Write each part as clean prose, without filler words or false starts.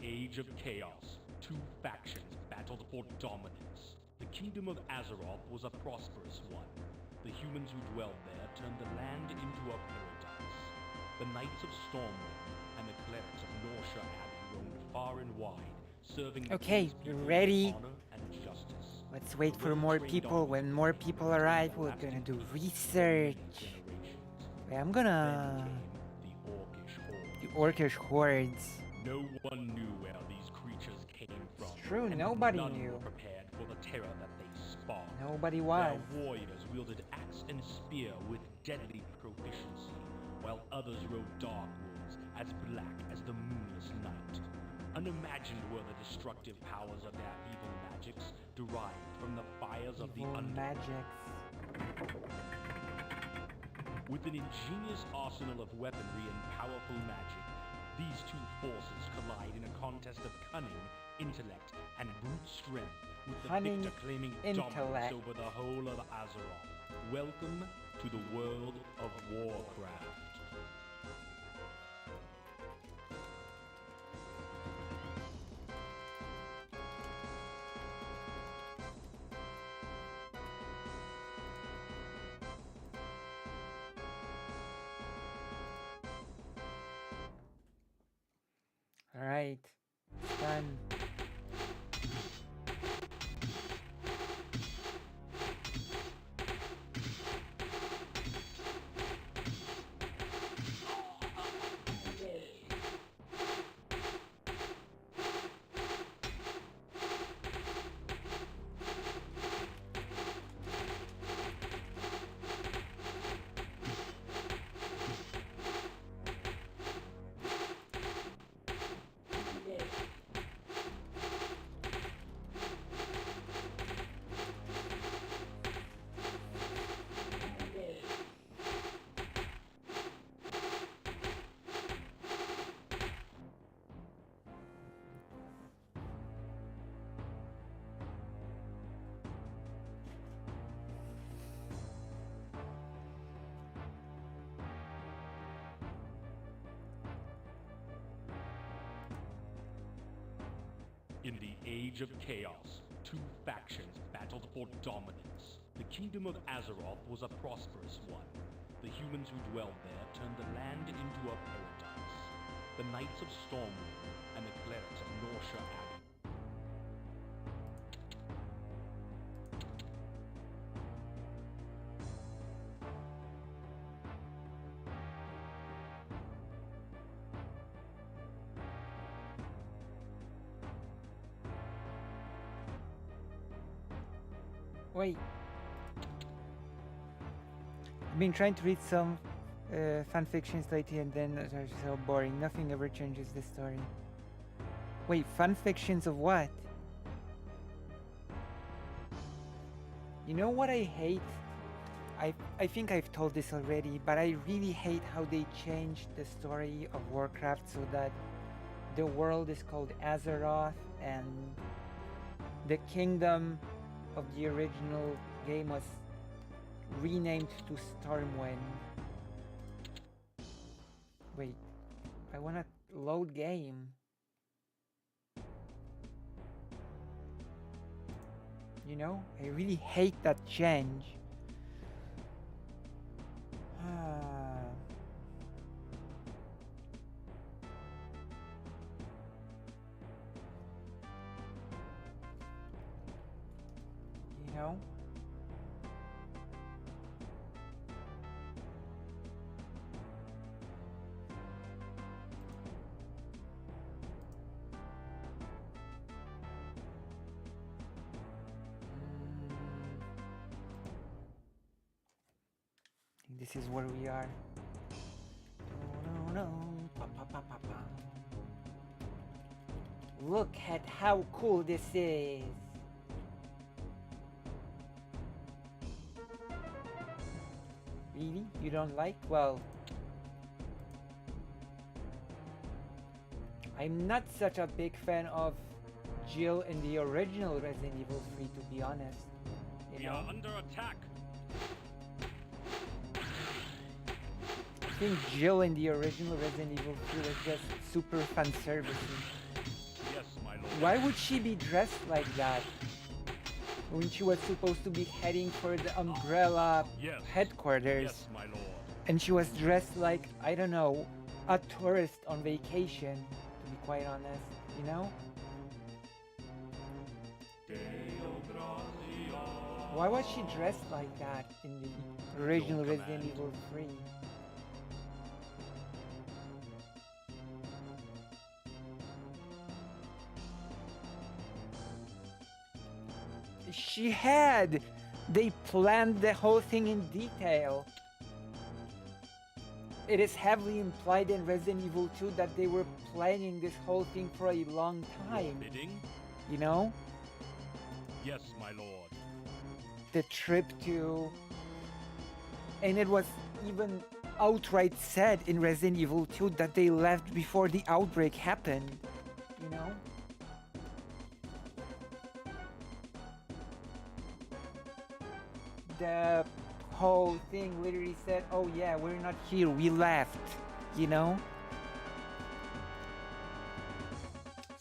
age of chaos, two factions battled for dominance. The kingdom of Azeroth was a prosperous one. The humans who dwelled there turned the land into a paradise. The Knights of Stormwind and the clerics of Norsha Abbey roamed far and wide, serving the Okay, king's you people ready? with honor and justice. Let's wait The for more well-trained people. When armies more of the people Kingdom arrive, of we're lasting gonna do peace for research. many generations. Wait, I'm Then gonna... came the Orcish The Horde. Orcish hordes. No one knew where these creatures came from. It's true, and nobody none knew. were prepared for the terror that they spawned. Nobody was. Their warriors wielded axe and spear with deadly proficiency, while others rode dark wolves as black as the moonless night. Unimagined were the destructive powers of their evil magics, derived from the fires of the Evil underworld. magics. With an ingenious arsenal of weaponry and powerful magic, these two forces collide in a contest of cunning, intellect, and brute strength, with the Cunning, victor claiming intellect. dominance over the whole of Azeroth. Welcome to the world of Warcraft. Alright. Done. In the age of chaos, two factions battled for dominance. The kingdom of Azeroth was a prosperous one. The humans who dwelled there turned the land into a paradise. The Knights of Stormwind and the clerics of Norsha Abbey. Wait. I've been trying to read some fan fictions lately and then they're so boring. Nothing ever changes the story. Wait, fan fictions of what? You know what I hate? I think I've told this already, but I really hate how they changed the story of Warcraft so that the world is called Azeroth and the kingdom of the original game was renamed to Stormwind. Wait, I wanna load game. You know, I really hate that change. You know? I think this is where we are. No, no, no. Pa, pa, pa, pa, pa. Look at how cool this is. Really? You don't like? Well, I'm not such a big fan of Jill in the original Resident Evil 3, to be honest. You We know? are under attack. I think Jill in the original Resident Evil 3 was just super fan servicey. Why would she be dressed like that? When she was supposed to be heading for the Umbrella Yes. headquarters. Yes, my lord. And she was dressed like, I don't know, a tourist on vacation, to be quite honest, you know? Why was she dressed like that in the original Resident Evil 3? She had! They planned the whole thing in detail. It is heavily implied in Resident Evil 2 that they were planning this whole thing for a long time. You know? Yes, my lord. The trip to... And it was even outright said in Resident Evil 2 that they left before the outbreak happened. You know? The whole thing literally said, oh yeah, we're not here, we left, you know?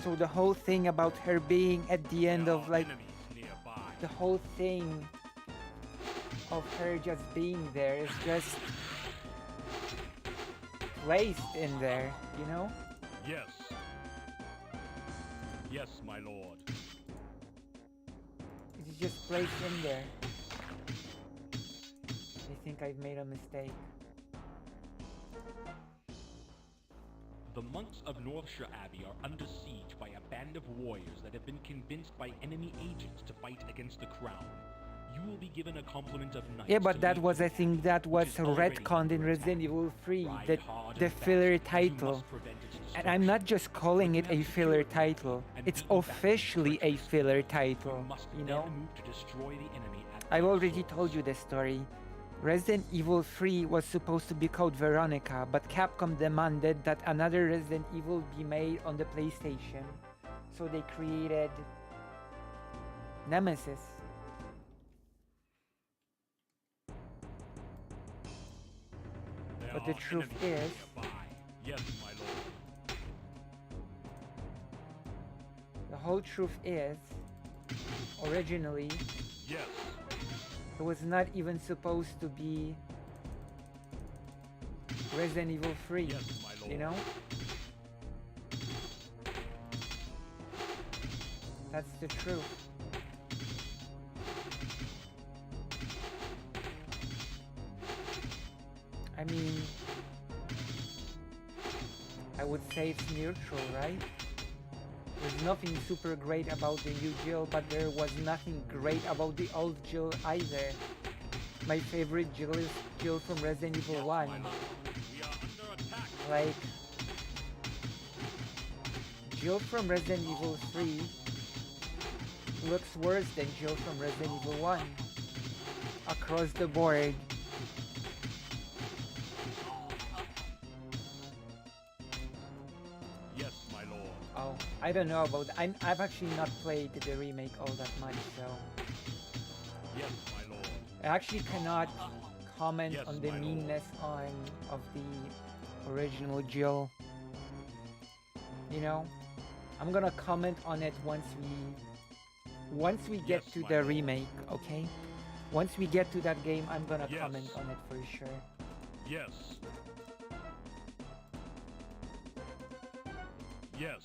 So the whole thing about her being at the end of like, the whole thing of her just being there is just placed in there, you know? Yes. Yes, my lord. It's just placed in there. I think I've made a mistake. The monks of Northshire Abbey are under siege by a band of warriors that have been convinced by enemy agents to fight against the crown. You will be given a complement of knights. Yeah, but that was, I think, that was retconned in Resident Evil 3, the filler title. And I'm not just calling it a filler title, it's officially a filler title, you know? I've already told you the story. Resident Evil 3 was supposed to be called Veronica, but Capcom demanded that another Resident Evil be made on the PlayStation. So they created Nemesis. But the truth is, yes, my lord. The whole truth is, originally, yes, it was not even supposed to be Resident Evil 3, yes, my lord. You know? That's the truth. I mean, I would say it's neutral, right? There's nothing super great about the new Jill, but there was nothing great about the old Jill either. My favorite Jill is Jill from Resident Evil 1. Like, Jill from Resident Evil 3 looks worse than Jill from Resident Evil 1. Across the board. Yes, my lord. Oh, I don't know about that. I've actually not played the remake all that much, so... Yes, my lord. I actually cannot comment Yes, on the my lord. meanness of the original Jill. You know? I'm gonna comment on it once we get Yes, to my the lord. remake, okay? Once we get to that game, I'm gonna Yes. comment on it for sure. Yes. Yes.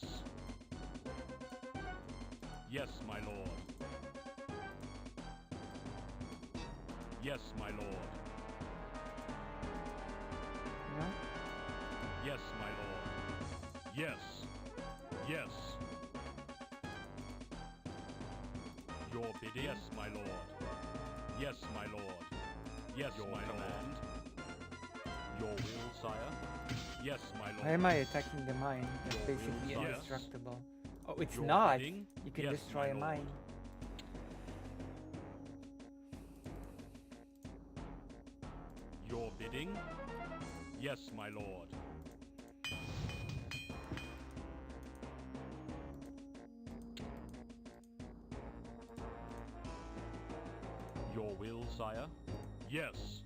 Yes, my lord. Yes, my lord. You know? Yes, my lord. Yes. Yes. Your bidding? Yes, my lord. Yes, my lord. Yes, your my command. Your will, sire. Yes, my lord. Why am I attacking the mine? That's Your basically will, sire. indestructible. Oh, it's Your not! bidding? You can Yes, destroy my a lord. mine. Your bidding? Yes, my lord. Your will, sire? Yes.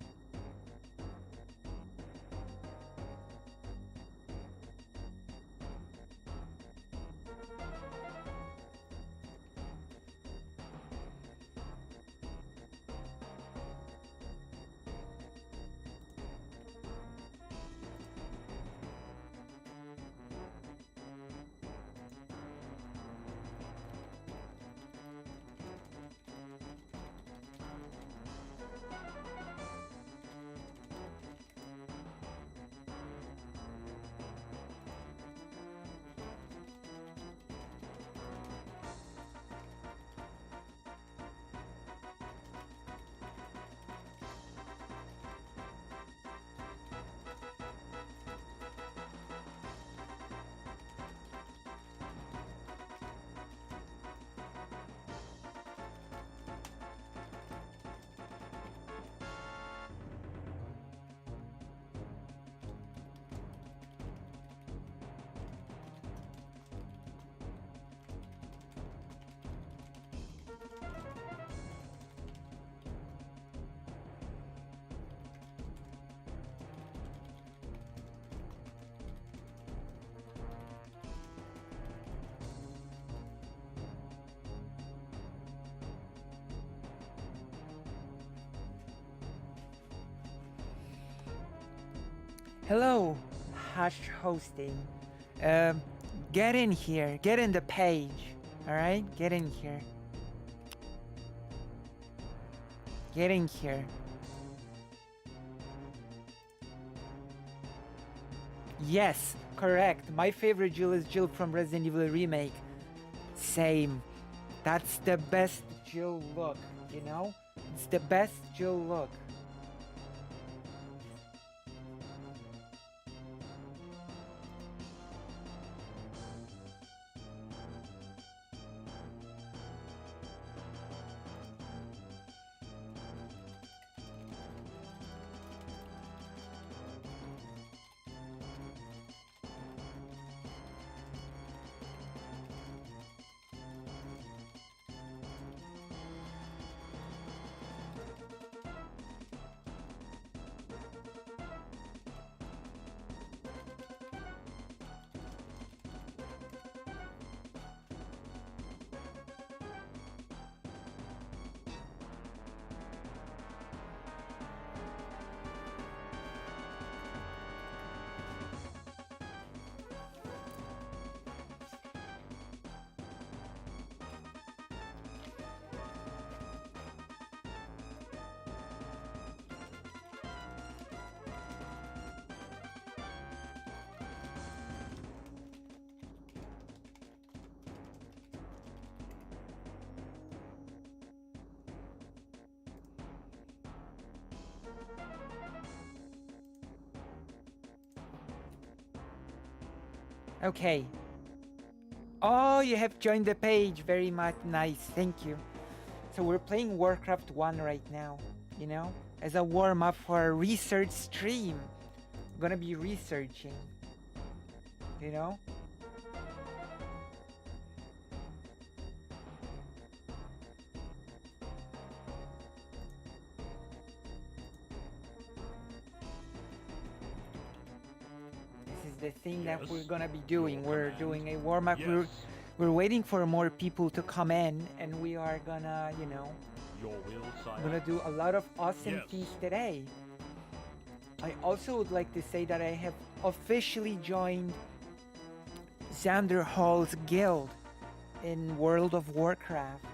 Hello, Hush Hosting. Um, get in here. Get in the page. All right, get in here. Get in here. Yes, correct. My favorite Jill is Jill from Resident Evil Remake. Same. That's the best Jill look, you know? It's the best Jill look. Okay. Oh, you have joined the page. Very much nice. Thank you. So we're playing Warcraft 1 right now, you know, as a warm-up for a research stream. I'm gonna be researching, you know. This is the thing that we're gonna be doing. We're doing a warm-up. We're waiting for more people to come in, and we are gonna, you know, gonna do a lot of awesome things today. I also would like to say that I have officially joined Xander Hall's guild in World of Warcraft.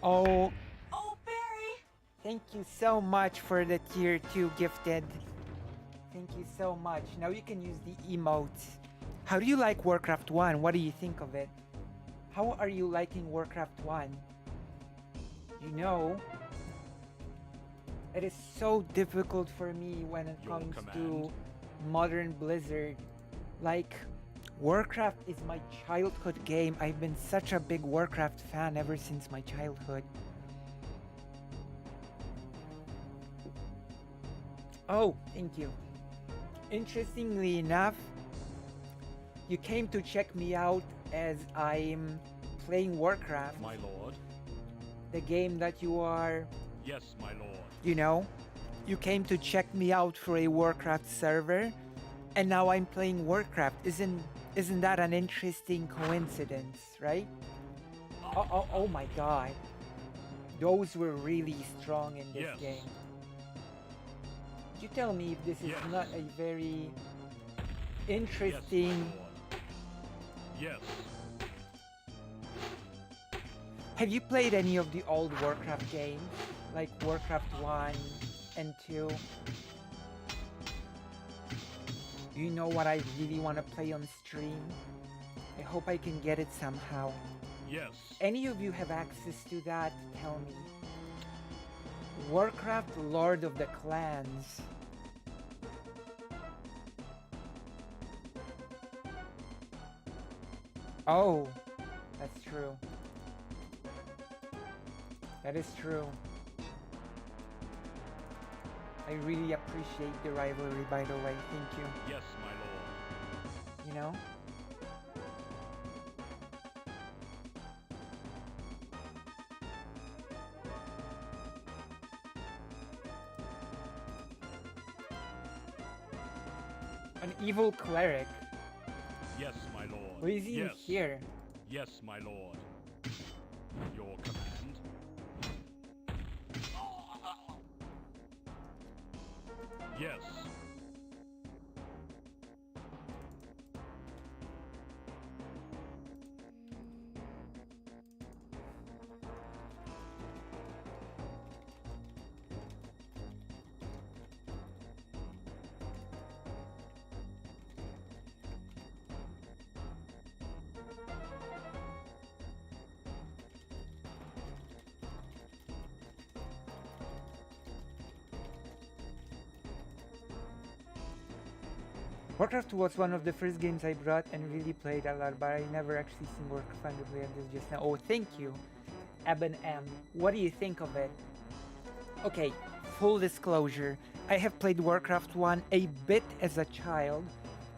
Oh, Barry! Thank you so much for the tier 2 gifted. Thank you so much. Now you can use the emotes. How do you like Warcraft 1? What do you think of it? How are you liking Warcraft 1? You know, it is so difficult for me when it comes to modern Blizzard. Like, Warcraft is my childhood game. I've been such a big Warcraft fan ever since my childhood. Oh, thank you. Interestingly enough, you came to check me out as I'm playing Warcraft. My lord. The game that you are... Yes, my lord. You know, you came to check me out for a Warcraft server, and now I'm playing Warcraft. Isn't that an interesting coincidence, right? Oh my god. Those were really strong in this game. Could you tell me if this is not a very interesting... Yes. Have you played any of the old Warcraft games? Like Warcraft 1 and 2? Do you know what I really want to play on stream? I hope I can get it somehow. Yes. Any of you have access to that? Tell me. Warcraft Lord of the Clans. Oh, that's true. That is true. I really appreciate the rivalry, by the way. Thank you. Yes, my lord. You know? An evil cleric. Yes, my lord. What is in Yes. here? Yes, my lord. Your command. Yes. Warcraft was one of the first games I brought and really played a lot, but I never actually seen Warcraft play this just now. Oh, thank you, Eben M. What do you think of it? Okay, full disclosure, I have played Warcraft 1 a bit as a child,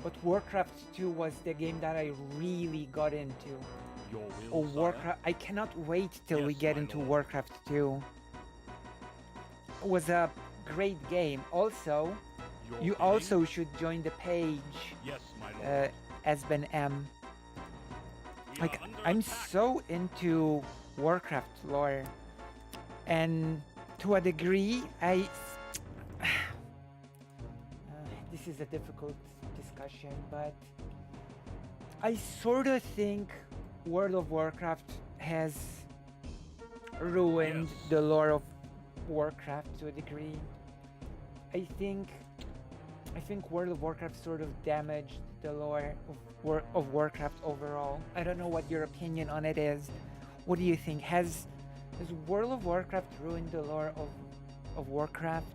but Warcraft 2 was the game that I really got into. Your Oh, will, Warcraft, I cannot wait till we Yes, get my into lord. Warcraft 2. It was a great game. Also, Your you bidding? also should join the page, Yes, my lord. Esben M. We Like, are under I'm attack. so into Warcraft lore, and to a degree, this is a difficult discussion, but I sort of think World of Warcraft has ruined Yes. the lore of Warcraft to a degree. I think World of Warcraft sort of damaged the lore of Warcraft overall. I don't know what your opinion on it is. What do you think? Has World of Warcraft ruined the lore of Warcraft?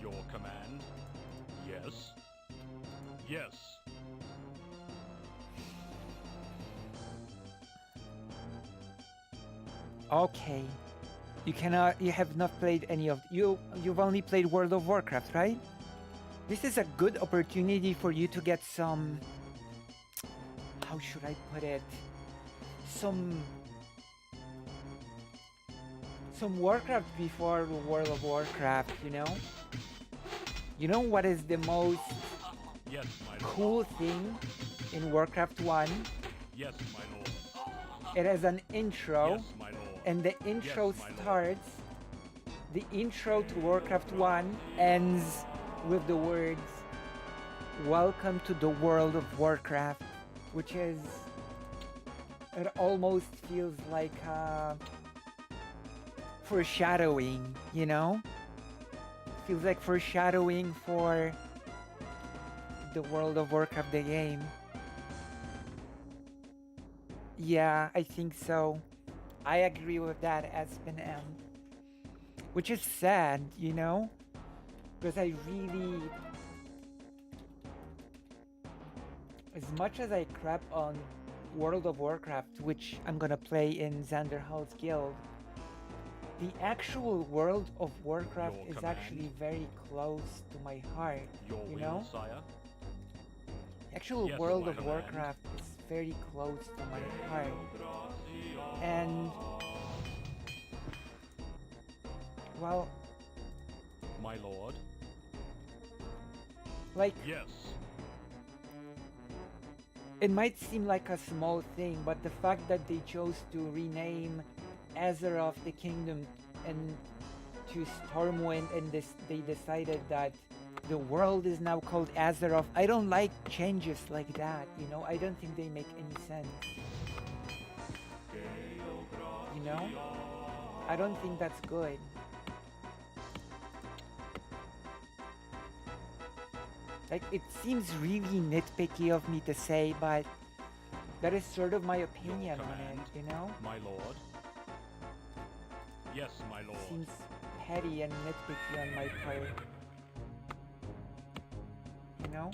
Your command. Yes. Yes. Okay. You have not played any of you've only played World of Warcraft, right? This is a good opportunity for you to get some, how should I put it? Some Warcraft before World of Warcraft, you know? You know what is the most Yes, my lord. cool thing in Warcraft 1? Yes, my lord. It has an intro, Yes, my lord. and the intro Yes, my lord. starts. The intro to Warcraft 1 ends with the words, "Welcome to the world of Warcraft," which is, it almost feels like foreshadowing, you know? Feels like foreshadowing for the World of Warcraft, the game. Yeah, I think so. I agree with that, Aspen M. Which is sad, you know? Because I really... As much as I crap on World of Warcraft, which I'm gonna play in Xanderhal's Guild, the actual World of Warcraft Your is command. actually very close to my heart, Your you will, know? sire. The actual Yes, World my of command. Warcraft is very close to my heart. And, well, My lord. like, Yes. it might seem like a small thing, but the fact that they chose to rename Azeroth the kingdom and to Stormwind, and they decided that the world is now called Azeroth. I don't like changes like that, you know? I don't think they make any sense. You know? I don't think that's good. Like, it seems really nitpicky of me to say, but that is sort of my opinion on it, command. you know? My lord. Yes, my lord. Seems petty and nitpicky on my part. You know?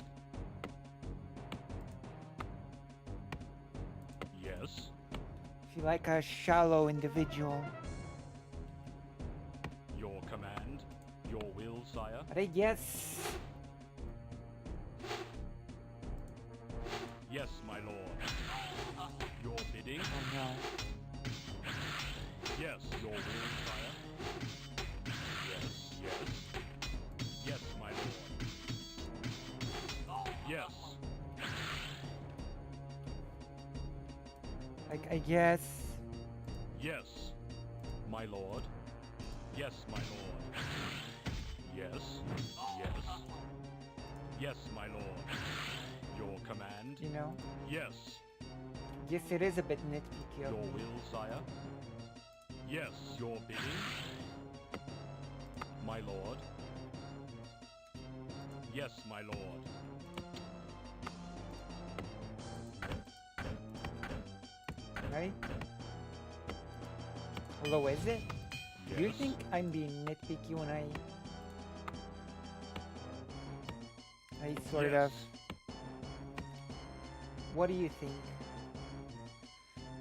Yes. Feel like a shallow individual. Your command. Your will, sire. But I guess... Yes, my lord. Your bidding. Oh no. Yes, your will, sire. Yes, yes. Yes, my lord. Yes. Like, I guess... Yes, my lord. Yes, my lord. Yes, yes. Yes, my lord. Your command. You know? Yes. Yes, it is a bit nitpicky of Your me. will, sire. Yes, your bidding. My lord. Yes, my lord. Right? Although, is it? Do you Yes. think I'm being nitpicky when I sort Yes. of... What do you think?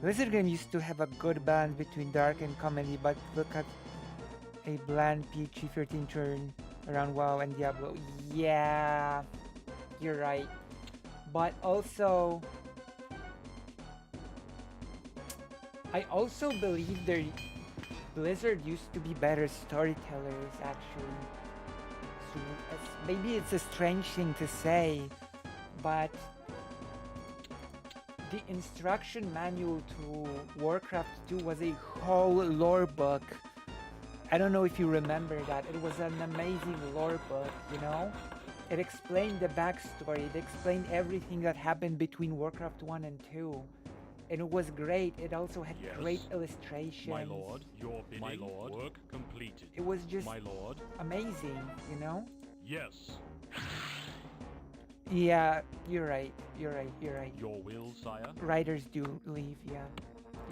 Blizzard game used to have a good balance between dark and comedy, but look at a bland PG-13 turn around WoW and Diablo. Yeah, you're right. But also, I also believe Blizzard used to be better storytellers, actually. So maybe it's a strange thing to say, but the instruction manual to Warcraft 2 was a whole lore book. I don't know if you remember that. It was an amazing lore book, you know? It explained the backstory. It explained everything that happened between Warcraft 1 and 2. And it was great. It also had Yes. great illustrations. My lord, your bidding. My lord. Work completed. It was just My lord. amazing, you know? Yes. Yeah, you're right. You're right. You're right. Your will, sire. Writers do leave, yeah.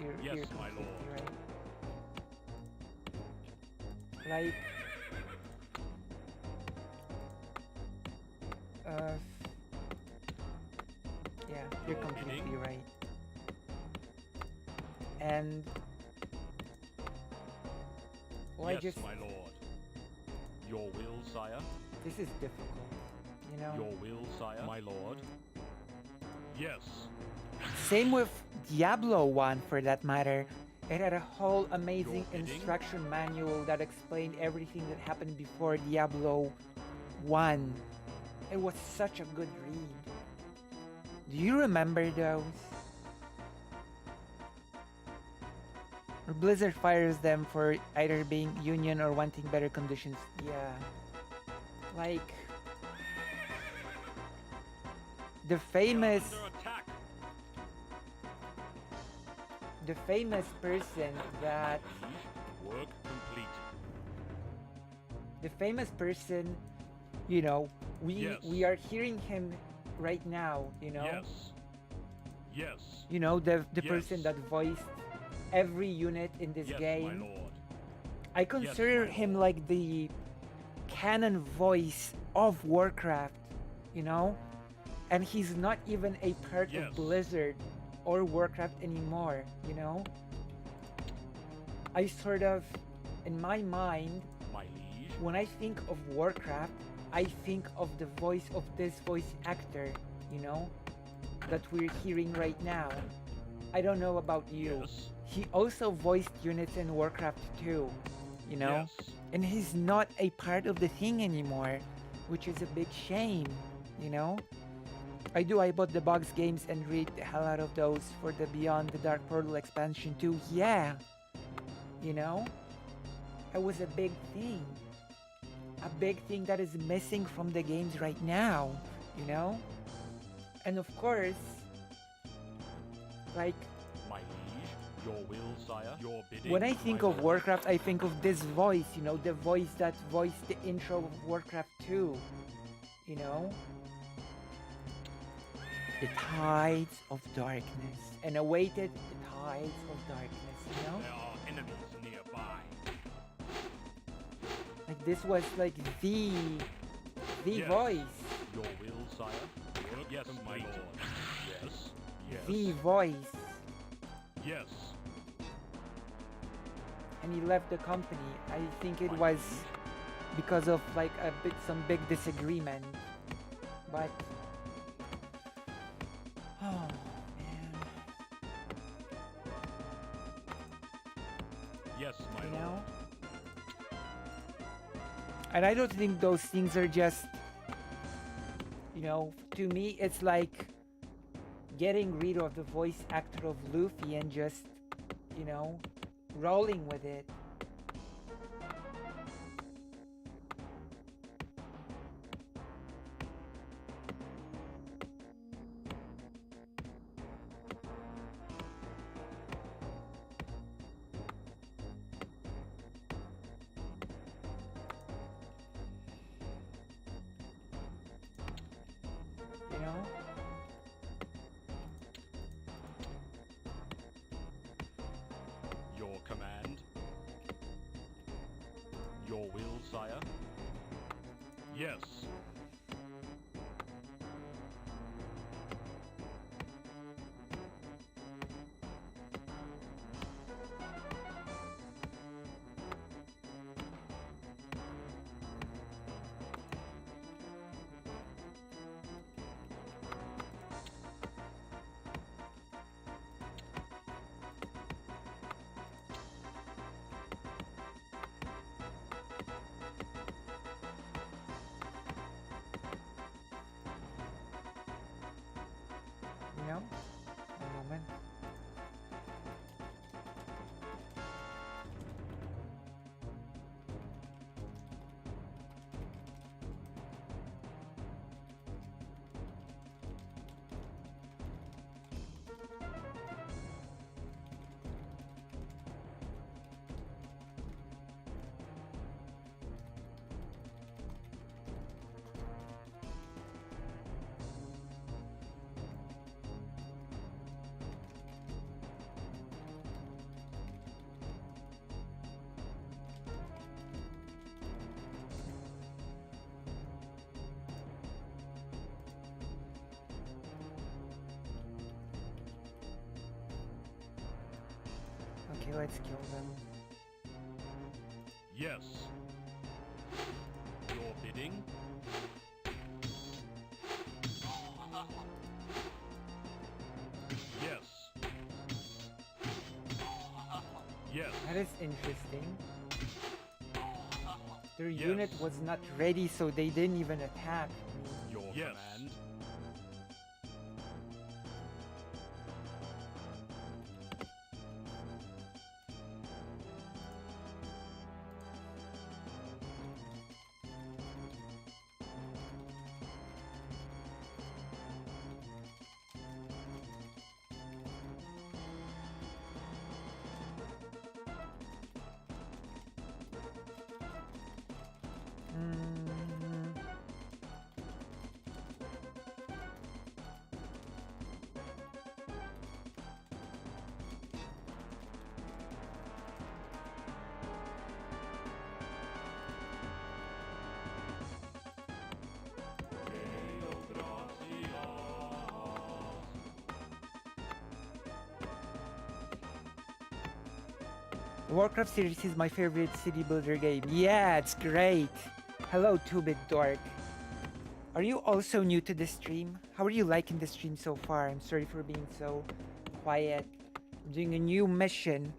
Yes, You're my completely lord. right. Like, yeah, you're Your completely bidding. right. And well, Yes, I just my lord. Your will, sire. this is difficult, you know. Your will, sire. My lord. Yes. Same with Diablo 1 for that matter. It had a whole amazing Your bidding? instruction manual that explained everything that happened before Diablo 1. It was such a good read. Do you remember those? Or Blizzard fires them for either being union or wanting better conditions. Yeah. Like the famous Under attack. person that Work completed. the famous person, you know, Yes. we are hearing him right now, you know. Yes. Yes. You know, the Yes. person that voiced every unit in this Yes, game. my lord. I consider my him lord. like the canon voice of Warcraft, you know? And he's not even a part Yes. of Blizzard or Warcraft anymore, you know? I sort of, in my mind, My liege. when I think of Warcraft, I think of the voice of this voice actor, you know? That we're hearing right now. I don't know about you. Yes. He also voiced units in Warcraft 2, you know? Yes. And he's not a part of the thing anymore, which is a big shame, you know? I bought the box games and read the hell out of those for the Beyond the Dark Portal expansion too. Yeah, you know? It was a big thing. A big thing that is missing from the games right now, you know? And of course, like, My liege. Your will, sire. Your bidding. when I think my of lord. Warcraft, I think of this voice, you know, the voice that voiced the intro of Warcraft 2, you know? The tides of darkness, and awaited the tides of darkness, you know? There are enemies nearby. Like this was like the Yes. voice, Your will, sire. Work yes, my lord. Yes. Yes. the voice. Yes. And he left the company. I think it My was liege. because of like some big disagreement. But oh man, Yes, my you lord. know. And I don't think those things are just, you know, to me it's like getting rid of the voice actor of Luffy and just, you know, rolling with it. You know? Your command. Your will, sire. Yes. You know? One moment. Okay, let's kill them. Yes. Your bidding. Yes. Yes. That is interesting. Their Yes. unit was not ready, so they didn't even attack me. Your command. Mm, Warcraft series is my favorite city builder game. Yeah, it's great. Hello, 2-bit dork. Are you also new to the stream? How are you liking the stream so far? I'm sorry for being so quiet. I'm doing a new mission.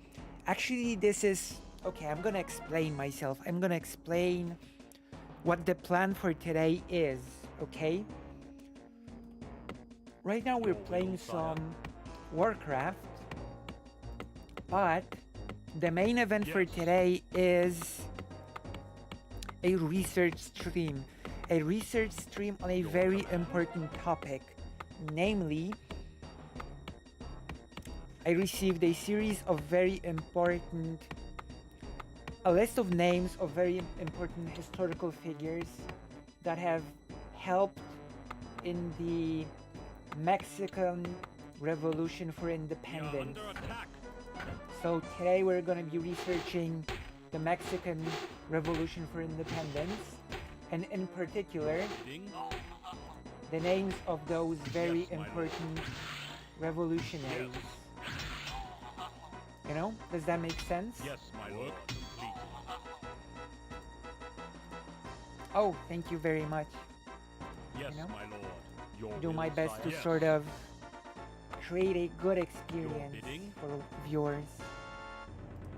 Actually, this is... Okay, I'm gonna explain myself. I'm gonna explain what the plan for today is, okay? Right now we're Your will, playing sire. some Warcraft, but the main event for Yes. today is a research stream. A research stream on a Your very command. important topic. Namely, I received a series of very important, a list of names of very important historical figures that have helped in the Mexican Revolution for We are Independence. under attack. So today we're going to be researching the Mexican Revolution for Independence, and in particular Bidding. the names of those very Yes, my lord. important revolutionaries. You know? Does that make sense? Yes, my lord. Complete. Oh, thank you very much. Yes, You know? my lord. Your Do will, my best sire. to Yes. sort of create a good experience bidding? for viewers.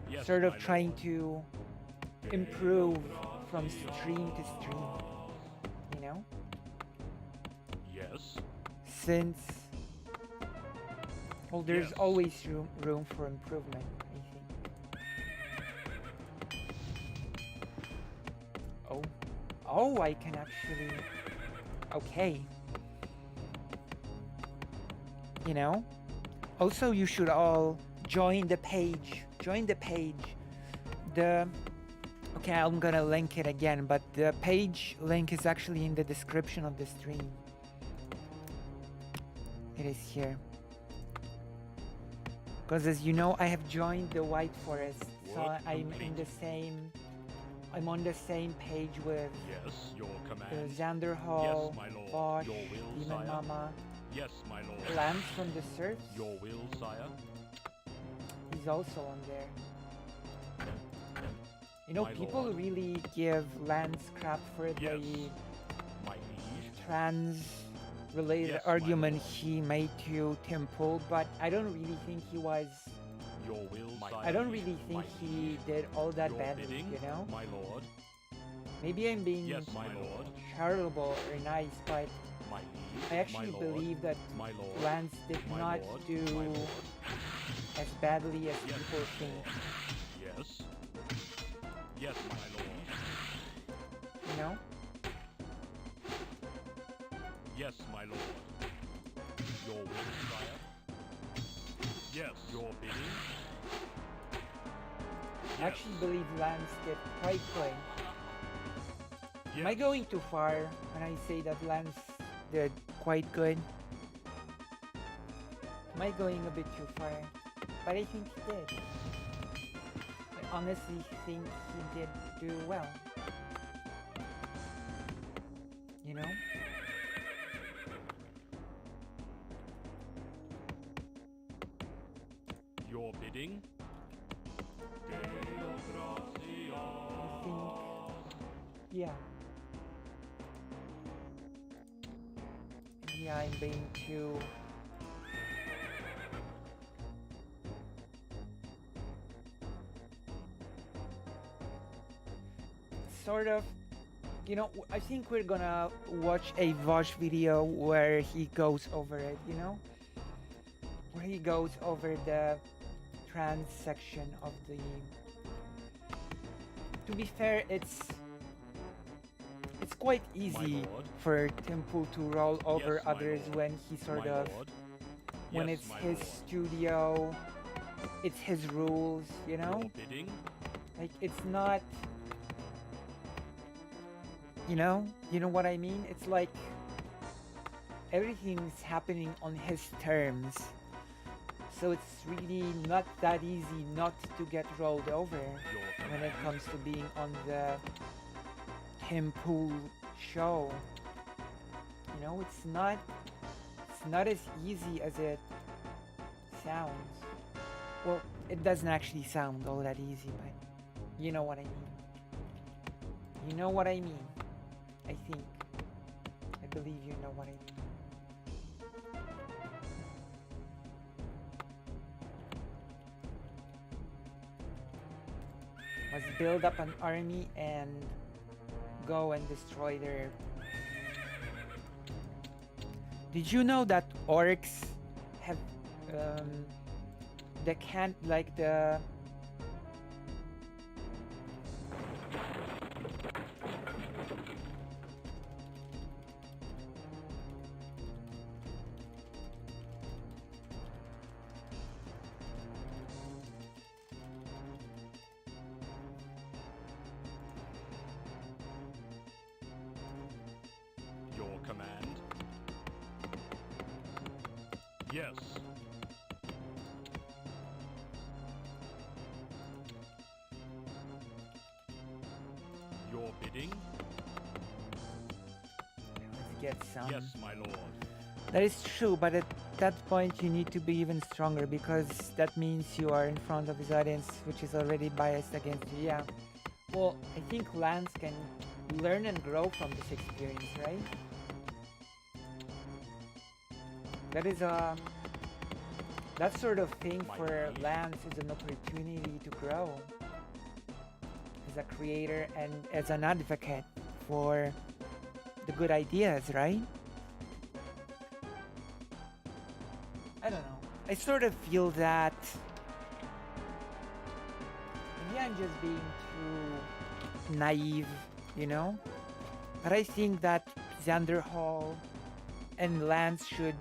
Yes, Sort of my trying lord. to improve from stream to stream. You know? Yes. Since well, there's Yes. always room for improvement, I think. Oh, I can actually. Okay. You know. Also, you should all join the page. Join the page. Okay, I'm gonna link it again, but the page link is actually in the description of the stream. It is here. Because as you know, I have joined the White Forest, so I'm on the same page with Yes, your command. Xander Hall, Yes, my lord. Bosch, Your will, Demon sire. Mama, Yes, my lord. Lance from the Surfs. Your will, sire. He's also on there. You know, My people lord. really give Lance crap for Yes. the My liege. trans-related Yes, my argument lord. he made to Tim Pool, but I don't really think he was. Your will, sire. I don't really think My he liege. did all that Your badly, bidding, you know? my lord. Maybe I'm being Yes, my lord. charitable or nice, but My liege. I actually my lord. believe that My lord. Lance did My not lord. do My lord. as badly as Yes, people my think, lord. Yes. Yes, my lord. you know? Yes, my lord. Your will, sire. Yes, your bidding. I actually believe Lance did quite good. Yes. Am I going too far when I say that Lance did quite good? Am I going a bit too far? But I think he did. I honestly think he did do well. You know? Your bidding. I think, yeah. Yeah, I'm being too. Sort of, you know, I think we're gonna watch a Vosh video where he goes over it, you know? Where he goes over the trans section of the. To be fair, it's quite easy lord. for Temple to roll over Yes, my others lord. when he sort My of lord. when Yes, it's my his lord. studio, it's his rules, you know? Your bidding. Like it's not, you know what I mean? It's like everything's happening on his terms. So it's really not that easy not to get rolled over Your when it command. comes to being on the Tim Pool show. You know, it's not as easy as it sounds. Well, it doesn't actually sound all that easy, but you know what I mean. You know what I mean. I think. I believe you know what I mean. Must build up an army and go and destroy their. Did you know that orcs have they can't like the Your command. Yes. Your bidding. let's get some Yes, my lord. That is true, but at that point you need to be even stronger because that means you are in front of his audience, which is already biased against you. Yeah. Well, I think Lance can learn and grow from this experience, right? That is that sort of thing for Lance is an opportunity to grow as a creator and as an advocate for the good ideas, right? I don't know. I sort of feel that maybe I'm just being too naive, you know? But I think that Xander Hall and Lance should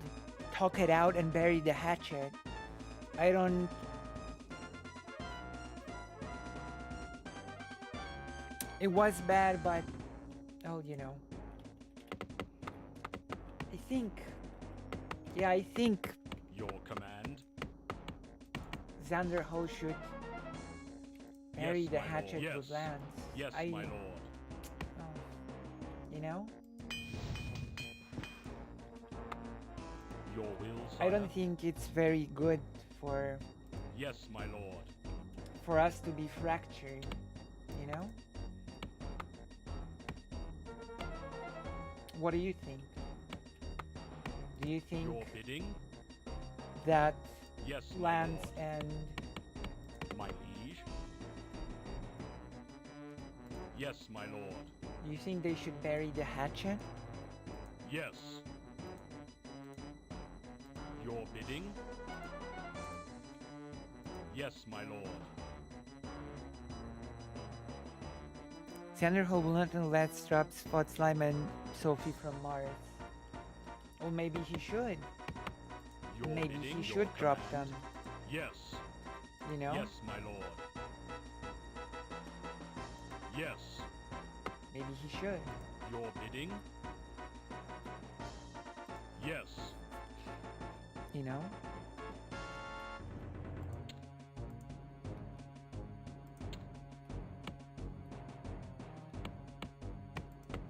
talk it out and bury the hatchet. I don't... It was bad, but... Oh, you know. I think... Yeah, I think... Your command. Xander Hall should bury Yes, the my hatchet lord. with Yes. Lance. Yes, I, my lord. You know? Your will, I sire. don't think it's very good for Yes, my lord. us to be fractured, you know? What do you think? Do you think Your bidding. that Yes, my Lance lord. and My liege. Yes, my lord. you think they should bury the hatchet? Yes. Your bidding. Yes, my lord. Xander Hall will not let drop Spot Slime and Sophie from Mars. Or maybe he should. Your Maybe bidding, he your should drop them, command. Yes. you know? Yes, my lord. Yes. Maybe he should. Your bidding. Yes. You know?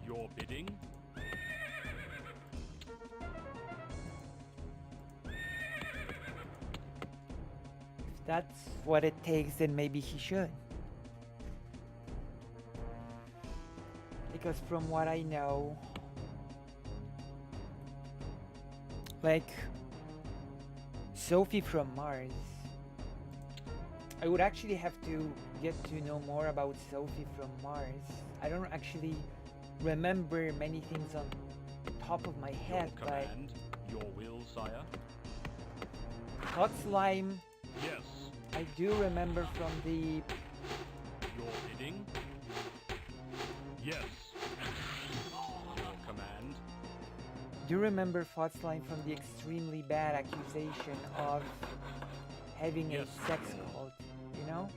Your bidding. If that's what it takes, then maybe he should. Because from what I know, like Sophie from Mars, I would actually have to get to know more about Sophie from Mars. I don't actually remember many things on top of my Your head, but command. Your will, sire. Hot Slime Yes. I do remember from the Your bidding. Yes. Your command. do remember Hot Slime from the extremely bad accusation of having Yes, a sex my lord. cult, you know?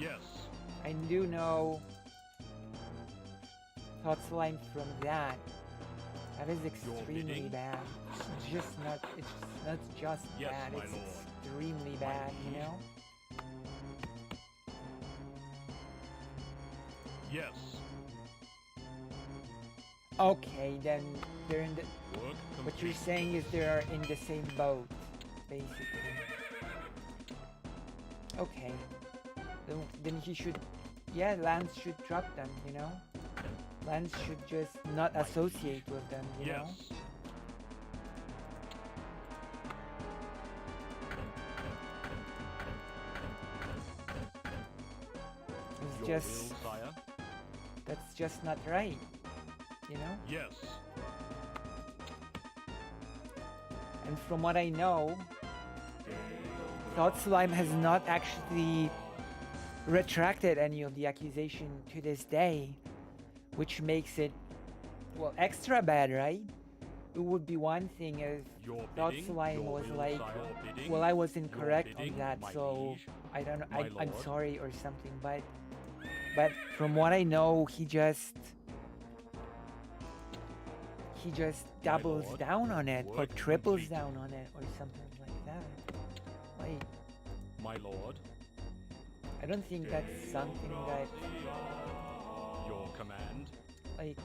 Yes. I do know Hot Slime from that. That is extremely bidding? bad. It's not just Yes, bad, my it's lord. extremely My bad, you liege. know? Yes. Okay, then they're in the Work what you're complete. saying is they are in the same boat, basically. Okay. Then he should, yeah, Lance should drop them, you know? Lance should just not associate with them, you know? Yes. It's Your just, will, sire. that's just not right, you know? Yes. And from what I know, Thought Slime has not actually retracted any of the accusation to this day, which makes it, well, extra bad, right? It would be one thing if Your Thought bidding. Slime Your was will, like, sire. Bidding. well, I was Your incorrect on bidding, that, my so liege. I don't know, my I'm lord. sorry or something, but from what I know, he just doubles lord. down on it or Work triples complete. down on it or something like that. Like, My lord. I don't think that's something that, Your command. like,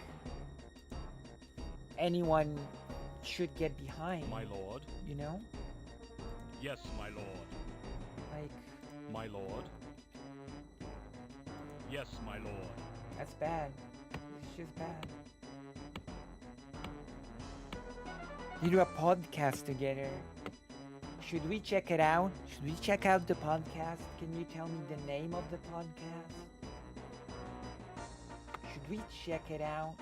anyone should get behind. My lord. You know? Yes, my lord. Like, My lord. Yes, my lord. that's bad. It's just bad. You do a podcast together. Should we check it out? Should we check out the podcast? Can you tell me the name of the podcast? Should we check it out?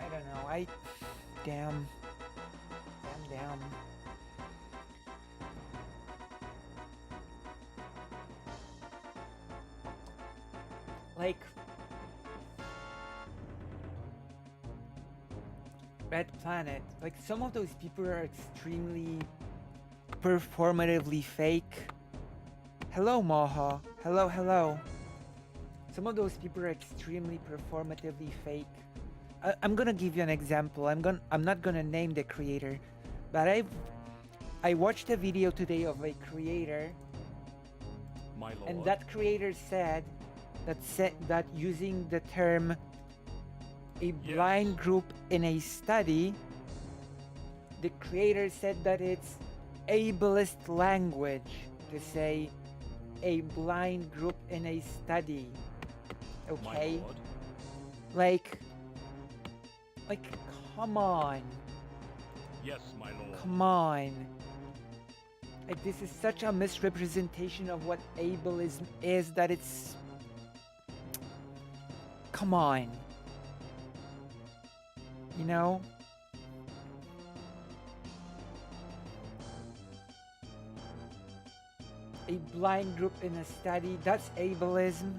I don't know. Damn. Damn. Like, Red Planet, like some of those people are extremely performatively fake. Hello, Maha. Hello. Some of those people are extremely performatively fake. I'm gonna give you an example. I'm not gonna name the creator, but I watched a video today of a creator, My lord. and that creator said that using the term a blind group in a study, the creator said that it's ableist language to say a blind group in a study. Okay? My lord. Like, come on. Yes, my lord. Come on. Like, this is such a misrepresentation of what ableism is that it's... Come on. You know? A blind group in a study, that's ableism.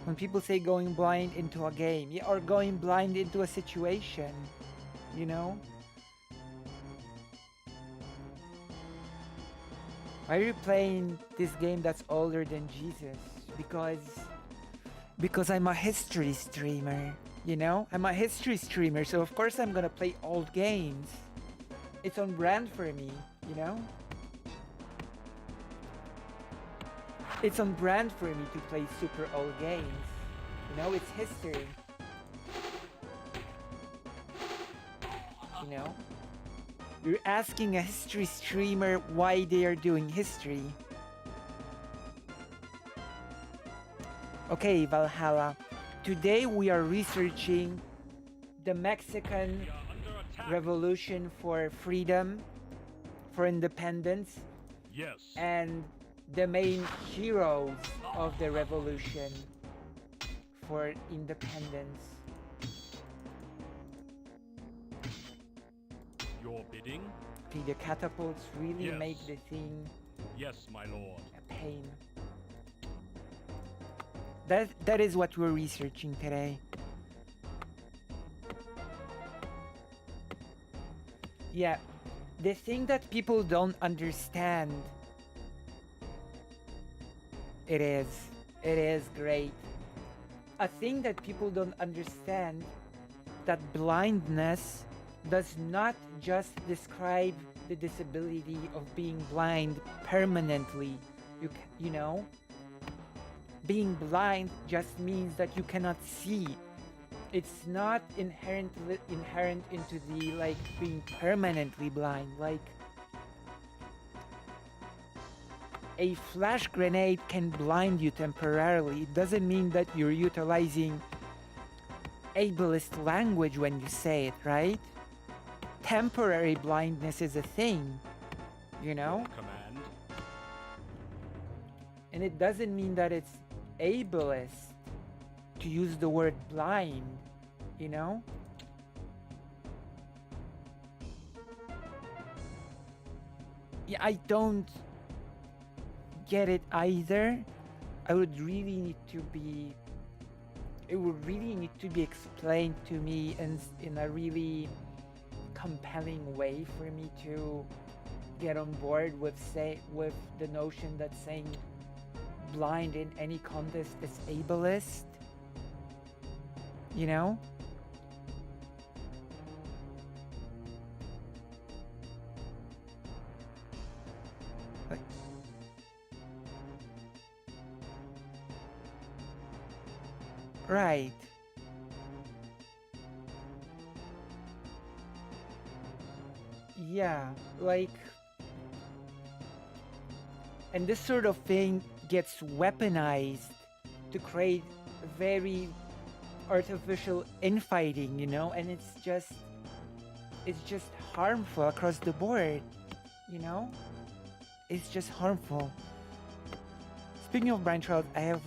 When people say going blind into a game, yeah, or going blind into a situation, you know? Why are you playing this game that's older than Jesus? Because I'm a history streamer, you know? I'm a history streamer, so of course I'm gonna play old games. It's on brand for me, you know? It's on brand for me to play super old games. You know, it's history. You know? You're asking a history streamer why they are doing history. Okay, Valhalla. Today we are researching the Mexican We are under attack. Revolution for freedom, for independence, Yes. and the main heroes of the revolution for independence. Your bidding? Okay, the catapults really Yes. make the thing Yes, my lord. a pain. That is what we're researching today. Yeah, the thing that people don't understand. It is great. A thing that people don't understand, that blindness does not just describe the disability of being blind permanently. You know? Being blind just means that you cannot see. It's not inherent into the like being permanently blind. Like a flash grenade can blind you temporarily. It doesn't mean that you're utilizing ableist language when you say it, right? Temporary blindness is a thing, you know? Command. And it doesn't mean that it's ableist to use the word blind, you know? Yeah, I don't get it either. It would really need to be explained to me in a really compelling way for me to get on board with the notion that saying blind in any context is ableist, you know? Like, Right. Yeah, like, and this sort of thing gets weaponized to create very artificial infighting, you know, and it's just harmful across the board, you know? It's just harmful. Speaking of blind trials, I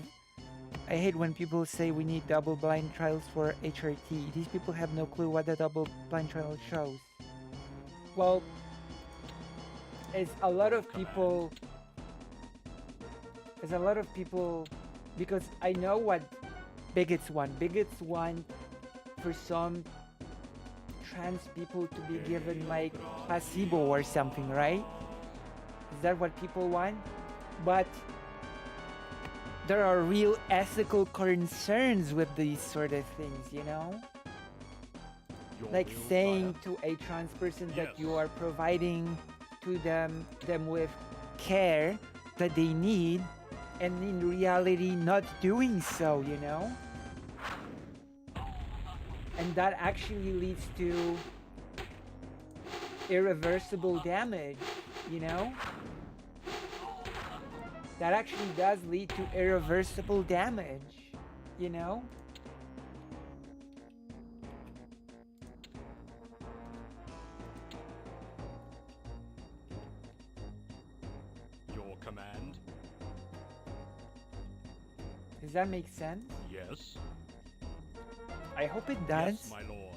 hate when people say we need double blind trials for HRT. These people have no clue what the double blind trial shows. Well, it's a lot of people. There's a lot of people because I know what bigots want. Bigots want for some trans people to be given like placebo or something, right? Is that what people want? But there are real ethical concerns with these sort of things, you know? Like saying to a trans person that you are providing to them with care that they need, and in reality not doing so, you know? And that actually leads to irreversible damage, you know? That actually does lead to irreversible damage, you know? Your command? Does that make sense? Yes. I hope it does. Yes, my lord.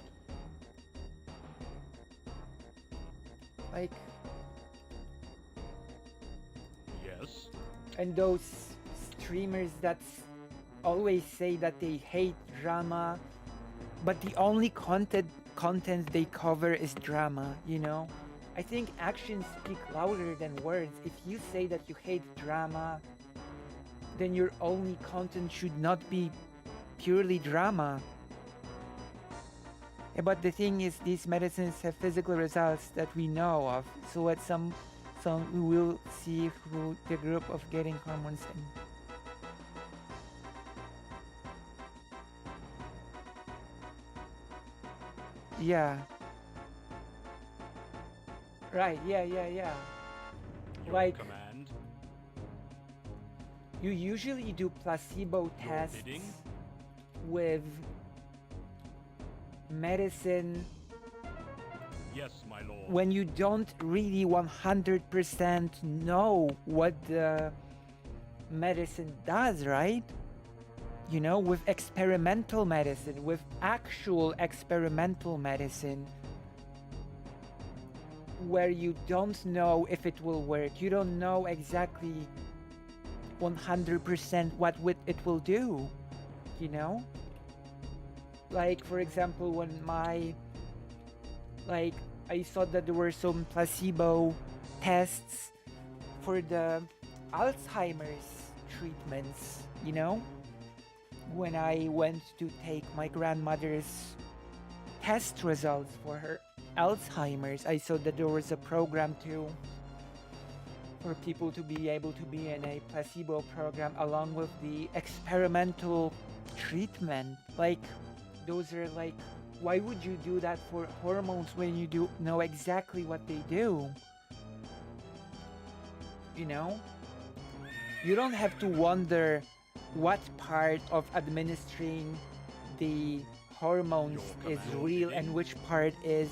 Like, Yes. and those streamers that always say that they hate drama, but the only content they cover is drama, you know? I think actions speak louder than words. If you say that you hate drama, then your only content should not be purely drama. But the thing is, these medicines have physical results that we know of. So at some we will see through the group of getting hormones in. Yeah. Right, yeah. Your Like, command? you usually do placebo tests bidding? with medicine Yes, my lord. when you don't really 100% know what the medicine does, right? You know, with experimental medicine, with actual experimental medicine, where you don't know if it will work, you don't know exactly 100% what it will do, you know? Like, for example, when I saw that there were some placebo tests for the Alzheimer's treatments, you know? When I went to take my grandmother's test results for her Alzheimer's, I saw that there was a program for people to be able to be in a placebo program along with the experimental treatment. Like, those are like, why would you do that for hormones when you do know exactly what they do? You know? You don't have to wonder what part of administering the hormones is real and which part is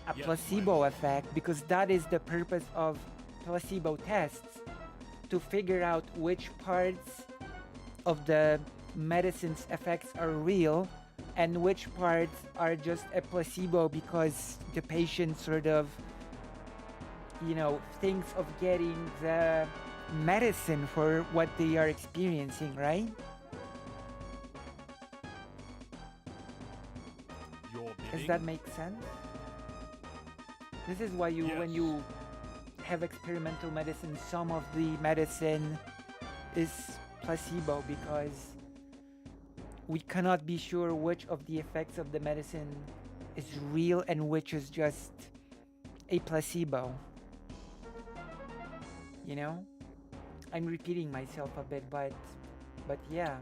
a placebo effect, because that is the purpose of placebo tests, to figure out which parts of the medicine's effects are real and which parts are just a placebo because the patient sort of, you know, thinks of getting the medicine for what they are experiencing, right? Does that make sense? This is why when you have experimental medicine, some of the medicine is placebo, because we cannot be sure which of the effects of the medicine is real and which is just a placebo. You know? I'm repeating myself a bit, but yeah.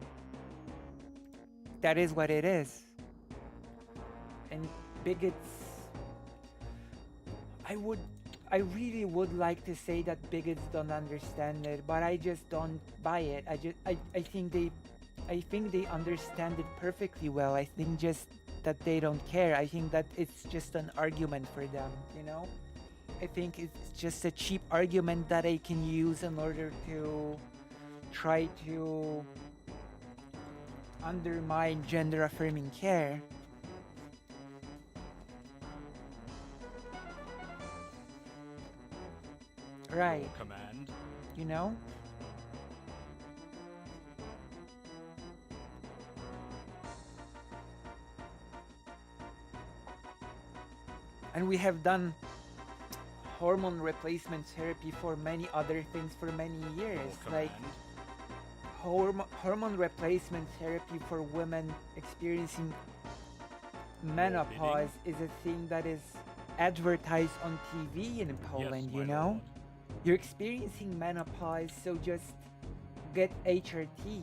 that is what it is. And bigots, I really would like to say that bigots don't understand it, but I just don't buy it. I think they understand it perfectly well. I think just that they don't care. I think that it's just an argument for them, you know? I think it's just a cheap argument that I can use in order to try to undermine gender affirming care. Right. Your command. You know? And we have done hormone replacement therapy for many other things for many years. Your Like command. hormone replacement therapy for women experiencing menopause is a thing that is advertised on TV in Poland, Yes, you my know? lord. You're experiencing menopause, so just get HRT.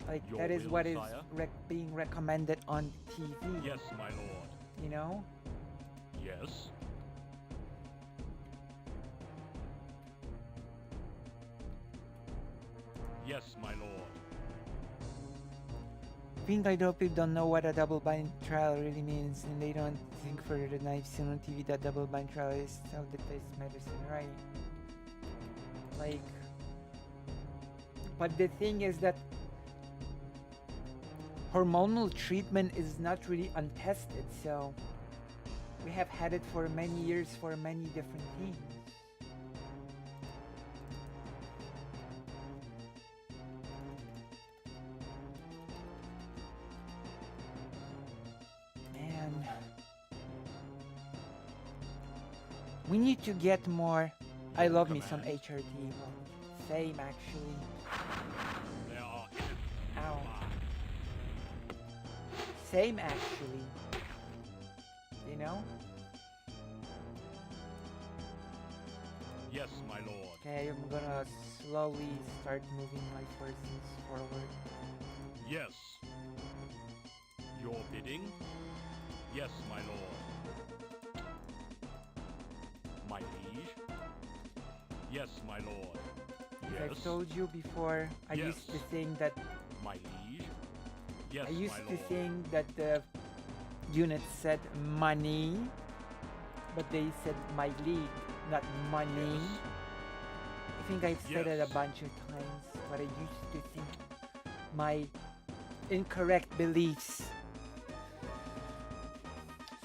Like Your that is will, what is sire? being recommended on TV. Yes, my lord. You know? Yes. Yes, my lord. I think a lot of people don't know what a double-blind trial really means, and they don't think for the knife seen on TV that double-blind trial is how that is medicine, right? Like, but the thing is that hormonal treatment is not really untested, so we have had it for many years for many different things. Man, we need to get more. I love me some Command. HRT. Well, same actually. There are Ow. Same actually. You know? Yes, my lord. Okay, I'm gonna slowly start moving my forces forward. Yes. Your bidding? Yes, my lord. My liege? Yes, my lord. As Yes. I've told you before, I Yes. used to think that My liege? Yes, I used my to lord. think that the unit said money, but they said my league, not money. Yes. I think I've said it a Yes. bunch of times, but I used to think my incorrect beliefs.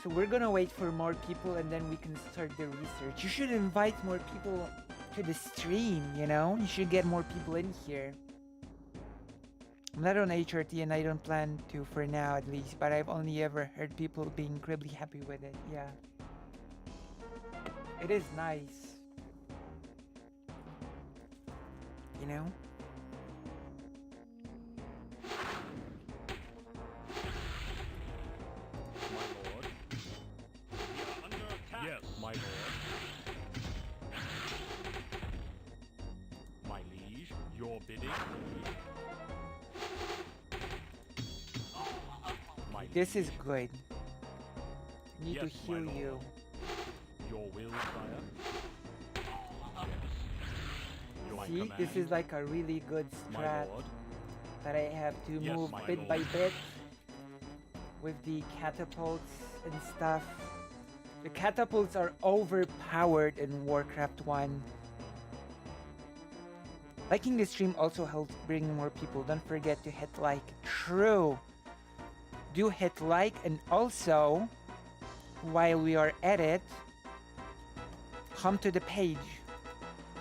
So we're gonna wait for more people and then we can start the research. You should invite more people to the stream, you know? You should get more people in here. I'm not on HRT and I don't plan to for now at least, but I've only ever heard people being incredibly happy with it, yeah. It is nice. You know? My lord. We are under attack. Yes, my lord. My liege, your bidding. My This is liege. good. I need to Yes, my heal lord. you. Your will, sire. Yes. Your See, command. this is like a really good My strat lord. that I have to Yes, move my bit by lord. bit with the catapults and stuff. The catapults are overpowered in Warcraft 1. Liking the stream also helps bring more people. Don't forget to hit like. True. Do hit like, and also, while we are at it, come to the page.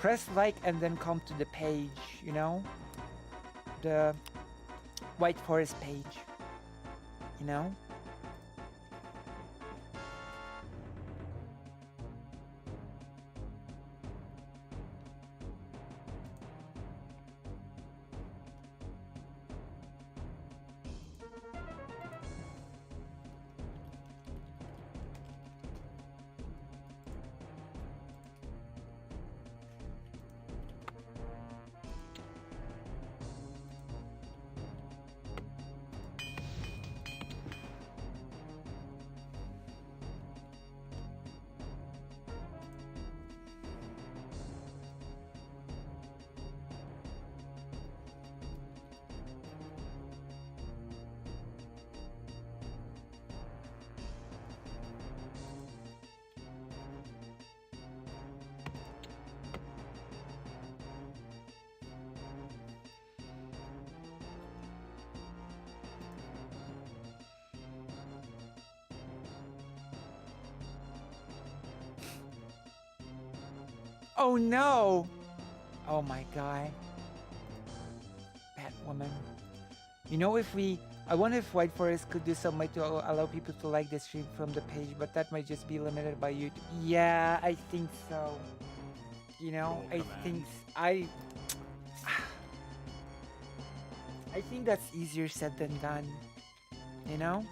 Press like and then come to the page, you know? The White Forest page. You know? Oh no! Oh my god. Batwoman. You know, I wonder if White Forest could do some way to allow people to like the stream from the page, but that might just be limited by YouTube. Yeah, I think so. You know, I think I think that's easier said than done. You know?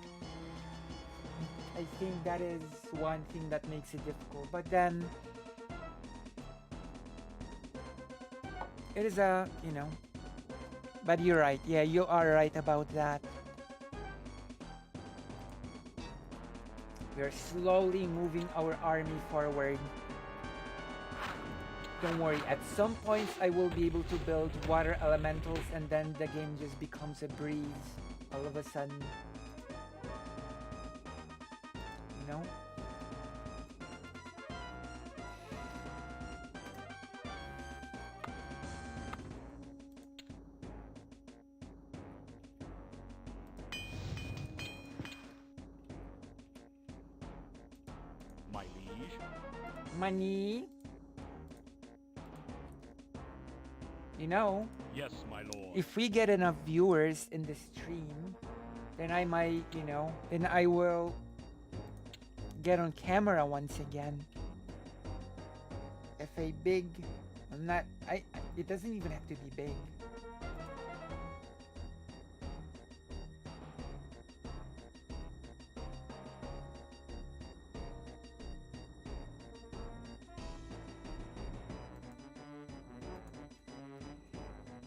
I think that is one thing that makes it difficult. But then it is you know. But you're right. Yeah, you are right about that. We are slowly moving our army forward. Don't worry, at some points I will be able to build water elementals and then the game just becomes a breeze all of a sudden. You know? My liege. Money. You know, Yes, my lord. if we get enough viewers in the stream, then I might, you know, then I will get on camera once again. If a big, not, it doesn't even have to be big.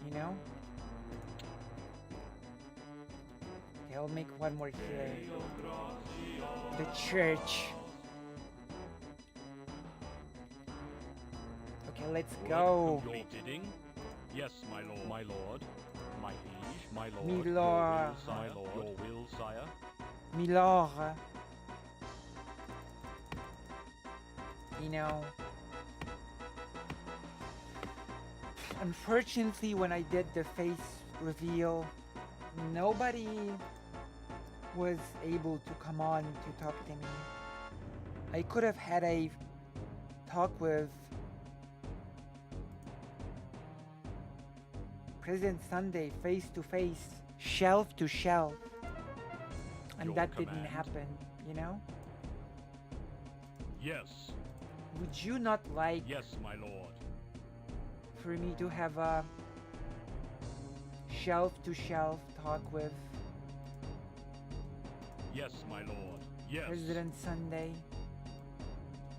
You know? Okay, I'll make one more here. The church. Okay, let's go. Your bidding? Yes, my lord. My lord. My liege. My lord. Me Your lord. will, sire. Your will, sire. Milord. You know, unfortunately, when I did the face reveal, nobody was able to come on to talk to me. I could have had a talk with President Sunday face to face, shelf to shelf, and Your that didn't command. happen, you know? Yes. Would you not like Yes, my lord. for me to have a shelf to shelf talk with Yes, my lord. Yes. President Sunday?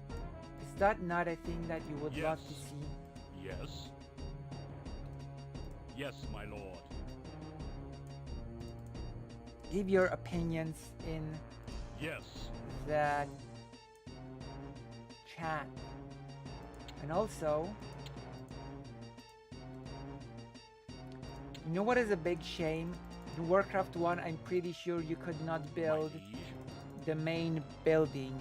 Is that not a thing that you would love to Yes. see? Yes. Yes, my lord. Give your opinions in Yes. the chat. And also, you know what is a big shame? In Warcraft 1, I'm pretty sure you could not build My liege. the main building,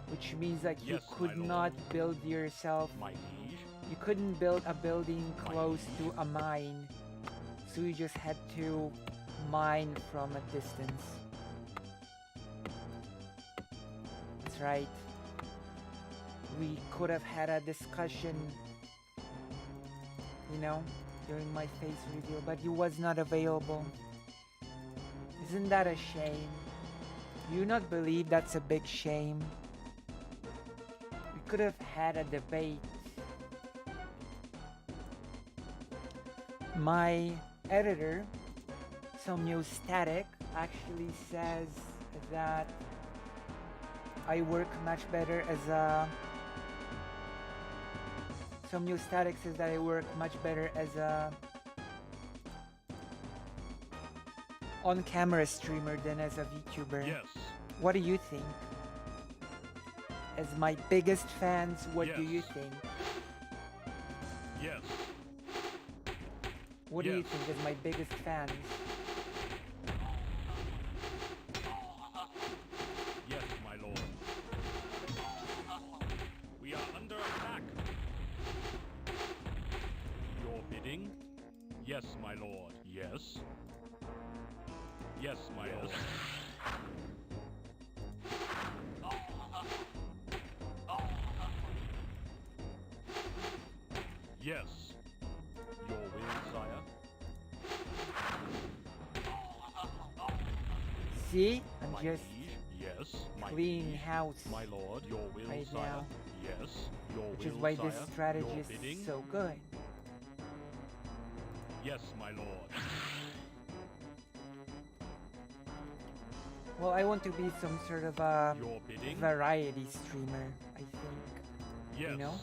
which means that you Yes, my could lord. not build yourself. My liege. You couldn't build a building My close to liege. a mine, so you just had to mine from a distance. That's right. We could have had a discussion, you know, during my face reveal, but he was not available. Isn't that a shame? You not believe that's a big shame? We could have had a debate. My editor, Somiostatic, actually says that I work much better as a... Somiostatic says that I work much better as a on-camera streamer than as a VTuber. Yes. What do you think? As my biggest fans, what do you Yes. think? Yes. What do you Yes. think as my biggest fans? Yes, my lord. We are under attack. Your bidding? Yes, my lord. Yes. Yes, my lord. Yes. Your will, sire. See? I'm My just liege. Yes. My cleaning liege. house My lord. Your will, right sire. now. Yes. Your Which will, is why sire. this strategy Your is bidding. so good. Yes, my lord. Well, I want to be some sort of a Your bidding. variety streamer, I think. Yes. You know?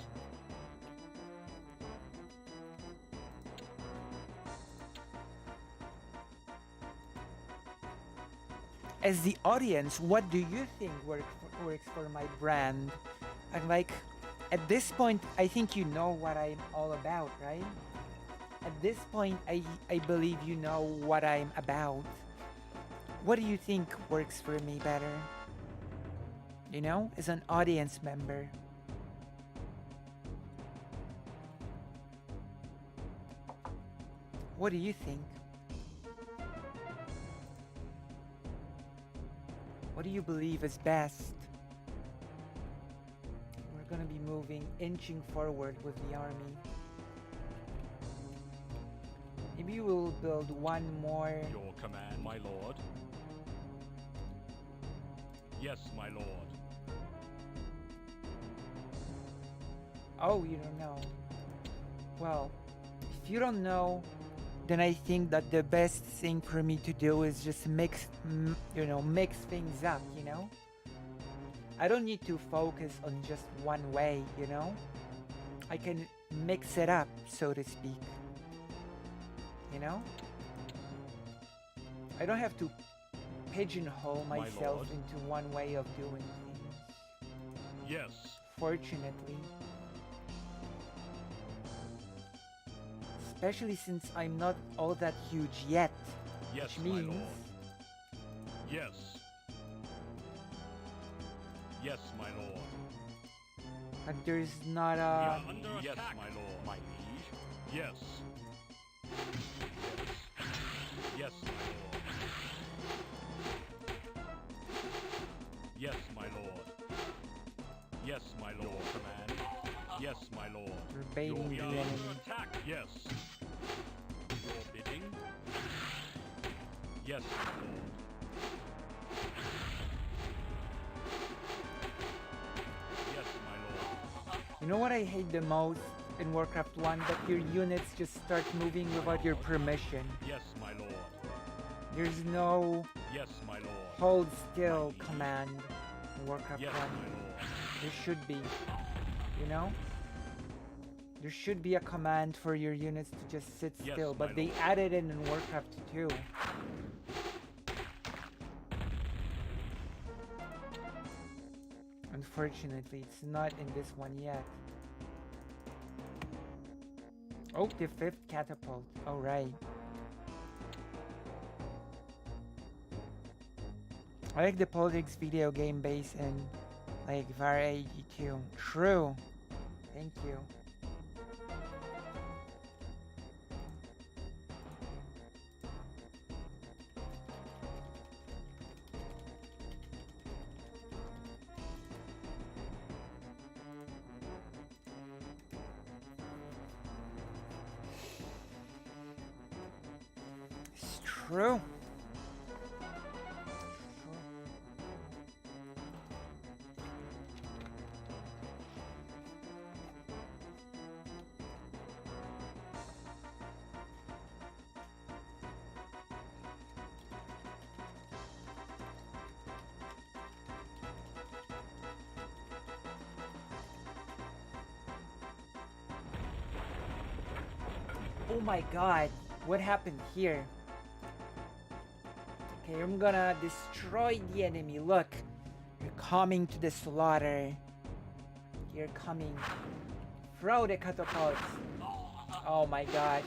As the audience, what do you think works for my brand? And like, at this point, I think you know what I'm all about, right? At this point, I believe you know what I'm about. What do you think works for me better? You know, as an audience member. What do you think? What do you believe is best? We're gonna be moving, inching forward with the army. Maybe we'll build one more. Your command, my lord. Yes, my lord. Oh, you don't know. Well, if you don't know, then I think that the best thing for me to do is just mix things up, you know? I don't need to focus on just one way, you know? I can mix it up, so to speak. You know? I don't have to pigeonhole My myself lord. into one way of doing things. Yes. Fortunately. Especially since I'm not all that huge yet. Yes, Which my means lord. Yes. Yes, my lord. that there's not We a... are under attack. Yes, my lord. My liege. Yes. Yes. Yes, my lord. Yes, my lord. Yes, my lord. Your command. Yes, my lord. We're baiting We the are enemy. under attack. Yes. Your bidding. Yes, my lord. Yes, my lord. You know what I hate the most in Warcraft 1? That your units just start moving without your permission. Yes, my lord. There's no Yes, my lord. hold still command in Warcraft Yes, 1. my lord. There should be. You know? There should be a command for your units to just sit Yes, still, my but they lord. added it in Warcraft 2. Unfortunately, it's not in this one yet. Oh, the 5th catapult. Alright. I like the politics video game based in like variety too. True. Thank you. It's true. Oh my god, what happened here? Okay, I'm gonna destroy the enemy. Look, you're coming to the slaughter. You're coming. Throw the catapults. Oh my gosh.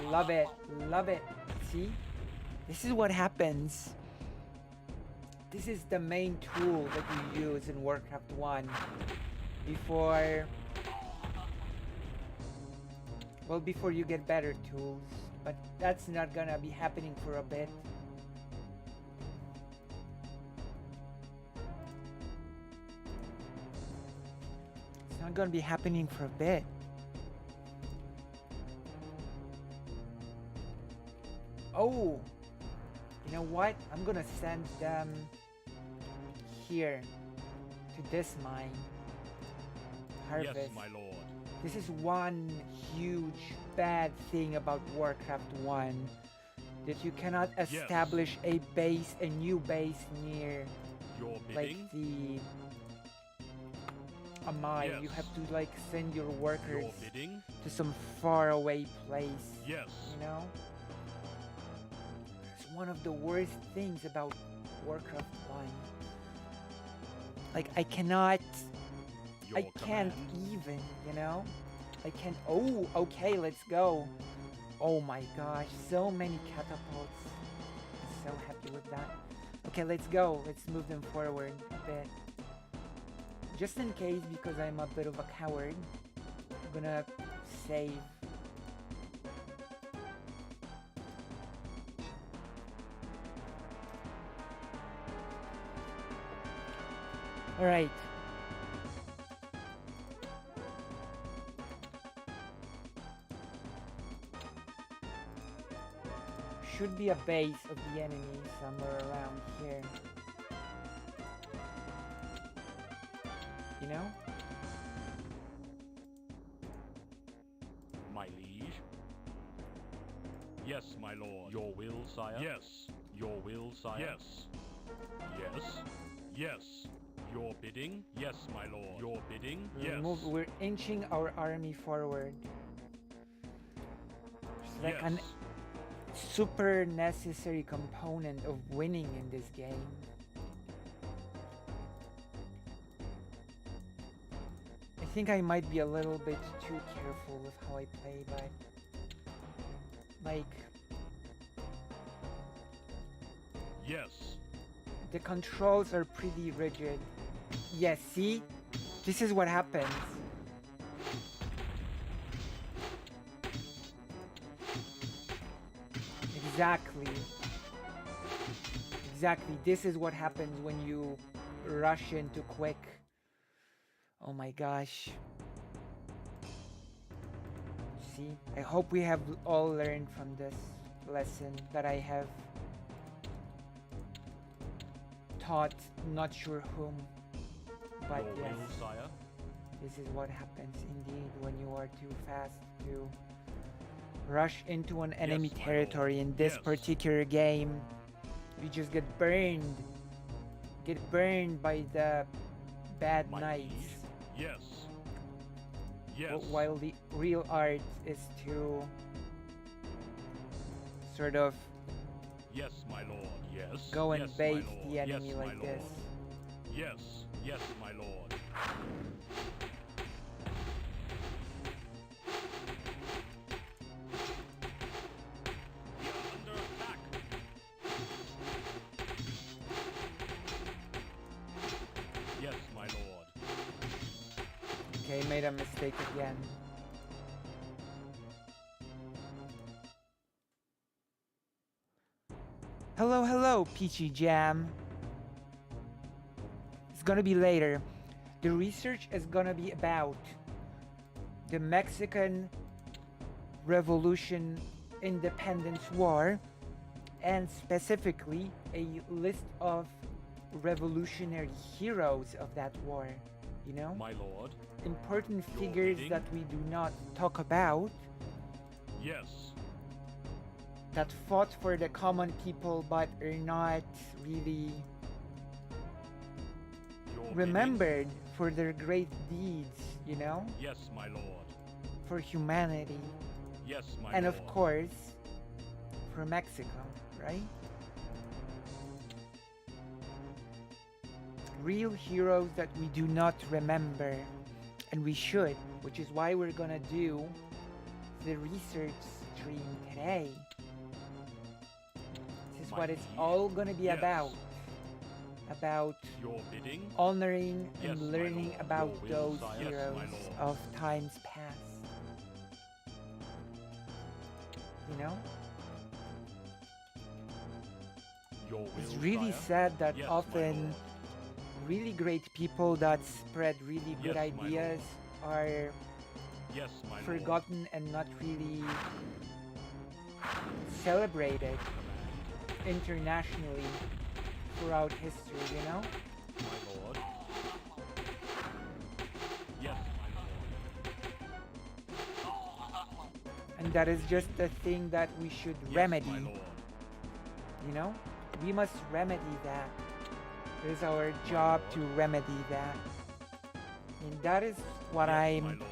Love it. Love it. See? This is what happens. This is the main tool that you use in Warcraft 1 before... Well, before you get better tools. But that's not gonna be happening for a bit. It's not gonna be happening for a bit. Oh, you know what? I'm gonna send them here to this mine. Harvest. Yes, my lord. This is one huge bad thing about Warcraft 1. That you cannot establish a base, a new base near Your like bidding? a mine. Yes. You have to like send your workers Your bidding? to some far away place. Yes. You know? It's one of the worst things about Warcraft 1. Like I cannot Your I can't command? even, you know? I can't. Oh, okay, let's go. Oh my gosh, so many catapults. I'm so happy with that. Okay, let's go. Let's move them forward a bit. Just in case, because I'm a bit of a coward, I'm gonna save. Alright. Should be a base of the enemy somewhere around here. You know? My liege? Yes, my lord. Your will, sire? Yes. Your will, sire? Yes. Yes. Yes. Your bidding? Yes, my lord. Your bidding? Yes. We're inching our army forward. It's like an super necessary component of winning in this game. I think I might be a little bit too careful with how I play, but like Yes. the controls are pretty rigid. Yes, see? This is what happens. Exactly. Exactly. This is what happens when you rush into quick. Oh my gosh. See? I hope we have all learned from this lesson that I have taught not sure whom. But Your yes, will, sire? this is what happens indeed when you are too fast to rush into an enemy Yes, my territory lord. in this Yes. particular game. You just get burned. Get burned by the bad My knights. liege? Yes. Yes. While the real art is to sort of Yes, my lord. Yes. go and yes, bait my lord. the enemy yes, like my this. lord. Yes. Yes, my lord. We are under attack. Yes, my lord. Okay, made a mistake again. Hello, hello, Peachy Jam. It's gonna be later. The research is gonna be about the Mexican Revolution Independence War, and specifically a list of revolutionary heroes of that war. You know? My lord. Important Your figures bidding? that we do not talk about, Yes. that fought for the common people but are not really Your bidding? remembered for their great deeds, you know? Yes, my lord. For humanity. Yes, my And lord. of course, for Mexico, right? Real heroes that we do not remember, and we should, which is why we're gonna do the research stream today. This is My what it's liege? all gonna be Yes. about. About Your bidding? honoring Yes, and my learning lord. about Your will, those sire. Yes, my heroes lord. of times past. You know? Your will, It's really sire? sad that Yes, my often lord. really great people that spread really good Yes, my ideas are Yes, my lord. forgotten and not really celebrated internationally throughout history, you know? My lord. Yes, my lord. And that is just the thing that we should Yes, remedy, my lord. you know? We must remedy that. It is our job to remedy that. And that is what Yes, my I'm lord.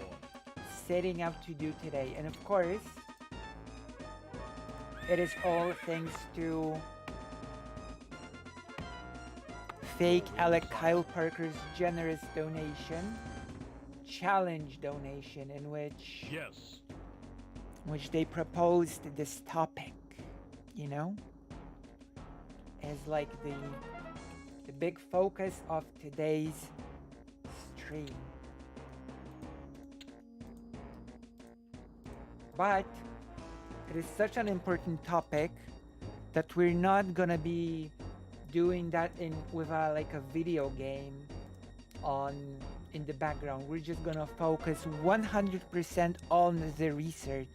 setting out to do today. And of course, it is all thanks to fake Alec Kyle Parker's generous donation, challenge donation, in Yes. which they proposed this topic, you know, as like the big focus of today's stream. But it is such an important topic that we're not gonna be doing that in with like a video game on in the background. We're just gonna focus 100% on the research.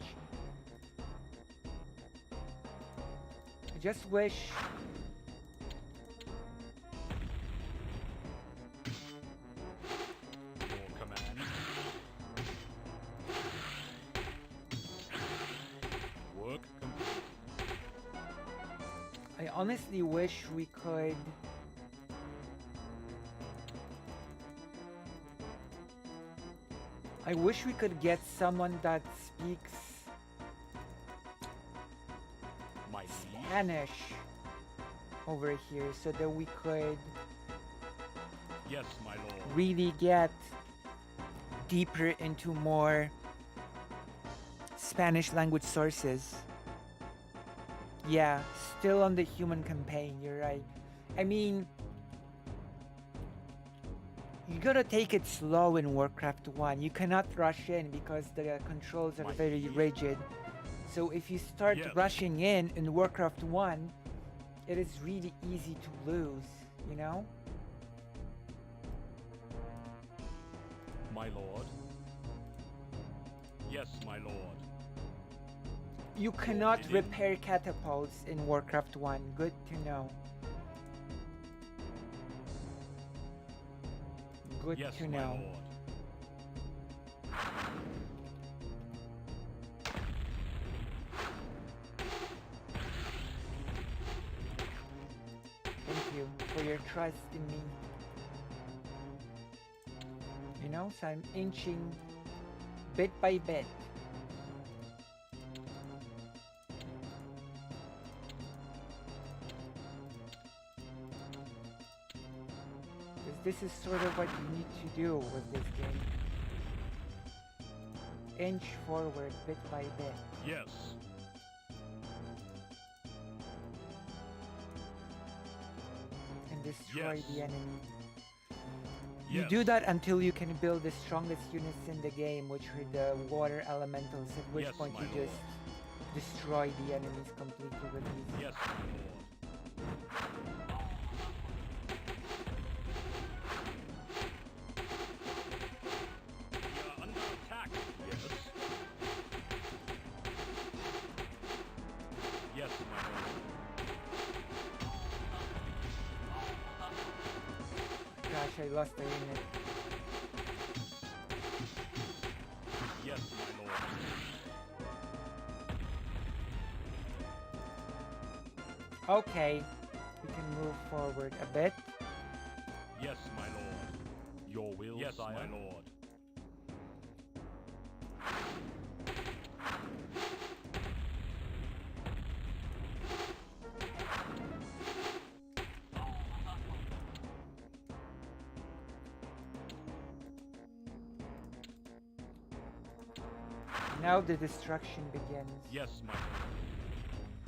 I just wish Your command. Work complete. I honestly wish we could get someone that speaks My liege. Spanish over here so that we could Yes, my lord. really get deeper into more Spanish language sources. Yeah, still on the human campaign, you're right. I mean, you gotta take it slow in Warcraft 1. You cannot rush in because the controls are My very liege. rigid. So if you start Yes. rushing in Warcraft 1, it is really easy to lose, you know? My lord. Yes, my lord. You cannot Did it? repair catapults in Warcraft 1. Good to know. Good Yes, to my know. lord. Thank you for your trust in me. You know, so I'm inching bit by bit. Because this is sort of what you need to do with this game. Inch forward bit by bit. Yes. And destroy Yes. the enemy. You Yes. do that until you can build the strongest units in the game, which are the water elementals, at which Yes, point my you lord. just destroy the enemies completely with these. Yes, my lord. We are under attack. Yes. Yes, my lord. Gosh, I lost a unit. Yes, my lord. Okay, we can move forward a bit. Yes, my lord. Your will, yes, sire. my lord. Now the destruction begins. Yes, my lord.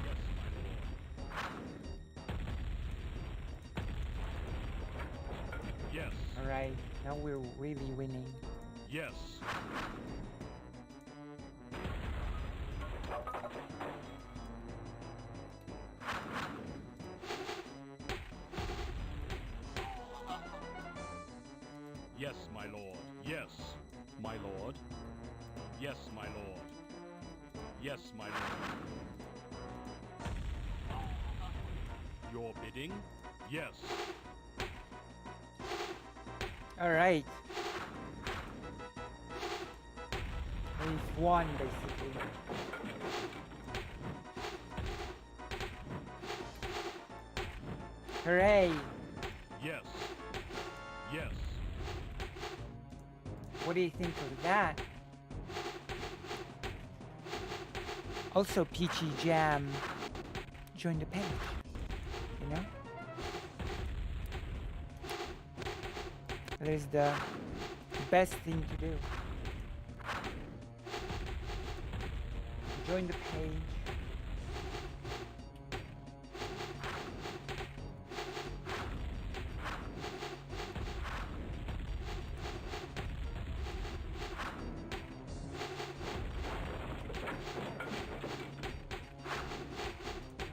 Yes, my lord. Yes, Alright, now we're really winning. yes. Yes, my lord. Yes, my lord. Yes, my lord. Yes, my lord. Your bidding? Yes. All right. We've won, basically. Hooray! Yes. Yes. What do you think of that? Also, Peachy Jam joined the page. You know? That is the best thing to do. Join the page.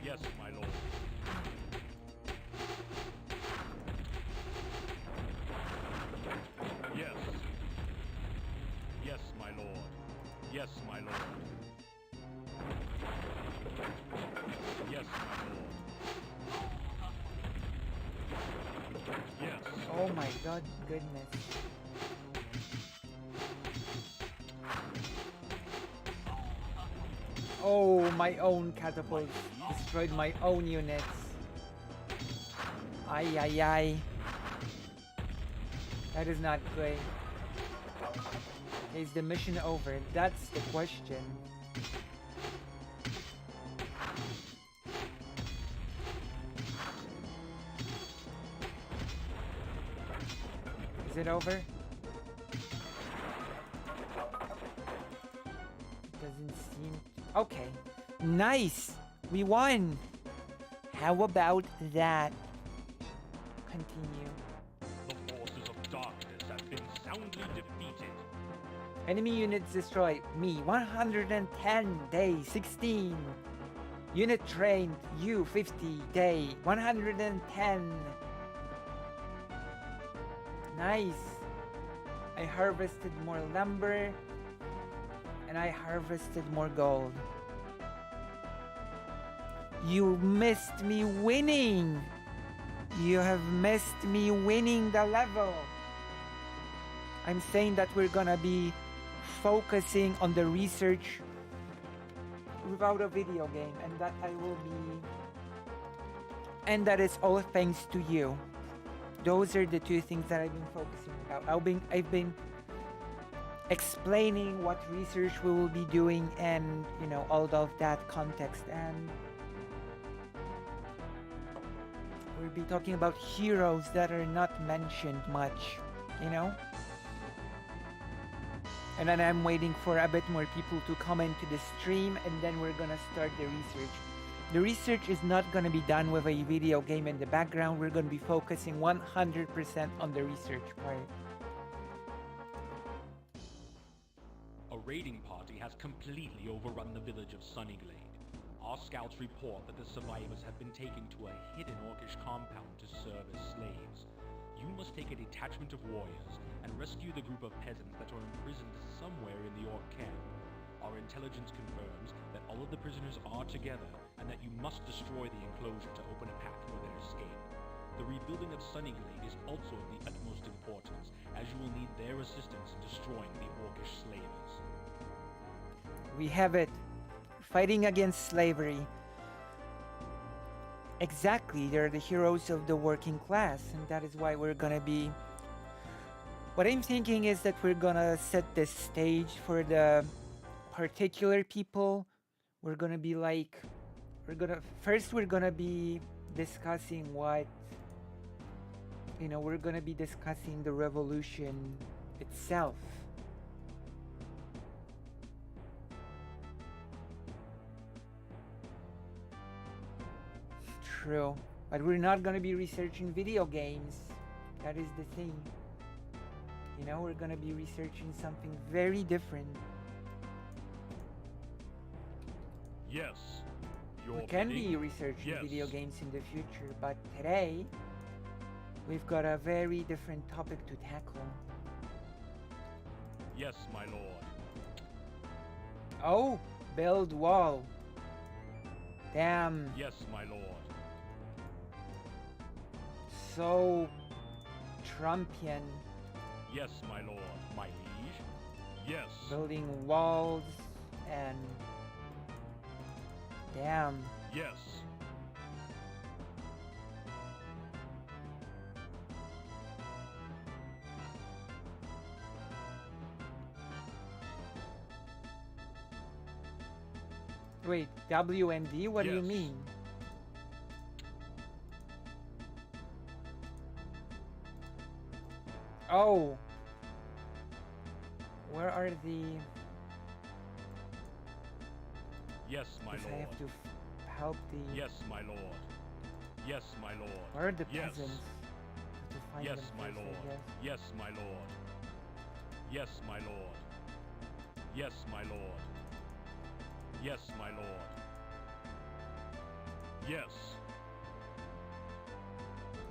Yes, my lord. Yes. Yes, my lord. Yes, my lord. Yes, my lord. Yes. Oh my god, goodness. Oh, my own catapult destroyed my own units. Ay, ay, ay. That is not great. Is the mission over? That's the question. Is it over? Doesn't seem... Okay. Nice! We won! How about that? Continue. The forces of darkness have been soundly defeated. Enemy units destroyed. Me, 110. Day, 16. Unit trained. You, 50. Day, 110. Nice. I harvested more lumber. And I harvested more gold. You missed me winning. You have missed me winning the level. I'm saying that we're gonna be focusing on the research without a video game, and that I will be, and that is all thanks to you. Those are the two things that I've been focusing about. I've been explaining what research we will be doing, and you know, all of that context, and we'll be talking about heroes that are not mentioned much, you know. And then I'm waiting for a bit more people to come into the stream, and then we're gonna start the research. The research is not gonna be done with a video game in the background. We're gonna be focusing 100% on the research part. A raiding party has completely overrun the village of Sunnyglade. Our scouts report that the survivors have been taken to a hidden orcish compound to serve as slaves. You must take a detachment of warriors and rescue the group of peasants that are imprisoned somewhere in the orc camp. Our intelligence confirms that all of the prisoners are together and that you must destroy the enclosure to open a path for their escape. The rebuilding of Sunnyglade is also of the utmost importance, as you will need their assistance in destroying the orcish slavers. We have it. Fighting against slavery. Exactly, they're the heroes of the working class, and that is why we're gonna be... What I'm thinking is that we're gonna set the stage for the particular people. We're gonna be like... First we're gonna be discussing what... You know, we're gonna be discussing the revolution itself. True, but we're not gonna be researching video games. That is the thing. You know, we're gonna be researching something very different. Yes. We can be researching video games in the future, but today we've got a very different topic to tackle. Yes, my lord. Oh, build wall. Damn. Yes, my lord. So Trumpian. Yes, my lord. My liege. Yes. Building walls and damn. Yes. Wait, WMD? What do you Yes. mean? Oh. Where are the... Yes, my Because I lord. have to help the... Yes, my lord. Yes, my lord. Where are the Yes. peasants? To find Yes, them my first, I lord. guess. Yes, my lord. Yes, my lord. Yes, my lord. Yes, my lord. Yes.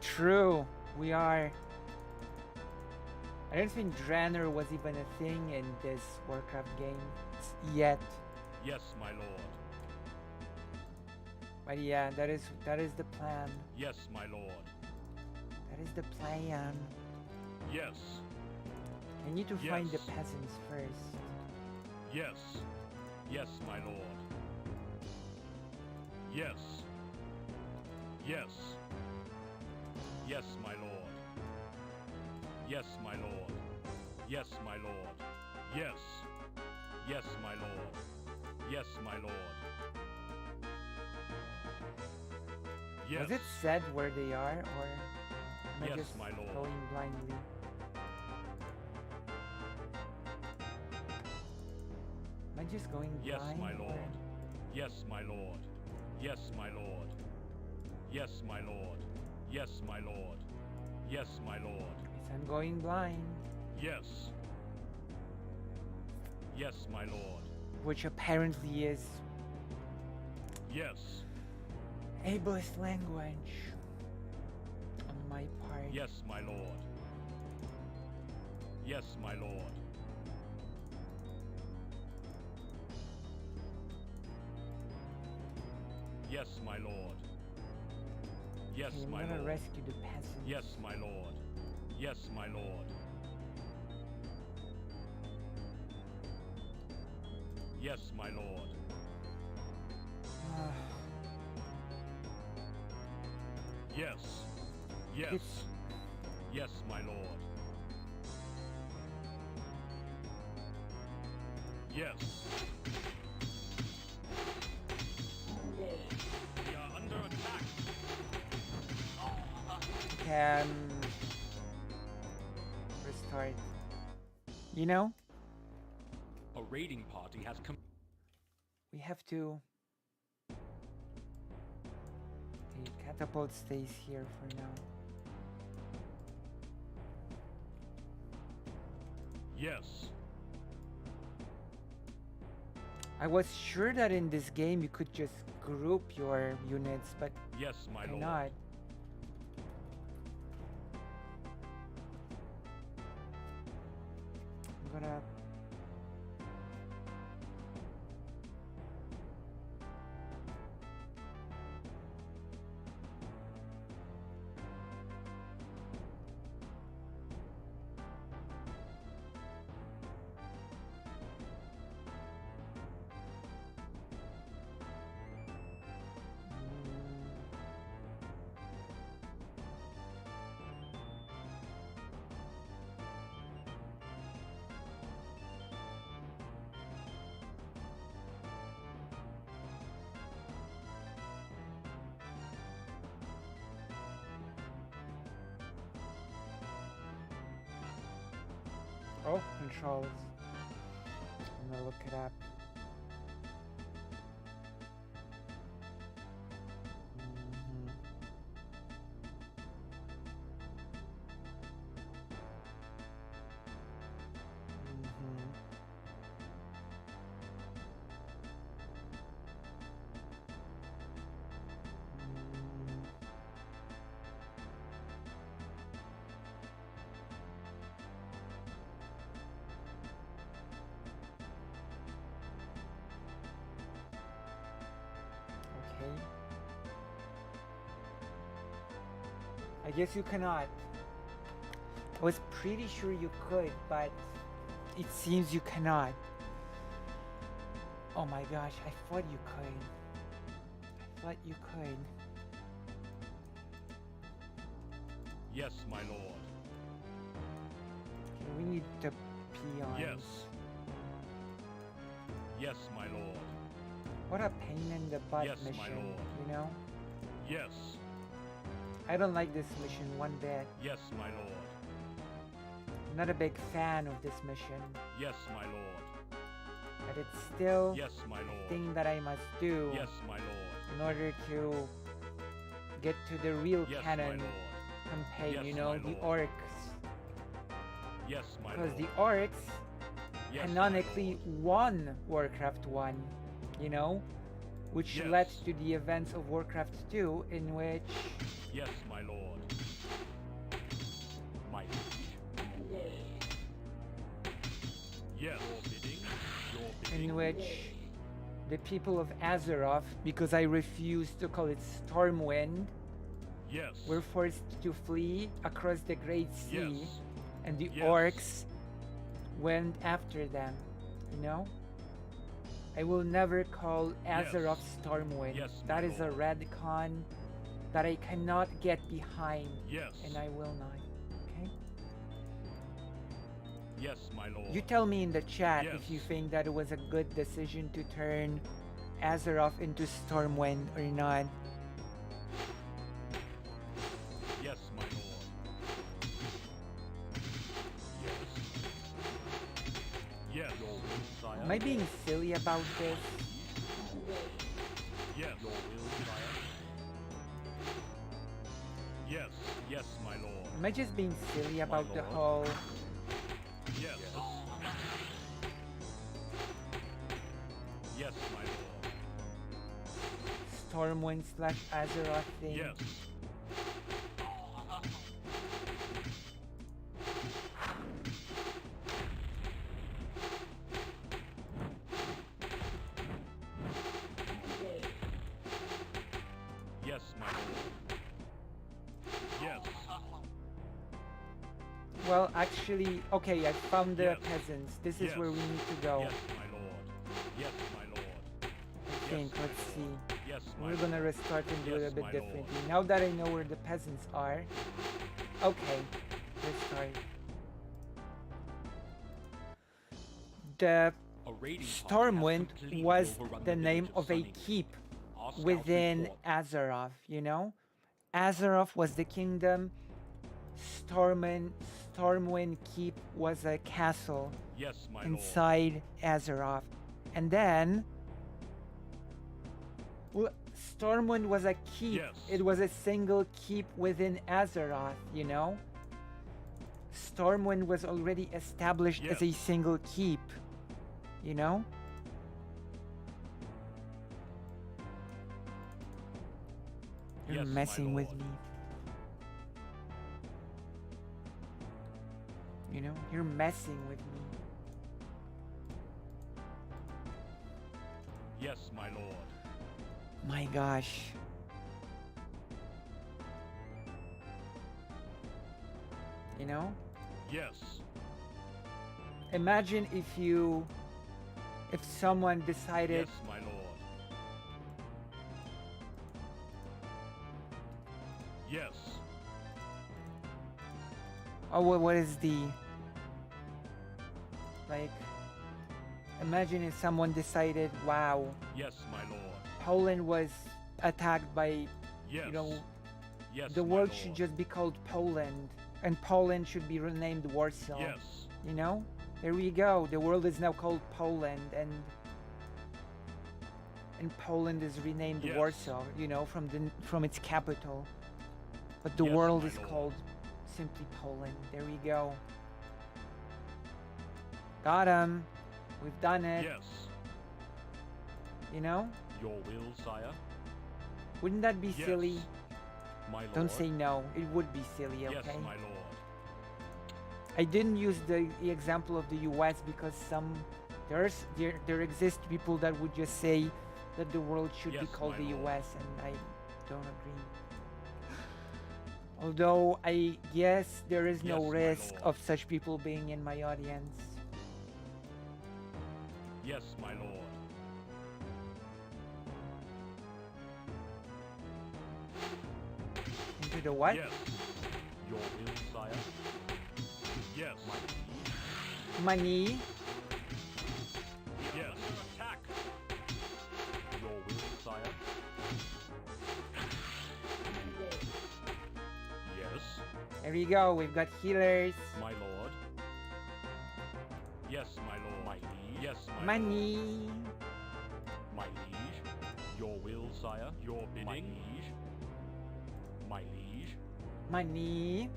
True, we are. I don't think Draenor was even a thing in this Warcraft game yet. Yes, my lord. But yeah, that is the plan. Yes, my lord. That is the plan. Yes. I need to find the Yes. peasants first. Yes. Yes, my lord. Yes. Yes. Yes, my lord. Yes, my lord. Yes, my lord. Yes. Yes, my lord. Yes, my lord. Yes. Was it said where they are, or am I Yes, just my lord. going blindly? Am I just going Yes, blind? my or- lord. Yes, my lord. Yes, my lord. Yes, my lord. Yes, my lord. Yes, my lord. Yes, I'm going blind. Yes. Yes, my lord. Which apparently is Yes. ableist language on my part. Yes, my lord. Yes, my lord. Yes, my lord. Yes, Okay, I'm my gonna lord. rescue the peasants. Yes, my lord. Yes, my lord. Yes, my lord. Yes. Yes. It's- Yes, my lord. Yes. We are under attack. Can restart. You know, A raiding party has come. we have to. Okay, catapult stays here for now. Yes. I was sure that in this game you could just group your units, but Yes, my why lord. not? I'm gonna. Oh, controls. I'm gonna look it up. Mhm. Mhm. Mm. I guess you cannot. I was pretty sure you could, but it seems you cannot. Oh my gosh, I thought you could. I thought you could. Yes, my lord. Okay, we need the peons. Yes. Yes, my lord. What a pain in the butt Yes, my mission, lord. you know? Yes. I don't like this mission one bit. Yes, my lord. I'm not a big fan of this mission, Yes, my lord. but it's still Yes, my a lord. thing that I must do Yes, my lord. in order to get to the real Yes, my canon lord. campaign, Yes, you know, my the lord. orcs. Yes, my Because lord. the orcs Yes, my canonically lord. won Warcraft 1, you know? Which Yes. led to the events of Warcraft 2, in which Yes, my lord. My liege. Yes. Your bidding. Your bidding. in which the people of Azeroth, because I refused to call it Stormwind, Yes. were forced to flee across the Great Sea, Yes. and the Yes. orcs went after them, you know? I will never call Yes. Azeroth Stormwind. Yes, my That is a lord. retcon that I cannot get behind, Yes. and I will not, okay? Yes, my lord. You tell me in the chat if you Yes. think that it was a good decision to turn Azeroth into Stormwind or not. Yes, my lord. Yes. Yes. Your will, sire. Am I being silly about this? Yes. Your will, sire. Yes. Yes, my lord. Am I just being silly about the lord. whole... Yes. Yes, my lord. Stormwind slash Azeroth thing? Yes. Yes, my lord. Yes. Well, actually, okay, I found the Yes. peasants. This is Yes. where we need to go. Yes, my lord. Yes, my lord. I think. my Let's lord. see. Yes, my We're gonna lord. restart and do it Yes, a bit my lord. differently. Now that I know where the peasants are. Okay, restart. The A raiding party has Stormwind completely was overrun the name village of a Sunnydale. keep Our scouts within report- Azeroth, you know? Azeroth was the kingdom. Stormwind Keep was a castle Yes, my lord. inside Azeroth. And then well, Stormwind was a keep. Yes. It was a single keep within Azeroth, you know? Stormwind was already established as a Yes. single keep, you know? You're Yes, my messing with lord. me. You know, you're messing with me. Yes, my lord. My gosh. You know? Yes. Imagine if someone decided Yes, my lord. Yes. oh what is the like imagine if someone decided, wow, Yes, my lord. Poland was attacked by, Yes. you know, Yes, the my world lord. should just be called Poland and Poland should be renamed Warsaw. Yes. You know? There we go. The world is now called Poland and Poland is renamed Yes. Warsaw, you know, from its capital. But the Yes, world my is lord. called simply Poland. There we go. Got him. We've done it. Yes. You know? Your will, sire. Wouldn't that be Yes. silly? My lord. Don't say no. It would be silly, okay? Yes, my lord. I didn't use the example of the US because there exist people that would just say that the world should be Yes, called my the lord. US and I don't agree. Although I guess there is no Yes, my risk lord. of such people being in my audience. Yes, my lord. Into the what? Yes. Your will, sire. Yes, my liege. Money. Yes. Attack. Your will, sire. Yes, There we go. We've got healers. my lord. Yes, my lord. My liege. Yes, my Money. lord. My liege. Your will, sire. Your bidding. My liege. My liege. Money.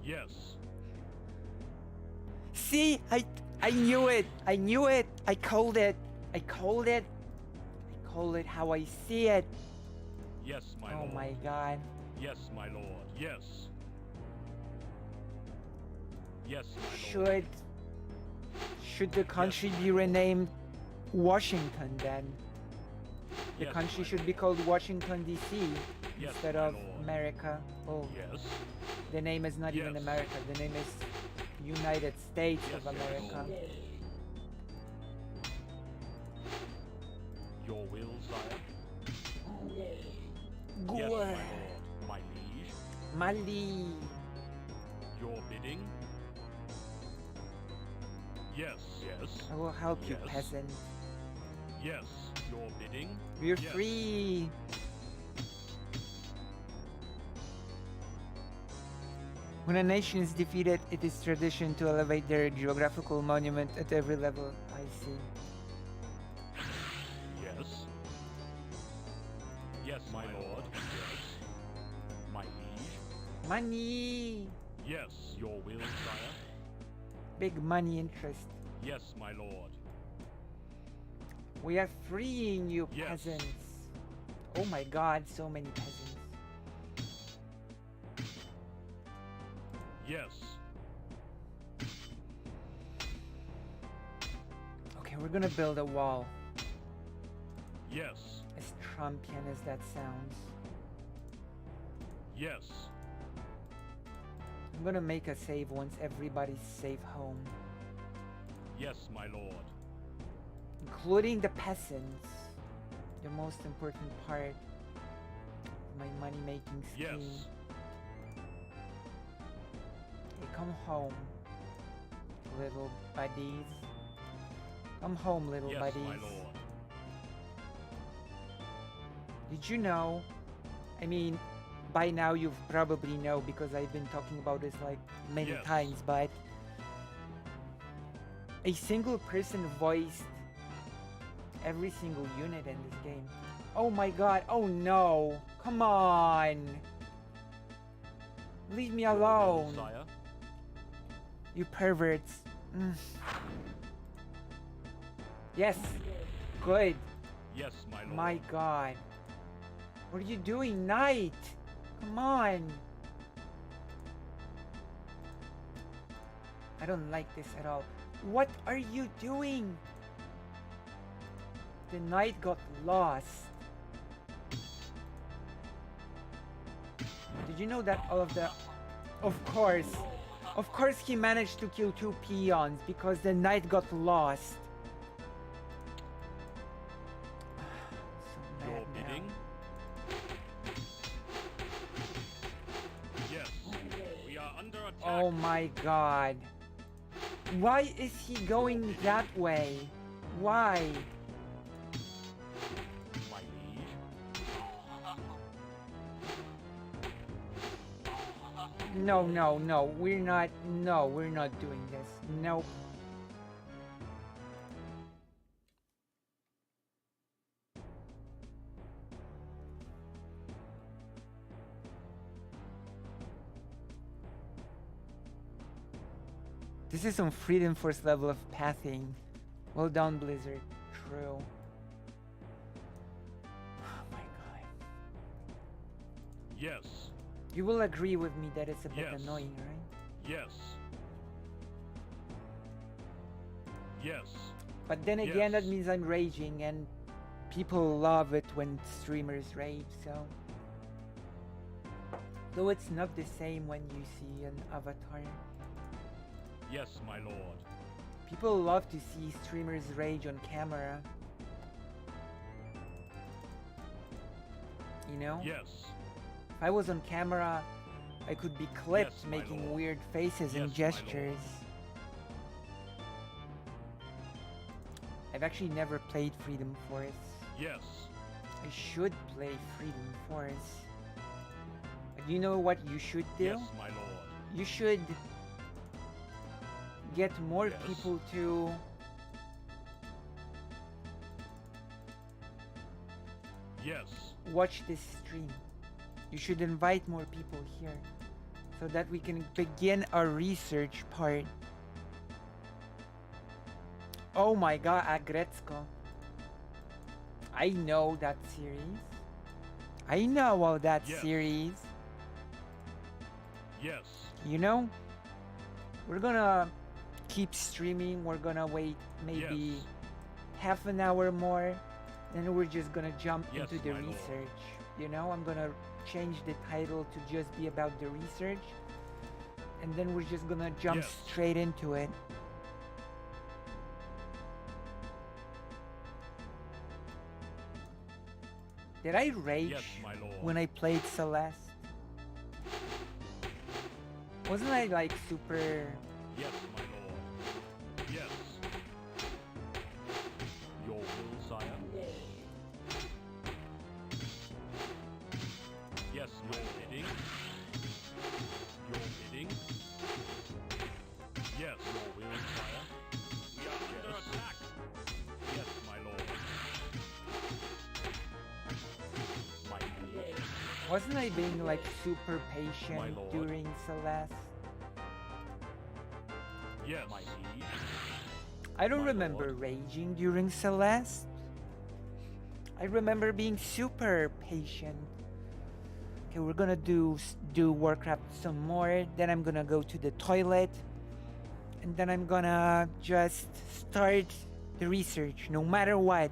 Yes. See, I knew it. I knew it. I called it. I called it. I called it how I see it. Yes, my Oh lord. my god. Yes, my lord. Yes. Yes, my lord. Should the country be renamed Washington then? The Yes, country my should be called Washington DC Yes, instead my of lord. America. Oh, Yes. the name is not even Yes. America. The name is United States Yes, of my America. lord. Your will, sire. Yes, my Good. lord. My liege. Mali. Your bidding. Yes. Yes. I will help you, Yes. peasant. Yes. Your bidding. We're Yes. free. When a nation is defeated, it is tradition to elevate their geographical monument at every level. I see. Yes. Yes, my lord. Yes. My liege. Money. Yes. Your will, sire. Big money interest. Yes, my lord. We are freeing you, Yes. peasants. Oh my god, so many peasants. Yes. Okay, we're gonna build a wall. Yes. As Trumpian as that sounds. Yes. I'm gonna make a save once everybody's safe home. Yes, my lord. Including the peasants. The most important part of my money-making scheme. Yes. Hey, come home, little buddies. Come home, little Yes, buddies. my lord. Did you know? I mean, by now you've probably know because I've been talking about this like many Yes. times, but a single person voiced every single unit in this game. Oh my god, oh no. Come on. Leave me Your will, alone. sire. You perverts. Mm. Yes. Good. Yes, my lord. My god. What are you doing, Knight? Come on. I don't like this at all. What are you doing? The knight got lost. Did you know that all of the... Of course he managed to kill 2 peons because the knight got lost. So Your mad now. bidding. Yes. We are under attack. Oh my god. Why is he going that way? Why? My liege. No, no, no. We're not doing this. Nope. This is some Freedom Force level of pathing. Well done, Blizzard. True. Oh my god. Yes. You will agree with me that it's a bit Yes. annoying, right? Yes. Yes. But then again, that Yes. means I'm raging, and people love it when streamers rage, so... Though it's not the same when you see an avatar. Yes, my lord. People love to see streamers rage on camera. You know? Yes. If I was on camera, I could be clipped Yes, my making lord. weird faces and Yes, my lord. gestures. I've actually never played Freedom Force. Yes. I should play Freedom Force. But you know what you should do? Yes, my lord. You should get more Yes. people to Yes. watch this stream. You should invite more people here so that we can begin our research part. Oh my god, Agretzko. I know that series. I know all that Yes. series. Yes. You know, we're gonna keep streaming. We're gonna wait maybe Yes. half an hour more. Then we're just gonna jump Yes, into the my lord. research. You know, I'm gonna change the title to just be about the research. And then we're just gonna jump Yes. straight into it. Did I rage Yes, my lord. when I played Celeste? Wasn't I like super... Yes, my lord. Yes. Your will, sire? Yes, your bidding. Your bidding. Yes, your will, sire. We are under attack. Yes, my lord. My lord. Wasn't I being like super My patient lord. during Celeste? Yes. My liege. I don't My remember lord. raging during Celeste. I remember being super patient. Okay, we're gonna do Warcraft some more. Then I'm gonna go to the toilet, and then I'm gonna just start the research, no matter what.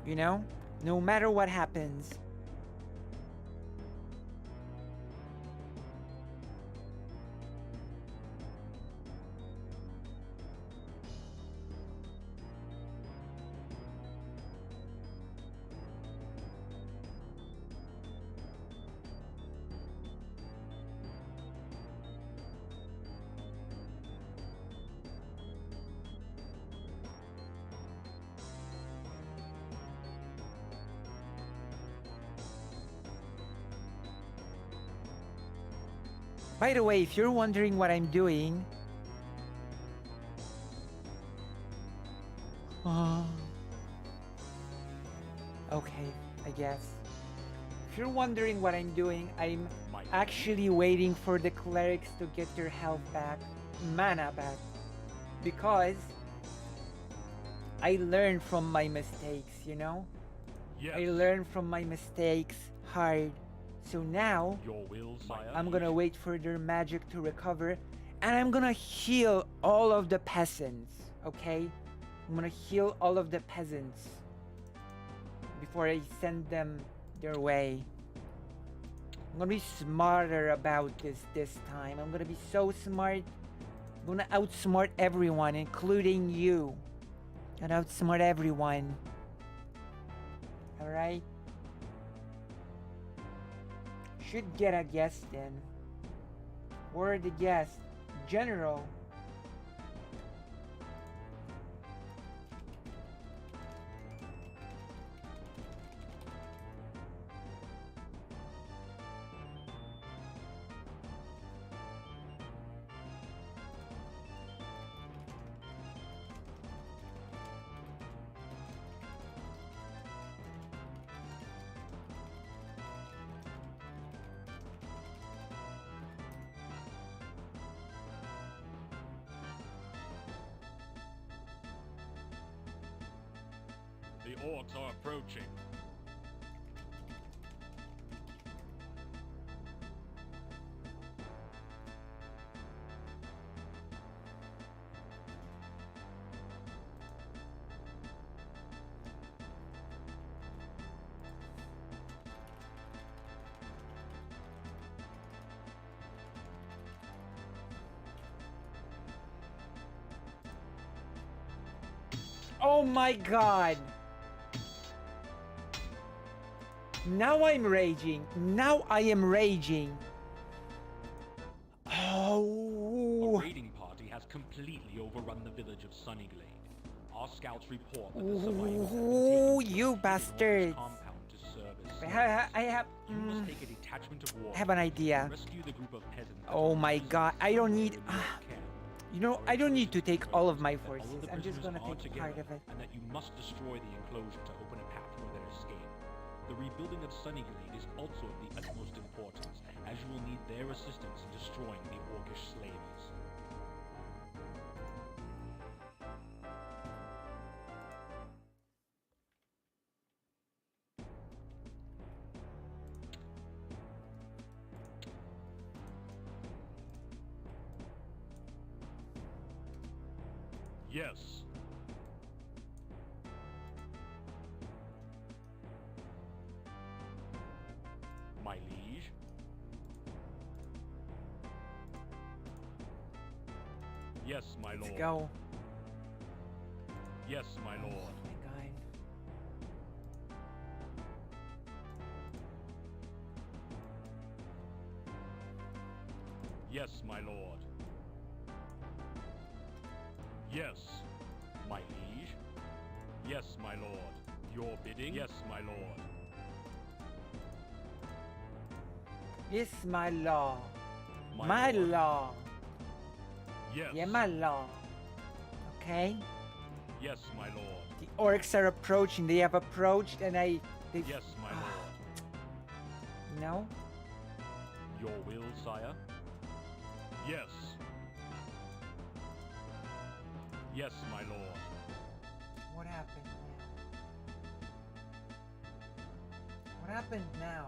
You know, no matter what happens. By the way, if you're wondering what I'm doing, okay, I guess. If you're wondering what I'm doing, I'm My actually waiting for the clerics to get their health back, mana back, because I learned from my mistakes, you know? Yes. I learned from my mistakes hard. So now, Your will, sire. I'm gonna wait for their magic to recover, and I'm gonna heal all of the peasants, okay? I'm gonna heal all of the peasants before I send them their way. I'm gonna be smarter about this time. I'm gonna be so smart. I'm gonna outsmart everyone, including you. And outsmart everyone. Alright? Should get a guest then. Where are the guests? General. The orcs are approaching. Oh my god! Now I'm raging. Now I am raging. A Oh. raiding party has completely overrun the village of Sunnyglade. Our scouts report that the survivors have been Ooh, taken to you a hidden bastards. compound to serve as I have. You must take a detachment of warriors. Have an idea. Rescue the group of peasants. Oh my god, I don't need. You know, I don't need to take all of my That all forces. of the I'm just prisoners gonna are take part together, of it. and that you must destroy the enclosure to open a path for their escape. The rebuilding of Sunnyglade is also of the utmost importance, as you will need their assistance in destroying the Orcish slavers. Yes. My liege. Yes, my lord. Let's go. Yes, my lord. Oh my god. Yes, my lord. Yes, my liege. Yes, my lord. Your bidding? Yes, my lord. Yes, my law. My My lord. law. Yes. Yeah, my law. Okay? Yes, my lord. The orcs are approaching. They have approached and they've... Yes, my lord. No? Your will, sire? Yes. Yes, my lord. What happened now? What happened now?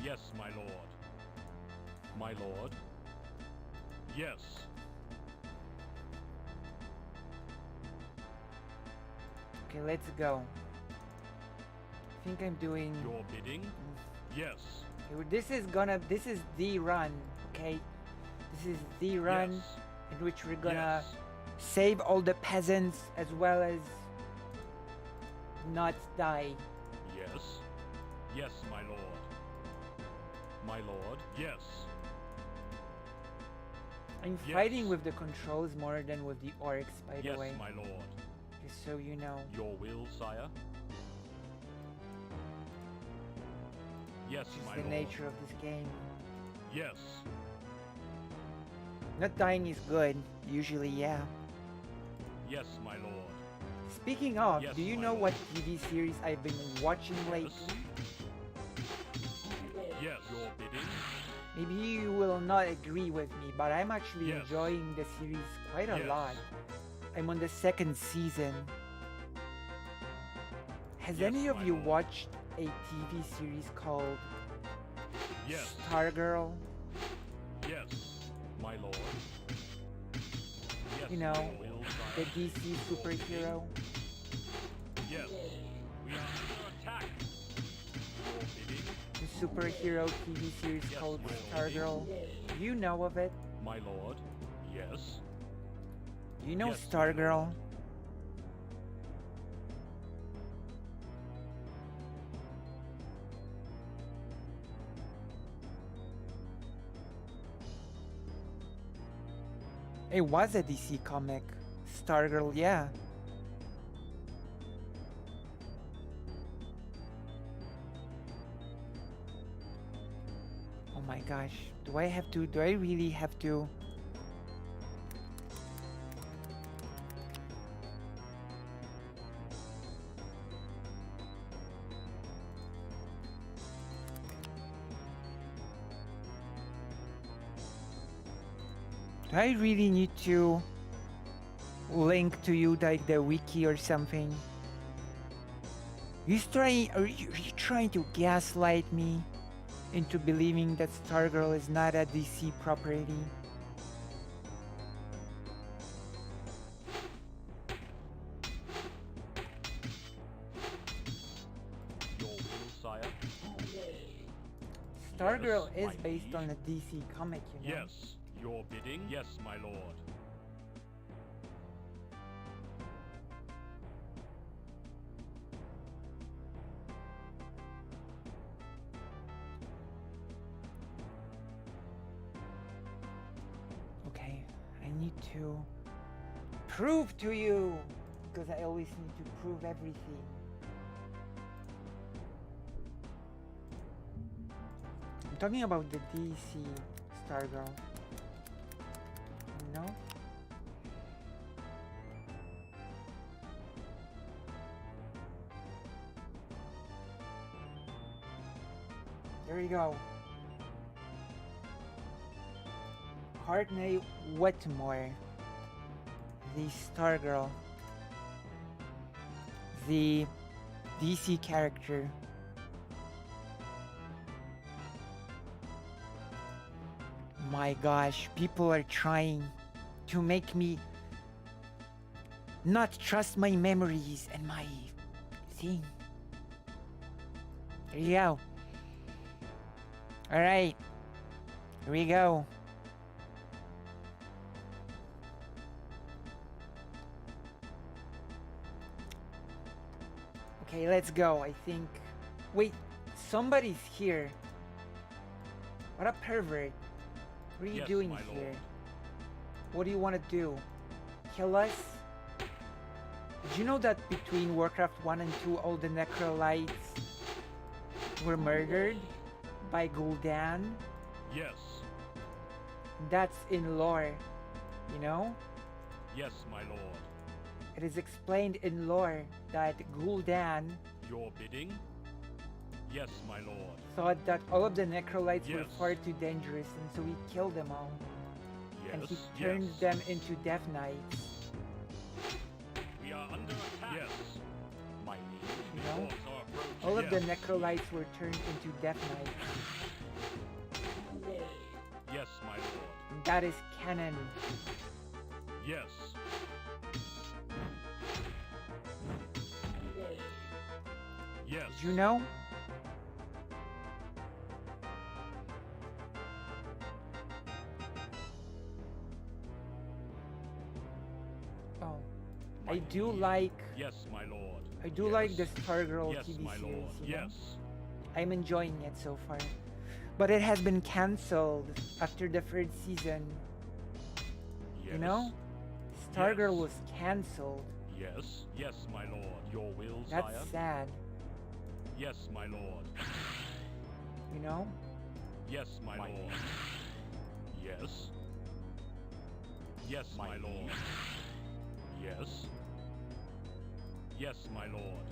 Yes, my lord. My lord? Yes. Okay, let's go. I think I'm doing... Your bidding? Yes. Okay, this is the run, okay? This is the run Yes. in which we're gonna Yes. save all the peasants as well as not die. Yes. Yes, my lord. My lord? Yes. I'm Yes. fighting with the controls more than with the orcs, by Yes, the way. my lord. Just so you know. Your will, sire? Yes, Just my the lord. nature of this game. Yes. Not dying is good, usually, yeah. Yes, my lord. Speaking of, Yes, do you my know lord. what TV series I've been watching lately? Yes. Your bidding? Maybe you will not agree with me, but I'm actually Yes. enjoying the series quite a Yes. lot. I'm on the second season. Has Yes, any of my you lord. watched a TV series called Yes. Stargirl? Yes, my lord. Yes, You know, your will, the sire. DC superhero? Yes. We are under attack. Your bidding? The superhero TV series Yes, called my lord. Stargirl? You know of it? My lord. Yes. Do you know Yes, my Stargirl? lord. It was a DC comic. Stargirl, yeah. Oh my gosh. Do I really have to? Do I really need to link to you like the wiki or something? Are you trying to gaslight me into believing that Stargirl is not a DC property? Your will, sire. Stargirl Yes, is my based liege. on a DC comic, you know. Yes, your bidding. Yes, my lord. Okay, I need to prove to you, because I always need to prove everything. I'm talking about the DC Stargirl. No? There you go. Courtney Whitmore, the Stargirl, the DC character. My gosh, people are trying to make me not trust my memories and my thing. There you go. Alright, here we go. Okay, let's go. I think. Wait, somebody's here. What a pervert. What are you Yes, doing my here? lord. What do you want to do? Kill us? Did you know that between Warcraft 1 and 2, all the Necrolites were murdered by Gul'dan? Yes. That's in lore, you know? Yes, my lord. It is explained in lore that Gul'dan Your bidding? Yes, my lord. thought that all of the Necrolites were Yes. far too dangerous, and so he killed them all. Yes. And he turned yes. them into Death Knights. We are under attack. Yes. My liege. You The know? orcs are approaching. All of the Yes. Necrolites were turned into Death Knights. Yes, my lord. And that is canon. Yes. Yes. Did you know? Oh. My I do liege. like Yes, my lord. I do yes. like the Stargirl Yes, TV my series, lord. you know? Yes. I'm enjoying it so far. But it has been cancelled after the third season. Yes. You know? Stargirl Yes. was cancelled. Yes. Yes, my lord. Your will, That's sire. sad, Yes, my lord. you know? Yes, my lord. Yes. Yes, my lord. Yes. Yes, my lord.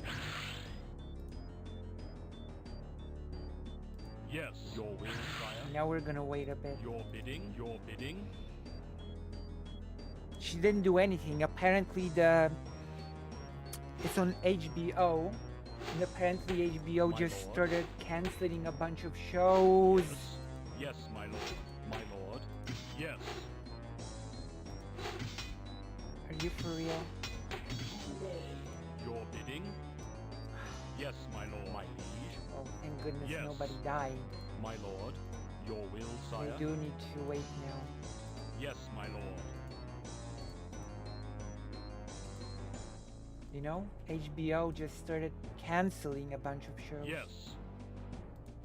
Yes, your will, sire. Now we're gonna wait a bit. Your bidding, your bidding. She didn't do anything. Apparently it's on HBO. And apparently HBO My just lord. started canceling a bunch of shows. Yes. Yes, my lord. My lord. Yes. Are you for real? Your bidding. Yes, my lord. My liege. Oh, thank goodness Yes. nobody died. My lord. Your will, I sire. do need to wait now. Yes, my lord. You know, HBO just started canceling a bunch of shows. Yes.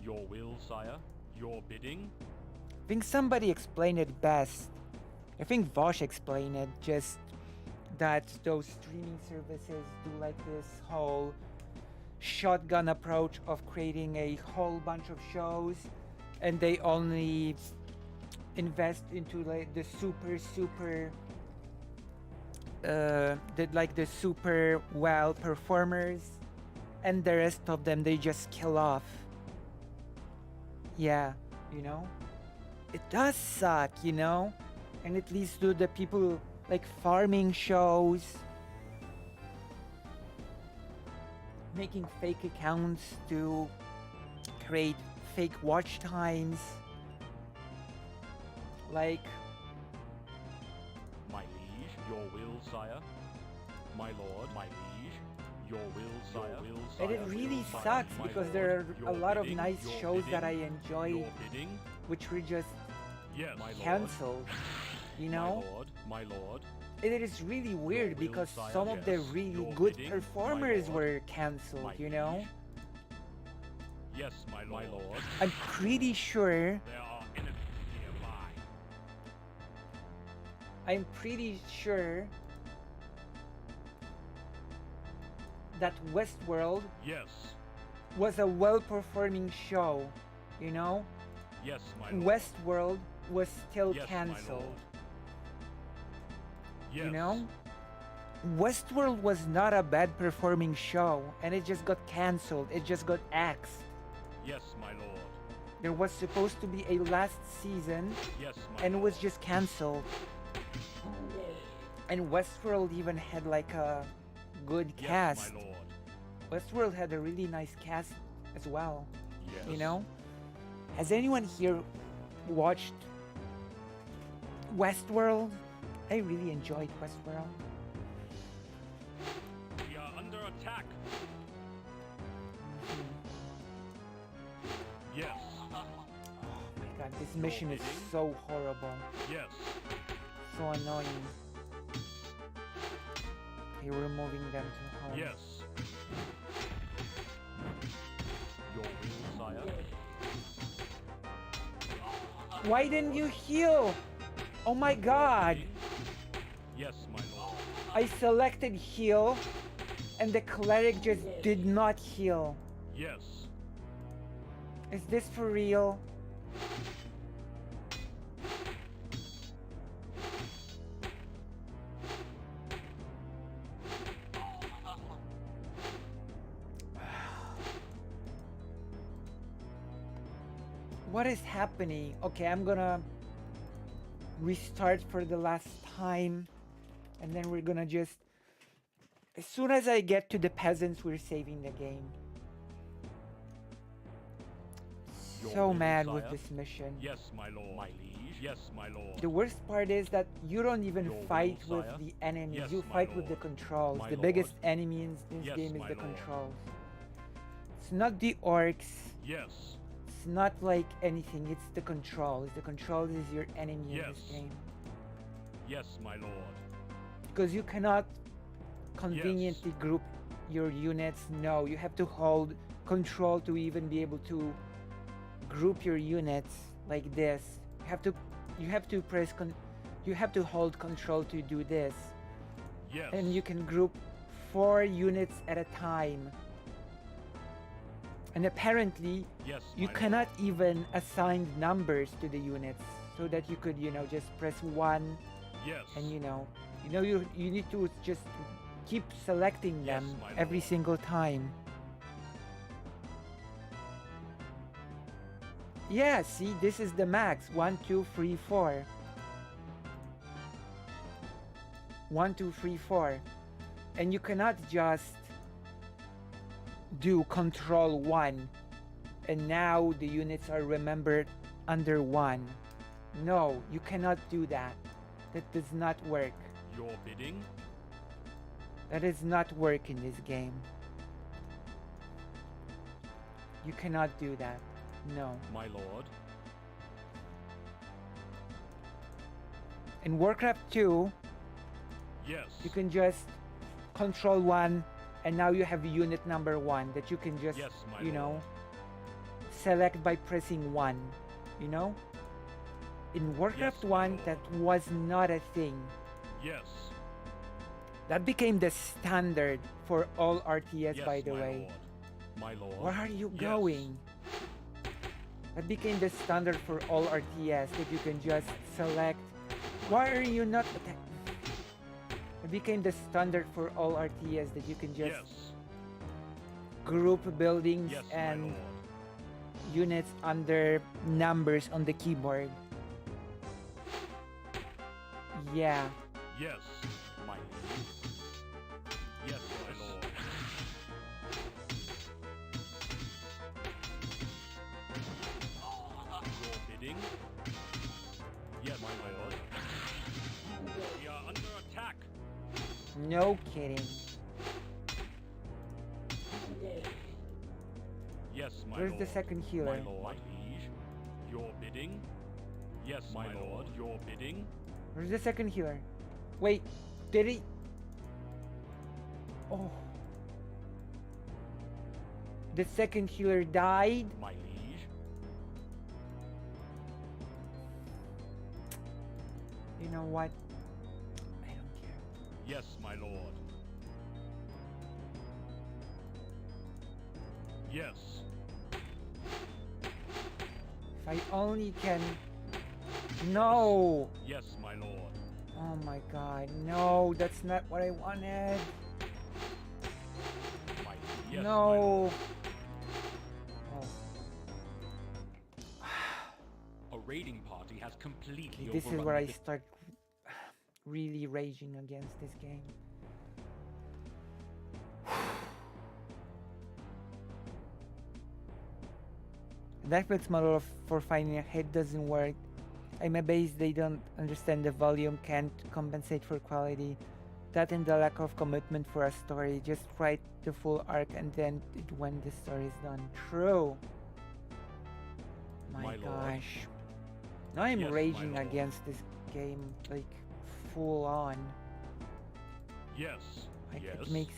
Your will, sire. Your bidding. I think somebody explained it best. I think Vosh explained it, just that those streaming services do like this whole shotgun approach of creating a whole bunch of shows, and they only invest into like the super the super well performers, and the rest of them they just kill off. Yeah, you know, it does suck, you know, and it leads to the people like farming shows, making fake accounts to create fake watch times, like My liege. Your will, sire. My lord. My liege. Your will, sire. And it really sucks because there are a lot of nice shows that I enjoy which were just Yes, my cancelled, you know? My lord. It is really weird will, because sire, some of the yes. really Your good bidding, performers my lord. were cancelled, My you know? liege. Yes, my lord. I'm pretty sure, There are enemies nearby. I'm pretty sure that Westworld Yes. was a well-performing show, you know? Yes, my lord. Westworld was still Yes, my cancelled, lord. Yes. you know? Westworld was not a bad performing show and it just got cancelled. It just got axed. Yes, my lord. There was supposed to be a last season Yes, my and it lord. was just cancelled. And Westworld even had like a good Yes, cast. my lord. Westworld had a really nice cast as well, Yes. you know? Has anyone here watched Westworld? I really enjoyed Westworld. We are under attack. Yes. Oh my god, this mission is so horrible. Yes. So annoying. Okay, we're moving them to home. Yes. Your will, sire. Why didn't you heal? Oh my god! Yes, my lord. I selected heal and the cleric just did not heal. Yes. Is this for real? What is happening? Okay, I'm gonna restart for the last time and then we're gonna just, as soon as I get to the peasants, we're saving the game. Your So will, mad with sire. this mission. Yes, my lord. My liege. Yes, my lord. The worst part is that you don't even Your will, fight with sire. the enemies, Yes, you my fight with the lord. controls. My The lord. biggest enemy in this Yes, game is my the lord. controls. It's not the orcs, Yes. it's not like anything, it's the controls. The controls is your enemy in this Yes. game. Yes, my lord. Because you cannot conveniently group your units. No, you have to hold control to even be able to group your units like this. You have to press you have to hold control to do this. Yes. And you can group 4 units at a time. And apparently Yes, you my cannot even assign numbers to the units so that you could, just press 1 lord. Yes. and you need to just keep selecting Yes, them my every lord. single time. Yeah, see, this is the max. 1, 2, 3, 4. 1, 2, 3, 4. And you cannot just do control 1 and now the units are remembered under 1. No, you cannot do that. That does not work. Your bidding. That does not work in this game. You cannot do that. No. My lord. In Warcraft 2, Yes. you can just control 1 and now you have unit number 1 that you can just, Yes, my lord. select by pressing 1, In Warcraft my 1, lord. that was not a thing. Yes. That became the standard for all RTS, Yes, by the my way. lord. My lord. Where are you Yes. going? That became the standard for all RTS that you can just select. Why are you not attack? It became the standard for all RTS that you can just Yes. group buildings Yes, my and lord. units under numbers on the keyboard. Yeah. Yes. My liege. Yes, my lord. Your bidding. Yes, my lord. We are under attack. No kidding. Yes, my Where's lord. the second healer? My lord. My liege. Your bidding. Yes, my lord. Your bidding. Where's the second healer? Wait, did he? Oh. The second healer died? My liege. You know what? I don't care. Yes, my lord. Yes. If I only can... No! Yes, my lord. Oh my god, no, that's not what I wanted. My, yes, No. my lord. Oh. A raiding party has completely Okay, this is overrun where I the start really raging against this game. Netflix model for finding a hit doesn't work. I'm amazed they don't understand the volume can't compensate for quality. That and the lack of commitment for a story. Just write the full arc and then it when the story is done. True. My lord. gosh. Now I'm Yes, my raging lord. against this game like full on. Yes. Like yes. it makes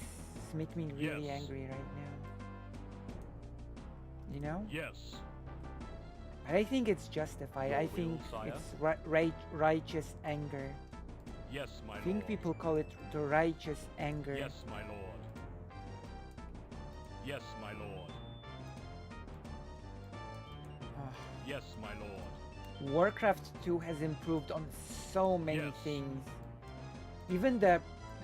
me really Yes. angry right now. You know? Yes. But I think it's justified. Your I will, think sire? it's righteous anger. Yes, my I lord. think people call it the righteous anger. Yes, my lord. Yes, my lord. Ah. Yes, my lord. Warcraft 2 has improved on so many Yes. things. Even the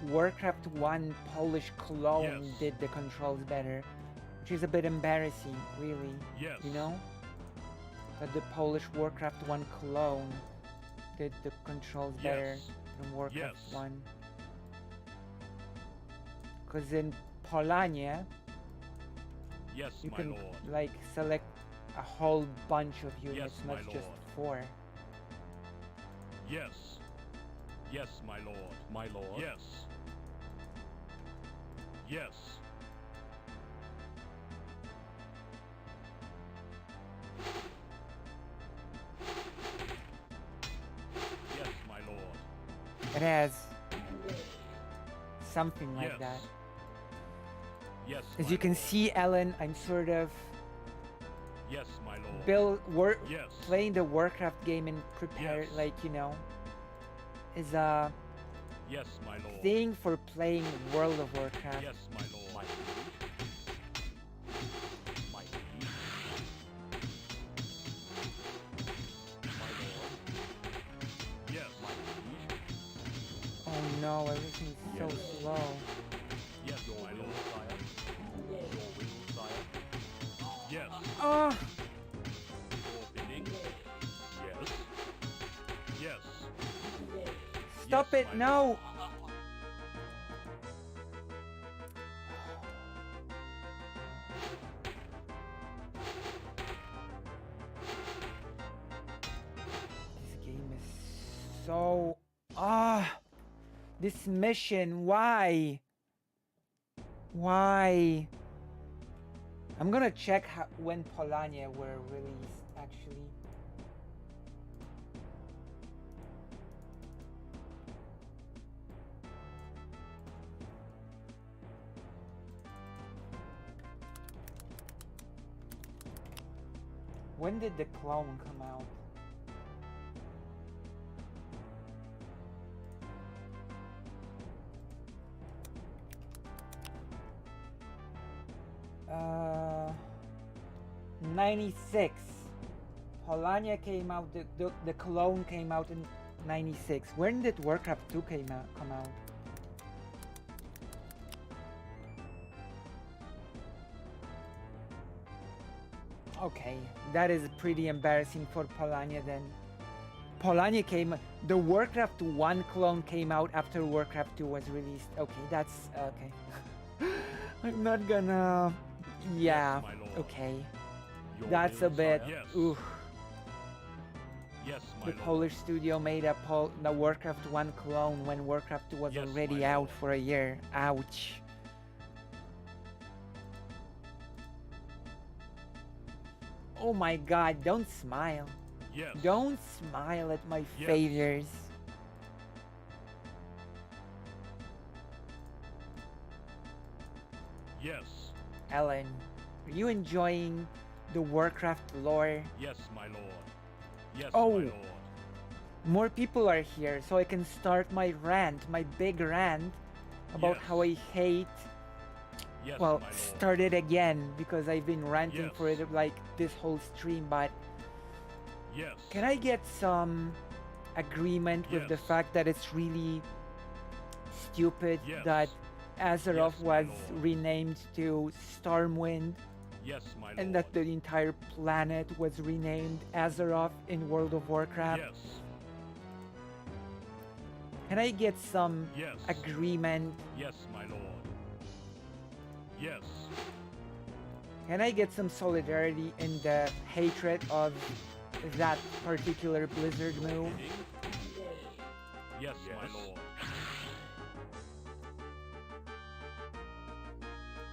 Warcraft 1 Polish clone Yes. did the controls better, which is a bit embarrassing, really. Yes. You know? That the Polish Warcraft 1 clone did the controls better Yes. than Warcraft Yes. 1. Because in Polanie, Yes, you my can lord. like select a whole bunch of units, Yes, not my just lord. 4. Yes. Yes, my lord. My lord. Yes. Yes. Yes, my lord. It has something like Yes. that. Yes, As my you can lord. see, Ellen, I'm sort of Yes, my lord. Yes. playing the Warcraft game and prepare, Yes. like, you know, is a Yes, my lord. thing for playing World of Warcraft. Yes, my lord. My liege. My liege. My lord. Yes, my liege. Oh no, everything's so Yes. slow. Yes, my lord, sire. Your will, sire. Yes. Oh, Your bidding. Yes. Yes. stop Yes, it, my no! lord. This game is so... This mission, why? Why? I'm gonna check when Polania were released, actually. When did the clone come out? Uh, 96. Polania came out, the clone came out in 96. When did Warcraft 2 come out? Okay, that is pretty embarrassing for Polania then. Polania the Warcraft 1 clone came out after Warcraft 2 was released. Okay, that's, okay. I'm not gonna, yeah, Yes, my lord. okay. Your That's will, a bit, sire. Yes. oof. Yes, my The lord. Polish studio made the Warcraft 1 clone when Warcraft 2 was Yes, already my out lord. for a year. Ouch. Oh my god, don't smile. Yes. Don't smile at my Yes. failures. Yes. Ellen, are you enjoying the Warcraft lore? Yes, my lord. Yes, Oh. my lord. More people are here, so I can start my rant, my big rant about Yes. how I hate. Yes, Well, my lord. start it again because I've been ranting Yes. for it like this whole stream. But Yes. can I get some agreement with the Yes. fact that it's really stupid Yes. that Azeroth Yes, my was lord. renamed to Stormwind Yes, my lord. and that the entire planet was renamed Azeroth in World of Warcraft? Yes. Can I get some Yes. agreement? Yes, my lord. Yes. Can I get some solidarity in the hatred of that particular Blizzard move? Yes, my lord.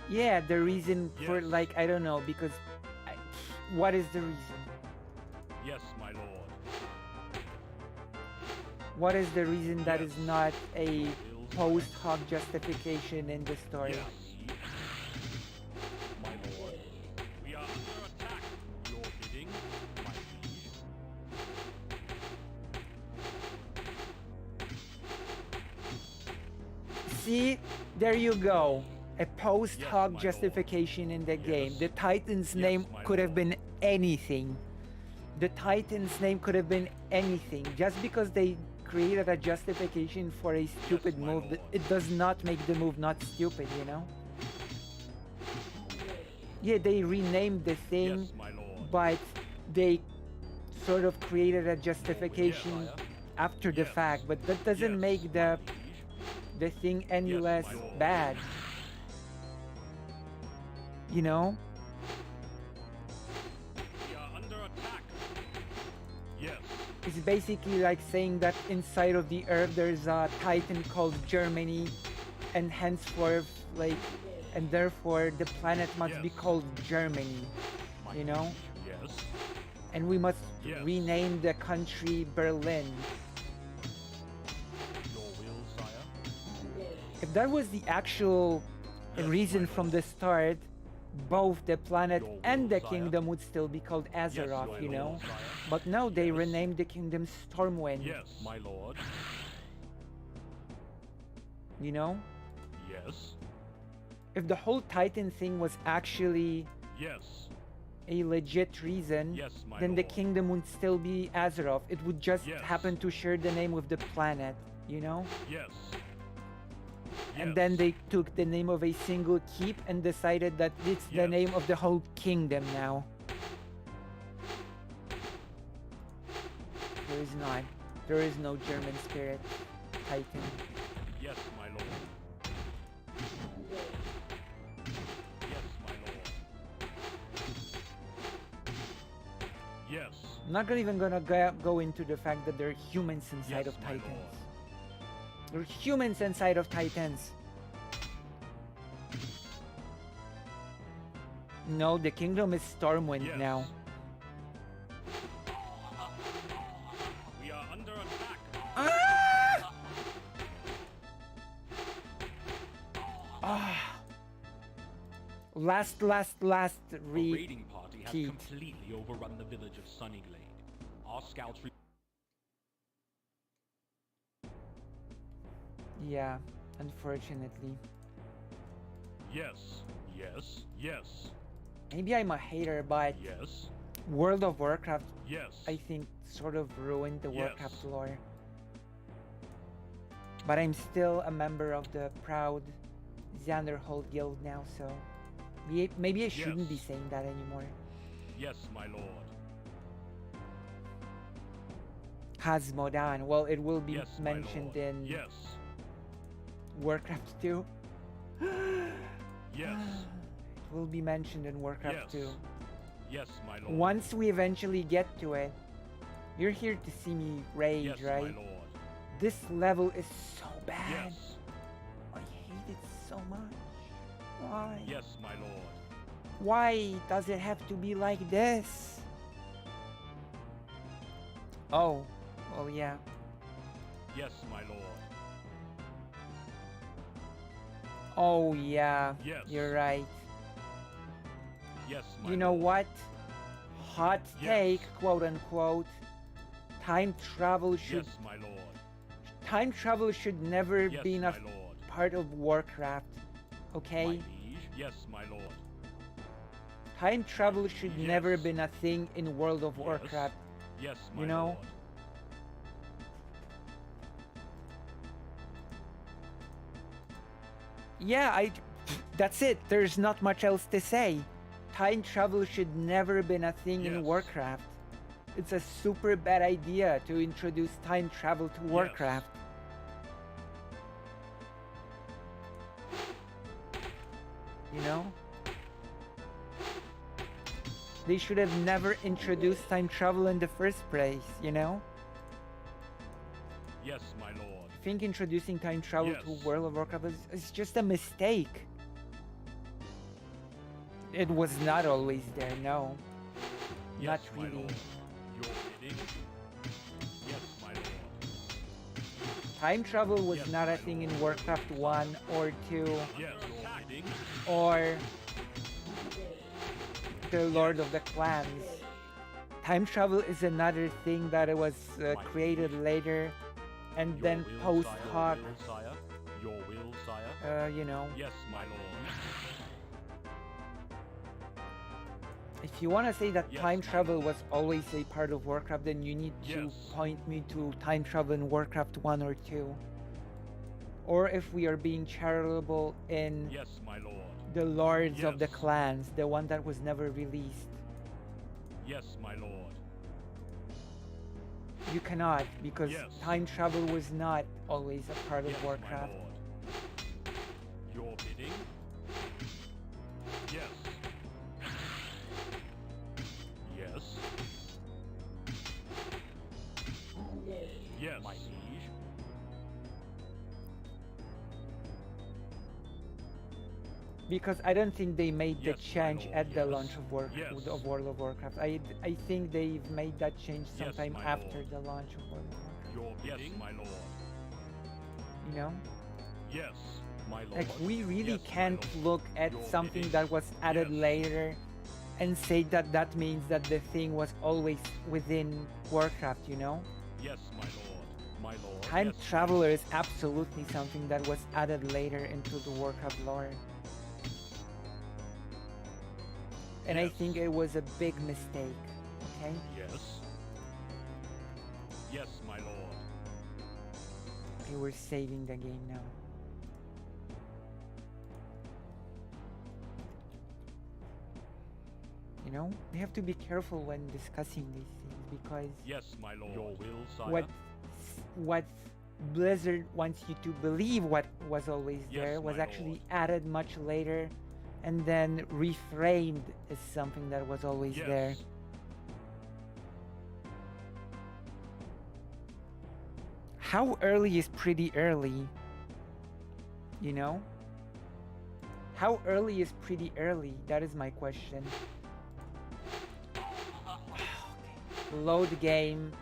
Yeah, the reason for Yes. like, I don't know, because I, what is the reason? Yes, my lord. What is the reason that Yes. is not a post hoc justification in the story? Yes. My lord. We are under attack. Your bidding, my liege. See, there you go. A post Yes, hoc my justification in the game. Yes. The Titan's Yes, name my could have lord. been anything. The Titan's name could have been anything. Just because they created a justification for a stupid my move, lord. it does not make the move not stupid, you know? Yeah, they renamed the thing, Yes, my lord. but they sort of created a justification Yes, sire. after the Yes. fact, but that doesn't Yes, make my the liege. thing any Yes, less my lord. bad. You know? We are under attack. Yes. It's basically like saying that inside of the earth there's a titan called Germany, and henceforth, like, and therefore the planet must be Yes. called Germany, My you know? liege. Yes. And we must Yes. rename the country Berlin. Your will, sire. If that was the actual Yes, reason my from lord. the start, both the planet Your and will, the sire. kingdom would still be called Azeroth, my you lord, know? sire. But now they Yes. renamed the kingdom Stormwind, Yes, my lord. you know? Yes. If the whole Titan thing was actually Yes. a legit reason, Yes, my then the lord. kingdom would still be Azeroth. It would just Yes. happen to share the name with the planet, you know? Yes. And then they took the name of a single keep and decided that it's the Yes. name of the whole kingdom now. There is not. There is no German spirit, Titan. Yes, my lord. Yes, my lord. Yes. I'm not even gonna go into the fact that there are humans inside Yes, of my Titans. lord. There are humans inside of Titans. No, the kingdom is Stormwind Yes. now. We are under attack. Ah! Ah! Last A raiding party has repeat. completely overrun the village of Sunnyglade. Our scouts Yeah, unfortunately. Yes. Yes. Yes. Maybe I'm a hater, but Yes. World of Warcraft, Yes. I think, sort of ruined the Yes. Warcraft lore. But I'm still a member of the proud Xanderhold Guild now, so maybe I shouldn't be Yes. saying that anymore. Yes, my lord. Hazmodan, well, it will be Yes, my mentioned lord. in Yes. Warcraft 2. Yes. It will be mentioned in Warcraft Yes. 2. Yes, my lord. Once we eventually get to it, you're here to see me rage, Yes, right? my lord. This level is so bad. Yes. I hate it so much. Why? Yes, my lord. Why does it have to be like this? Oh, well, yeah. Yes, my lord. Oh, yeah. Yes. You're right. Yes, my You know lord. what? Hot Yes. take, quote unquote. Time travel should Yes, my lord. time travel should never Yes, be my a lord. part of Warcraft. Okay? My liege. Yes, my lord. Time travel should Yes. never been a thing in World of Yes. Warcraft. Yes, my You know? lord. Yeah, that's it. There's not much else to say. Time travel should never been a thing in Yes. Warcraft. It's a super bad idea to introduce time travel to Warcraft. You know? They should have never introduced time travel in the first place, you know? Yes, my lord. I think introducing time travel Yes. to World of Warcraft is just a mistake. It was not always there, no. Yes, Not my really. lord. Your bidding. Yes, my lord. Time travel was Yes, not a my thing lord. in Warcraft 1 or 2 Yes, your bidding. or the Lord of the Clans. Time travel is another thing that it was created later and Your then will, post sire, hoc, will, sire. Your will, sire. you know. Yes, my lord. If you want to say that Yes, time my travel lord. was always a part of Warcraft, then you need to Yes. point me to time travel in Warcraft 1 or 2. Or if we are being charitable in Yes, my lord. the Lords of the Yes. Clans, the one that was never released. Yes, my lord. You cannot, because Yes. time travel was not always a part of Yes, Warcraft. my lord. Your bidding. Yes. Yes. Yes, my liege. Because I don't think they made the Yes, my change lord, at the yes. launch of, Yes. of World of Warcraft. I think they've made that change Yes, sometime my after lord. the launch of World of Warcraft. Your bidding. Yes, my lord. You know? Yes, my lord. Like, we really Yes, my can't lord. look at Your something bidding. that was added Yes. later and say that that means that the thing was always within Warcraft, you know? Yes, my lord. My lord. Time Yes, my Traveler lord. is absolutely something that was added later into the Warcraft lore. And I Yes. think it was a big mistake, okay? Yes. Yes, my lord. Okay, we're saving the game now. You know, we have to be careful when discussing these things because Yes, my lord. Your will, sire. what Blizzard wants you to believe what was always Yes, there was my actually lord. added much later and then reframed as something that was always Yes. there. How early is pretty early? You know? How early is pretty early? That is my question. Load game.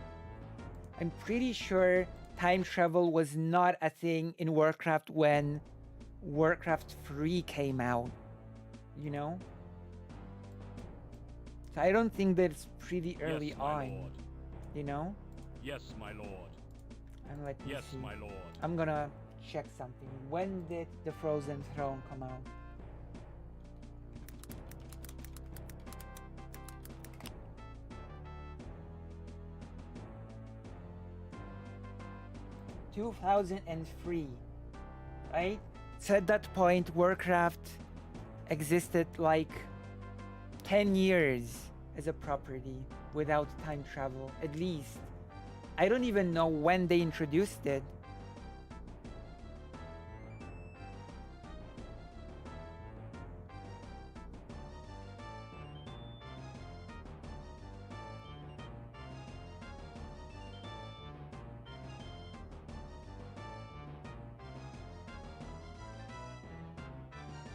I'm pretty sure time travel was not a thing in Warcraft when Warcraft 3 came out. You know? So I don't think that it's pretty early Yes, my on. lord. You know? Yes, my lord. And let me Yes, see. my lord. I'm gonna check something. When did the Frozen Throne come out? (2003), right? So at that point, Warcraft existed like 10 years as a property without time travel, at least. I don't even know when they introduced it.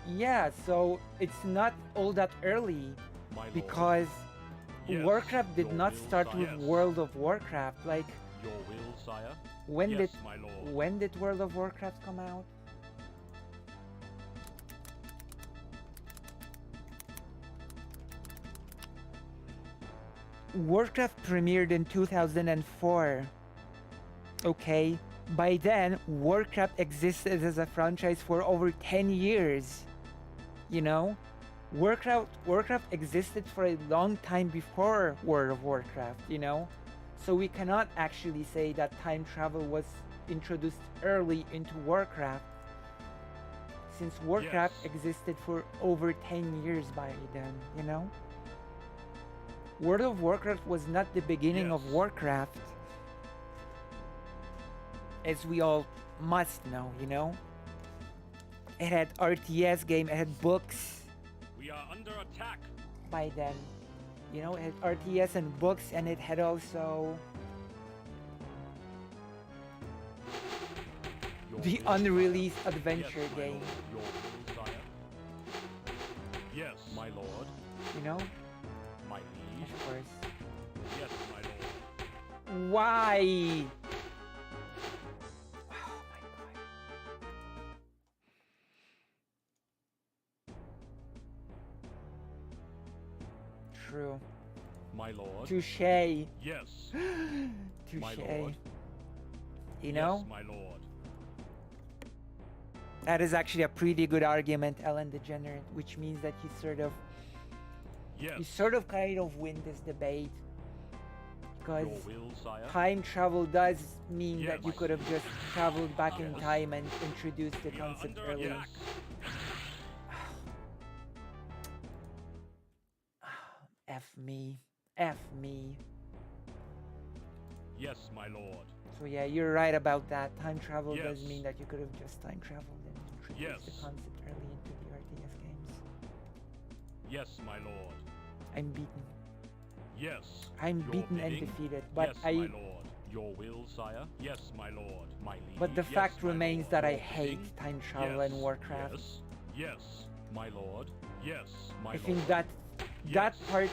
Yeah, so it's not all that early My lord. because Yes, Warcraft did your not will, start sire. with Yes. World of Warcraft. Like, Your will, sire. when Yes, did my lord. when did World of Warcraft come out? Warcraft premiered in 2004. Okay, by then Warcraft existed as a franchise for over 10 years. You know, Warcraft existed for a long time before World of Warcraft, you know? So we cannot actually say that time travel was introduced early into Warcraft, since Warcraft Yes. existed for over 10 years by then, you know? World of Warcraft was not the beginning of Yes. Warcraft, as we all must know, you know? It had RTS game, it had books We are under attack. by then. You know, it had RTS and books, and it had also Your the will, sire. unreleased adventure Yes, my game, lord. Your will, sire. Yes, my lord. you know? My liege. Of course. Yes, my lord. Why? Oh my god. True. My lord. Touche. Yes. My Touche. lord. You know? Yes, my lord. That is actually a pretty good argument, Ellen DeGenerate, which means that you Yes. sort of kind of win this debate. Because Your will, sire. time travel does mean Yes. that you could have just traveled back in Yes. time and introduced the We are concept under earlier. attack. F me. F me. Yes, my lord. So yeah, you're right about that. Time travel does Yes. mean that you could have just time traveled and introduced the Yes. concept early into the RTS games. Yes, my lord. I'm beaten. Yes. I'm Your beaten and bidding? defeated, but Yes, my I. lord. Your will, sire. Yes, my lord. My liege. But the Yes, fact my remains lord. that I Your hate bidding? time travel and Yes. Warcraft. Yes. Yes, my lord. Yes, my I lord. think that Yes. part.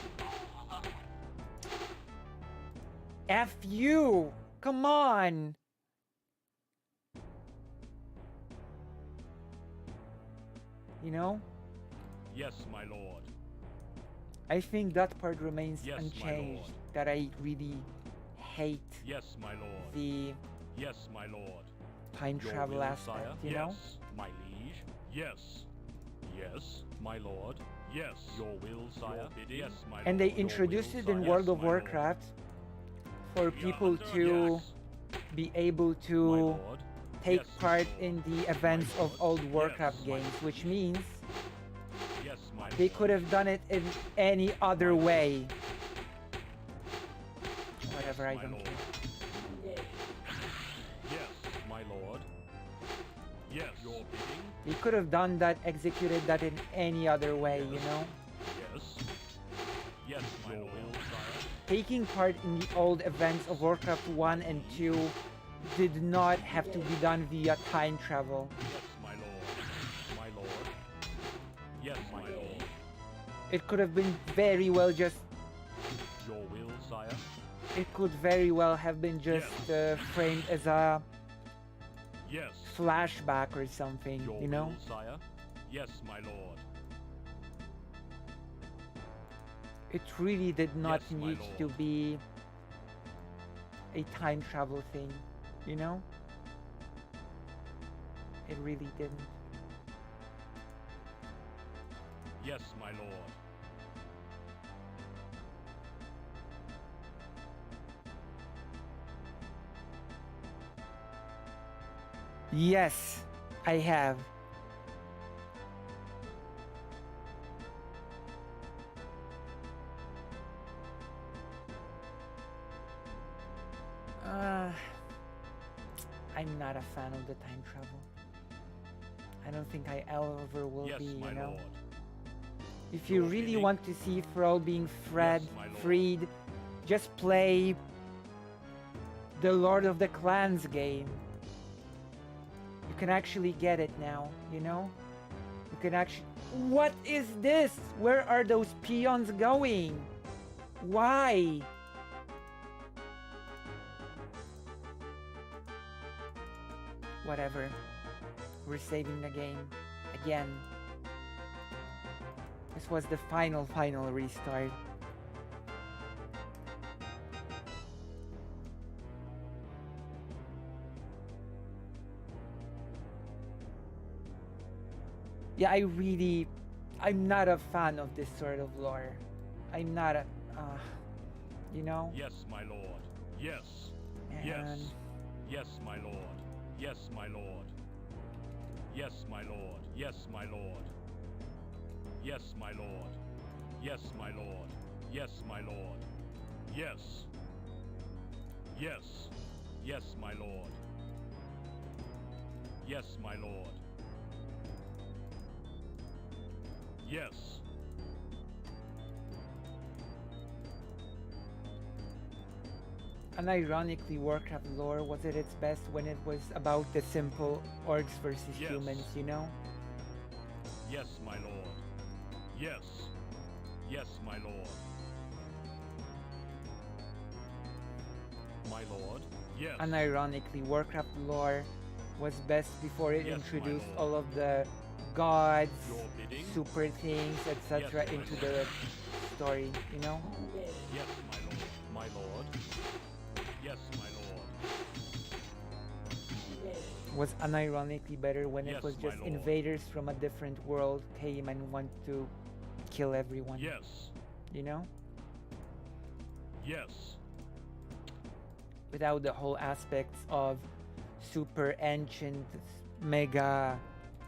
F you! Come on! You know? Yes, my lord. I think that part remains Yes, my unchanged. lord. That I really hate Yes, my lord. the Yes, my lord. time Your travel will, aspect, sire? you Yes, know? my liege. Yes. Yes, my lord. Yes, your will, sire. Bidding? Yes, my lord. And they Your introduced will, it in sire? World Yes, of my lord. Warcraft for We are people under to attack, be able my to lord. take Yes, my part lord. in the events My of lord. old Yes, Warcraft my games, lord. which means Yes, my they lord. could have done it in any other My lord. way. Whatever, Yes, I my don't lord. care. Yes, my lord. Yes, your bidding. They could have done that, executed that in any other way, you Yes. know? Yes. Yes, my lord. Will, sire. Taking part in the old events of Warcraft 1 and 2 did not have to be done via time travel. Yes, my lord. My lord. Yes, my lord. It could have been very well just, Your will, sire. it could very well have been just framed as a Yes. flashback or something, Your you know? will, sire. Yes, my lord. It really did not Yes, my need lord. to be a time travel thing, you know? It really didn't. Yes, my lord. Yes, I have. I'm not a fan of the time travel. I don't think I ever will Yes, be, my you know? lord. If you Your really bidding? want to see Thrall being Yes, my lord. freed, just play the Lord of the Clans game. You can actually get it now, you know? You can actually... What is this? Where are those peons going? Why? Whatever. We're saving the game. Again. This was the final restart. Yeah, I'm not a fan of this sort of lore. I'm not a, you know? Yes, my lord. Yes. And Yes. Yes, my lord. Yes, my lord. Yes, my lord. Yes, my lord. Yes, my lord. Yes, my lord. Yes, my lord. Yes. Yes. Yes, my lord. Yes, my lord. Yes. unironically, Warcraft lore was at its best when it was about the simple orcs versus Yes. humans, you know? Yes, my lord. Yes. Yes, my lord. My lord. Yes. Unironically, Warcraft lore was best before it Yes, my introduced lord. all of the gods, Your bidding? super things, etc. Yes, my into lord. the story, you know? Yes, my lord. My lord. Yes, my lord. Was unironically better when it Yes, was my just lord. invaders from a different world came and want to kill everyone, Yes. you know? Yes. Without the whole aspects of super ancient mega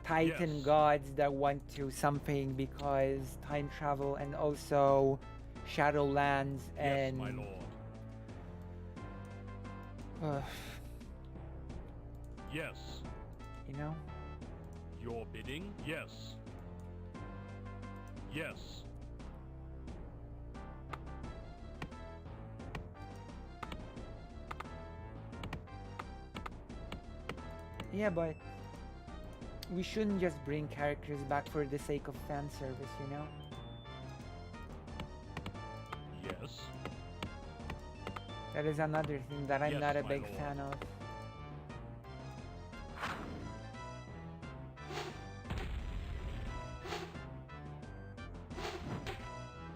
titan Yes. gods that want to something because time travel, and also shadowlands Yes, and my lord. Yes. you know, Your bidding? Yes. Yes. yeah, but we shouldn't just bring characters back for the sake of fan service, you know? Yes. That is another thing that I'm Yes, not a my big lord. fan of.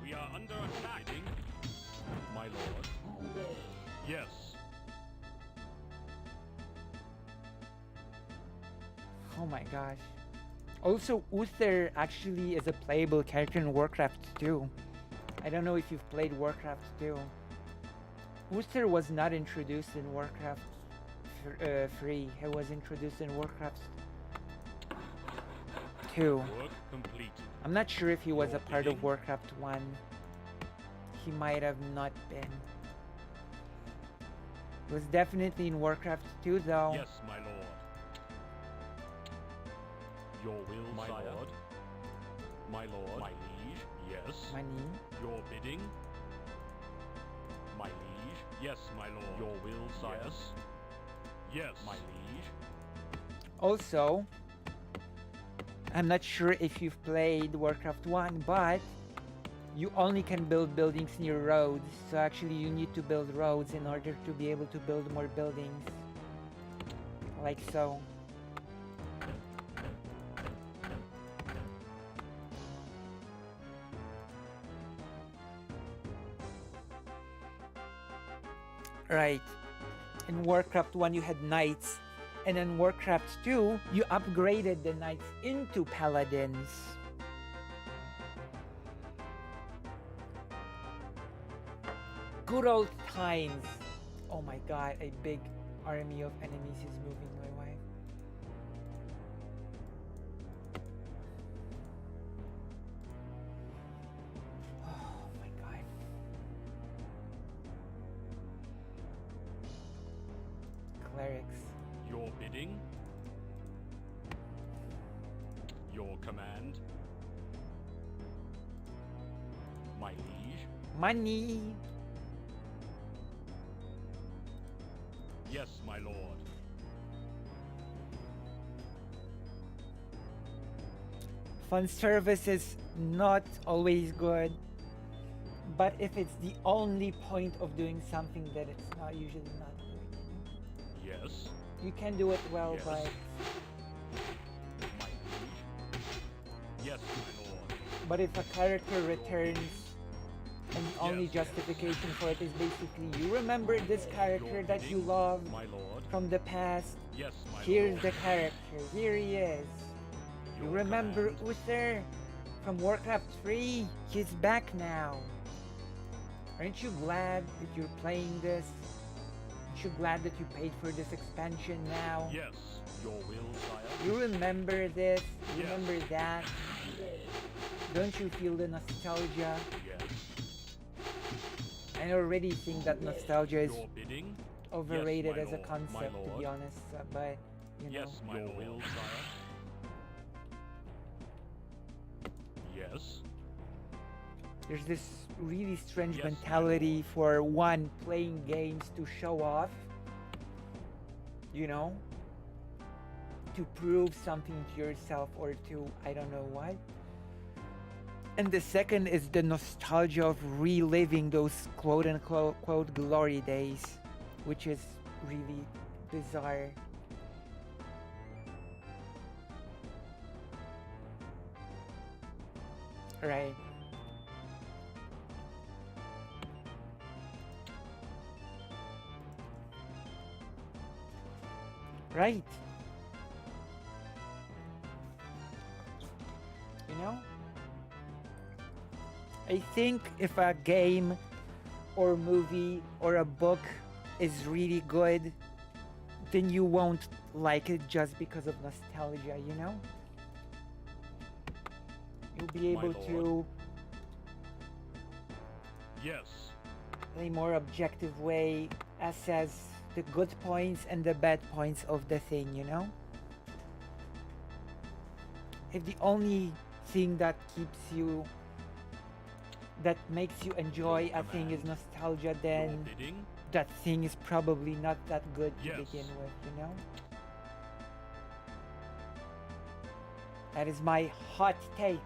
We are under attack. Bidding? My lord. Yes. Oh my gosh. Also, Uther actually is a playable character in Warcraft 2. I don't know if you've played Warcraft 2. Uther was not introduced in Warcraft 3. He was introduced in Warcraft 2. Work complete. I'm not sure if he was Your a part of bidding? Warcraft 1. He might have not been. He was definitely in Warcraft 2 though. Yes, my lord. Your will, my sire. lord. My lord. My liege. Yes. Money. Your bidding. My liege. Yes, my lord. Your will, sire. Yes. Yes. My liege. Also, I'm not sure if you've played Warcraft 1, but you only can build buildings near roads. So actually you need to build roads in order to be able to build more buildings. Like so. Right. In Warcraft 1 you had knights, and in Warcraft 2 you upgraded the knights into paladins. Good old times. Oh my god, a big army of enemies is moving my way. Oh my god. Clerics. Your bidding. Your command. My liege. Money. Yes, my lord. Fun service is not always good, But if it's the only point of doing something, then it's not usually not good. Yes. You can do it well, Yes. but My liege. Yes, my lord. but if a character returns and the only Yes. justification for it is basically you remember this character Your that you bidding, loved my lord. from the past. Yes, my Here's lord. the character. Here he is. You Your remember command. Uther from Warcraft 3? He's back now. Aren't you glad that you're playing this? Aren't you glad that you paid for this expansion now? Yes, your will, sire. You remember this? You Yes. remember that? Don't you feel the nostalgia? Yes. I already think that nostalgia is Your bidding. overrated my as a lord, my concept, to be lord. honest. But you know, Yes, my lord. Will, sire. Yes. there's this really strange Yes, my mentality for one playing games to show off. You know, to prove something to yourself or to I don't know what. And the second is the nostalgia of reliving those quote unquote quote glory days, which is really bizarre. Right. Right. You know? I think if a game or movie or a book is really good, then you won't like it just because of nostalgia, you know? You'll be My able lord. to, Yes. in a more objective way, assess the good points and the bad points of the thing, you know? If the only thing that keeps you, that makes you enjoy Your a thing is command. nostalgia, Your then bidding. that thing is probably not that good to Yes. begin with, you know? That is my hot take.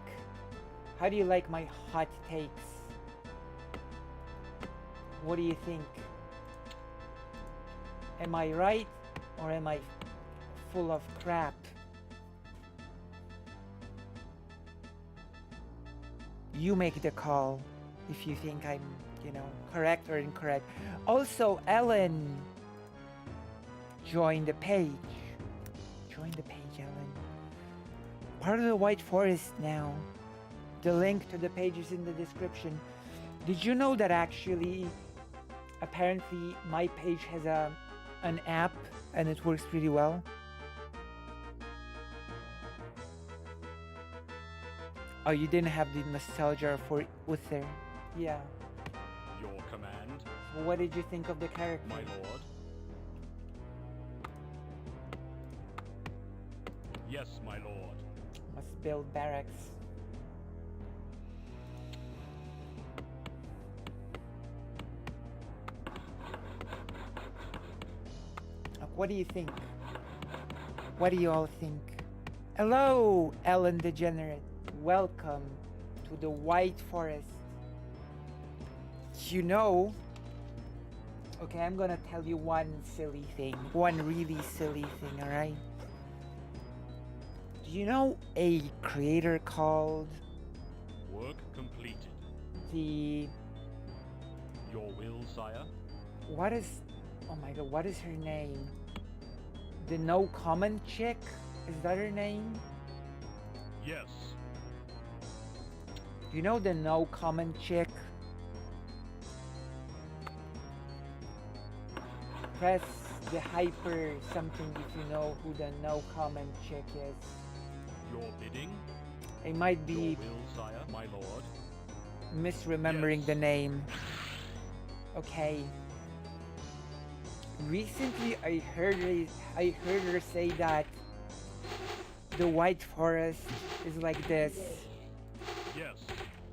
How do you like my hot takes? What do you think? Am I right or am I full of crap? You make the call if you think I'm, you know, correct or incorrect. Also, Ellen, join the page. Join the page, Ellen. Part of the White Forest now. The link to the page is in the description. Did you know that actually, apparently, my page has an app and it works pretty well? Oh, you didn't have the nostalgia for Uther. Yeah. Your command. What did you think of the character? My lord. Yes, my lord. Must build barracks. What do you think? What do you all think? Hello, Ellen Degenerate. Welcome to the White Forest. You know, okay, I'm gonna tell you one silly thing. One really silly thing, alright? Do you know a creator called Work completed. the... Your will, sire. What is... Oh my god, what is her name? The No Comment chick? Is that her name? Yes. You know the No Comment chick? Press the hyper something if you know who the No Comment chick is. Your bidding. I might Your be will, sire. My lord. misremembering Yes. the name. Okay. Recently I heard her say that the White Forest is like this Yes.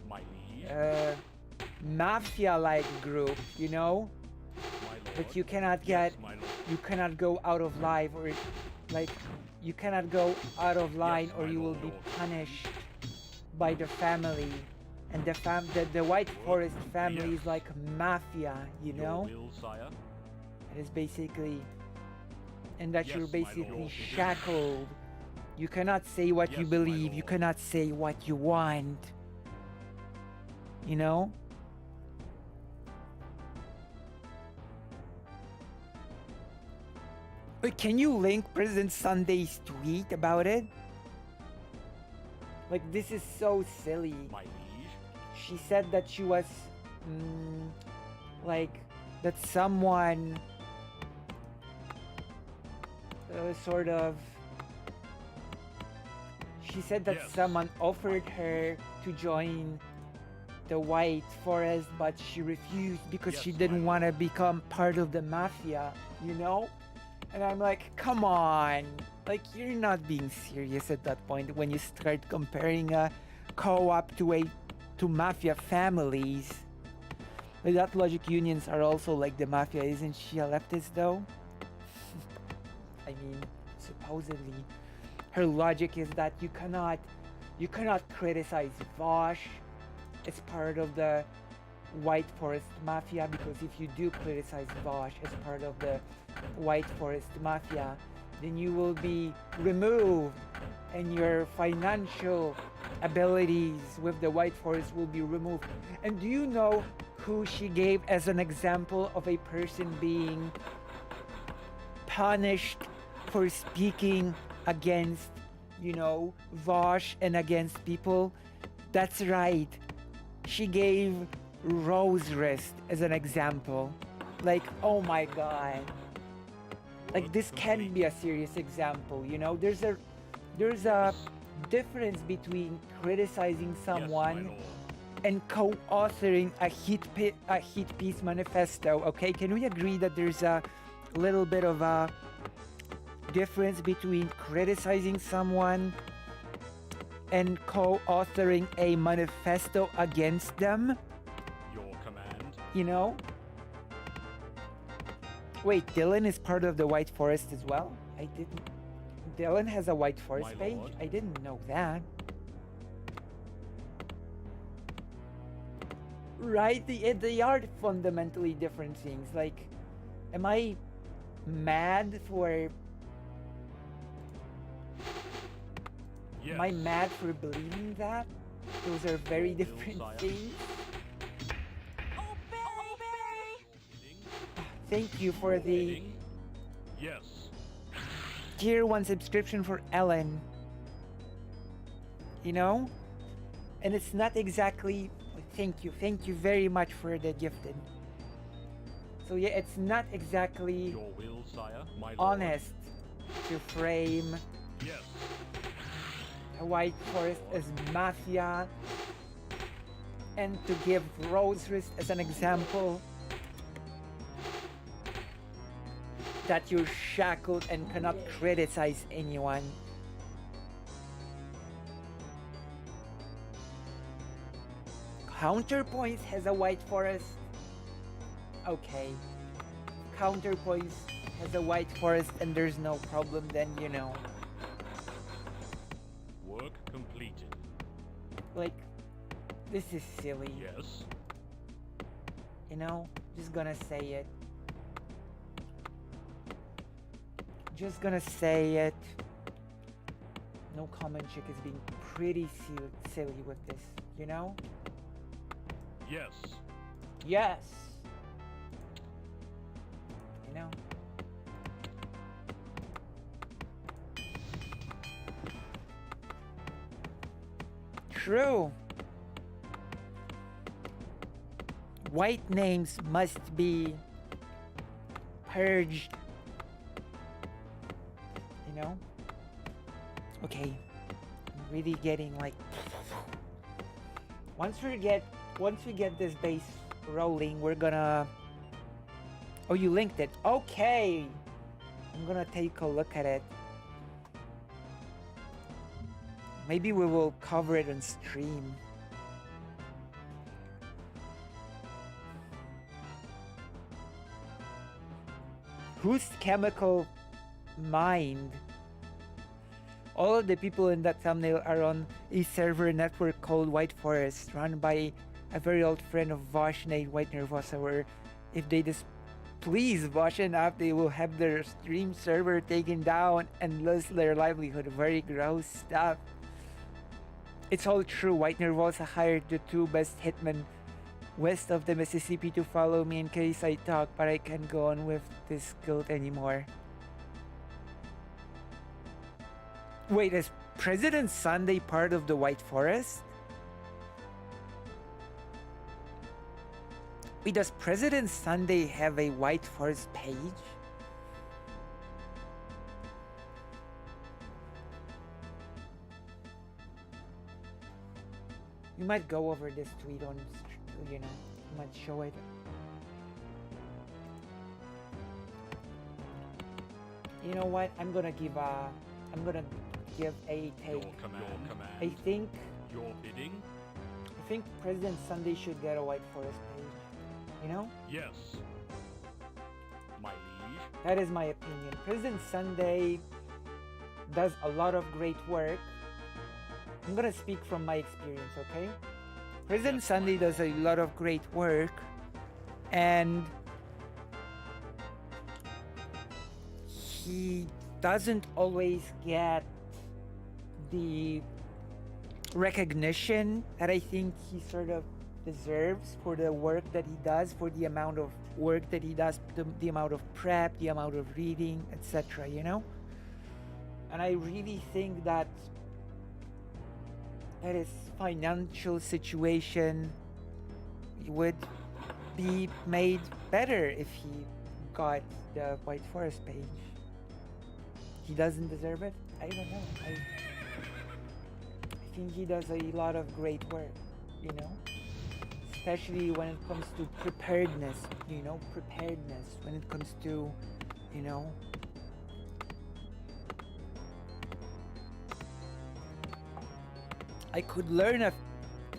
My liege. mafia-like group, you know? My lord. But you cannot get, Yes, my lord. you cannot go out of line or like you cannot go out of line Yes, or my you will lord. be punished by the family and the White Forest family Yes. is like mafia, you Your know? will, sire? It is basically, and that Yes, you're my basically lord. shackled. You cannot say what you Yes, my believe. You lord. cannot say what you want. You know? Wait, can you link President Sunday's tweet about it? Like, this is so silly. My liege? She said that she was, like, that someone sort of. She said that Yes. someone offered her to join the White Forest, but she refused because she Yes, didn't my want to become part of the mafia, you know? And I'm like, come on. Like, you're not being serious at that point when you start comparing a co-op to mafia families. But that logic unions are also like the mafia. Isn't she a leftist though? I mean, supposedly. Her logic is that you cannot criticize Vosh as part of the White Forest Mafia, because if you do criticize Vosh as part of the White Forest Mafia, then you will be removed and your financial abilities with the White Forest will be removed. And do you know who she gave as an example of a person being punished for speaking against, you know, Vosh and against people? That's right. She gave Rose Wrist as an example. Like, oh my god. Like, this can be a serious example, you know? There's a difference between criticizing someone and co-authoring a hit piece manifesto, okay? Can we agree that there's a little bit of a difference between criticizing someone and co-authoring a manifesto against them? Your command? You know? Wait, Dylan is part of the White Forest as well? I didn't... Dylan has a White Forest My page? lord. I didn't know that. Right? They are fundamentally different things. Like, am I mad for... Yes. Am I mad for believing that? Those are very Your will, different sire. things. Your bidding? Thank you for Your the bidding? Yes. tier 1 subscription for Ellen. You know? And it's not exactly... Thank you very much for the gifted. So yeah, it's not exactly Your will, sire? My lord? honest to frame Yes. a White Forest as mafia and to give Rose Wrist as an example that you're shackled and cannot criticize anyone. Counterpoints has a White Forest. Okay. Counterpoints has a White Forest and there's no problem, then you know. Work completed. Like, this is silly. Yes. You know? Just gonna say it. Just gonna say it. No comment chick is being pretty silly with this, you know? Yes. Yes! You know? True. White names must be purged. You know? Okay. I'm really getting like... Once we get this base rolling, we're gonna... Oh, you linked it. Okay! I'm gonna take a look at it. Maybe we will cover it on stream. Whose chemical mind? All of the people in that thumbnail are on a server network called White Forest, run by a very old friend of Vosh named White Nervosa, where if they displease Vosh enough, they will have their stream server taken down and lose their livelihood. Very gross stuff. It's all true. White Nervosa hired the two best hitmen west of the Mississippi to follow me in case I talk, but I can't go on with this guilt anymore. Wait, is President Sunday part of the White Forest? Wait, does President Sunday have a White Forest page? You might go over this tweet on, you might show it. You know what? I'm gonna give a take. Your command. I think Your bidding? President Sunday should get a White Forest page. You know? Yes. My liege. That is my opinion. President Sunday does a lot of great work. I'm gonna speak from my experience, okay? President Yes, Sunday does a lot of great work, and he doesn't always get the recognition that I think he sort of deserves for the work that he does, for the amount of work that he does, the amount of prep, the amount of reading, etc., And I really think that his financial situation would be made better if he got the White Forest page. He doesn't deserve it? I don't know. I think he does a lot of great work, especially when it comes to preparedness, when it comes to, I could learn a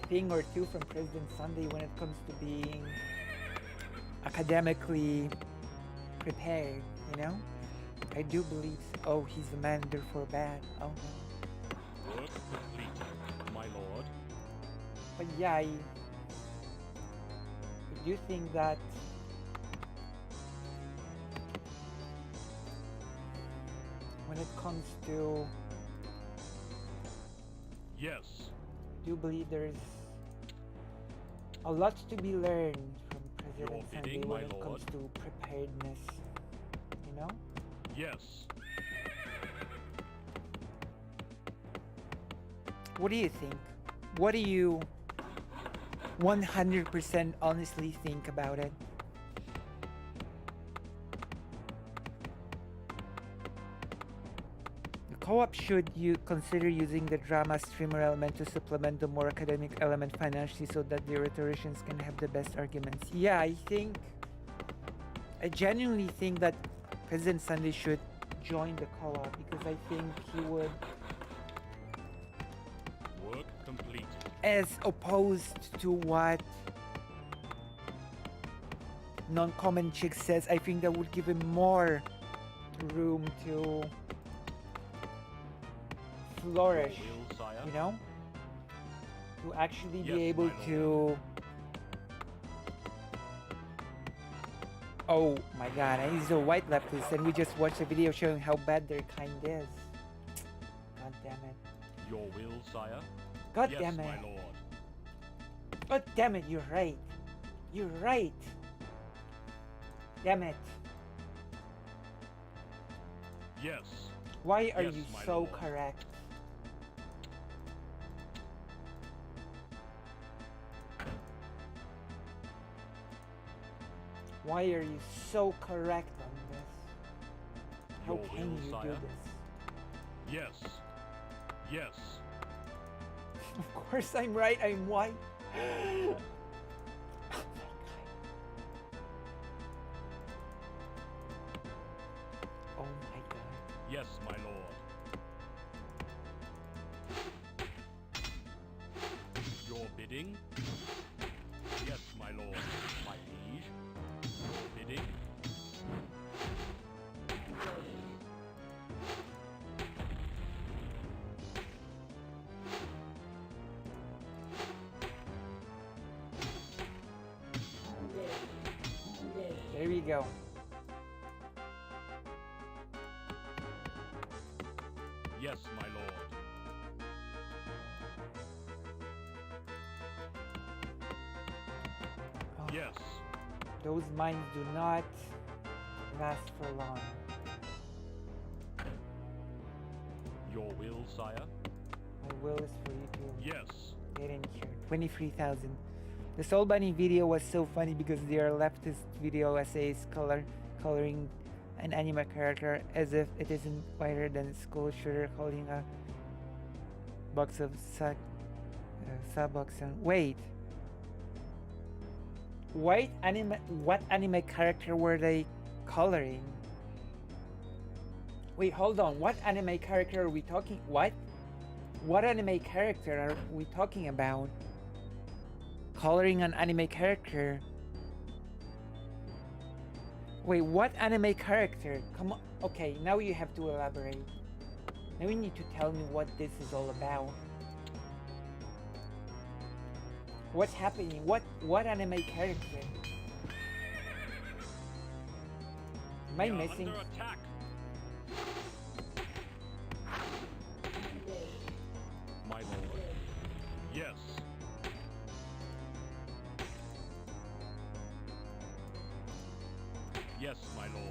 thing or two from President Sunday when it comes to being academically prepared, I do believe so. Oh, he's a man, therefore bad. Oh no. Work completed, my lord. But yeah, I do think that when it comes to, Yes. I do believe there's a lot to be learned from President Sunday bidding, when my it lord. comes to preparedness, Yes. What do you think? What do you 100% honestly think about it? The co-op should you consider using the drama streamer element to supplement the more academic element financially so that the rhetoricians can have the best arguments. Yeah, I genuinely think that President Sunday should join the co-op because I think he would, Work completed. as opposed to what Non-Common Chick says, I think that would give him more room to flourish, Your will, sire. to actually be Yes, able my to. Oh my god, he's a white leftist and we just watched a video showing how bad their kind is. God damn it. Your will, sire. God Yes, damn it. my lord. God damn it, you're right. You're right. Damn it. Yes. Why are Yes, you my so lord. correct? Why are you so correct on this? How Your can will, you do sire. this? Yes. Yes. Of course I'm right, I'm white. Oh my god. Yes, my lord. Your bidding? Yes, my lord. My liege. Your bidding? go. Yes, my lord. Oh, Yes. those mines do not last for long. Your will, sire? My will is for you to Yes. get in here. 23,000. The Soul Bunny video was so funny because they are leftist video essays coloring an anime character as if it isn't whiter than school shooter holding a box of Suboxone. Wait. What anime character were they coloring? Wait, hold on. What anime character are we talking? What anime character are we talking about? Coloring an anime character. Wait, what anime character? Come on. Okay, now you have to elaborate. Now you need to tell me what this is all about. What's happening? What anime character? Am I We are missing? under attack. My lord. Yes. Yes, my lord.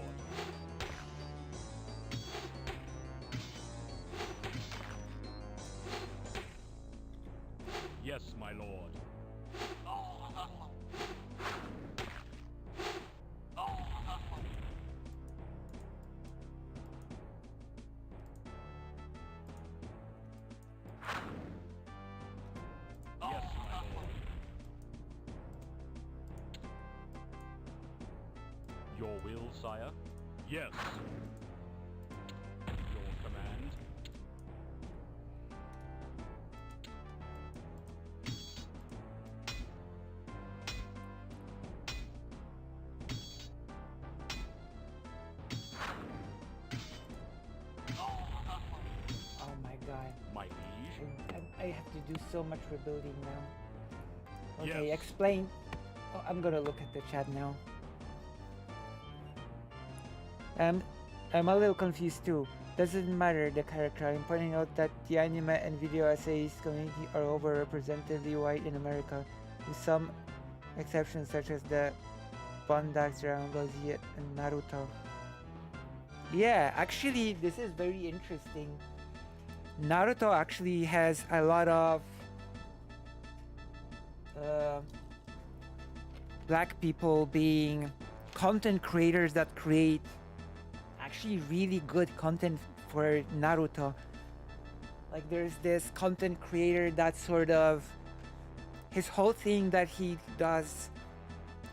Yes, my lord. Yes, my lord. Your will, sire? Yes. Your command? Oh my god. My liege? I have to do so much rebuilding now. Okay, Yes. explain. Oh, I'm gonna look at the chat now. I'm a little confused too. Doesn't matter the character. I'm pointing out that the anime and video essays community are overrepresentatively white in America, with some exceptions such as the Bondax, Dragon Ball Z, and Naruto. Yeah, actually, this is very interesting. Naruto actually has a lot of black people being content creators that create actually really good content for Naruto. Like there's this content creator that sort of his whole thing that he does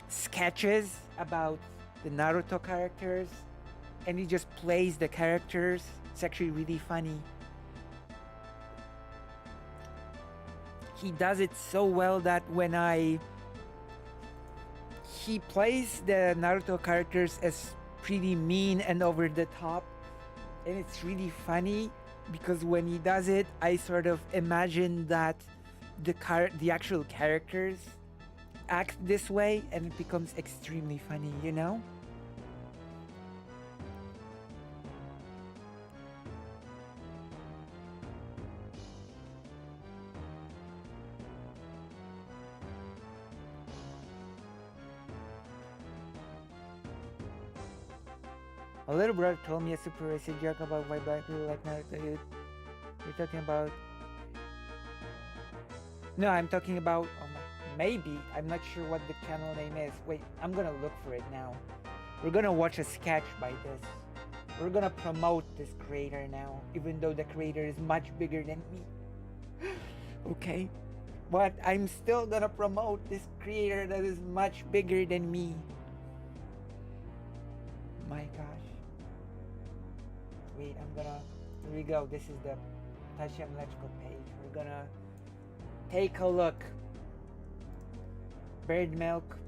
sketches about the Naruto characters and he just plays the characters. It's actually really funny. He does it so well that when he plays the Naruto characters as pretty mean and over the top, and it's really funny because when he does it, I sort of imagine that the actual characters act this way, and it becomes extremely funny, you know? A little brother told me a super racist joke about why black people like Naruto. You're talking about... No, I'm talking about... maybe. I'm not sure what the channel name is. Wait, I'm gonna look for it now. We're gonna watch a sketch by this. We're gonna promote this creator now, even though the creator is much bigger than me. Okay? But I'm still gonna promote this creator that is much bigger than me. My gosh. Wait, here we go. This is the Tasha Mleczko page. We're gonna take a look. Bird Milk,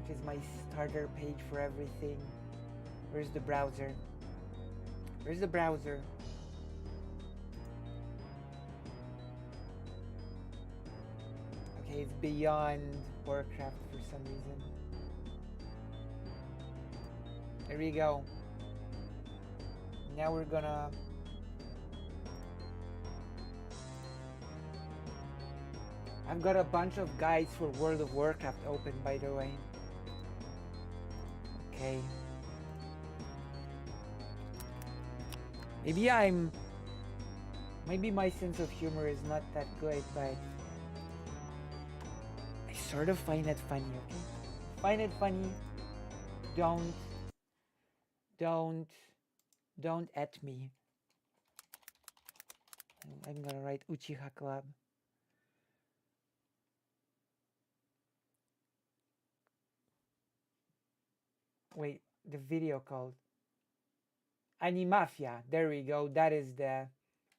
which is my starter page for everything. Where's the browser? Where's the browser? Okay, it's beyond Warcraft for some reason. There we go. Now we're gonna... I've got a bunch of guides for World of Warcraft open, by the way. Okay. Maybe my sense of humor is not that good, but I sort of find it funny, okay? Find it funny. Don't at me. I'm gonna write Uchiha Club. Wait, the video called Animafia. There we go. That is the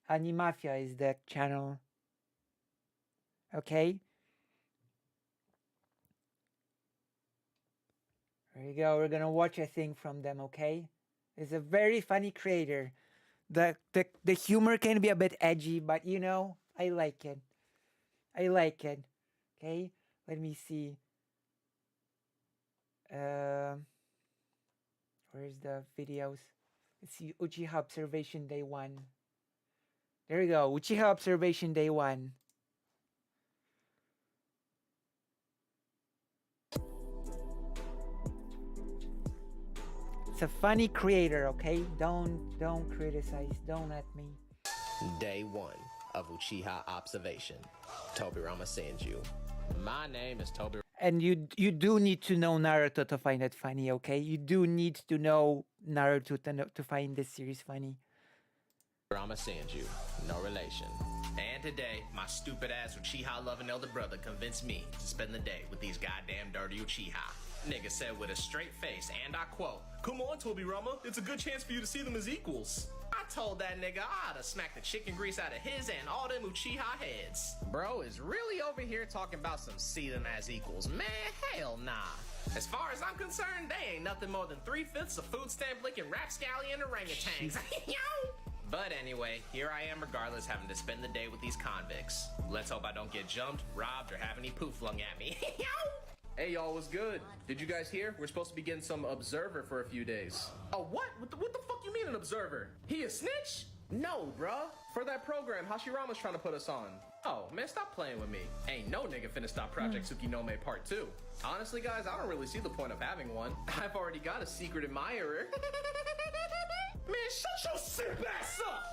Animafia is the channel. Okay. There you go. We're gonna watch a thing from them. Okay. It's a very funny creator. The humor can be a bit edgy, but you know, I like it. I like it. Okay. Let me see. Where's the videos? Let's see. Uchiha Observation Day 1. There we go. Uchiha Observation Day 1. It's a funny creator, okay? Don't criticize. Don't at me. Day 1 of Uchiha Observation. Tobirama sends you. My name is Tobi. And you do need to know Naruto to find it funny, okay? You do need to know Naruto to find this series funny. Tobirama sends you. No relation. And today, my stupid ass Uchiha loving elder brother convinced me to spend the day with these goddamn dirty Uchiha. Nigga said with a straight face, and I quote, "Come on, Tobirama, it's a good chance for you to see them as equals." I told that nigga I'd have smacked the chicken grease out of his and all them Uchiha heads. Bro is really over here talking about some see them as equals. Man, hell nah. As far as I'm concerned, they ain't nothing more than 3/5 of food stamp licking rapscallion orangutans. But anyway, here I am regardless, having to spend the day with these convicts. Let's hope I don't get jumped, robbed, or have any poo flung at me. Hey y'all, what's good? Did you guys hear? We're supposed to be getting some observer for a few days. Oh, what? What the fuck you mean an observer? He a snitch? No, bruh. For that program Hashirama's trying to put us on. Oh, man, stop playing with me. Ain't no nigga finna stop Project Tsukinome Part 2. Honestly, guys, I don't really see the point of having one. I've already got a secret admirer. Man, shut your simp ass up!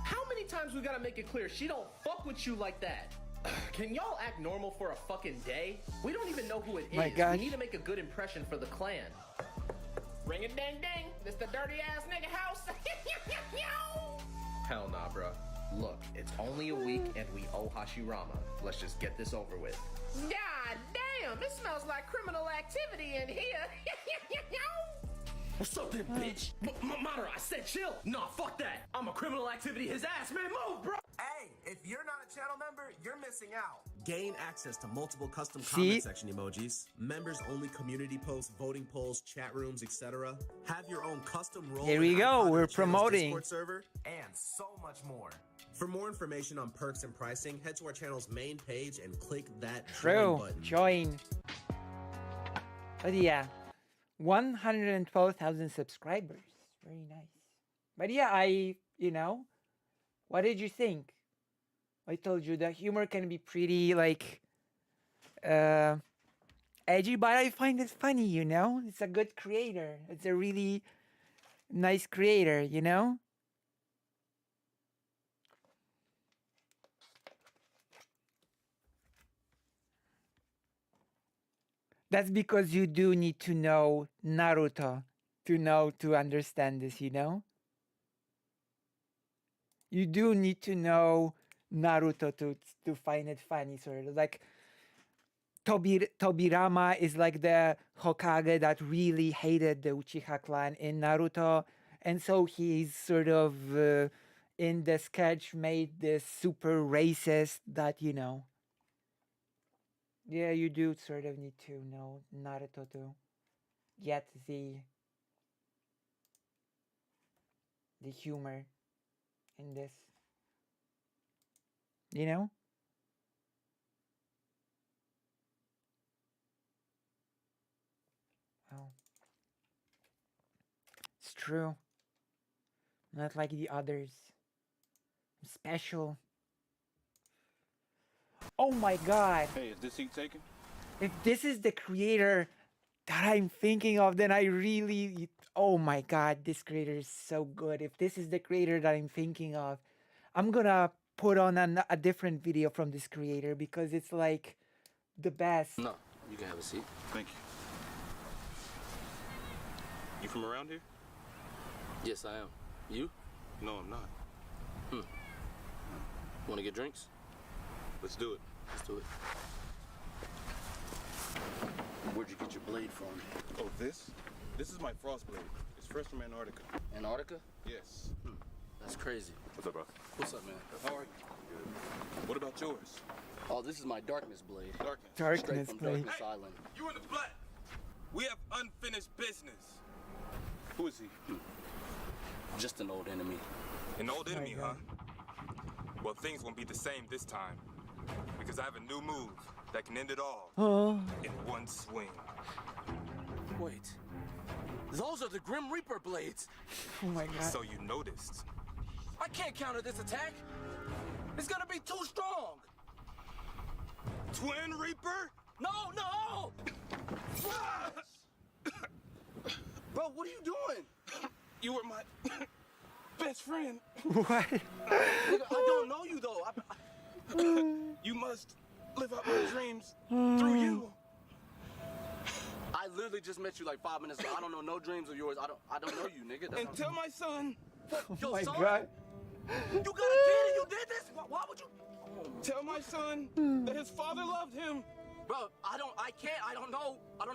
How many times we gotta make it clear she don't fuck with you like that? Can y'all act normal for a fucking day? We don't even know who it is. My God. We need to make a good impression for the clan. Ring a ding ding. This the dirty ass nigga house. Hell nah, bruh. Look, it's only a week and we owe Hashirama. Let's just get this over with. God damn, it smells like criminal activity in here. What's up then, bitch? Madara, I said chill. Nah, fuck that. I'm a criminal activity his ass, man. Move, bro. Hey, if you're not a channel member, you're missing out. Gain access to multiple custom See? comment section emojis, members-only community posts, voting polls, chat rooms, etc. Have your own custom role. Here we and go, icon in we're the channel's promoting. Discord server, and so much more. For more information on perks and pricing, head to our channel's main page and click that join True. button. Join. But yeah, 112,000 subscribers. Very nice. But yeah, you know, what did you think? I told you the humor can be pretty like edgy, but I find it funny, you know? It's a good creator. It's a really nice creator, you know? That's because you do need to know Naruto to understand this, you know? You do need to know Naruto to find it funny, sort of like Tobirama is like the Hokage that really hated the Uchiha clan in Naruto, and so he's sort of in the sketch made this super racist that, you know. Yeah, you do sort of need to know Naruto to get the humor in this. You know? Oh. That's true. Not like the others. I'm special. Oh my god. Hey, is this seat taken? If this is the creator that I'm thinking of, then I really... Oh my god, this creator is so good. If this is the creator that I'm thinking of, I'm gonna put on a different video from this creator because it's like the best. No, you can have a seat. Thank you. You from around here? Yes, I am. You? No, I'm not. Want to get drinks? Let's do it. Let's do it. Where'd you get your blade from? Oh, this? This is my frost blade. It's fresh from Antarctica. Antarctica? Yes. That's crazy. What's up, bro? What's up, man? How are you? Good. What about yours? Oh, this is my darkness blade. Darkness. Straight Darkness, from please. Darkness Island. You in the black. We have unfinished business. Who is he? Just an old enemy. An old Oh my enemy, God. huh? Well, things won't be the same this time. Because I have a new move that can end it all Oh. in one swing. Wait. Those are the Grim Reaper blades. Oh my god. So you noticed. I can't counter this attack. It's gonna be too strong. Twin Reaper? No, no! Bro, what are you doing? You were my best friend. What? Nigga, I don't know you though. You must live out my dreams through you. I literally just met you like 5 minutes ago. I don't know no dreams of yours. I don't know you, nigga. That's And tell my son, Oh Yo, my son? god. You got a kid and you did this? Why would you? tell my son that his father loved him. Bro, I don't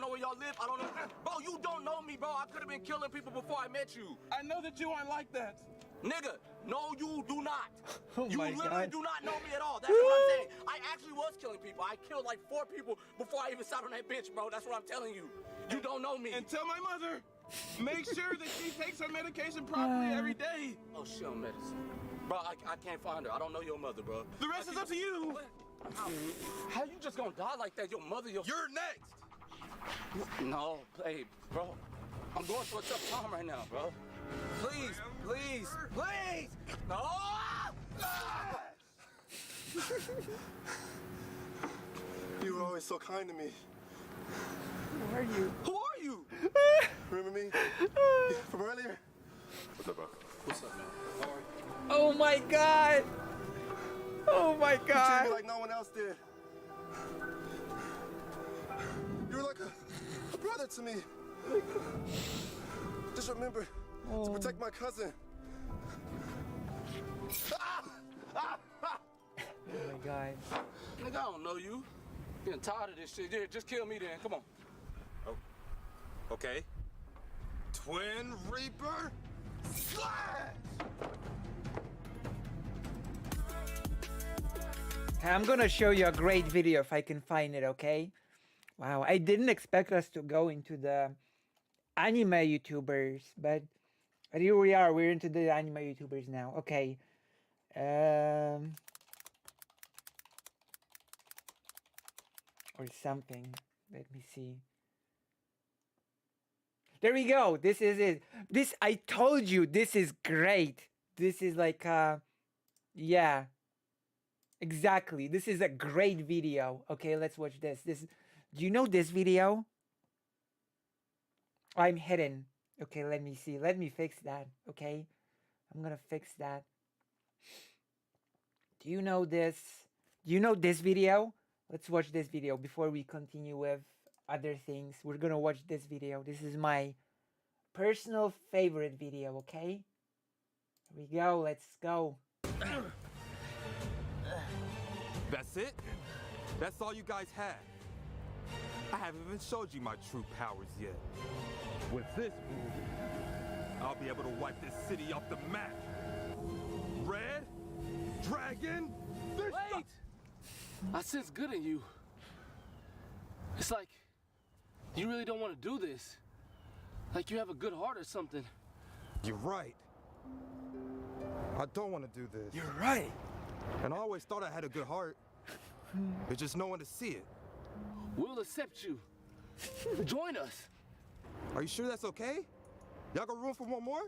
know where y'all live. I don't know. Bro, you don't know me, bro. I could have been killing people before I met you. I know that you aren't like that. Nigga, no, you do not. Oh You my literally god. do not know me at all. That's what I'm saying. I actually was killing people. I killed like 4 people before I even sat on that bench, bro. That's what I'm telling you. You don't know me. And tell my mother, make sure that she takes her medication properly every day. Oh, shit, on medicine. Bro, I can't find her. I don't know your mother, bro. The rest is up to you. How you just gonna die like that? Your mother, your... You're next. No, hey, bro. I'm going through a tough time right now, bro. Please, please, please! No! You were always so kind to me. Who are you? Who are you? Remember me? From earlier? What's up, bro? What's up, man? How are you? Oh my god. Oh my You treated god. me like no one else did. You were like a brother to me. Just remember to protect my cousin. Oh my god. Nigga, I don't know you. Getting tired of this shit. Yeah, just kill me then. Come on. Okay. Twin Reaper? Slash! I'm gonna show you a great video if I can find it, okay? Wow, I didn't expect us to go into the anime YouTubers, but here we are. We're into the anime YouTubers now. Okay. Or something. Let me see. There we go. This is it. This, I told you, this is great. This is like, yeah. Exactly. This is a great video. Okay, let's watch this. Do you know this video? I'm hidden. Okay, let me see. Let me fix that. Okay, I'm gonna fix that. Do you know this? Do you know this video? Let's watch this video before we continue with other things. We're gonna watch this video. This is my personal favorite video. Okay, here we go. Let's go. That's it? That's all you guys had? I haven't even showed you my true powers yet. With this move, I'll be able to wipe this city off the map. Red? Dragon? Wait! I sense good in you. It's like you really don't want to do this. Like you have a good heart or something. You're right. I don't want to do this. You're right. And I always thought I had a good heart. There's just no one to see it. We'll accept you. Join us. Are you sure that's okay? Y'all got room for one more?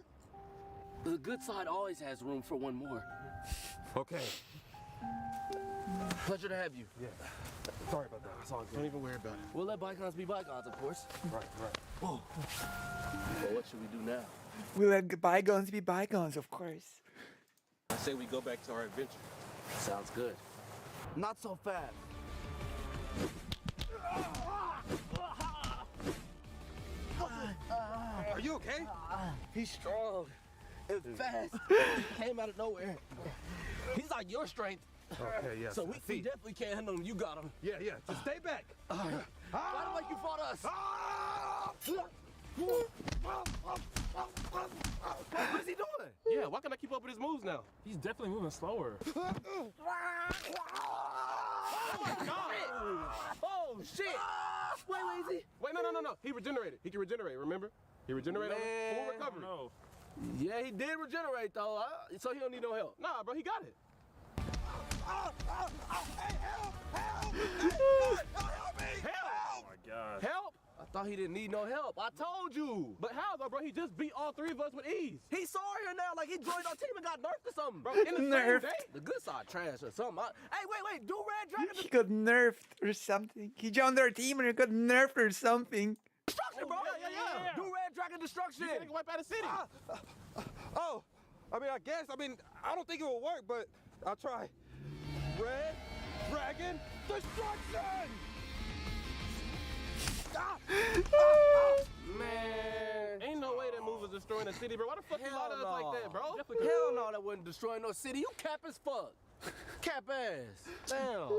The good side always has room for one more. Okay. Pleasure to have you. Yeah. Sorry about that. It's all good. Don't even worry about it. We'll let bygones be bygones, of course. Right. Whoa. Well, what should we do now? We let bygones be bygones, of course. I say we go back to our adventure. Sounds good. Not so fast. Are you okay? He's strong and fast. He came out of nowhere. He's like your strength. Okay, yes. So we definitely can't handle him. You got him. Yeah. Just stay back. Fight him like you fought us. What is he doing? Yeah, why can't I keep up with his moves now? He's definitely moving slower. Oh my God! Oh shit! Wait, is he? Wait, no. He regenerated. He can regenerate, remember? He regenerated full recovery. No. Yeah, he did regenerate though, so he don't need no help. Nah, bro, he got it. Help! Oh my God. Help? I thought he didn't need no help. I told you. But how though, bro? He just beat all three of us with ease. He's sorry now, like he joined our team and got nerfed or something. Bro, in the same day? The good side trash or something. Hey, wait, do Red Dragon He got nerfed or something. He joined our team and he got nerfed or something. destruction, bro? Yeah. Do Red Dragon destruction. You can wipe out a city. I don't think it will work, but I'll try. Red Dragon Destruction! Man, ain't no way that move was destroying the city, bro. Why the fuck you lie to us like that, bro? Hell no, that wasn't destroying no city. You cap as fuck. Cap ass. Damn.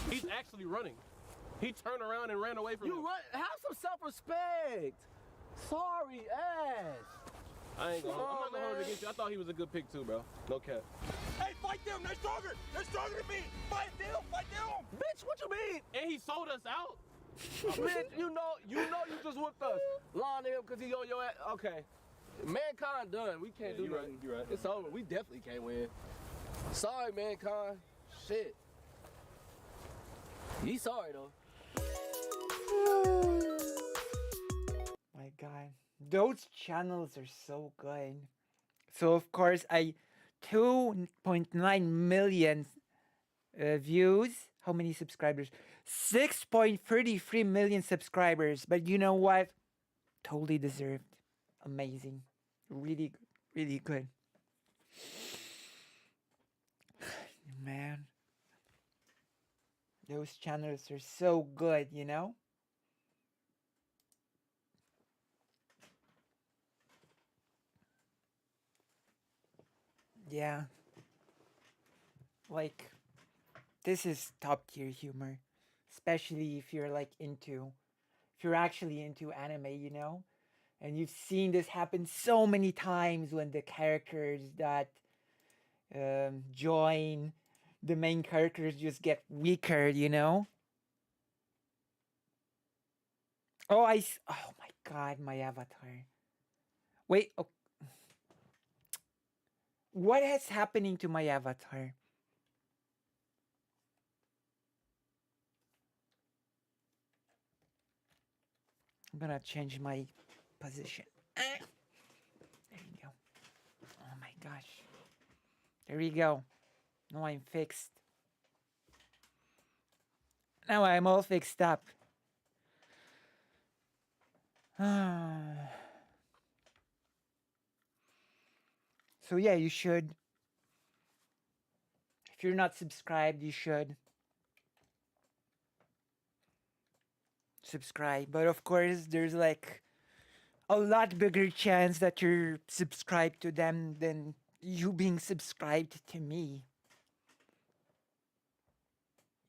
He's actually running. He turned around and ran away from You him. run. Have some self-respect. Sorry ass. I ain't gonna. I'm not gonna hold it against you. I thought he was a good pick too, bro. No cap. Hey, fight them! They're stronger! They're stronger than me! Fight them! Bitch, what you mean? And he sold us out. Bitch, you know you just whooped us. Lying to him because he on your ass. Okay. Mankind done. We can't do nothing. You're right. It's over. We definitely can't win. Sorry, Mankind. Shit. He's sorry, though. My God, those channels are so good. So of course, 2.9 million views. How many subscribers? 6.33 million subscribers. But you know what? Totally deserved. Amazing. Really good. Man. Those channels are so good, you know? Yeah. Like, this is top tier humor. Especially if you're if you're actually into anime, you know? And you've seen this happen so many times when the characters that join the main characters just get weaker, you know? Oh my God, my avatar. Wait, what is happening to my avatar? I'm gonna change my position. There you go. Oh my gosh. There you go. Now I'm fixed. Now I'm all fixed up. So yeah, you should. If you're not subscribed, you should subscribe. But of course, there's like a lot bigger chance that you're subscribed to them than you being subscribed to me.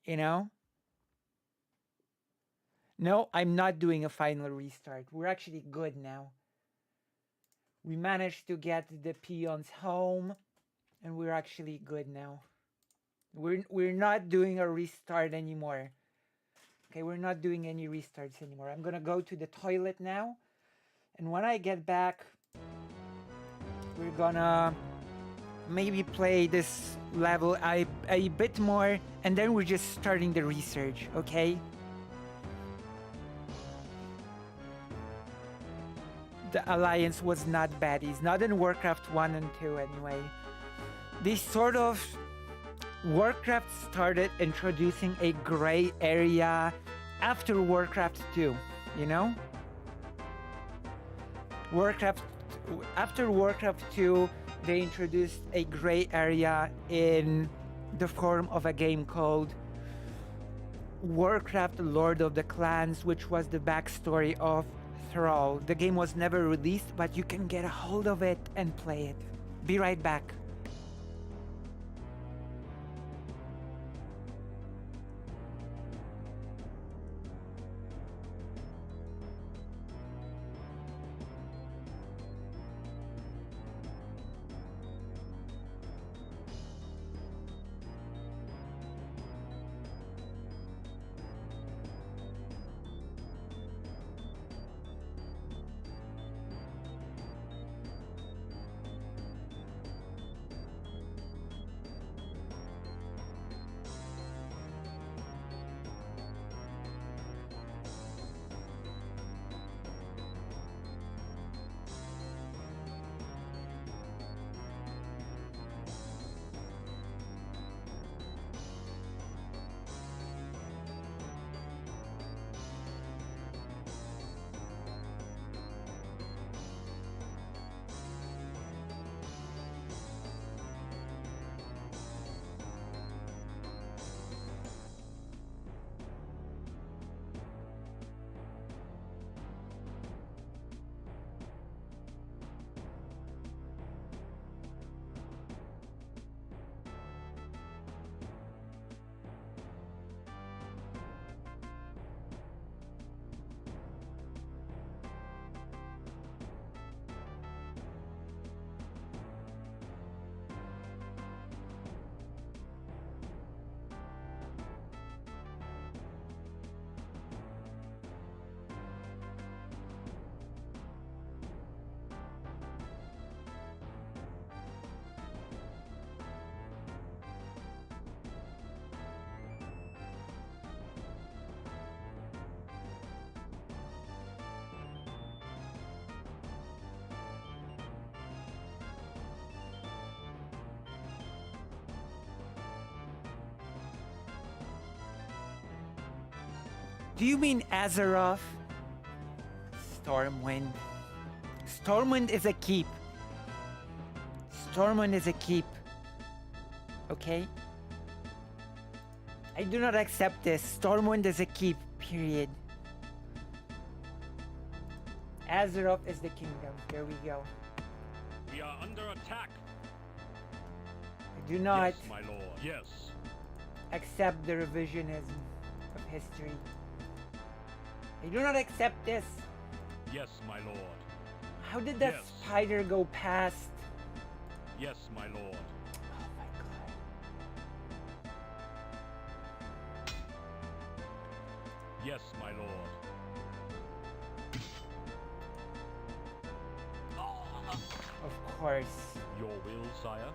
You know? No, I'm not doing a final restart. We're actually good now. We managed to get the peons home, and we're actually good now. We're not doing a restart anymore. Okay, we're not doing any restarts anymore. I'm gonna go to the toilet now, and when I get back, we're gonna maybe play this level a bit more, and then we're just starting the research, okay? the alliance was not baddies, not in Warcraft 1 and 2 anyway. They sort of, Warcraft started introducing a gray area after Warcraft 2, you know? After Warcraft 2, they introduced a gray area in the form of a game called Warcraft Lord of the Clans, which was the backstory of Thrall. The game was never released, but you can get a hold of it and play it. Be right back. Do you mean Azeroth? Stormwind. Stormwind is a keep. Stormwind is a keep. Okay? I do not accept this. Stormwind is a keep, period. Azeroth is the kingdom. There we go. We are under attack. I do not Yes, my lord. Yes. accept the revisionism of history. I do not accept this. Yes, my lord. How did that Yes. spider go past? Yes, my lord. Oh my god. Yes, my lord. Of course. Your will, sire?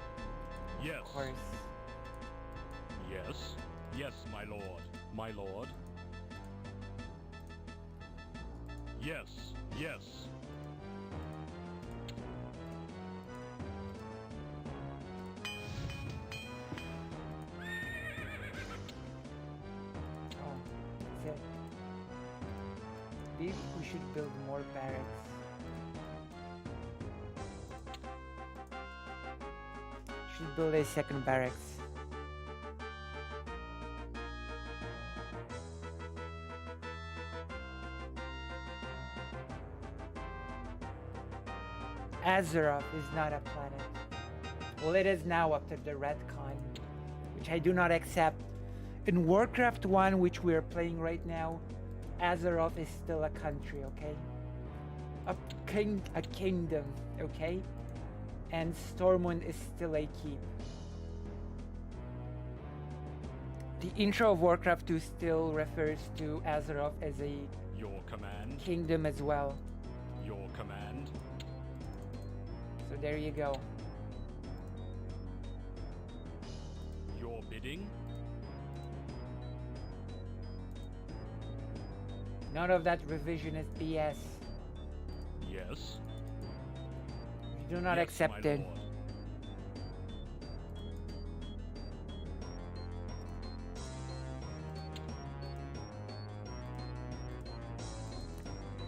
Yes. Of course. Yes. Yes, my lord. My lord. Yes. Yes. Oh, that's it. Maybe we should build more barracks. Should build a second barracks. Azeroth is not a planet. Well, it is now after the retcon, which I do not accept. In Warcraft 1, which we are playing right now, Azeroth is still a country, okay? A kingdom, okay? And Stormwind is still a keep. The intro of Warcraft 2 still refers to Azeroth as a Your command. kingdom as well. Your command. So there you go. Your bidding. None of that revisionist BS. Yes. Do not Yes, accept my it. lord.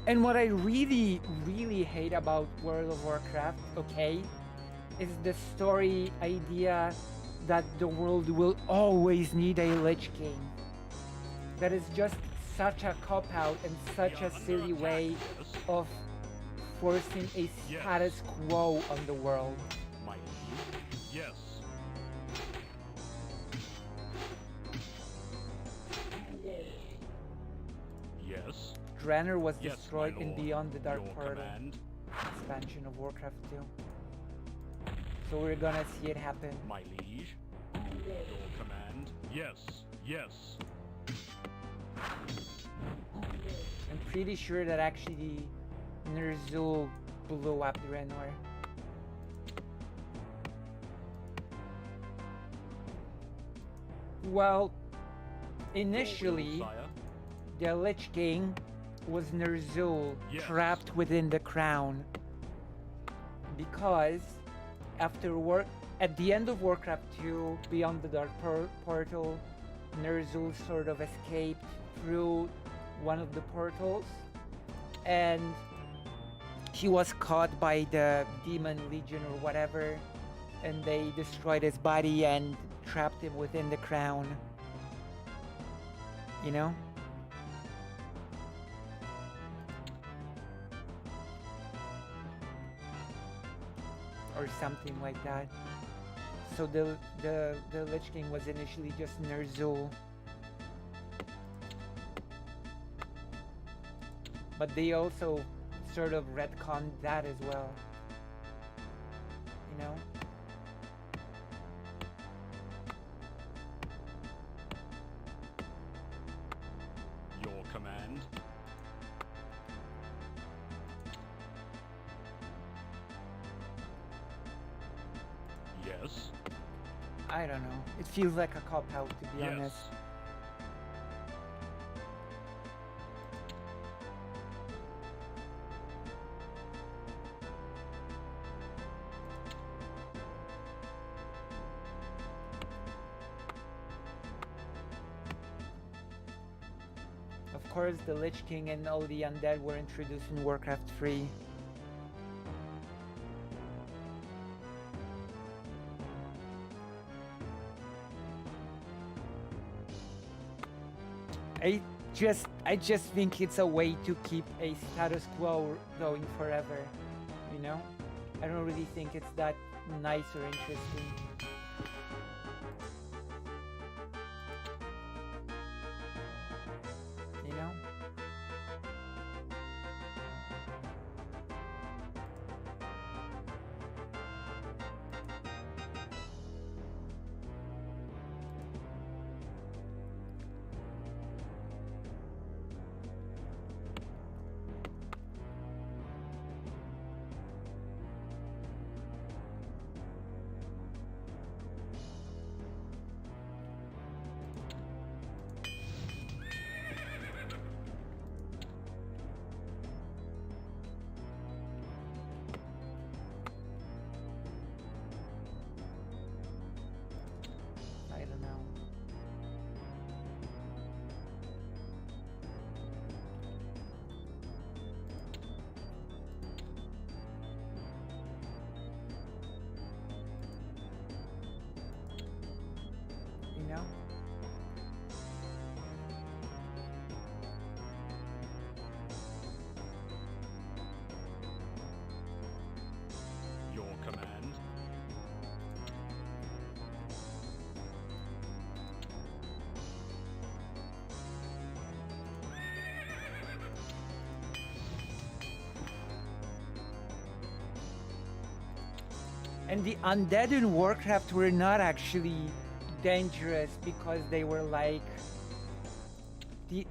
And what I really, really hate about World of Warcraft, okay, is the story idea that the world will always need a Lich King. That is just such a cop-out and such a silly way of forcing a Yes. status quo on the world. My liege. Yes. Yes. Draenor was Yes, destroyed my in lord. Beyond the Dark Your Portal command. expansion of Warcraft 2. So we're gonna see it happen. My liege. Your command. Yes. Yes. I'm pretty sure that actually Ner'zhul blew up Draenor. Well, initially, Sire. the Lich King was Ner'zhul Yes. trapped within the crown. Because at the end of Warcraft 2, Beyond the Dark Portal, Ner'zhul sort of escaped through one of the portals, and he was caught by the Demon Legion or whatever, and they destroyed his body and trapped him within the crown. You know? Or something like that. So the Lich King was initially just Ner'zhul. But they also sort of retconned that as well. You know? Your command. Yes. I don't know. It feels like a cop-out, to be Yes. honest. Of course, the Lich King and all the undead were introduced in Warcraft 3. I just think it's a way to keep a status quo going forever, you know? I don't really think it's that nice or interesting. You know? I don't know. You know? Your command. And the undead in Warcraft were not actually dangerous because they were like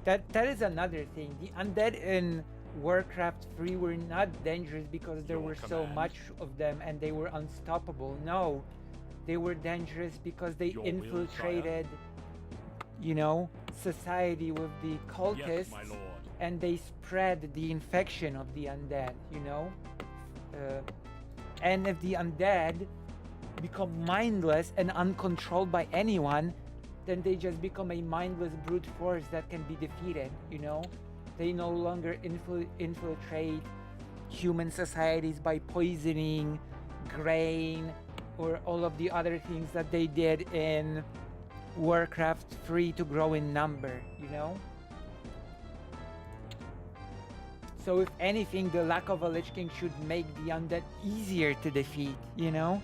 that is another thing. The undead in Warcraft 3 were not dangerous because there Your were so command. much of them and they were unstoppable. No, they were dangerous because they Your will, infiltrated, you know, society with the cultists, Yes, my lord. and they spread the infection of the undead, you know. And if the undead become mindless and uncontrolled by anyone, then they just become a mindless brute force that can be defeated, you know? They no longer infiltrate human societies by poisoning grain or all of the other things that they did in Warcraft 3 to grow in number, you know? So if anything, the lack of a Lich King should make the undead easier to defeat, you know?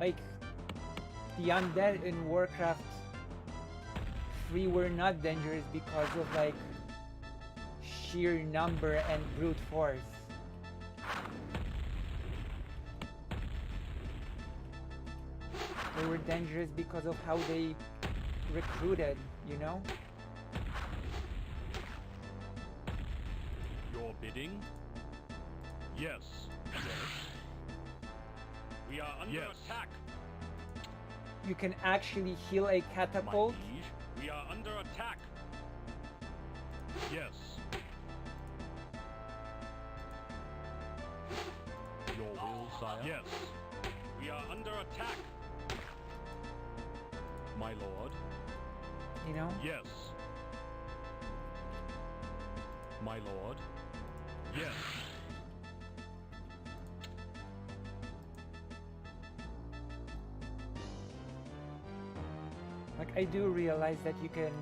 Like, the undead in Warcraft 3 were not dangerous because of like sheer number and brute force. They were dangerous because of how they recruited, you know? Your bidding? Yes. Yes. We are under attack. You can actually heal a catapult. My liege, we are under attack. Yes. Your will, sire? Yes. We are under attack. My lord. You know? Yes. My lord. Yes. Like, I do realize that you can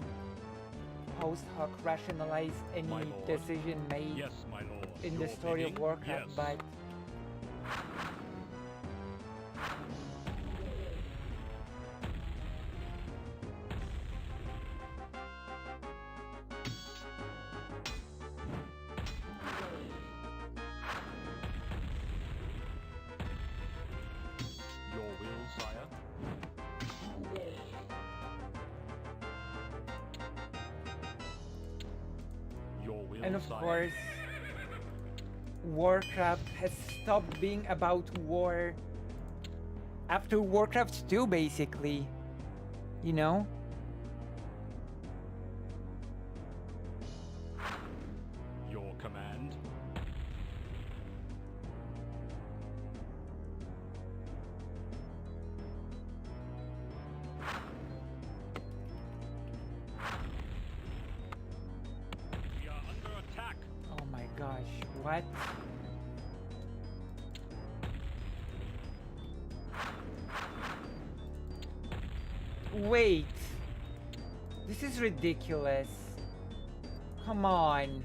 post hoc rationalize any decision made my lord. in the story of Warcraft, but Your will, sire? Your will, and of sire? course Warcraft has stopped being about war after Warcraft 2 basically, you know? Your command? We are under attack. Oh my gosh, what? Wait. This is ridiculous. Come on.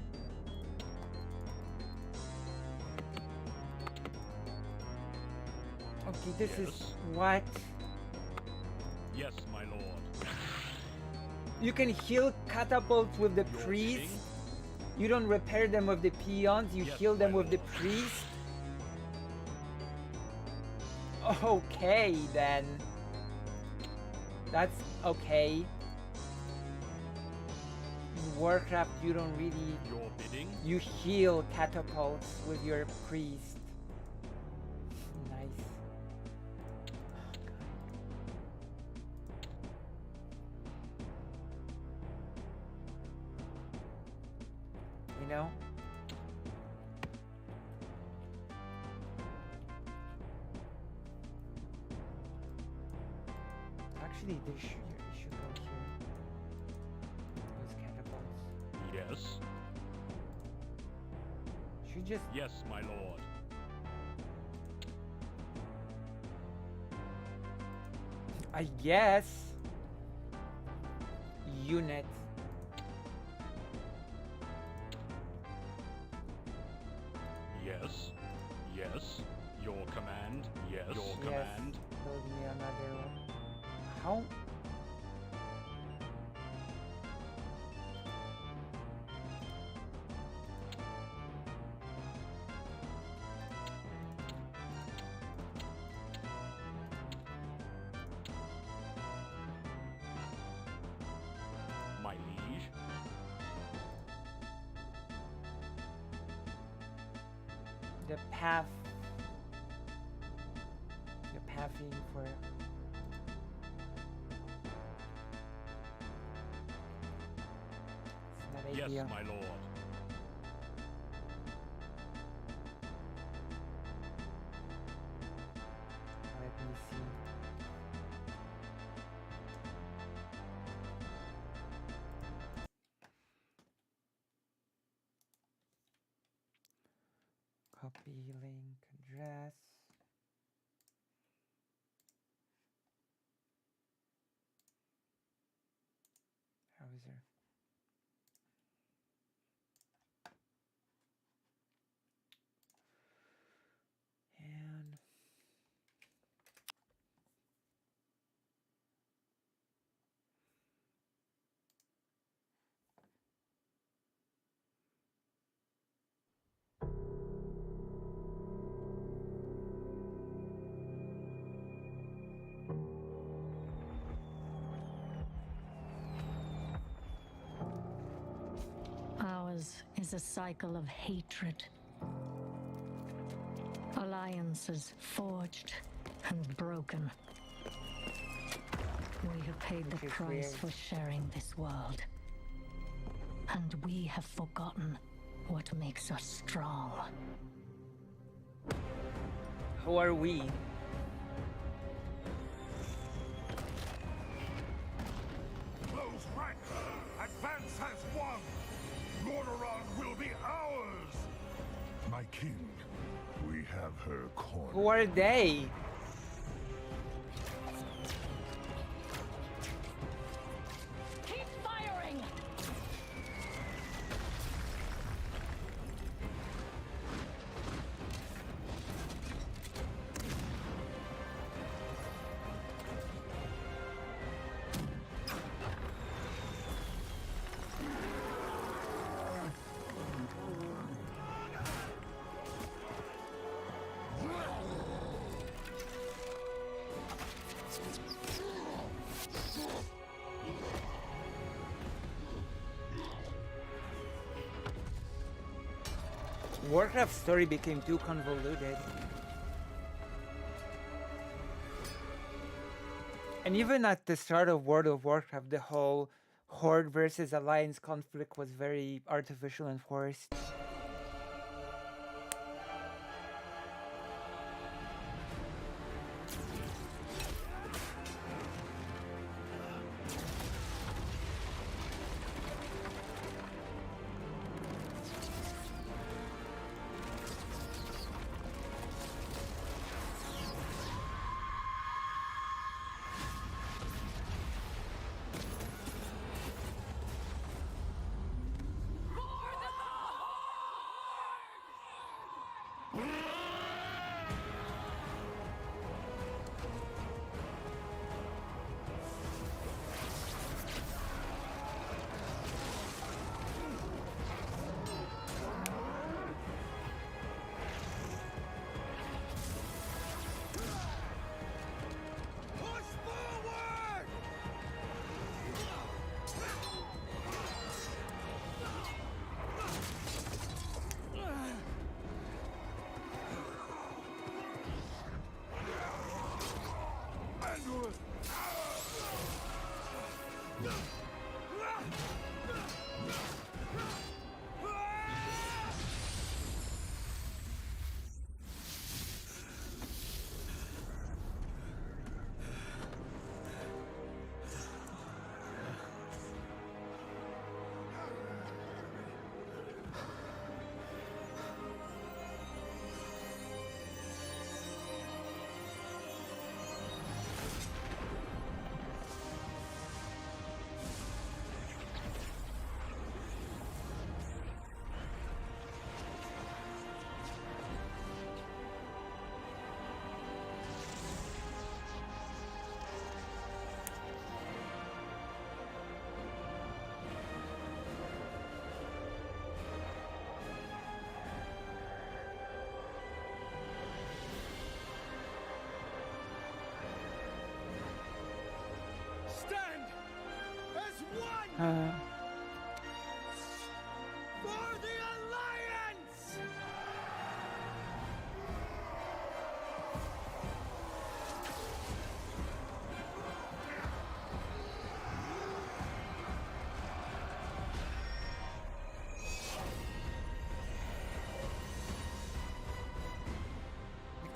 Okay, this is what? Yes, my lord. You can heal catapults with the priest. You don't repair them with the peons, you heal them with the priest. Okay then. That's okay. In Warcraft you don't really Your bidding? you heal catapults with your priest. Nice. You know? Actually, they should go here. Those catapults. Yes. Should just Yes, my lord. I guess unit. Yes. Yes. Your command? Yes. Your Yes. command? Build me another one. How? My liege? The path. The pathing for bad Yes, idea. my lord. Let me see. Copy link address. Browser. And Ours is a cycle of hatred. Alliances forged and broken. We have paid the Which is price weird. for sharing this world. And we have forgotten what makes us strong. who are we? Close ranks! Advance has won! Lordaeron will be ours! My king, we have her cornered. Who are they? Keep firing! Warcraft's story became too convoluted. And even at the start of World of Warcraft, the whole Horde versus Alliance conflict was very artificial and forced. Stand as one for the Alliance!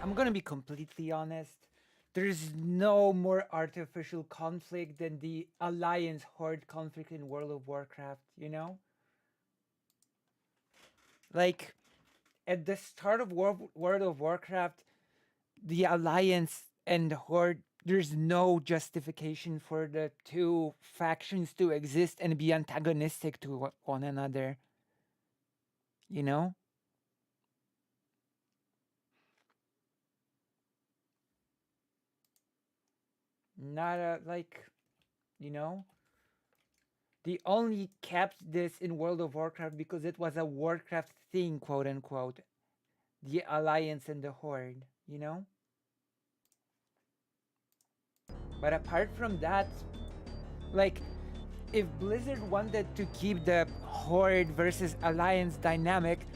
I'm gonna be completely honest. There's no more artificial conflict than the Alliance Horde conflict in World of Warcraft, you know? Like, at the start of World of Warcraft, the Alliance and the Horde, there's no justification for the two factions to exist and be antagonistic to one another. You know? Not a, like, you know? They only kept this in World of Warcraft because it was a Warcraft thing, quote unquote. The Alliance and the Horde, you know? But apart from that, like, if Blizzard wanted to keep the Horde versus Alliance dynamic,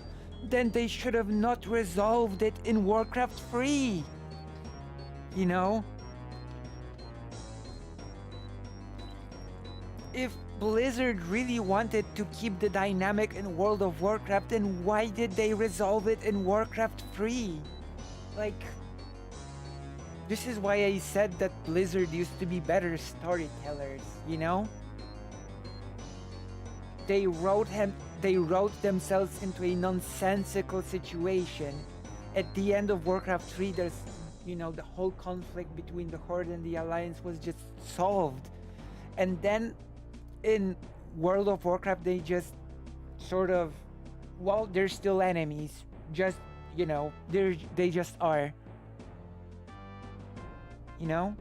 then they should have not resolved it in Warcraft 3. You know? If Blizzard really wanted to keep the dynamic in World of Warcraft, then why did they resolve it in Warcraft 3? Like, this is why I said that Blizzard used to be better storytellers, you know? They wrote themselves into a nonsensical situation. At the end of Warcraft 3, there's, you know, the whole conflict between the Horde and the Alliance was just solved. And then in World of Warcraft, they just sort of, well, they're still enemies. Just, you know, they just are. You know?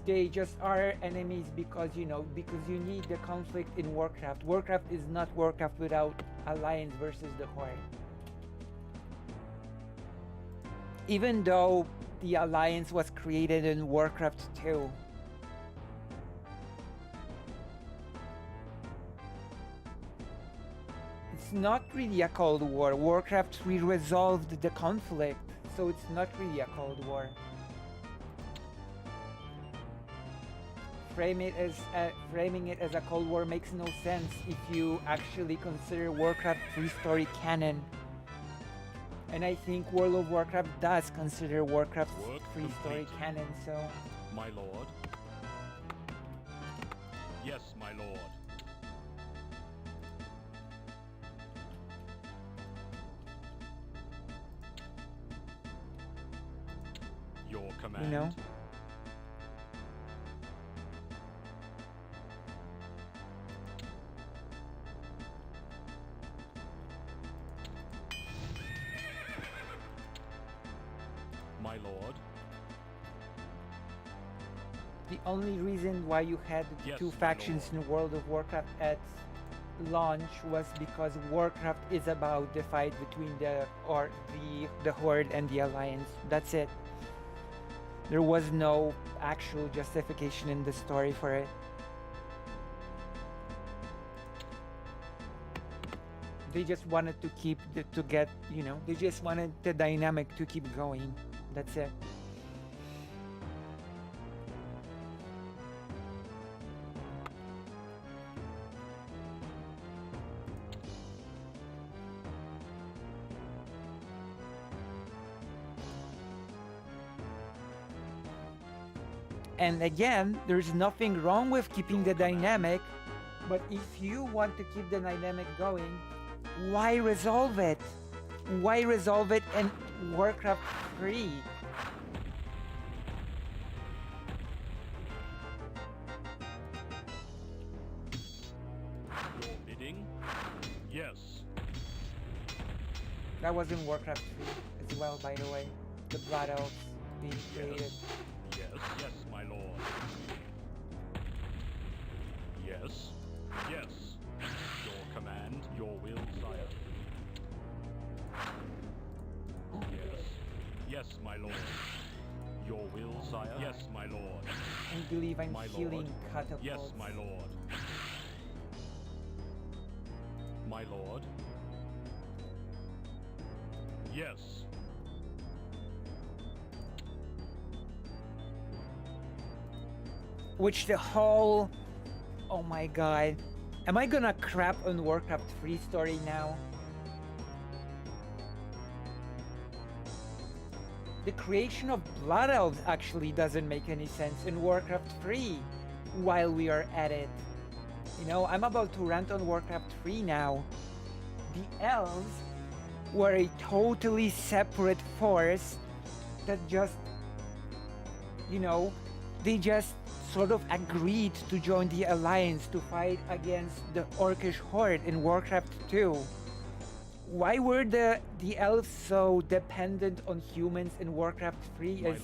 They just are enemies because, you know, because you need the conflict in Warcraft. Warcraft is not Warcraft without Alliance versus the Horde. Even though the Alliance was created in Warcraft 2. It's not really a Cold War. Warcraft 3 resolved the conflict, so it's not really a Cold War. Framing it as a Cold War makes no sense if you actually consider Warcraft 3 story canon. And I think World of Warcraft does consider Warcraft 3 story canon, so... My lord. Yes, my lord. Your command. You know? My lord. The only reason why you had two factions in World of Warcraft at launch was because Warcraft is about the fight between the Horde and the Alliance. That's it. There was no actual justification in the story for it. They just wanted to keep they just wanted the dynamic to keep going. That's it. And again, there's nothing wrong with keeping the dynamic, but if you want to keep the dynamic going, why resolve it? Why resolve it in Warcraft 3? Your bidding? Yes. That was in Warcraft 3 as well, by the way. The Blood Elves being created. Yes, my lord. Yes, yes. Your command, your will, sire. Yes, my lord. Your will, sire. Yes, my lord. I believe I'm healing catapults. Yes, my lord. My lord. Yes. Which the whole... Oh my god. Am I gonna crap on Warcraft 3 story now? The creation of Blood Elves actually doesn't make any sense in Warcraft 3 while we are at it. You know, I'm about to rant on Warcraft 3 now. The Elves were a totally separate force that just, you know, they just sort of agreed to join the Alliance to fight against the Orcish Horde in Warcraft 2. Why were the elves so dependent on humans in Warcraft 3 is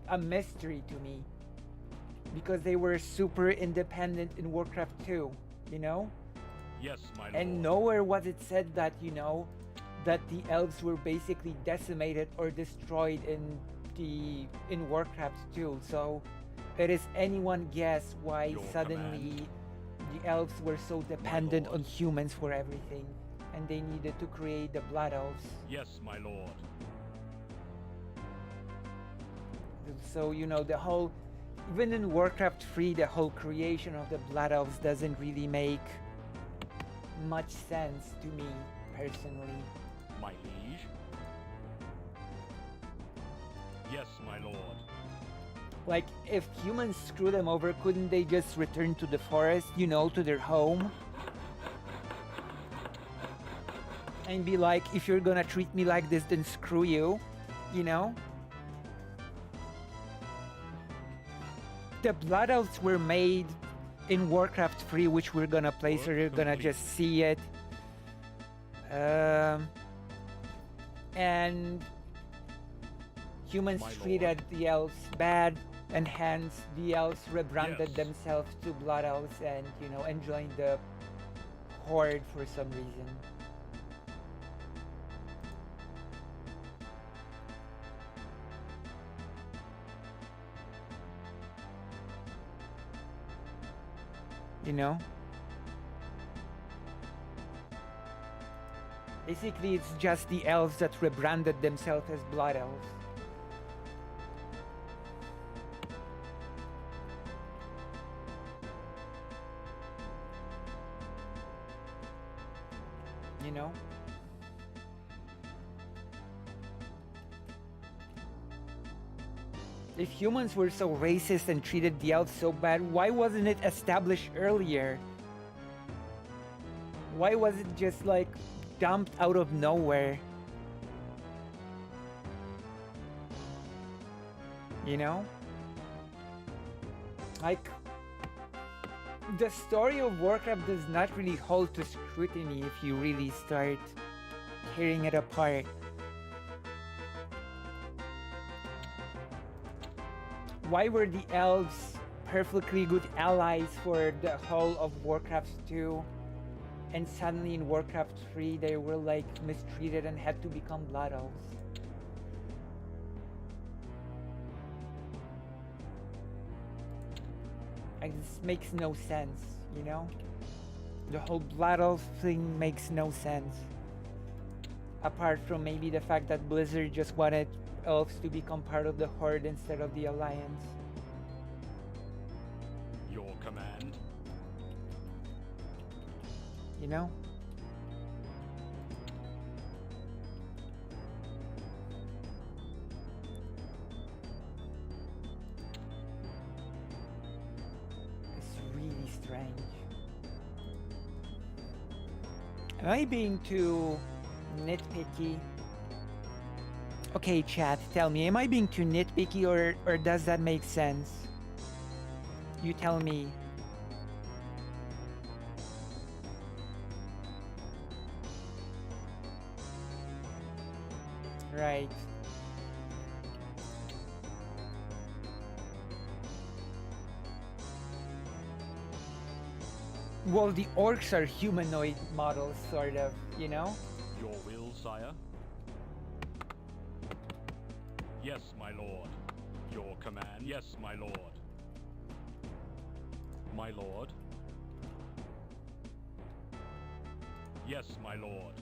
a mystery to me. Because they were super independent in Warcraft 2, you know? Yes, my lord. And nowhere was it said that, you know, that the elves were basically decimated or destroyed in Warcraft 2. So it is anyone's guess why Your suddenly command. the elves were so dependent on humans for everything. And they needed to create the Blood Elves. Yes, my lord. So, you know, the whole, even in Warcraft 3, the whole creation of the Blood Elves doesn't really make much sense to me, personally. My liege. Yes, my lord. Like, if humans screw them over, couldn't they just return to the forest, you know, to their home? And be like, if you're gonna treat me like this, then screw you, you know? The Blood Elves were made in Warcraft 3, which we're gonna play, so you're gonna just see it. And humans treated the elves bad, and hence the elves rebranded themselves to Blood Elves and, you know, enjoying the Horde for some reason. You know? Basically, it's just the elves that rebranded themselves as Blood Elves. You know? If humans were so racist and treated the elves so bad, why wasn't it established earlier? Why was it just like dumped out of nowhere? You know? Like, the story of Warcraft does not really hold to scrutiny if you really start tearing it apart. Why were the elves perfectly good allies for the whole of Warcraft 2, and suddenly in Warcraft 3 they were like mistreated and had to become Blood Elves? Like, this makes no sense, you know? The whole Blood Elf thing makes no sense. Apart from maybe the fact that Blizzard just wanted elves to become part of the Horde instead of the Alliance. Your command. You know? It's really strange. Am I being too nitpicky? Okay, chat, tell me, am I being too nitpicky or does that make sense? You tell me. Right. Well, the orcs are humanoid models, sort of, you know? Your will, sire? Yes, my lord. Your command? Yes, my lord. My lord? Yes, my lord.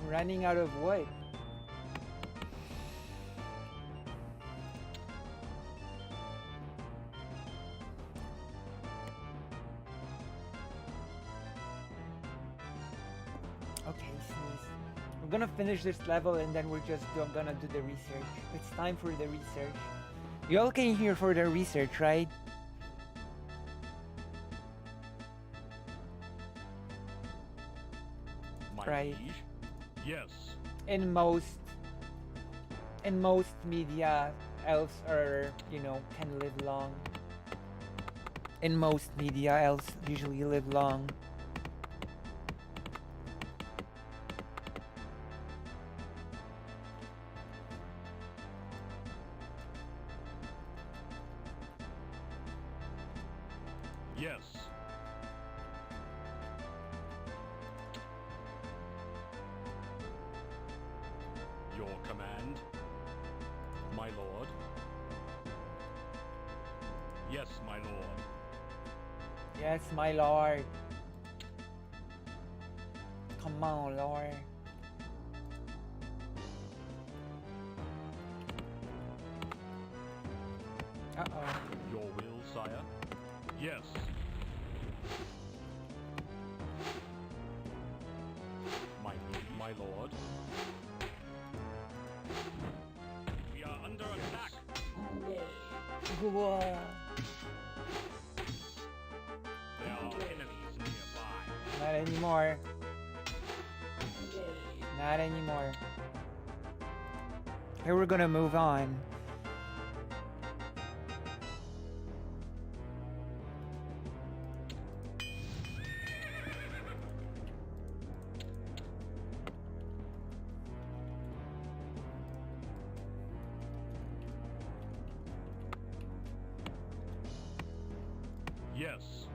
running out of wood. Okay, Sneeze. We're gonna finish this level and then we're just gonna do the research. It's time for the research. You all came here for the research, right? Right. Yes. In most media, elves are, you know, can live long. In most media, elves usually live long. Yes. Your command, my lord. Yes, my lord. Yes, my lord. Come on, lord. Uh-oh. Your will, sire. Yes. My lord. We are under attack. Whoa. There are enemies nearby. Not anymore. Not anymore. Here we're gonna move on. Yes.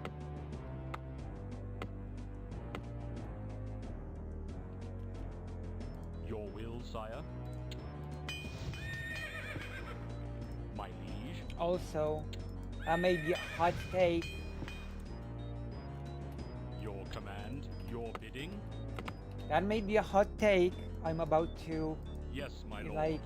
Your will, sire. My liege. Also, may be a hot take. Your command, your bidding. That may be a hot take. I'm about to Yes, my lord. like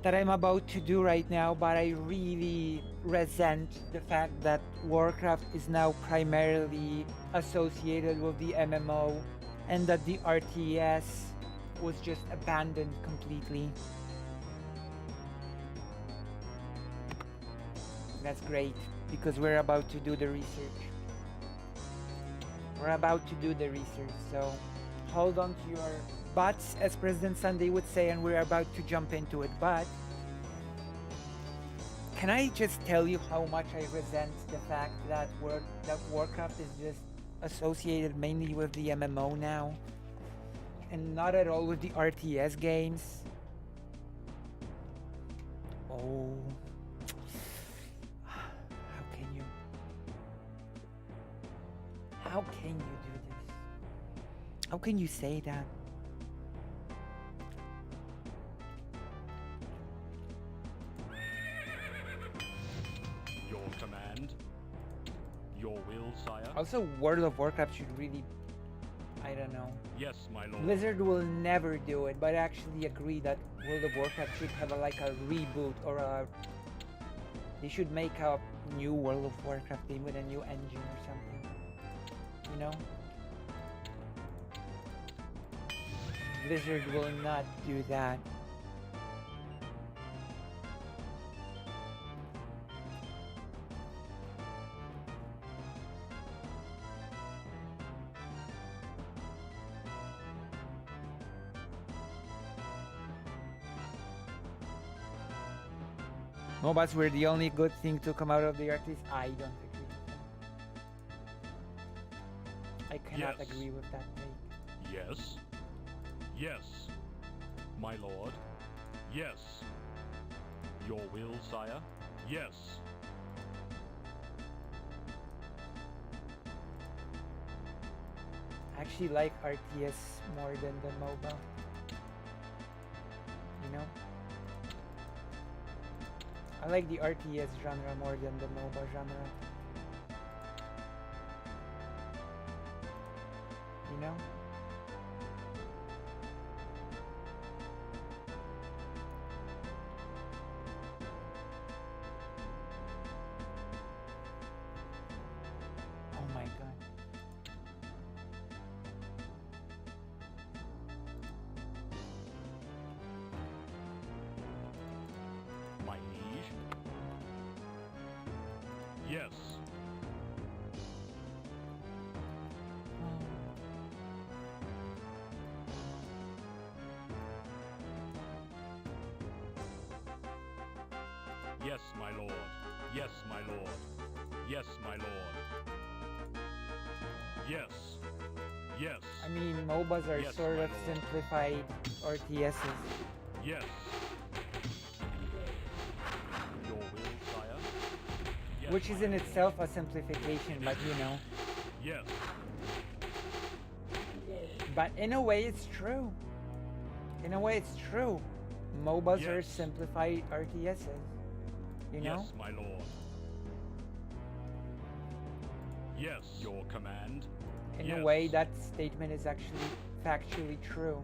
that I'm about to do right now, but I really resent the fact that Warcraft is now primarily associated with the MMO and that the RTS was just abandoned completely. That's great, because we're about to do the research. We're about to do the research, so hold on to your butts, as President Sunday would say, and we're about to jump into it. But can I just tell you how much I resent the fact that Warcraft is just associated mainly with the MMO now and not at all with the RTS games? Oh, how can you do this? How can you say that? Your command, your will, sire. Also, World of Warcraft should really, I don't know. Yes, my lord. Blizzard will never do it, but I actually agree that World of Warcraft should have like a reboot or a. They should make a new World of Warcraft game with a new engine or something. You know? Blizzard will not do that. MOBAs were the only good thing to come out of the artist. I don't agree with that. I cannot Yes. agree with that take. Yes. Yes, my lord. Yes. Your will, sire. Yes. I actually like RTS more than the MOBA. You know? I like the RTS genre more than the MOBA genre. You know? My liege. Yes. Yes, my lord. Yes, my lord. Yes, my lord. Yes. Yes. I mean, MOBAs are Yes, sort my of lord. simplified RTSs. Yes. Your will, sire. Yes, Which is my in lord. itself a simplification, but you know. Yes. But in a way, it's true. In a way, it's true. MOBAs are Yes. simplified RTSs. You know? Yes, my lord. Yes, your command. In Yes. a way, that statement is actually factually true.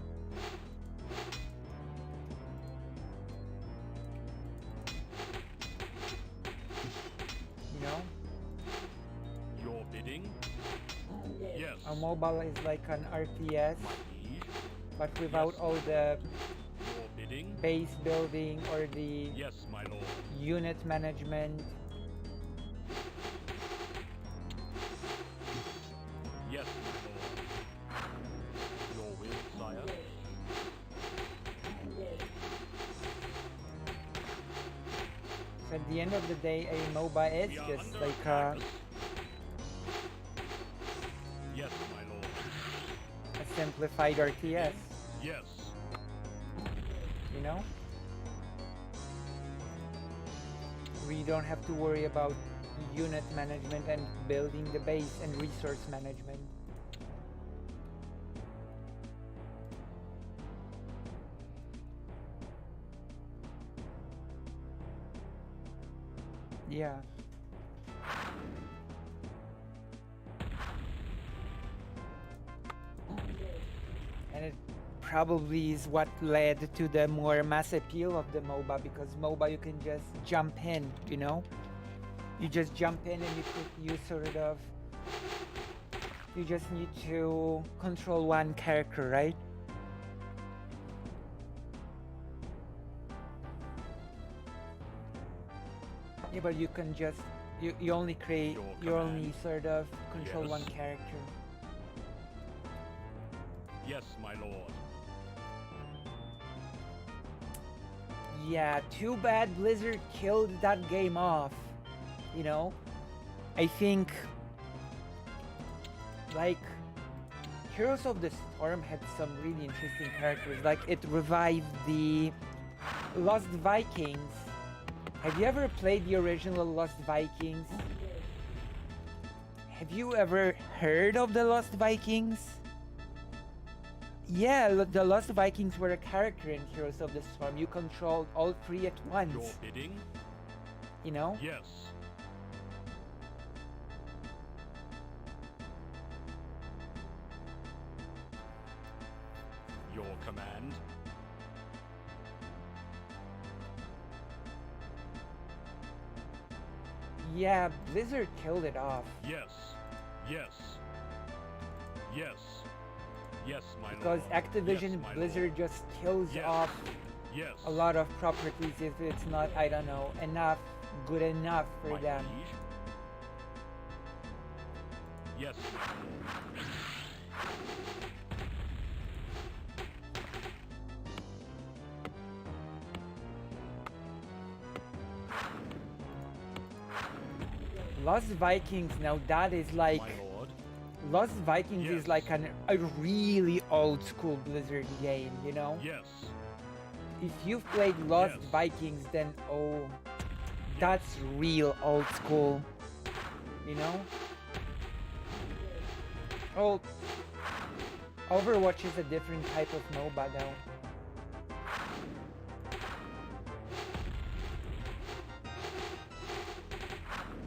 You know? Your bidding. Yes. A mobile is like an RTS, My liege. but without Yes, all my the Your bidding. base building or the Yes, my lord. unit management. Yes, my lord. Your will, sire. So at the end of the day, a MOBA is We are just under like attack. Yes, my lord. a simplified RTS, Yes. you know? We don't have to worry about unit management and building the base and resource management. Yeah. And it probably is what led to the more mass appeal of the MOBA, because MOBA you can just jump in, you know? You just jump in and you sort of, you just need to control one character, right? Yeah, but you can just, you only create, Your you only command. sort of control Yes. one character. Yes, my lord. Yeah, too bad Blizzard killed that game off. You know? I think like Heroes of the Storm had some really interesting characters. Like it revived the Lost Vikings. Have you ever played the original Lost Vikings? Have you ever heard of the Lost Vikings? Yeah, the Lost Vikings were a character in Heroes of the Storm. You controlled all three at once. Your bidding. You know? Yes. Your command. Yeah, Blizzard killed it off. Yes. Yes. Yes. Yes, my Because lord. Activision Yes, my Blizzard lord. just kills Yes. off Yes. a lot of properties if it's not, I don't know, enough, good enough for My them. liege. Yes, my lord. Lost Vikings, now that is like, My lord. Lost Vikings Yes. is like a really old school Blizzard game, you know? Yes. If you've played Lost Yes. Vikings, then oh, that's real old school, you know? Oh, Overwatch is a different type of MOBA though.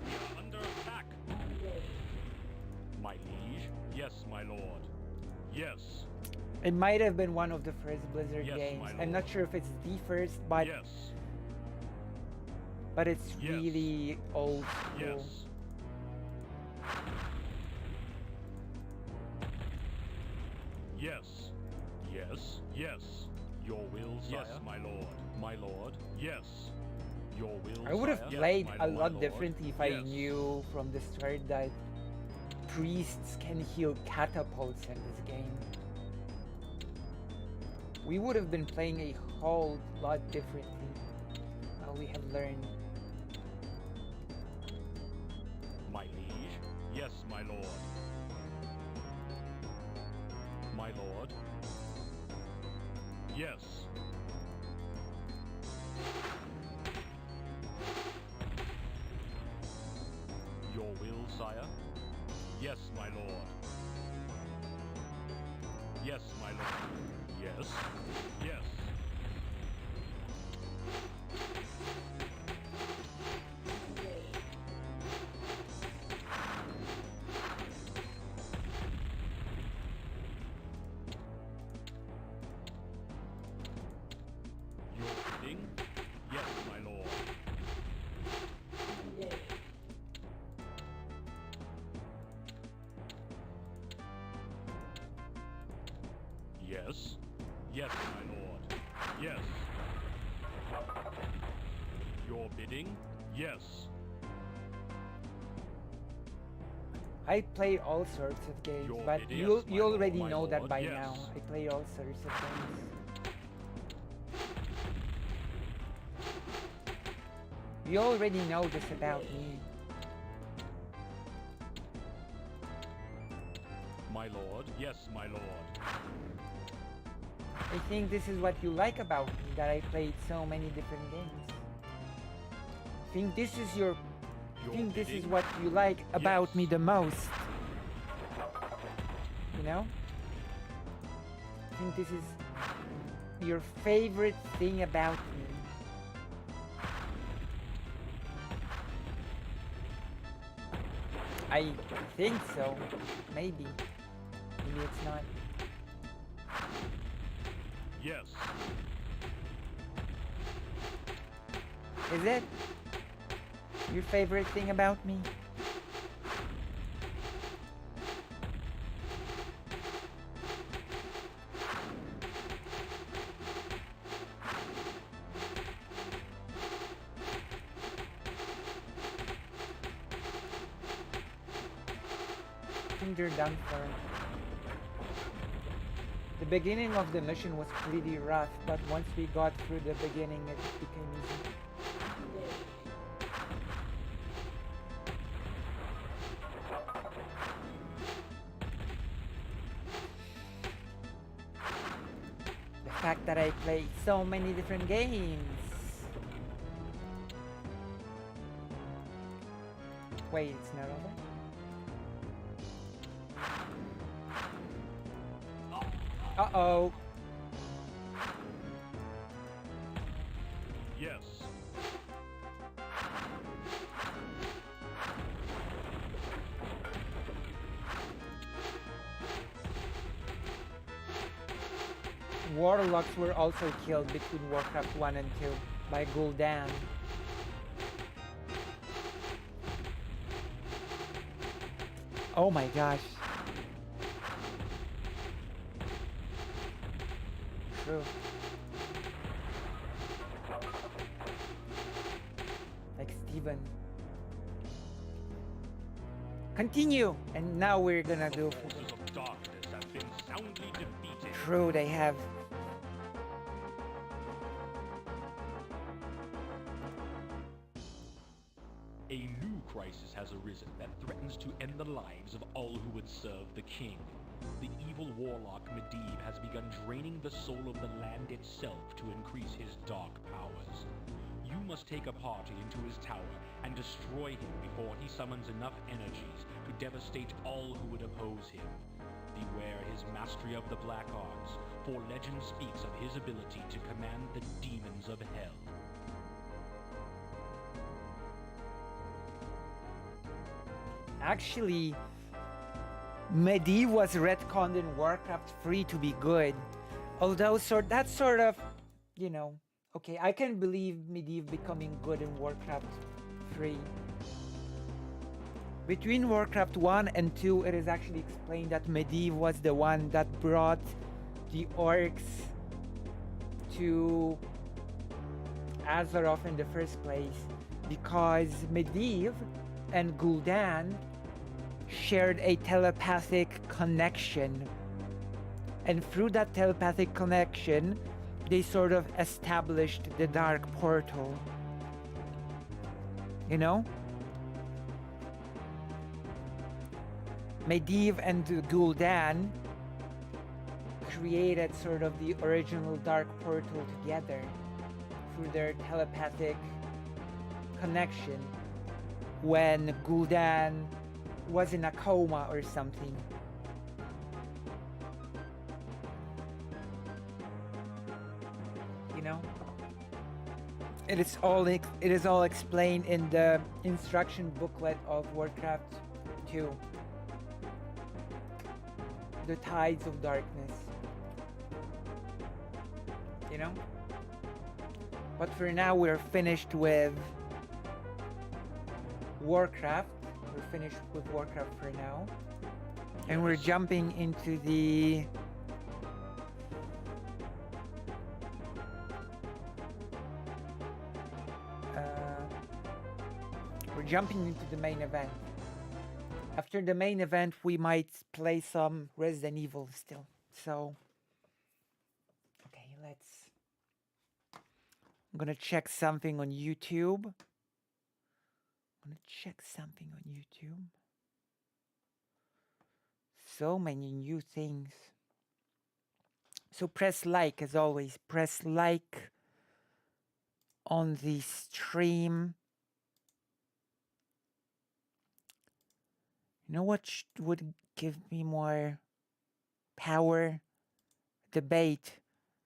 We are under attack. My liege. Yes, my lord. Yes. It might have been one of the first Blizzard Yes, games. my I'm not lord. sure if it's the first, but Yes. it's Yes. really old school. Yes. Yes. Yes. Yes. Your will, sire. Yes, my lord. My lord. Yes. Your will, I would have sire? played Yes, a my lot lord. differently if I Yes. knew from the start that priests can heal catapults in this game. We would have been playing a whole lot differently. Well, we have learned. My liege? Yes, my lord. My lord? Yes. Your will, sire? Yes, my lord. Yes, my lord. Yes. Yes. Your bidding? Yes, my lord. Yes. Yes, my lord. Yes. Your bidding? Yes. I played all sorts of games, Your but bidding? you Yes, my you already lord, my know that lord, by yes. now. I played all sorts of games. You already know this about me. My lord? Yes, my lord. I think this is what you like about me, that I played so many different games. I think this is your I think this is bidding? what you like about Yes. me the most. You know? I think this is your favorite thing about me. I think so. Maybe. Maybe it's not. Yes. Is it your favorite thing about me? I think they're done for. The beginning of the mission was pretty rough, but once we got through the beginning, it became easy. The fact that I played so many different games. Wait, it's not over? Uh-oh. Yes. Warlocks were also killed between Warcraft 1 and 2 by Gul'dan. Oh my gosh. True. Like Steven. Continue! And now we're gonna do... Forces of darkness have been soundly defeated. True, they have. A new crisis has arisen that threatens to end the lives of all who would serve the king. The evil warlock Medivh has begun draining the soul of the land itself to increase his dark powers. You must take a party into his tower and destroy him before he summons enough energies to devastate all who would oppose him. Beware his mastery of the black arts, for legend speaks of his ability to command the demons of hell. Actually, Medivh was retconned in Warcraft 3 to be good. Although that's sort of, you know, okay, I can believe Medivh becoming good in Warcraft 3. Between Warcraft 1 and 2, it is actually explained that Medivh was the one that brought the orcs to Azeroth in the first place because Medivh and Gul'dan shared a telepathic connection. And through that telepathic connection, they sort of established the Dark Portal. You know? Medivh and Gul'dan created sort of the original Dark Portal together through their telepathic connection when Gul'dan was in a coma or something. You know? It is all explained in the instruction booklet of Warcraft 2. The Tides of Darkness. You know? But for now, we're finished with Warcraft. We're finished with Warcraft for now. And we're jumping into the... we're jumping into the main event. After the main event, we might play some Resident Evil still. So... okay, let's... I'm gonna check something on YouTube. So many new things. So press like as always. Press like on the stream. You know what would give me more power? Debate.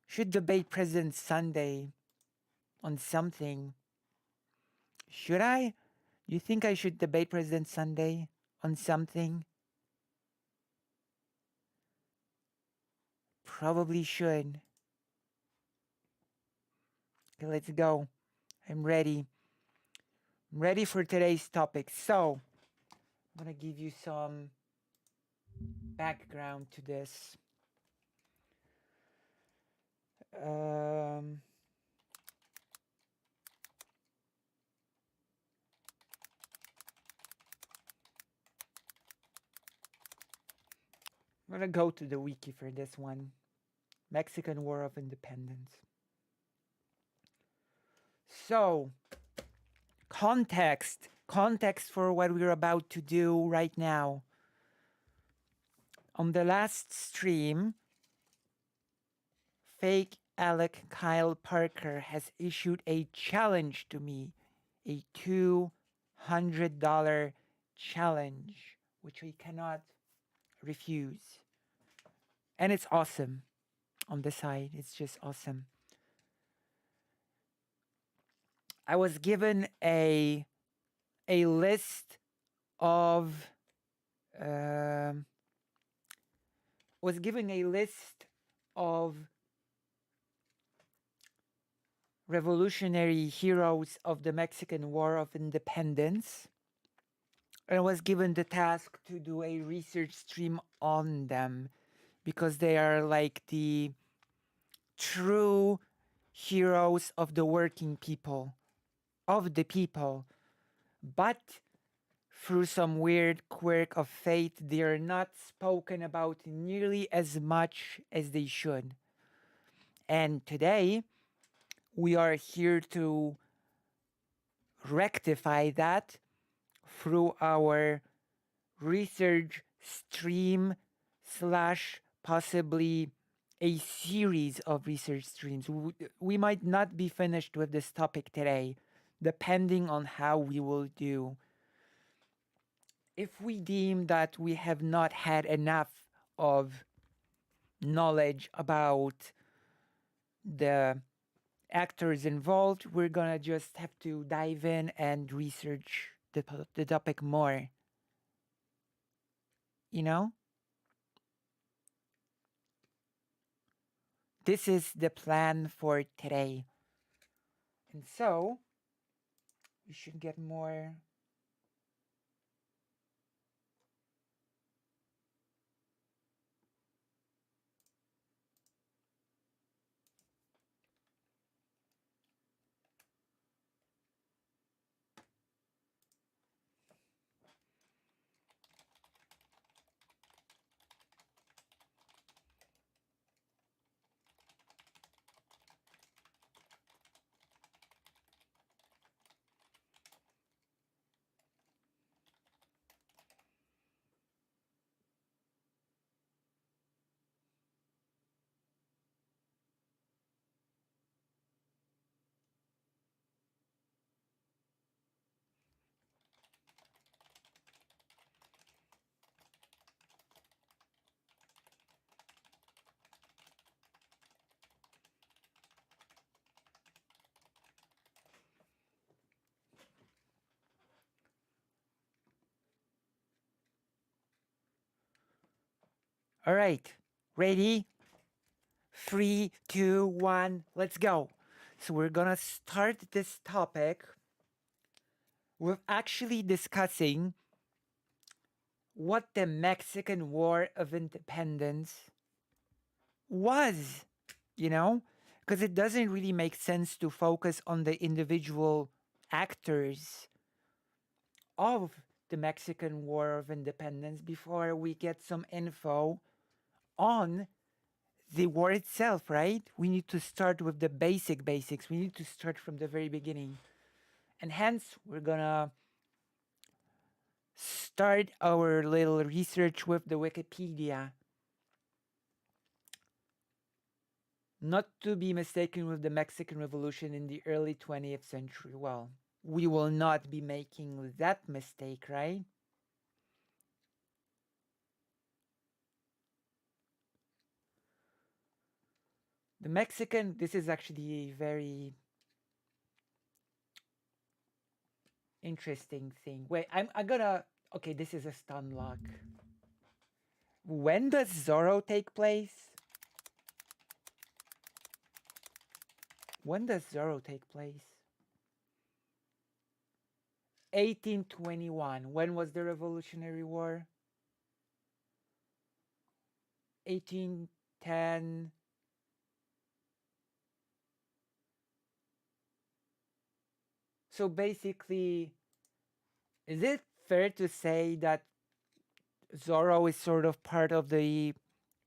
Should debate President Sunday on something. Should I? You think I should debate President Sunday on something? Probably should. Okay, let's go. I'm ready. I'm ready for today's topic. So, I'm gonna give you some background to this. I'm gonna go to the wiki for this one. Mexican War of Independence. So, context for what we're about to do right now. On the last stream, fake Alec Kyle Parker has issued a challenge to me, a $200 challenge, which we cannot refuse. And it's awesome. On the side, it's just awesome. I was given a list of revolutionary heroes of the Mexican War of Independence. And I was given the task to do a research stream on them because they are like the true heroes of the working people, of the people. But through some weird quirk of fate, they are not spoken about nearly as much as they should. And today, we are here to rectify that through our research stream / possibly a series of research streams. We might not be finished with this topic today, depending on how we will do. If we deem that we have not had enough of knowledge about the actors involved, we're gonna just have to dive in and research the topic more. You know? This is the plan for today. And so, we should get more... All right, ready? 3, 2, 1, let's go. So we're gonna start this topic with actually discussing what the Mexican War of Independence was, you know? Because it doesn't really make sense to focus on the individual actors of the Mexican War of Independence before we get some info on the war itself, right? We need to start with the basics. We need to start from the very beginning. And hence, we're gonna start our little research with the Wikipedia. Not to be mistaken with the Mexican Revolution in the early 20th century. Well, we will not be making that mistake, right? The Mexican, this is actually a very interesting thing. Wait, I'm gonna, okay, this is a stun lock. When does Zorro take place? When does Zorro take place? 1821. When was the Revolutionary War? 1810. So basically, is it fair to say that Zorro is sort of part of the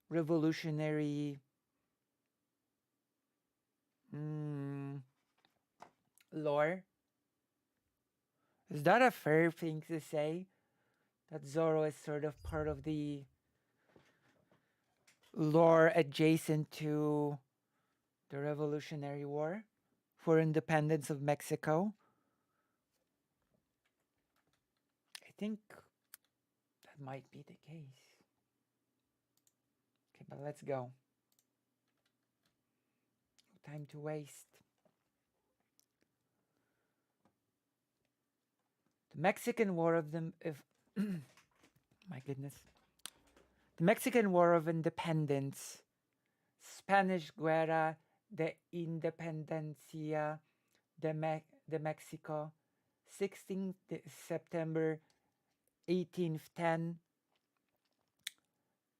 revolutionary lore? Is that a fair thing to say? That Zorro is sort of part of the lore adjacent to the Revolutionary War for independence of Mexico? I think that might be the case. Okay, but let's go. No time to waste. The Mexican War of the... my goodness. The Mexican War of Independence, Spanish Guerra de Independencia de Mexico, 16th September 1810,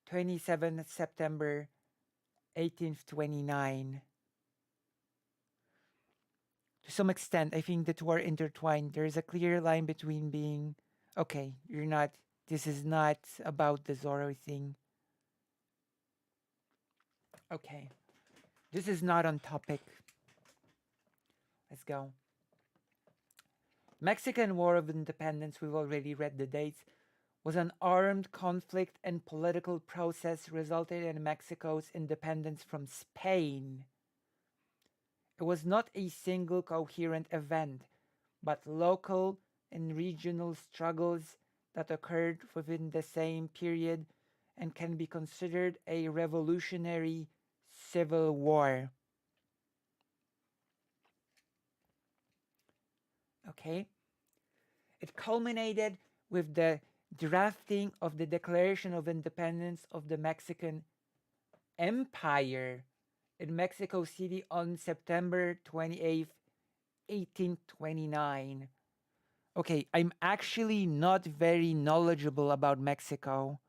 27th September 1829. To some extent, I think the two are intertwined. There's a clear line between being, okay, this is not about the Zorro thing. Okay, this is not on topic. Let's go. Mexican War of Independence, we've already read the dates, was an armed conflict and political process resulted in Mexico's independence from Spain. It was not a single coherent event, but local and regional struggles that occurred within the same period and can be considered a revolutionary civil war. Okay? It culminated with the drafting of the Declaration of Independence of the Mexican Empire in Mexico City on September 28th, 1829. Okay, I'm actually not very knowledgeable about Mexico.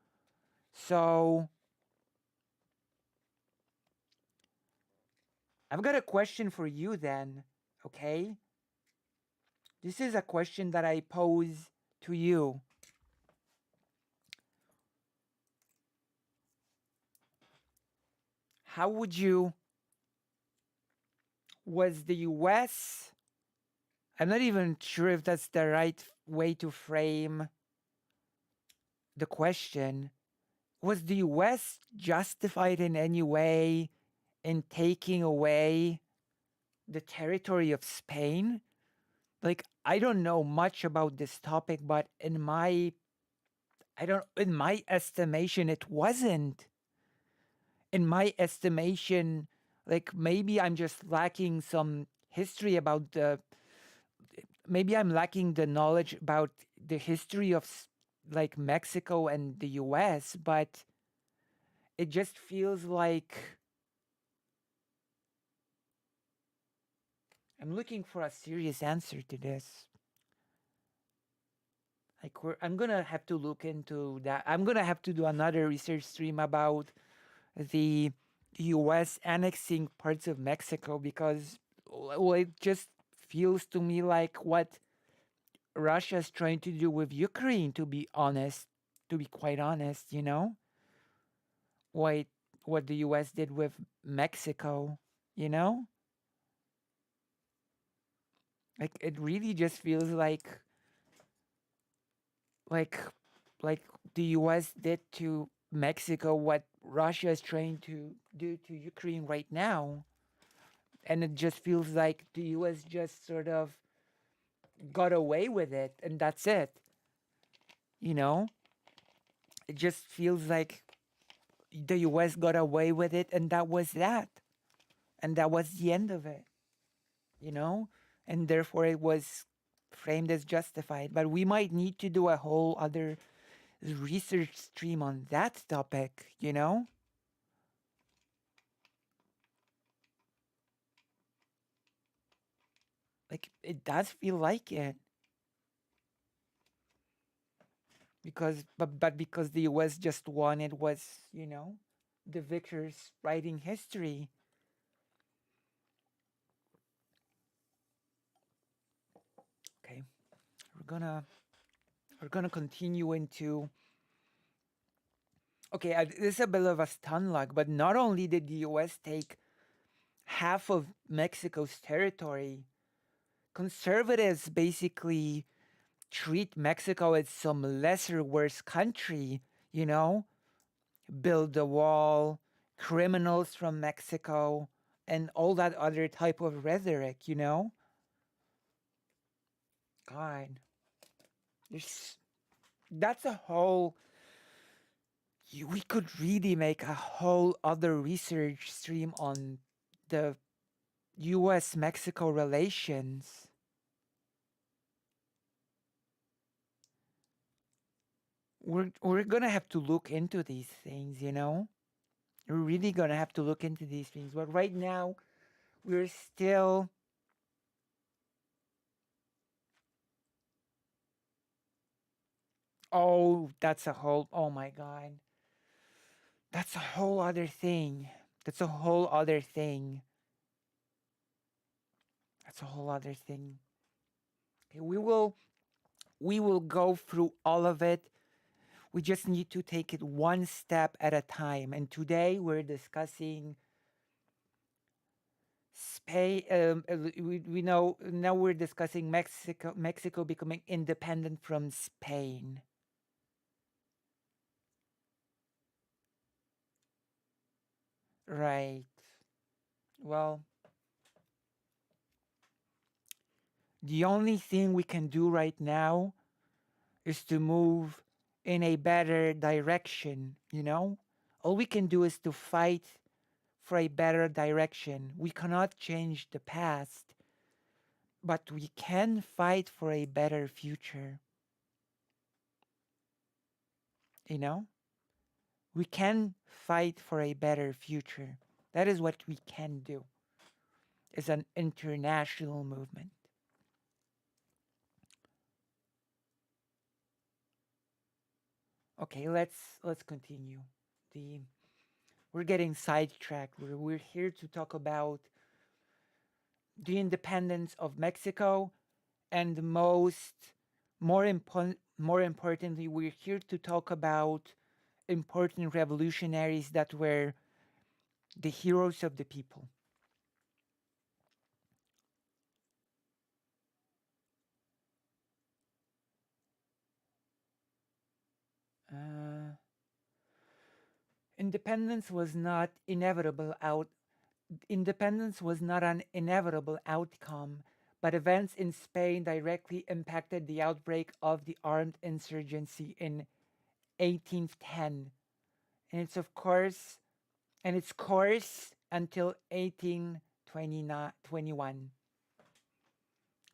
So, I've got a question for you then, okay? This is a question that I pose to you. How would you... Was the US... I'm not even sure if that's the right way to frame the question. Was the US justified in any way in taking away the territory of Spain? Like, I don't know much about this topic, but in my estimation, it wasn't. In my estimation, like maybe I'm just lacking some history about maybe I'm lacking the knowledge about the history of like Mexico and the US, but it just feels like I'm looking for a serious answer to this. Like I'm gonna have to look into that. I'm gonna have to do another research stream about the U.S. annexing parts of Mexico because well, it just feels to me like what Russia's trying to do with Ukraine. To be honest, to be quite honest, you know, what what the U.S. did with Mexico, you know, like it really just feels like like the US did to Mexico what Russia is trying to do to Ukraine right now. And it just feels like the US just sort of got away with it and that's it. You know? It just feels like the US got away with it and that was that. And that was the end of it. You know? And therefore it was framed as justified. But we might need to do a whole other research stream on that topic, you know? Like it does feel like it. Because but because the US just won, it was, you know, the victors writing history. Okay. We're gonna continue into okay, this is a bit of a stun luck, but not only did the US take half of Mexico's territory, conservatives basically treat Mexico as some lesser worse country, you know? Build the wall, criminals from Mexico, and all that other type of rhetoric, you know? God. That's a whole we could really make a whole other research stream on the US Mexico relations. We're gonna have to look into these things, you know? We're really gonna have to look into these things. But right now, we're still oh, that's a whole oh my god. That's a whole other thing. That's a whole other thing. That's a whole other thing. Okay, we will go through all of it. We just need to take it one step at a time. And today we're discussing Spain. We know now we're discussing Mexico becoming independent from Spain. Right. Well, the only thing we can do right now is to move in a better direction, you know? All we can do is to fight for a better direction. We cannot change the past, but we can fight for a better future. You know? We can fight for a better future. That is what we can do. It's an international movement. Okay, let's continue. We're getting sidetracked. We're here to talk about the independence of Mexico, and more importantly, we're here to talk about important revolutionaries that were the heroes of the people. Independence was not Independence was not an inevitable outcome, but events in Spain directly impacted the outbreak of the armed insurgency in 1810, and its course until 1821.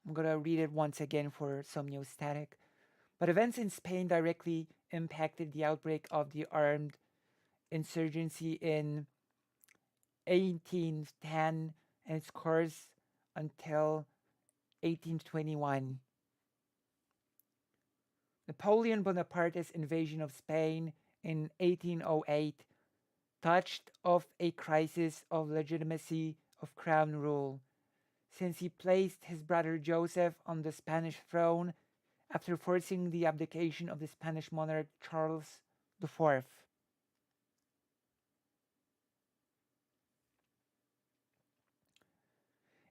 I'm gonna read it once again for Somniostatic. But events in Spain directly impacted the outbreak of the armed insurgency in 1810 and its course until 1821. Napoleon Bonaparte's invasion of Spain in 1808 touched off a crisis of legitimacy of crown rule, since he placed his brother Joseph on the Spanish throne after forcing the abdication of the Spanish monarch Charles IV.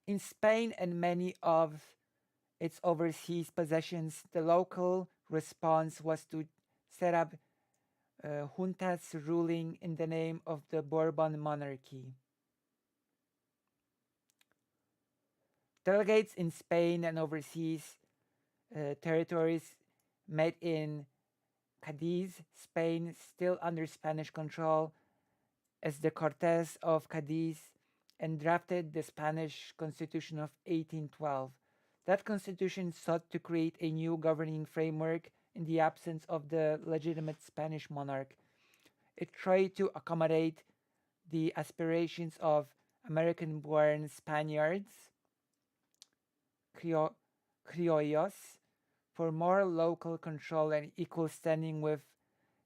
In Spain and many of its overseas possessions, the local response was to set up juntas ruling in the name of the Bourbon monarchy. Delegates in Spain and overseas territories met in Cadiz, Spain, still under Spanish control, as the Cortes of Cadiz, and drafted the Spanish Constitution of 1812. That constitution sought to create a new governing framework in the absence of the legitimate Spanish monarch. It tried to accommodate the aspirations of American-born Spaniards, criollos, for more local control and equal standing with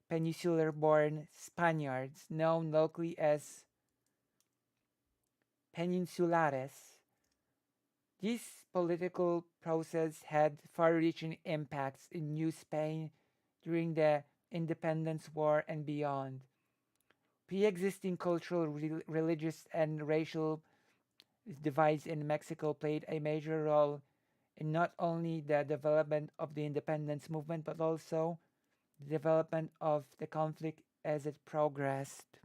peninsular-born Spaniards, known locally as peninsulares. This political process had far-reaching impacts in New Spain during the Independence War and beyond. Pre-existing cultural, religious, and racial divides in Mexico played a major role in not only the development of the independence movement, but also the development of the conflict as it progressed.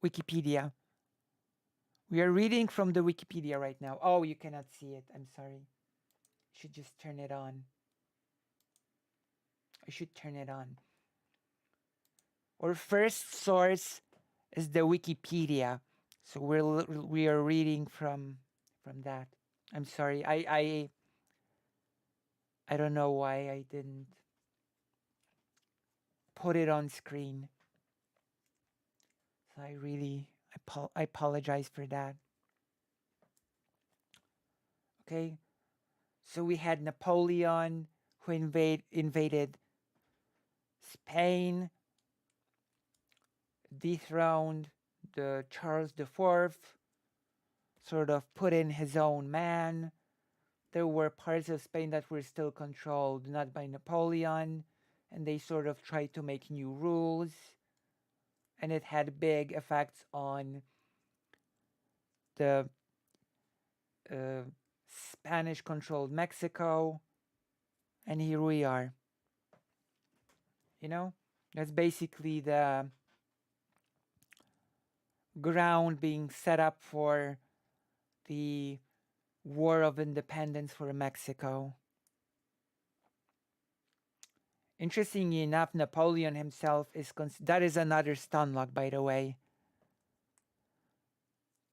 Wikipedia. We are reading from the Wikipedia right now. Oh, you cannot see it. I'm sorry. I should just turn it on. I should turn it on. Our first source is the Wikipedia. So we are reading from that. I'm sorry. I don't know why I didn't put it on screen. So I apologize for that. Okay. So we had Napoleon who invaded Spain, dethroned the Charles IV, sort of put in his own man. There were parts of Spain that were still controlled not by Napoleon, and they sort of tried to make new rules, and it had big effects on the Spanish-controlled Mexico, and here we are. You know, that's basically the ground being set up for the War of Independence for Mexico. Interestingly enough, Napoleon himself that is another stun log, by the way.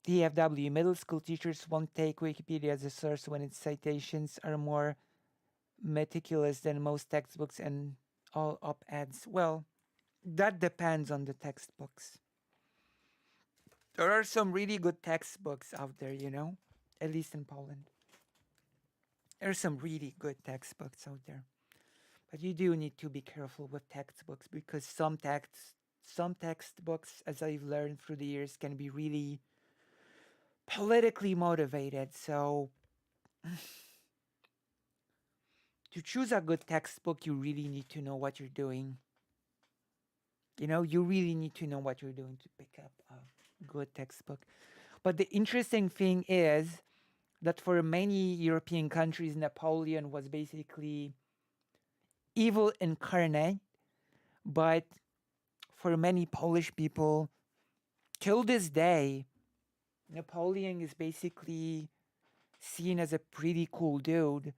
DFW, middle school teachers won't take Wikipedia as a source when its citations are more meticulous than most textbooks and all op-eds. Well, that depends on the textbooks. There are some really good textbooks out there, you know, at least in Poland. There are some really good textbooks out there. But you do need to be careful with textbooks, because some textbooks, as I've learned through the years, can be really politically motivated. So to choose a good textbook, you really need to know what you're doing. You know, you really need to know what you're doing to pick up a good textbook. But the interesting thing is that for many European countries, Napoleon was basically evil incarnate. But for many Polish people, till this day, Napoleon is basically seen as a pretty cool dude.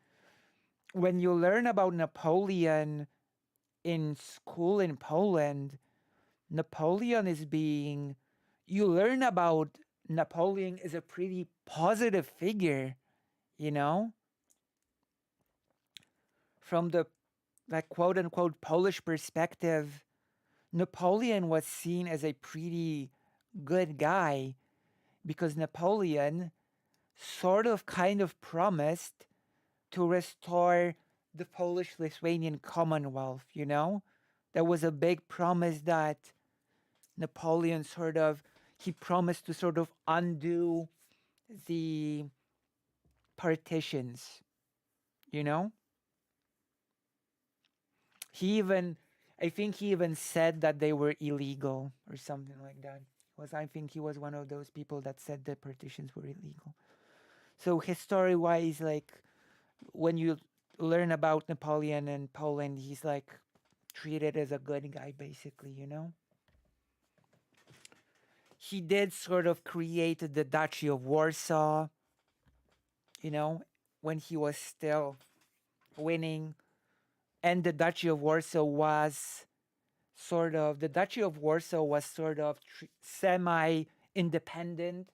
When you learn about Napoleon in school in Poland, you learn about Napoleon as a pretty positive figure, you know? From the, like, quote unquote Polish perspective, Napoleon was seen as a pretty good guy because Napoleon sort of kind of promised to restore the Polish-Lithuanian Commonwealth, you know? There was a big promise that Napoleon he promised to sort of undo the partitions, you know? I think he even said that they were illegal or something like that. I think he was one of those people that said the partitions were illegal. So history-wise, like, when you learn about Napoleon in Poland, he's like treated as a good guy, basically, you know? He did sort of create the Duchy of Warsaw, you know, when he was still winning. And the Duchy of Warsaw was sort of semi-independent.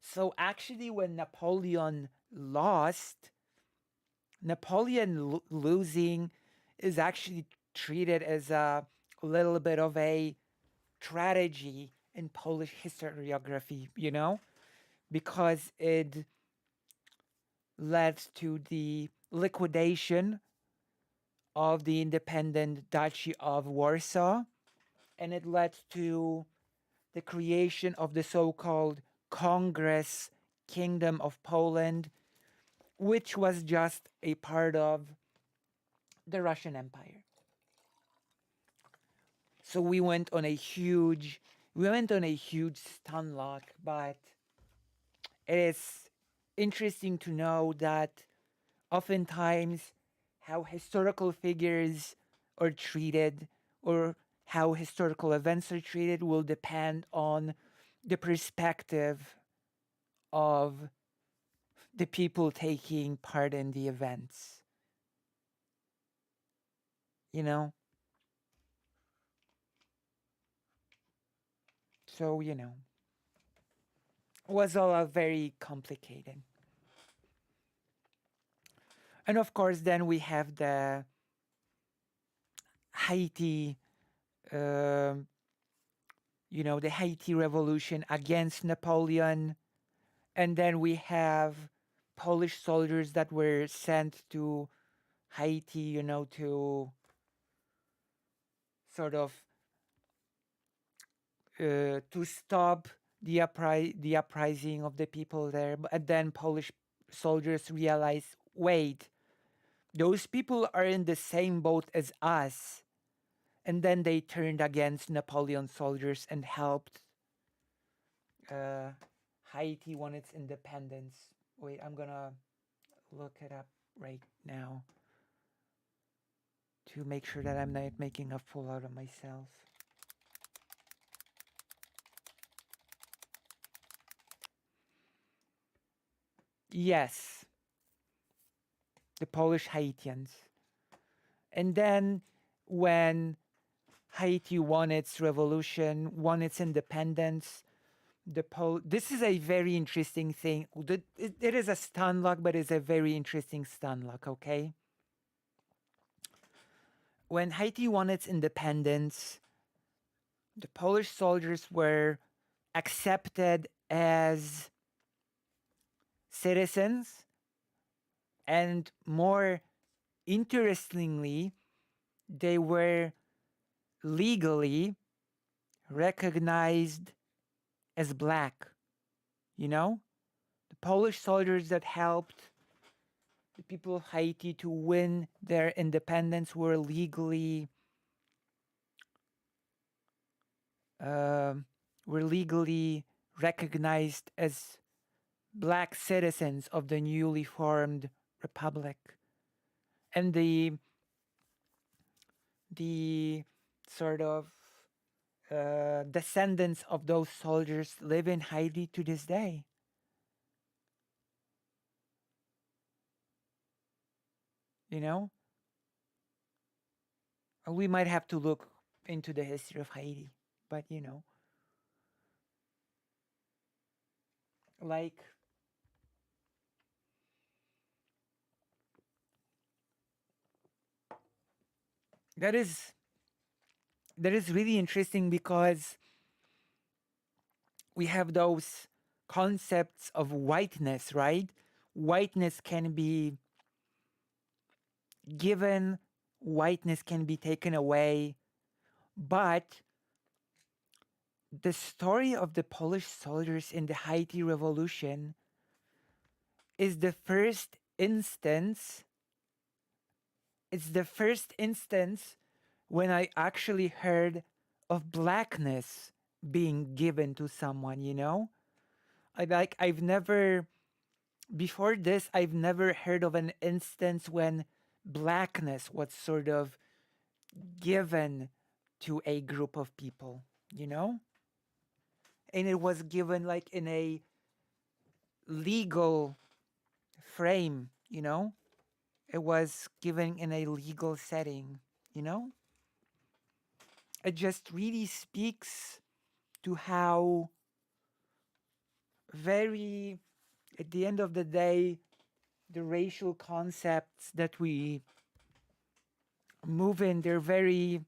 So actually, when Napoleon lost, losing is actually treated as a little bit of a tragedy in Polish historiography, you know, because it led to the liquidation of the independent Duchy of Warsaw, and it led to the creation of the so-called Congress Kingdom of Poland, which was just a part of the Russian Empire. So we went on a huge stunlock, but it is interesting to know that oftentimes how historical figures are treated or how historical events are treated will depend on the perspective of the people taking part in the events. You know? So, you know, it was all very complicated. And of course, then we have the Haiti, the Haiti Revolution against Napoleon. And then we have Polish soldiers that were sent to Haiti, you know, to sort of to stop the uprising of the people there. But then Polish soldiers realized, wait, those people are in the same boat as us. And then they turned against Napoleon's soldiers and helped Haiti won its independence. Wait, I'm gonna look it up right now to make sure that I'm not making a fool out of myself. Yes, the Polish Haitians. And then when Haiti won its revolution, won its independence, this is a very interesting thing. It is a stunlock, but it's a very interesting stunlock, okay? When Haiti won its independence, the Polish soldiers were accepted as citizens, and more interestingly, they were legally recognized as black. You know? The Polish soldiers that helped the people of Haiti to win their independence were legally recognized as black citizens of the newly formed republic. And the sort of descendants of those soldiers live in Haiti to this day. You know? We might have to look into the history of Haiti, but you know. Like, that is that is really interesting because we have those concepts of whiteness, right? Whiteness can be given, whiteness can be taken away, but the story of the Polish soldiers in the Haiti Revolution is the first instance. It's the first instance when I actually heard of blackness being given to someone, you know? I've never before this I've never heard of an instance when blackness was sort of given to a group of people, you know? And it was given like in a legal frame, you know? It was given in a legal setting, you know? It just really speaks to how very, at the end of the day, the racial concepts that we move in, they're very,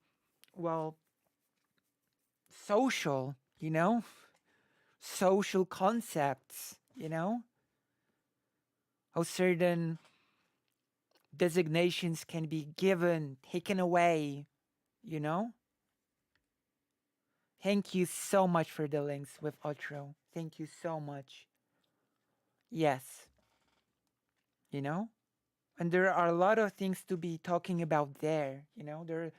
well, social, you know? Social concepts, you know? How certain designations can be given, taken away, you know? Thank you so much for the links with outro. Thank you so much. Yes. You know? And there are a lot of things to be talking about there, you know? There's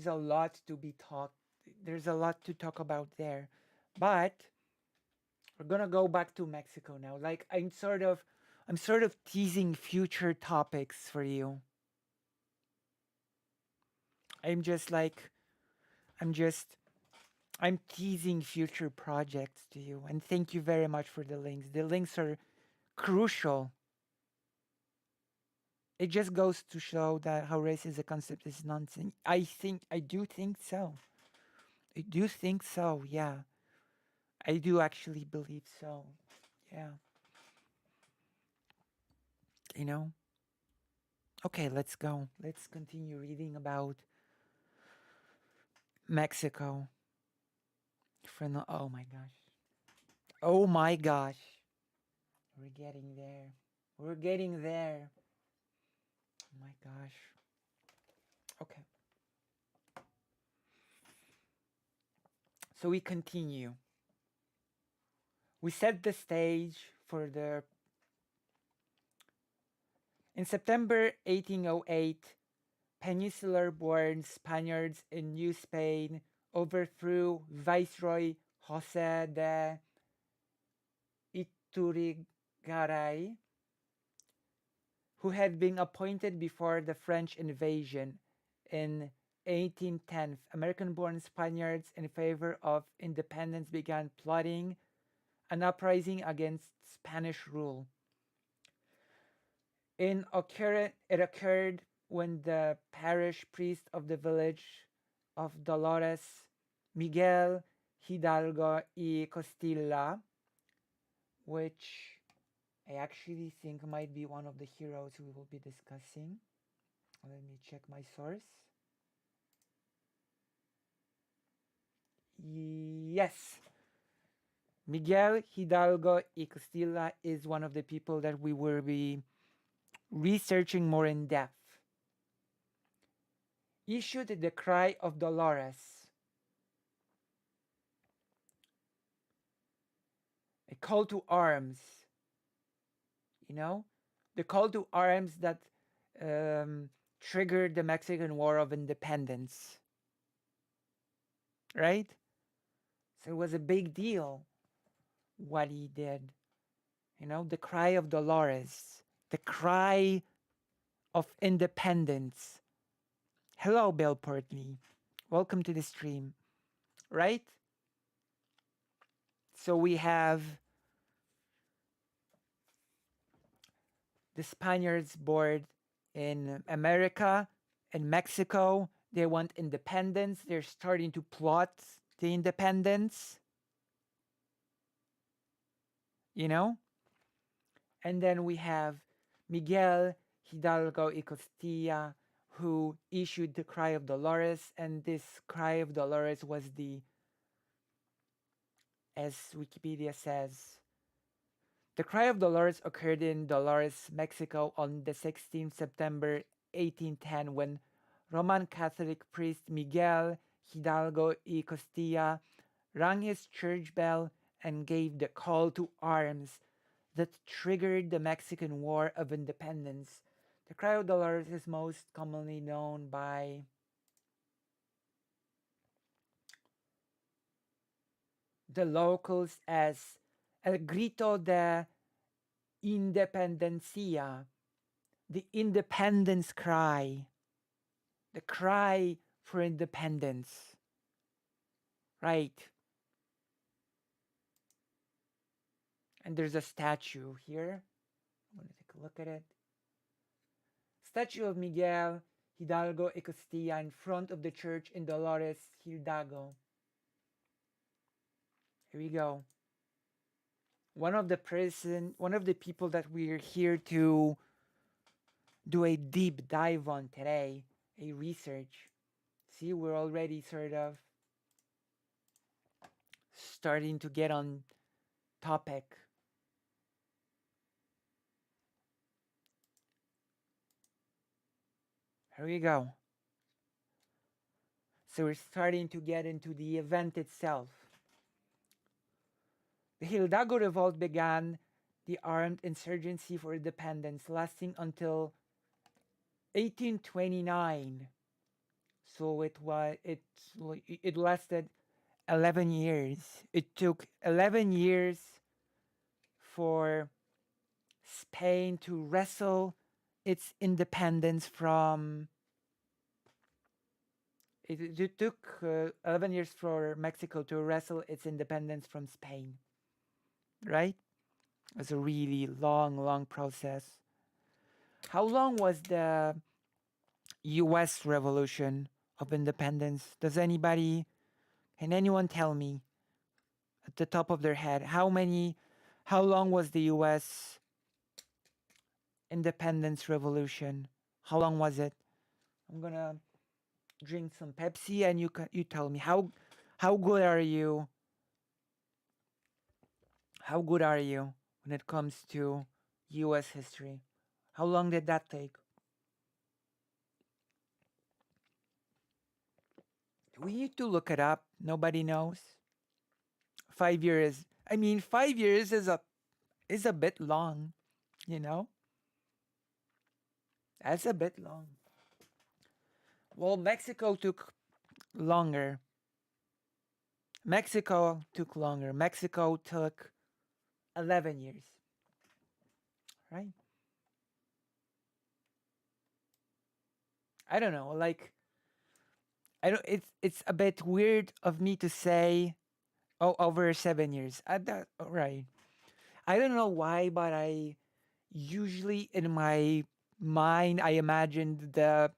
a lot to be taught. There's a lot to talk about there. But we're going to go back to Mexico now. Like I'm sort of teasing future topics for you. I'm teasing future projects to you. And thank you very much for the links. The links are crucial. It just goes to show that how race is a concept is nonsense. I do think so. I do think so, yeah. I do actually believe so. Yeah. You know? Okay, let's go. Let's continue reading about Mexico. Oh my gosh. Oh my gosh. We're getting there. We're getting there. Oh my gosh. Okay. So we continue. We set the stage for the... In September 1808, Peninsular-born Spaniards in New Spain overthrew Viceroy José de Iturrigaray, who had been appointed before the French invasion in 1810. American-born Spaniards in favor of independence began plotting an uprising against Spanish rule. It occurred when the parish priest of the village of Dolores, Miguel Hidalgo y Costilla, which I actually think might be one of the heroes we will be discussing. Let me check my source. Yes. Miguel Hidalgo y Costilla is one of the people that we will be researching more in depth. Issued the Cry of Dolores, a call to arms. You know, the call to arms that triggered the Mexican War of Independence. Right? So it was a big deal what he did. You know, the cry of Dolores, the cry of independence. Hello, Bill Portley. Welcome to the stream. Right? So we have the Spaniards board in America and Mexico. They want independence. They're starting to plot the independence. You know? And then we have Miguel Hidalgo y Costilla, who issued the Cry of Dolores, and this Cry of Dolores was the, as Wikipedia says, the Cry of Dolores occurred in Dolores, Mexico on the 16th September 1810 when Roman Catholic priest Miguel Hidalgo y Costilla rang his church bell and gave the call to arms that triggered the Mexican War of Independence. The Cry of Dolores is most commonly known by the locals as El Grito de Independencia, the independence cry, the cry for independence. Right. And there's a statue here. I'm going to take a look at it. Statue of Miguel Hidalgo y Costilla in front of the church in Dolores, Hidalgo. Here we go. One of the people that we're here to do a deep dive on today, a research. See, we're already sort of starting to get on topic. Here we go. So we're starting to get into the event itself. The Hidalgo Revolt began the armed insurgency for independence, lasting until 1829. So it lasted 11 years. It took 11 years for Spain to wrestle its independence from. It took 11 years for Mexico to wrestle its independence from Spain. Right? It was a really long process. How long was the U.S. Revolution of Independence? Can anyone tell me at the top of their head how long was the U.S. Independence Revolution? How long was it? I'm gonna drink some Pepsi and you tell me how good are you? How good are you when it comes to U.S. history? How long did that take? We need to look it up. Nobody knows. 5 years. 5 years is a bit long, you know? That's a bit long. Well, Mexico took longer. Mexico took 11 years. Right? I don't know, it's a bit weird of me to say over 7 years. Right. I don't know why, but I usually in my mind I imagined the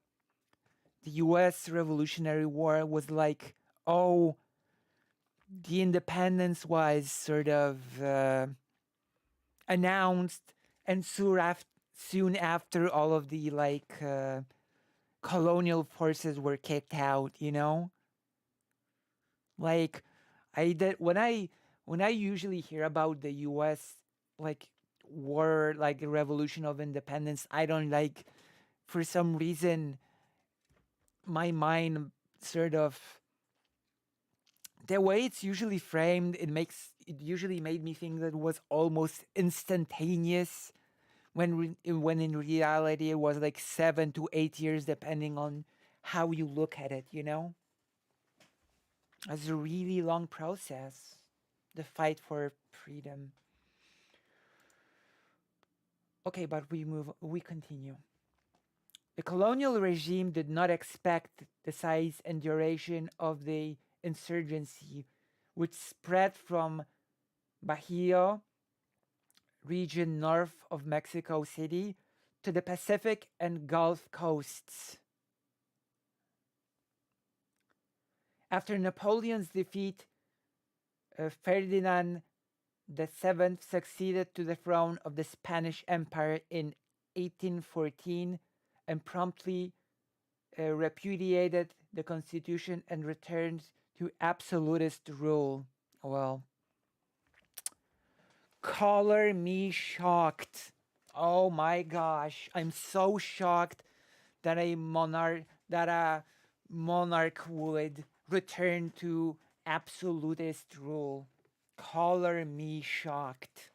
US Revolutionary War was like, the independence was sort of announced, and soon after all of the colonial forces were kicked out, you know? Like when I usually hear about the US war, revolution of independence, I don't for some reason my mind sort of, the way it's usually framed, it usually made me think that it was almost instantaneous when in reality it was 7 to 8 years depending on how you look at it, you know? It's a really long process, the fight for freedom. Okay, but we continue. The colonial regime did not expect the size and duration of the insurgency, which spread from Bajío region north of Mexico City to the Pacific and Gulf coasts. After Napoleon's defeat, Ferdinand VII succeeded to the throne of the Spanish Empire in 1814 and promptly repudiated the constitution and returned to absolutist rule. Well, color me shocked. Oh my gosh, I'm so shocked that a monarch would return to absolutist rule. Color me shocked.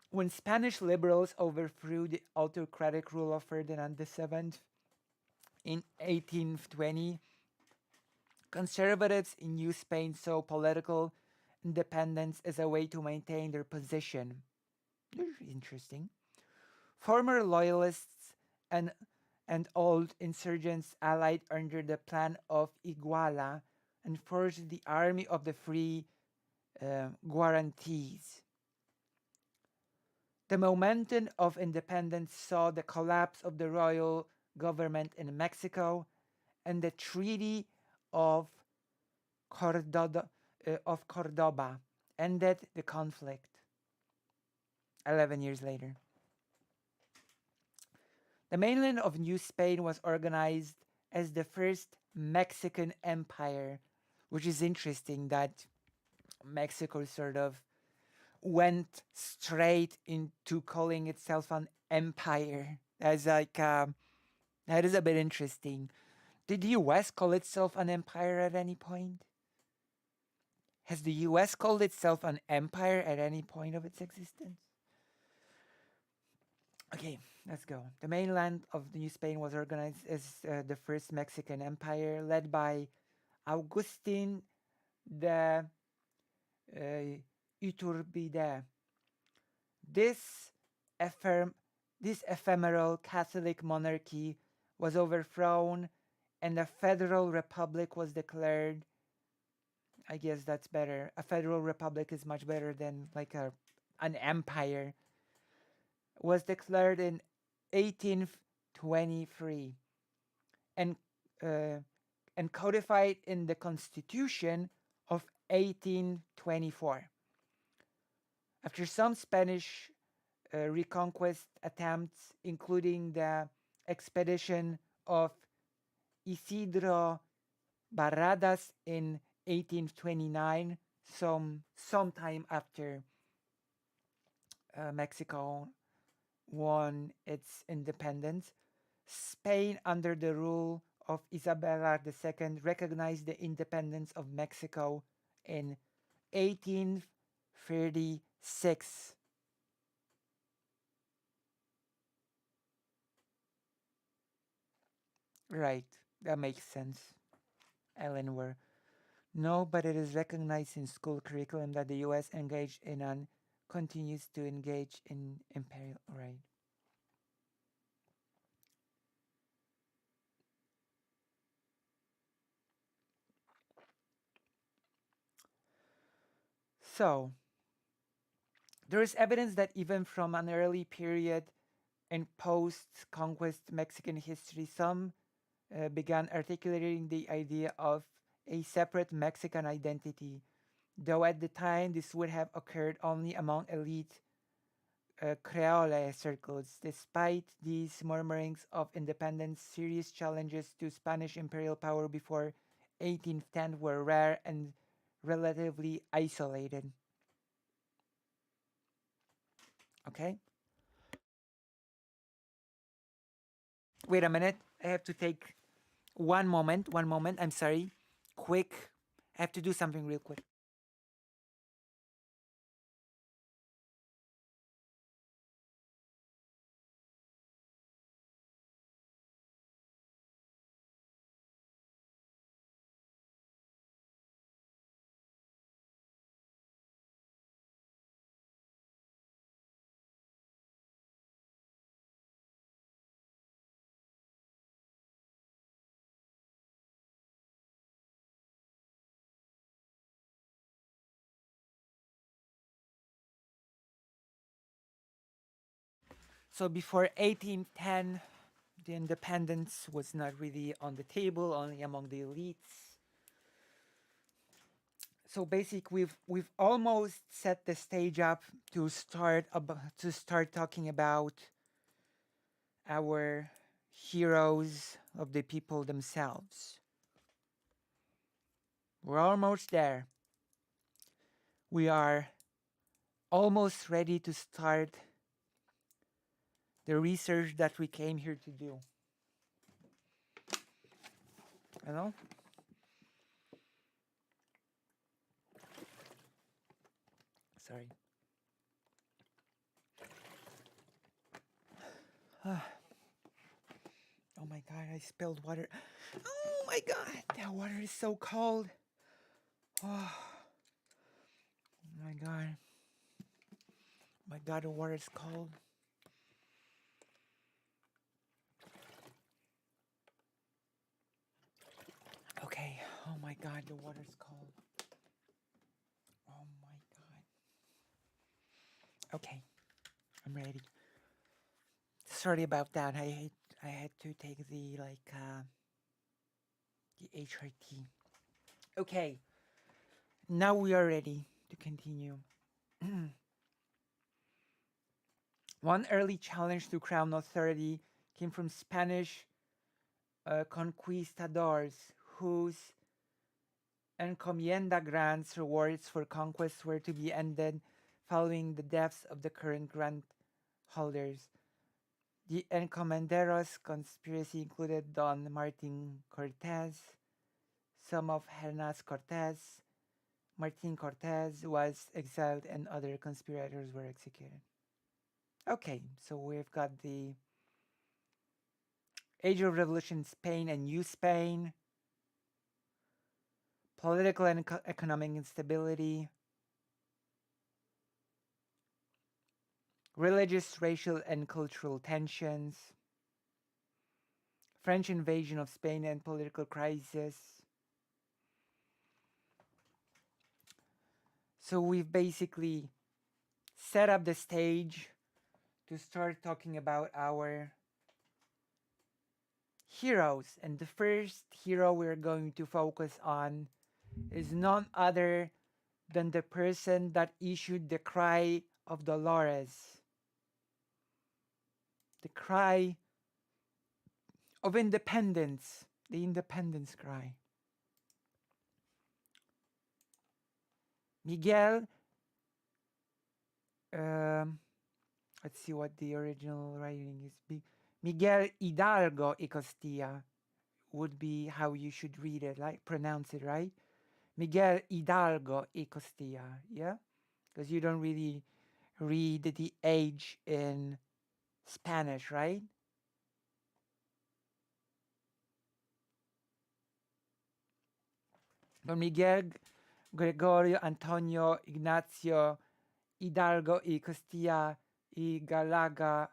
When Spanish liberals overthrew the autocratic rule of Ferdinand VII in 1820, conservatives in New Spain saw political independence as a way to maintain their position. Interesting. Former loyalists and old insurgents allied under the Plan of Iguala and forged the Army of the Free Guarantees. The momentum of independence saw the collapse of the royal government in Mexico, and the Treaty of Cordoba ended the conflict 11 years later. The mainland of New Spain was organized as the first Mexican empire, which is interesting that Mexico sort of went straight into calling itself an empire. That's like that is a bit interesting. Did the US call itself an empire at any point? Has the US called itself an empire at any point of its existence? Okay, let's go. The mainland of New Spain was organized as the first Mexican empire, led by Agustin de Iturbide. This ephemeral Catholic monarchy was overthrown and a federal republic was declared. I guess that's better. A federal republic is much better than like an empire. Was declared in 1823 and codified in the Constitution of 1824. After some Spanish reconquest attempts, including the expedition of Isidro Barradas in 1829, sometime after Mexico won its independence, Spain, under the rule of Isabella II, recognized the independence of Mexico in 1836. Right, that makes sense. Eleanor. No, but it is recognized in school curriculum that the U.S. engaged in and continues to engage in imperial right. So, there is evidence that even from an early period in post-conquest Mexican history, some began articulating the idea of a separate Mexican identity, though at the time this would have occurred only among elite Creole circles. Despite these murmurings of independence, serious challenges to Spanish imperial power before 1810 were rare and relatively isolated. Okay? Wait a minute. I have to take one moment. I'm sorry. Quick. I have to do something real quick. So before 1810, the independence was not really on the table, only among the elites. So basically, we've almost set the stage up to start talking about our heroes of the people themselves. We're almost there. We are almost ready to start the research that we came here to do. You know? Sorry. Oh my god, I spilled water. Oh my god, that water is so cold. Oh my god. My god, the water is cold. Okay, oh my god, the water's cold. Oh my god. Okay, I'm ready. Sorry about that. I had to take the HRT. Okay, now we are ready to continue. One early challenge to crown authority came from Spanish conquistadors whose encomienda grants rewards for conquest were to be ended following the deaths of the current grant holders. The encomenderos conspiracy included Don Martin Cortez, some of Hernas Cortez. Martin Cortez was exiled and other conspirators were executed. Okay, so we've got the Age of Revolution Spain and New Spain, political and economic instability, religious, racial, and cultural tensions, French invasion of Spain and political crisis. So we've basically set up the stage to start talking about our heroes. And the first hero we're going to focus on is none other than the person that issued the cry of Dolores. The cry of independence, the independence cry. Miguel, let's see what the original writing is. Miguel Hidalgo y Costilla would be how you should read it, like pronounce it, right? Miguel Hidalgo y Costilla, yeah? Because you don't really read the H in Spanish, right? Don Miguel Gregorio Antonio Ignacio Hidalgo y Costilla y Galaga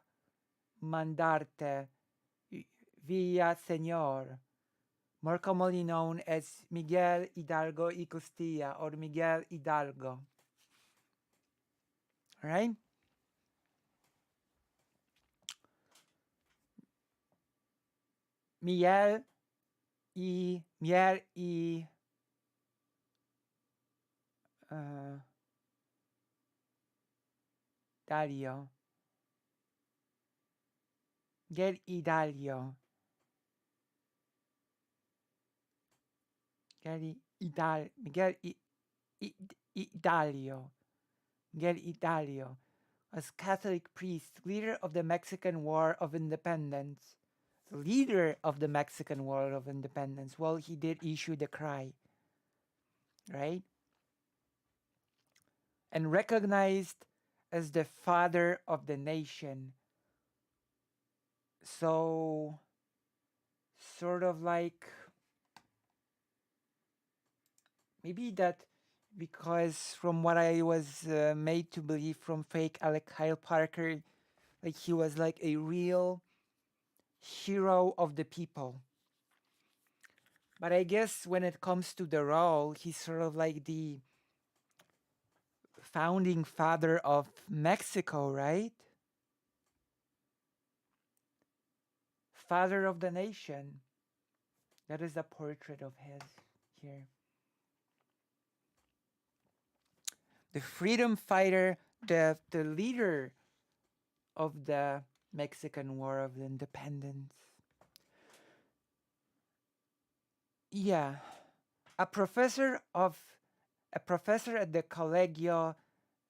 Mandarte Villaseñor, more commonly known as Miguel Hidalgo y Costilla or Miguel Hidalgo. All right? Miguel y Dario. Miguel Hidalgo. Miguel Hidalgo. Miguel Hidalgo was Catholic priest, leader of the Mexican War of Independence. The leader of the Mexican War of Independence. Well, he did issue the cry, right? And recognized as the father of the nation. So, sort of like, maybe that because from what I was made to believe from fake Alec Kyle Parker, like he was like a real hero of the people. But I guess when it comes to the role, he's sort of like the founding father of Mexico, right? Father of the nation. That is a portrait of his here. The freedom fighter, the leader of the Mexican War of Independence. Yeah, a professor of a professor at the Colegio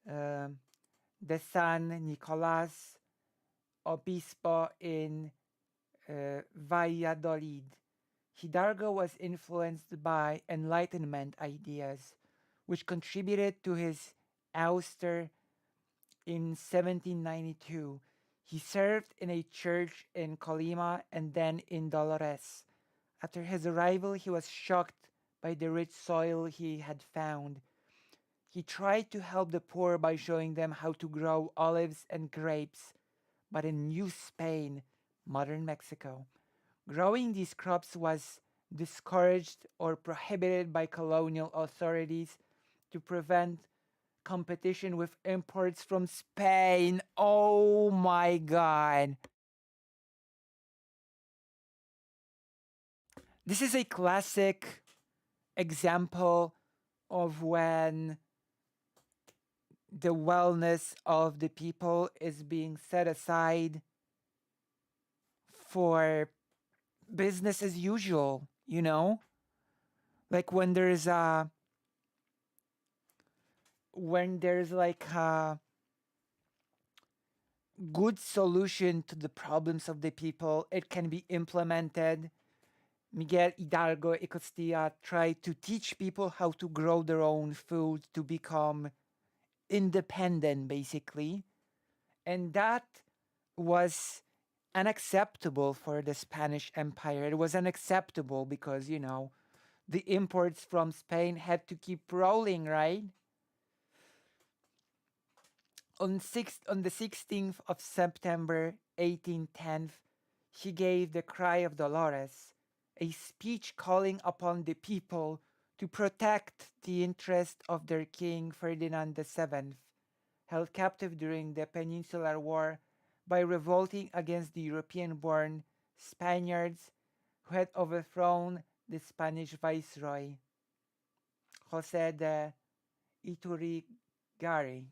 de San Nicolás Obispo in Valladolid. Hidalgo was influenced by Enlightenment ideas, which contributed to his ouster in 1792. He served in a church in Colima and then in Dolores. After his arrival, he was shocked by the rich soil he had found. He tried to help the poor by showing them how to grow olives and grapes, but in New Spain, modern Mexico, growing these crops was discouraged or prohibited by colonial authorities to prevent competition with imports from Spain. Oh my god. This is a classic example of when the wellness of the people is being set aside for business as usual, you know? Like when there's like a good solution to the problems of the people, it can be implemented. Miguel Hidalgo y Costilla tried to teach people how to grow their own food to become independent, basically. And that was unacceptable for the Spanish Empire. It was unacceptable because, you know, the imports from Spain had to keep rolling, right? On the 16th of September 1810, he gave the Cry of Dolores, a speech calling upon the people to protect the interest of their king Ferdinand VII, held captive during the Peninsular War by revolting against the European-born Spaniards who had overthrown the Spanish viceroy, José de Iturrigari.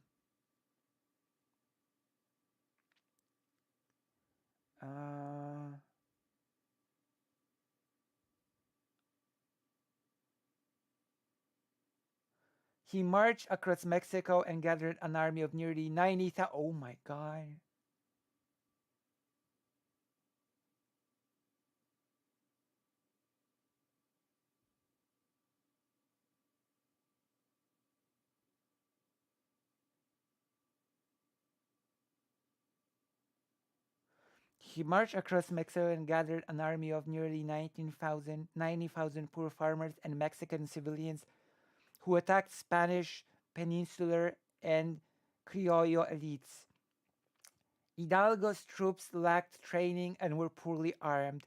He marched across Mexico and gathered an army of nearly 90,000. Oh my god. He marched across Mexico and gathered an army of nearly 90,000 poor farmers and Mexican civilians who attacked Spanish, Peninsular, and Criollo elites. Hidalgo's troops lacked training and were poorly armed.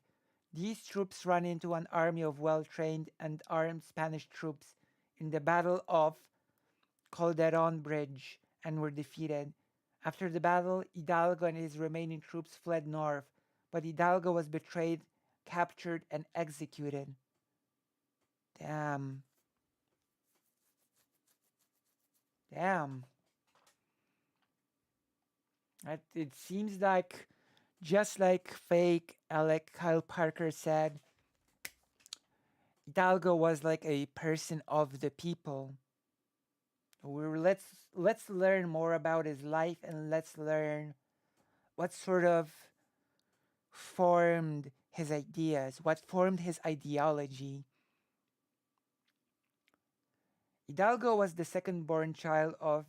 These troops ran into an army of well-trained and armed Spanish troops in the Battle of Calderon Bridge and were defeated. After the battle, Hidalgo and his remaining troops fled north, but Hidalgo was betrayed, captured, and executed. Damn. Damn. It seems like, just like fake Alec Kyle Parker said, Hidalgo was like a person of the people. Let's learn more about his life and let's learn what sort of formed his ideas, what formed his ideology. Hidalgo was the second-born child of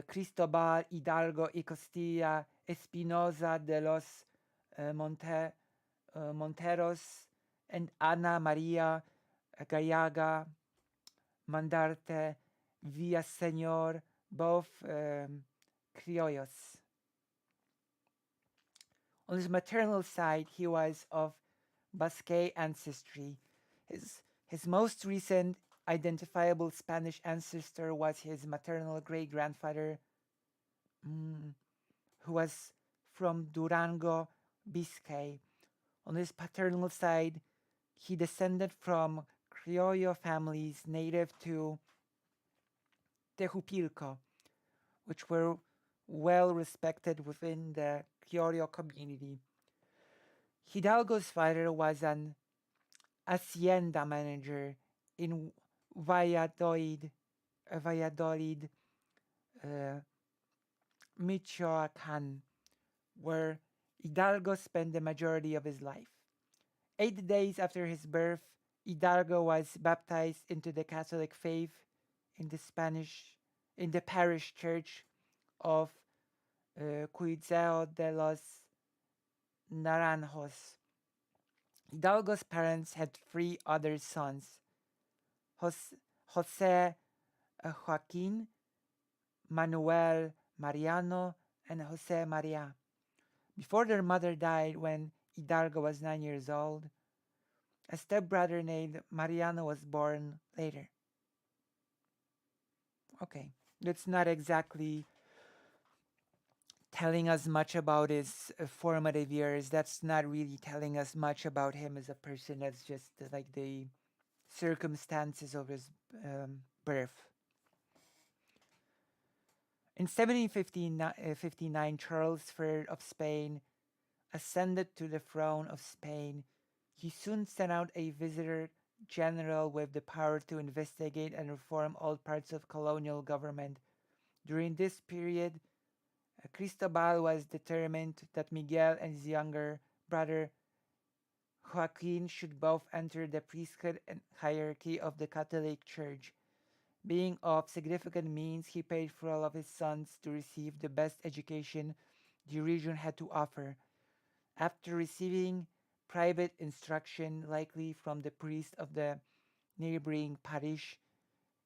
Cristobal Hidalgo y Costilla Espinosa de los Monteros and Ana María Gallaga Mandarte Villaseñor, both criollos. On his maternal side, he was of Basque ancestry. His most recent identifiable Spanish ancestor was his maternal great-grandfather, who was from Durango, Biscay. On his paternal side, he descended from Criollo families native to Tejupilco, which were well respected within the Criollo community. Hidalgo's father was an hacienda manager in Valladolid, Valladolid, uh, Michoacan, where Hidalgo spent the majority of his life. 8 days after his birth, Hidalgo was baptized into the Catholic faith in the parish church of Cuitzeo de los Naranjos. Hidalgo's parents had three other sons, Jose Joaquin, Manuel Mariano, and Jose Maria. Before their mother died when Hidalgo was 9 years old, a stepbrother named Mariano was born later. Okay, that's not exactly telling us much about his formative years. That's not really telling us much about him as a person. That's just like the circumstances of his birth. In 1759, Charles III of Spain ascended to the throne of Spain. He soon sent out a visitor general with the power to investigate and reform all parts of colonial government. During this period, Cristobal was determined that Miguel and his younger brother Joaquin should both enter the priesthood and hierarchy of the Catholic Church. Being of significant means, he paid for all of his sons to receive the best education the region had to offer. After receiving private instruction, likely from the priest of the neighboring parish,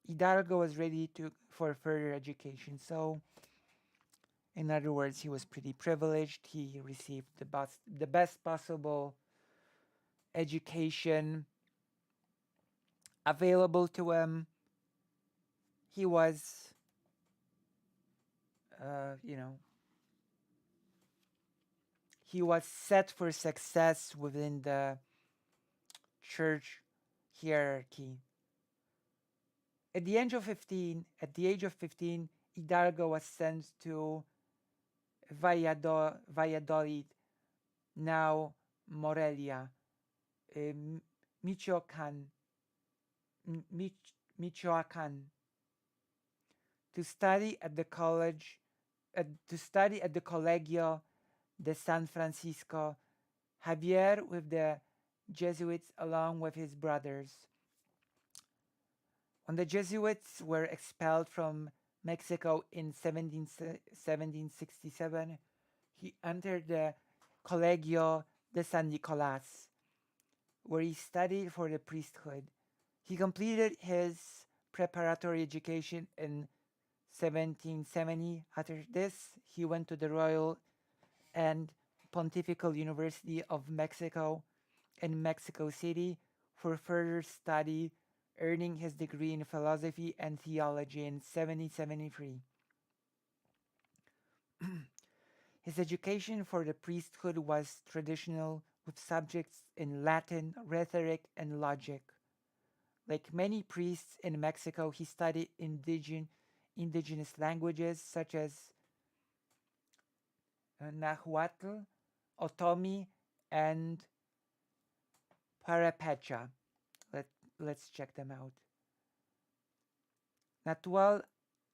Hidalgo was ready for further education. So, in other words, he was pretty privileged. He received the best possible education available to him. He was, he was set for success within the church hierarchy. At the age of 15, Hidalgo was sent to Valladolid, now Morelia, Michoacan, Michoacan, to study at the Colegio de San Francisco Javier with the Jesuits along with his brothers. When the Jesuits were expelled from Mexico in 1767, he entered the Colegio de San Nicolas, where he studied for the priesthood. He completed his preparatory education in 1770. After this, he went to the Royal and Pontifical University of Mexico in Mexico City for further study, earning his degree in philosophy and theology in 1773. His education for the priesthood was traditional, with subjects in Latin, rhetoric, and logic. Like many priests in Mexico, he studied indigenous languages such as Nahuatl, Otomi, and Purépecha. Let's check them out. Natural,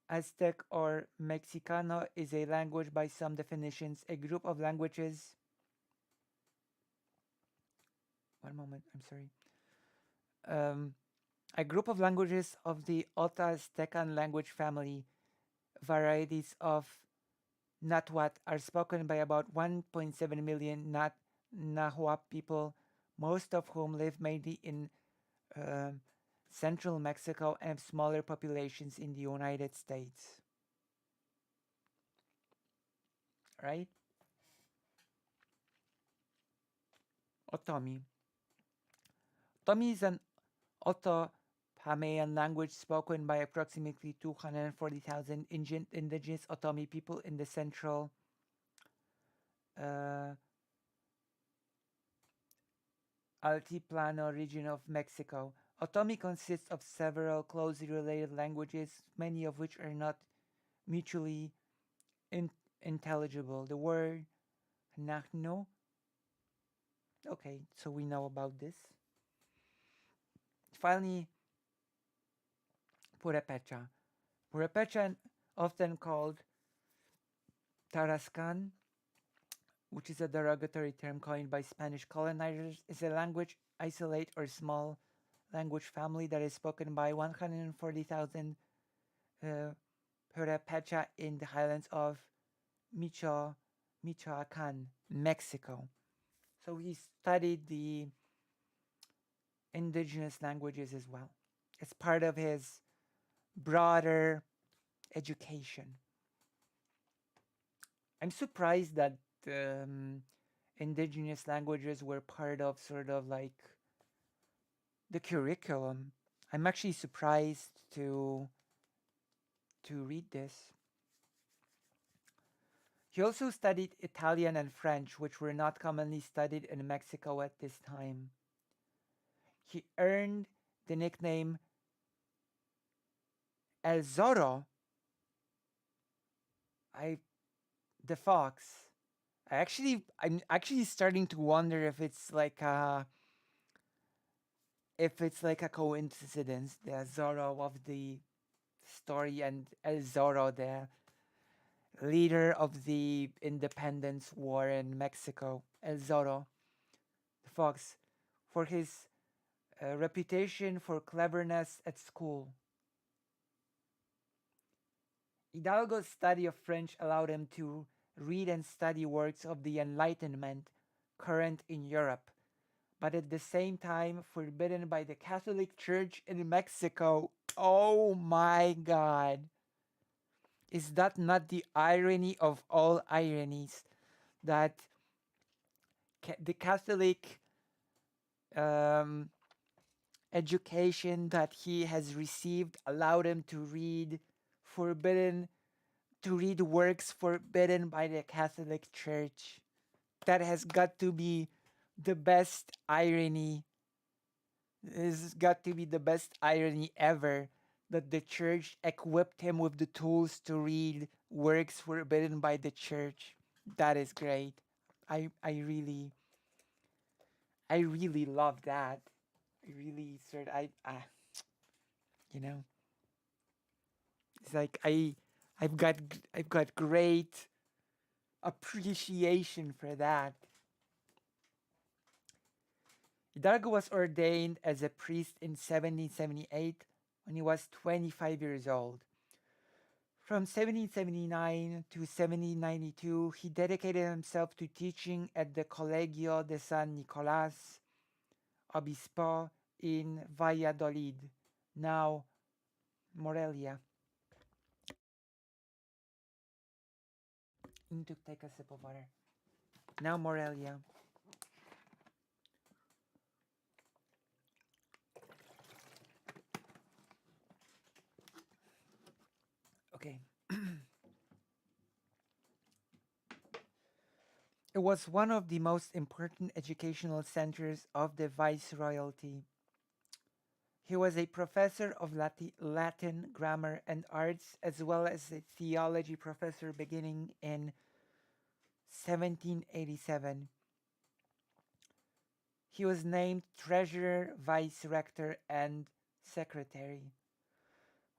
Aztec, or Mexicano is a language by some definitions, a group of languages. One moment, I'm sorry. A group of languages of the Alta-Aztecan language family. Varieties of Nahuatl are spoken by about 1.7 million Nahuatl people, most of whom live mainly in central Mexico and have smaller populations in the United States. Right? Otomi. Otomi is an Oto-Pamaean language spoken by approximately 240,000 indigenous Otomi people in the central Altiplano region of Mexico. Otomi consists of several closely related languages, many of which are not mutually intelligible. The word Nahno. Okay, so we know about this. finally, Purepecha. Purepecha, often called Tarascan, which is a derogatory term coined by Spanish colonizers, is a language isolate or small language family that is spoken by 140,000 Purepecha in the highlands of Michoacan, Mexico. So he studied the indigenous languages as well. It's part of his broader education. I'm surprised that indigenous languages were part of sort of like the curriculum. I'm actually surprised to read this. He also studied Italian and French, which were not commonly studied in Mexico at this time. He earned the nickname El Zorro, the fox. I'm actually starting to wonder if it's like a coincidence, the Zorro of the story and El Zorro, the leader of the independence war in Mexico, El Zorro, the fox, for his reputation for cleverness at school. Hidalgo's study of French allowed him to read and study works of the Enlightenment current in Europe, but at the same time forbidden by the Catholic Church in Mexico. Oh my God. Is that not the irony of all ironies, that the Catholic education that he has received allowed him to read works forbidden by the Catholic Church? That has got to be the best irony. This has got to be the best irony ever, that the church equipped him with the tools to read works forbidden by the church. That is great. I really love that. I really you know, it's like I've got great appreciation for that. Hidalgo was ordained as a priest in 1778 when he was 25 years old. From 1779 to 1792, he dedicated himself to teaching at the Colegio de San Nicolás Obispo in Valladolid, now Morelia. I need to take a sip of water. Now Morelia. Okay. It was one of the most important educational centers of the Viceroyalty. He was a professor of Latin, grammar, and arts, as well as a theology professor beginning in 1787. He was named treasurer, vice-rector, and secretary.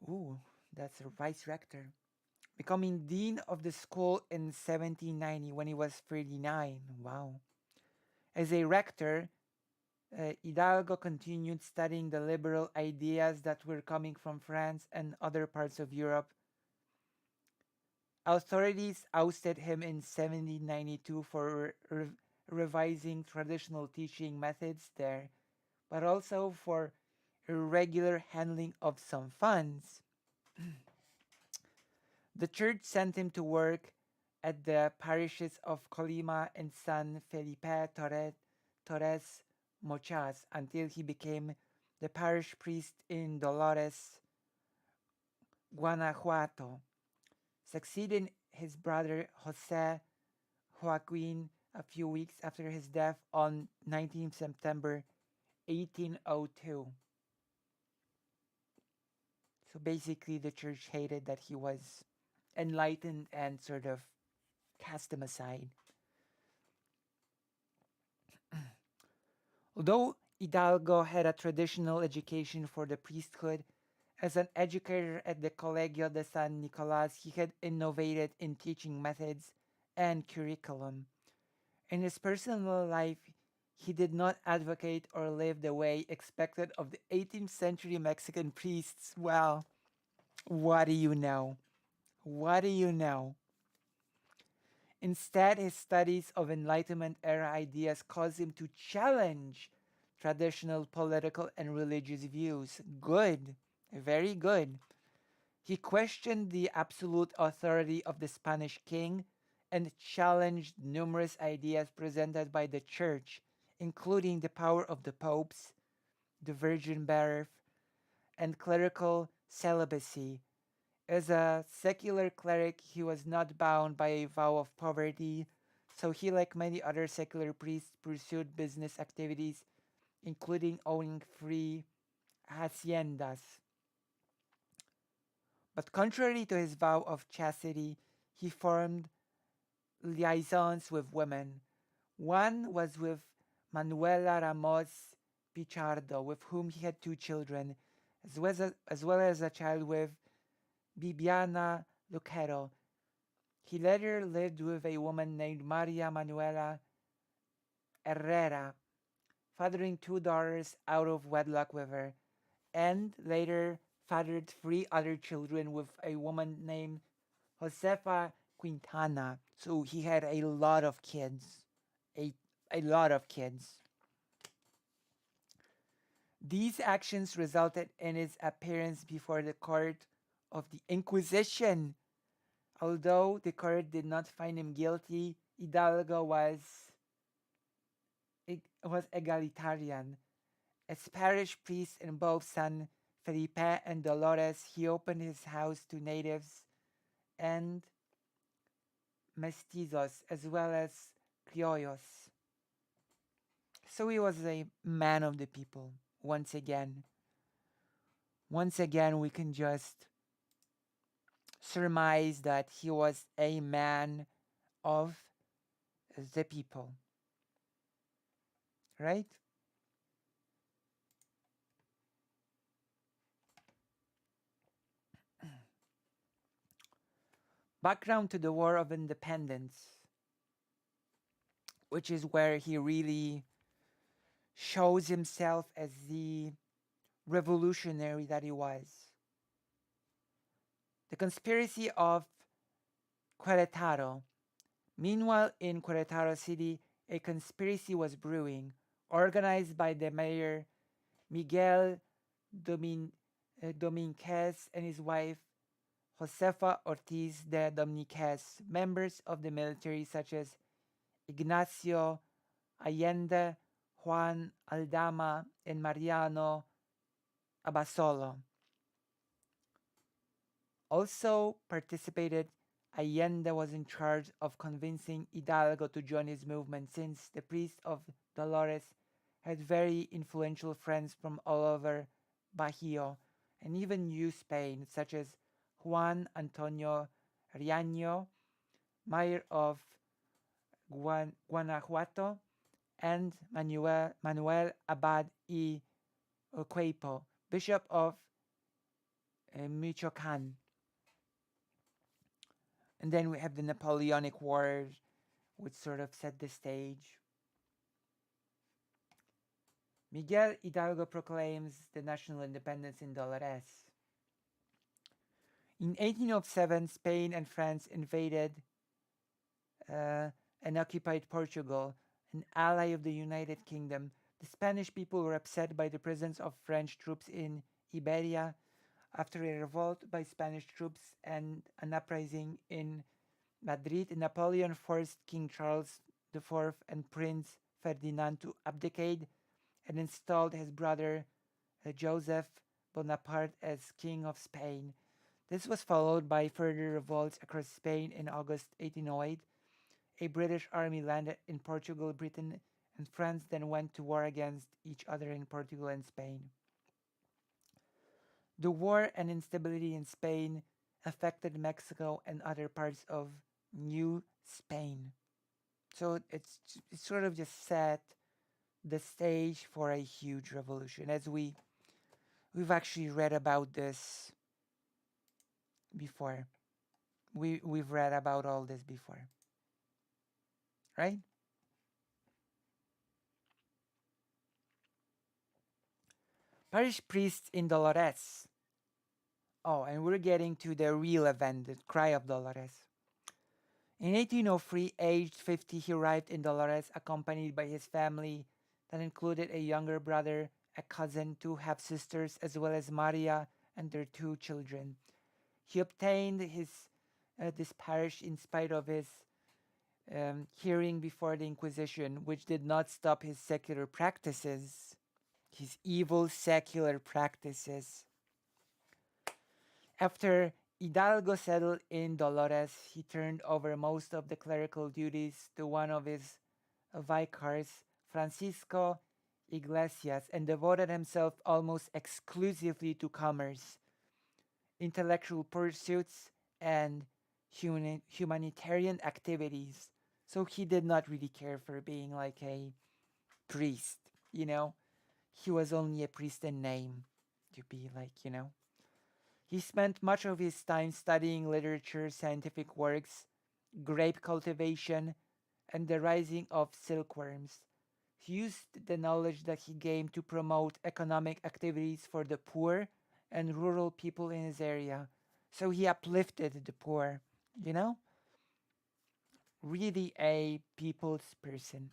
Ooh, that's a vice-rector. Becoming dean of the school in 1790 when he was 39. Wow. As a rector, Hidalgo continued studying the liberal ideas that were coming from France and other parts of Europe. Authorities ousted him in 1792 for revising traditional teaching methods there, but also for irregular handling of some funds. The church sent him to work at the parishes of Colima and San Felipe Torres Mochas until he became the parish priest in Dolores, Guanajuato, succeeding his brother Jose Joaquin a few weeks after his death on 19 September 1802. So basically the church hated that he was enlightened and sort of cast him aside. Although Hidalgo had a traditional education for the priesthood. As an educator at the Colegio de San Nicolas, he had innovated in teaching methods and curriculum. In his personal life, he did not advocate or live the way expected of the 18th century Mexican priests. Well, what do you know? What do you know? Instead, his studies of Enlightenment era ideas caused him to challenge traditional political and religious views. Good, very good. He questioned the absolute authority of the Spanish king and challenged numerous ideas presented by the church, including the power of the popes, the virgin birth, and clerical celibacy. As a secular cleric, he was not bound by a vow of poverty, so he, like many other secular priests, pursued business activities, including owning free haciendas. But contrary to his vow of chastity, he formed liaisons with women. One was with Manuela Ramos Pichardo, with whom he had two children, as well as a child with Bibiana Luquero. He later lived with a woman named Maria Manuela Herrera, fathering two daughters out of wedlock with her, and later fathered three other children with a woman named Josefa Quintana. So he had a lot of kids. A lot of kids. These actions resulted in his appearance before the court of the Inquisition. Although the court did not find him guilty, Hidalgo was egalitarian. As parish priest in both San Felipe and Dolores, he opened his house to natives and mestizos as well as criollos. So he was a man of the people. Once again, we can just surmise that he was a man of the people. Right? Background to the War of Independence, which is where he really shows himself as the revolutionary that he was. The conspiracy of Querétaro. Meanwhile, in Querétaro City, a conspiracy was brewing, organized by the mayor Miguel Dominguez and his wife Josefa Ortiz de Domínguez, members of the military such as Ignacio Allende, Juan Aldama, and Mariano Abasolo. Also participated, Allende was in charge of convincing Hidalgo to join his movement, since the priest of Dolores had very influential friends from all over Bajío and even New Spain, such as Juan Antonio Riaño, mayor of Guanajuato, and Manuel Abad y Cuepo, bishop of Michoacán. And then we have the Napoleonic Wars, which sort of set the stage. Miguel Hidalgo proclaims the national independence in Dolores. In 1807, Spain and France invaded and occupied Portugal, an ally of the United Kingdom. The Spanish people were upset by the presence of French troops in Iberia. After a revolt by Spanish troops and an uprising in Madrid, Napoleon forced King Charles IV and Prince Ferdinand to abdicate and installed his brother Joseph Bonaparte as King of Spain. This was followed by further revolts across Spain in August 1808. A British army landed in Portugal, Britain, and France then went to war against each other in Portugal and Spain. The war and instability in Spain affected Mexico and other parts of New Spain. So it's sort of just set the stage for a huge revolution. As we've actually read about this before. We've read about all this before. Right? Parish priests in Dolores. Oh, and we're getting to the real event, the Cry of Dolores. In 1803, aged 50, he arrived in Dolores accompanied by his family that included a younger brother, a cousin, two half-sisters, as well as Maria and their two children. He obtained this parish in spite of his hearing before the Inquisition, which did not stop his secular practices, his evil secular practices. After Hidalgo settled in Dolores, he turned over most of the clerical duties to one of his vicars, Francisco Iglesias, and devoted himself almost exclusively to commerce, intellectual pursuits, and humanitarian activities. So he did not really care for being like a priest, you know? He was only a priest in name to be like, you know? He spent much of his time studying literature, scientific works, grape cultivation, and the rising of silkworms. He used the knowledge that he gained to promote economic activities for the poor and rural people in his area. So he uplifted the poor, you know? Really a people's person.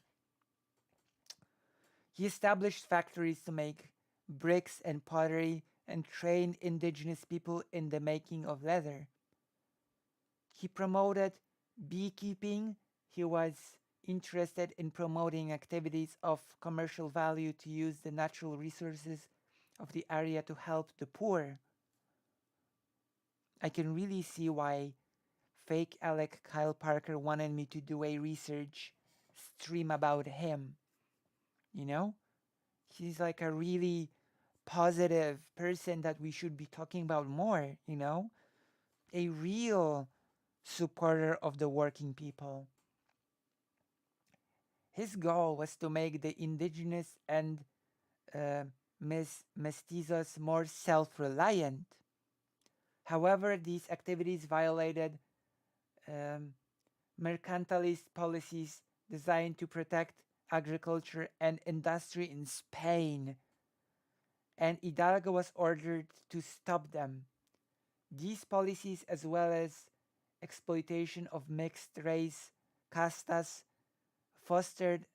He established factories to make bricks and pottery and trained indigenous people in the making of leather. He promoted beekeeping. He was interested in promoting activities of commercial value to use the natural resources of the area to help the poor. I can really see why fake Alec Kyle Parker wanted me to do a research stream about him. You know? He's like a really positive person that we should be talking about more, you know? A real supporter of the working people. His goal was to make the indigenous and mestizos more self-reliant. However, these activities violated mercantilist policies designed to protect agriculture and industry in Spain, and Hidalgo was ordered to stop them. These policies, as well as exploitation of mixed race castas, fostered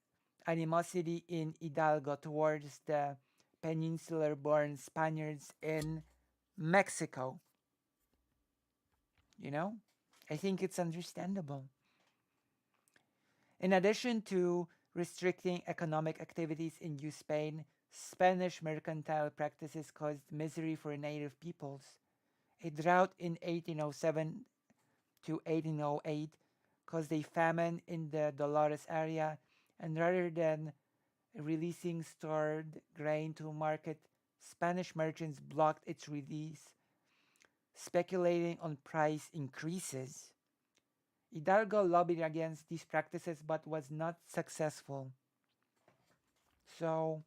animosity in Hidalgo towards the peninsular-born Spaniards in Mexico. You know, I think it's understandable. In addition to restricting economic activities in New Spain, Spanish mercantile practices caused misery for native peoples. A drought in 1807 to 1808 caused a famine in the Dolores area, and rather than releasing stored grain to market, Spanish merchants blocked its release, speculating on price increases. Hidalgo lobbied against these practices but was not successful. So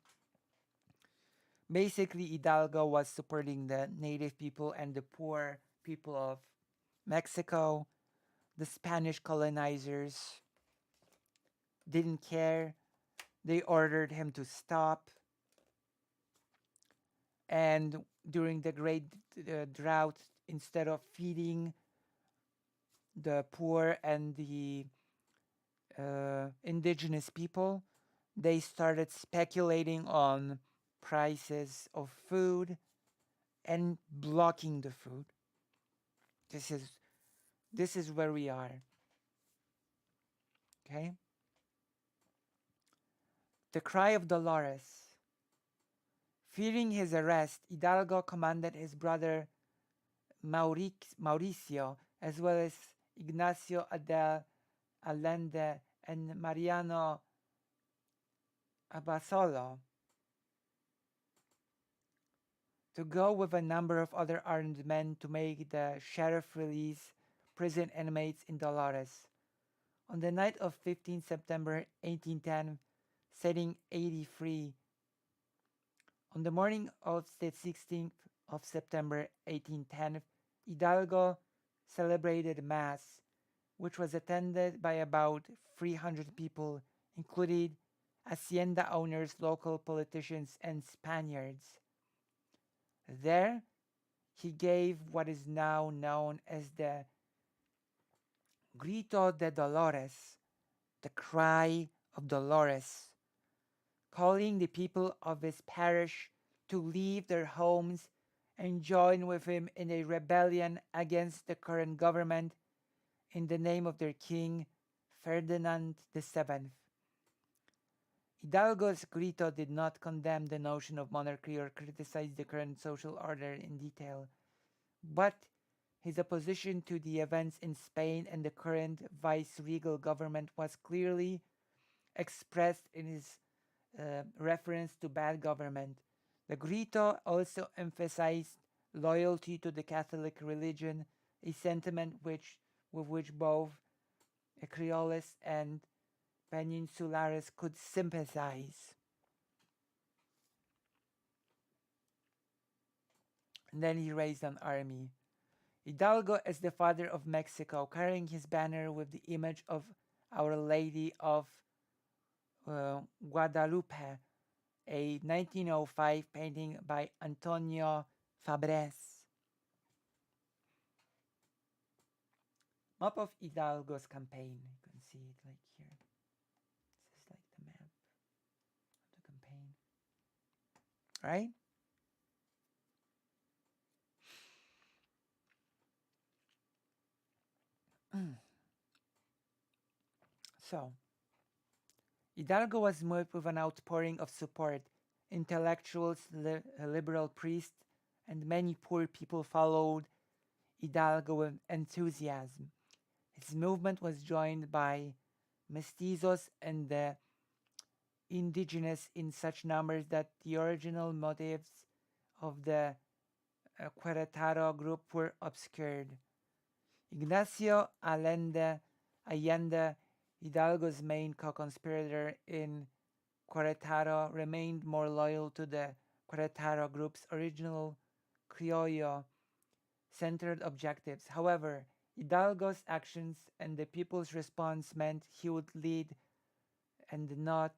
basically, Hidalgo was supporting the native people and the poor people of Mexico. The Spanish colonizers didn't care. They ordered him to stop. And during the great drought, instead of feeding the poor and the indigenous people, they started speculating on prices of food and blocking the food. This is where we are. Okay? The Cry of Dolores. Fearing his arrest, Hidalgo commanded his brother Mauricio, as well as Ignacio de Allende and Mariano Abasolo, to go with a number of other armed men to make the sheriff release prison inmates in Dolores. On the night of 15 September 1810, setting 83. On the morning of the 16th of September 1810, Hidalgo celebrated Mass, which was attended by about 300 people, including hacienda owners, local politicians, and Spaniards. There, he gave what is now known as the Grito de Dolores, the cry of Dolores, calling the people of his parish to leave their homes and join with him in a rebellion against the current government in the name of their king, Ferdinand VII. Hidalgo's grito did not condemn the notion of monarchy or criticize the current social order in detail, but his opposition to the events in Spain and the current vice-regal government was clearly expressed in his reference to bad government. The grito also emphasized loyalty to the Catholic religion, a sentiment with which both Creoles and Peninsulares could sympathize. And then he raised an army. Hidalgo is the father of Mexico, carrying his banner with the image of Our Lady of Guadalupe, a 1905 painting by Antonio Fabres. Map of Hidalgo's campaign. You can see it like here. This is like the map of the campaign. Right? So, Hidalgo was moved with an outpouring of support. Intellectuals, liberal priests, and many poor people followed Hidalgo with enthusiasm. His movement was joined by mestizos and the indigenous in such numbers that the original motives of the Querétaro group were obscured. Ignacio Allende, Hidalgo's main co-conspirator in Querétaro, remained more loyal to the Querétaro group's original Criollo-centered objectives. However, Hidalgo's actions and the people's response meant he would lead and not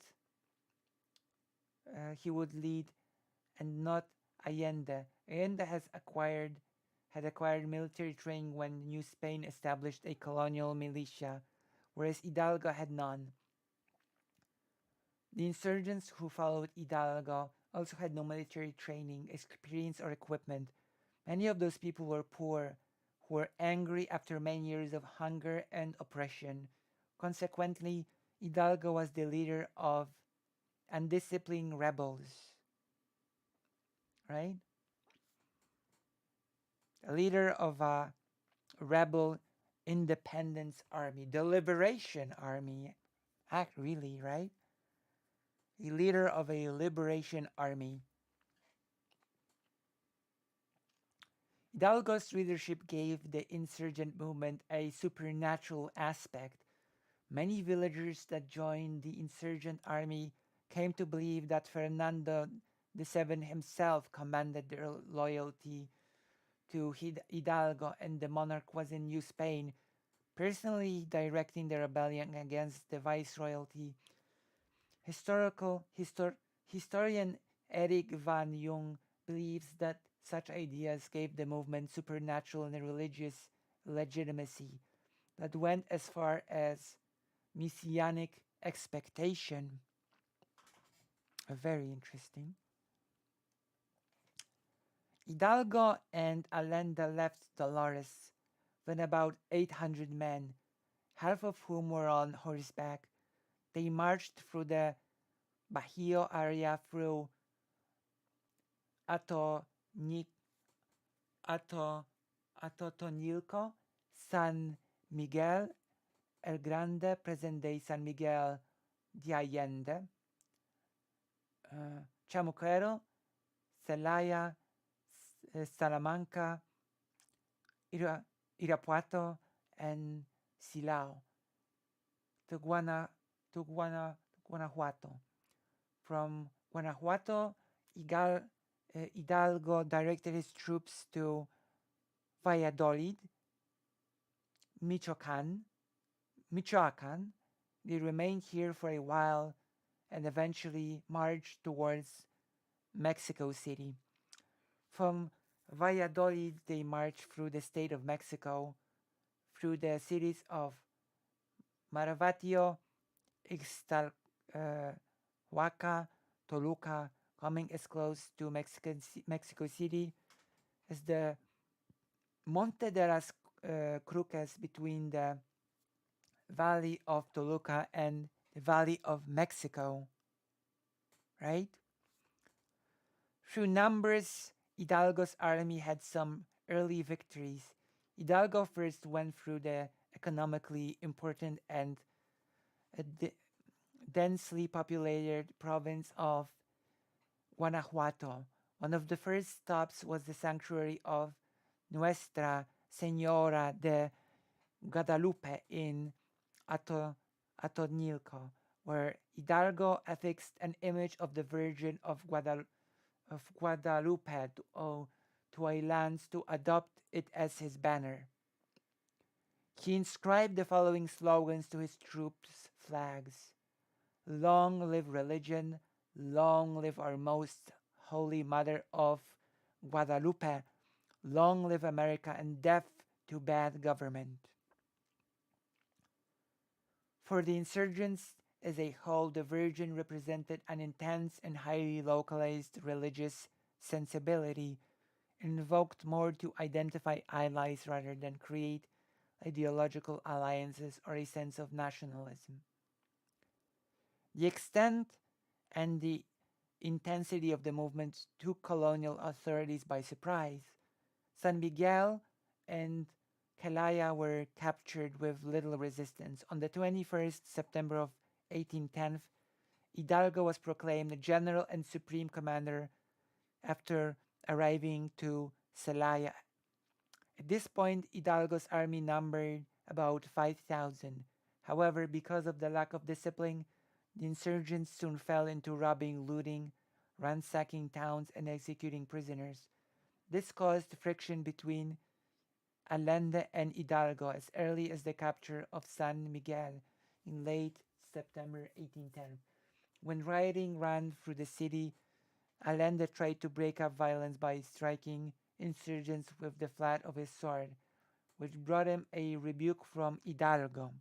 Allende. Allende had acquired military training when New Spain established a colonial militia, whereas Hidalgo had none. The insurgents who followed Hidalgo also had no military training, experience, or equipment. Many of those people were poor, who were angry after many years of hunger and oppression. Consequently, Hidalgo was the leader of undisciplined rebels. Right? A leader of a rebel independence army, the Liberation Army. Really, right? A leader of a liberation army. Hidalgo's leadership gave the insurgent movement a supernatural aspect. Many villagers that joined the insurgent army came to believe that Fernando VII himself commanded their loyalty to Hidalgo, and the monarch was in New Spain, personally directing the rebellion against the viceroyalty. Historian Eric van Jung believes that such ideas gave the movement supernatural and religious legitimacy that went as far as messianic expectation. Very interesting. Hidalgo and Allende left Dolores with about 800 men, half of whom were on horseback. They marched through the Bajío area through Atotonilco, San Miguel El Grande, present-day San Miguel de Allende, Chamuquero, Celaya, Salamanca, Irapuato, and Silao to Guanajuato. From Guanajuato, Hidalgo directed his troops to Valladolid, Michoacan. They remained here for a while and eventually marched towards Mexico City. From Valladolid, they marched through the state of Mexico, through the cities of Maravatio, Ixtalhuaca, Toluca, coming as close to Mexico City as the Monte de las Cruces between the Valley of Toluca and the Valley of Mexico, right? Through numbers, Hidalgo's army had some early victories. Hidalgo first went through the economically important and densely populated province of Guanajuato. One of the first stops was the sanctuary of Nuestra Señora de Guadalupe in Atotonilco, where Hidalgo affixed an image of the Virgin of Guadalupe to a lance to adopt it as his banner. He inscribed the following slogans to his troops' flags: "Long live religion, long live our most holy Mother of Guadalupe, long live America, and death to bad government." For the insurgents as a whole, the Virgin represented an intense and highly localized religious sensibility, invoked more to identify allies rather than create ideological alliances or a sense of nationalism. The extent and the intensity of the movement took colonial authorities by surprise. San Miguel and Celaya were captured with little resistance. On the 21st September of 1810, Hidalgo was proclaimed the general and supreme commander after arriving to Celaya. At this point, Hidalgo's army numbered about 5,000. However, because of the lack of discipline, the insurgents soon fell into robbing, looting, ransacking towns, and executing prisoners. This caused friction between Allende and Hidalgo as early as the capture of San Miguel in late September 1810. When rioting ran through the city, Allende tried to break up violence by striking insurgents with the flat of his sword, which brought him a rebuke from Hidalgo.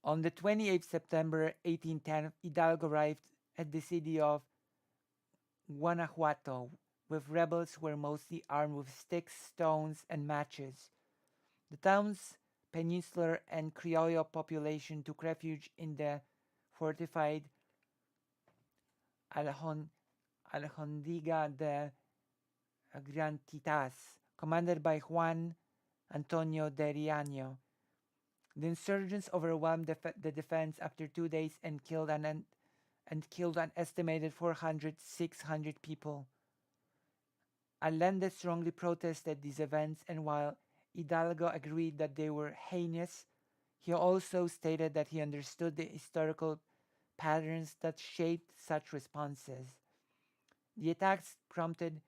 On the 28th September 1810, Hidalgo arrived at the city of Guanajuato, with rebels who were mostly armed with sticks, stones, and matches. The town's peninsular and Criollo population took refuge in the fortified Alhondiga de Grantitas, commanded by Juan Antonio de Riaño. The insurgents overwhelmed the defense after 2 days and killed an estimated 400-600 people. Allende strongly protested these events, and while Hidalgo agreed that they were heinous, he also stated that he understood the historical patterns that shaped such responses. The attacks prompted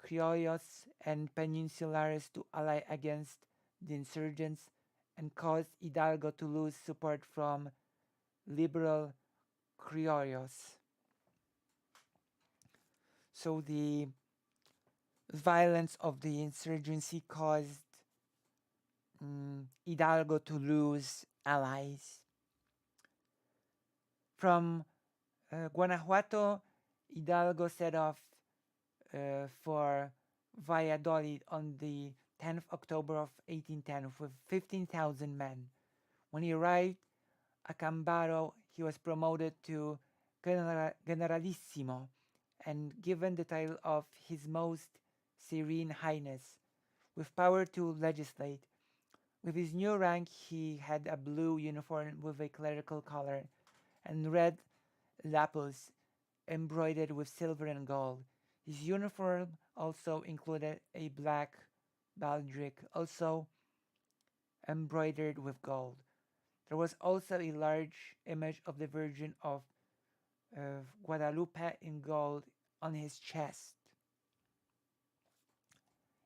Criollos and Peninsulares to ally against the insurgents and caused Hidalgo to lose support from liberal Criollos. So the violence of the insurgency caused Hidalgo to lose allies. From Guanajuato, Hidalgo set off for Valladolid on the 10th October of 1810 with 15,000 men. When he arrived at Cambaro, he was promoted to Generalissimo and given the title of His Most Serene Highness, with power to legislate. With his new rank, he had a blue uniform with a clerical collar and red lapels embroidered with silver and gold. His uniform also included a black baldric, also embroidered with gold. There was also a large image of the Virgin of Guadalupe in gold on his chest.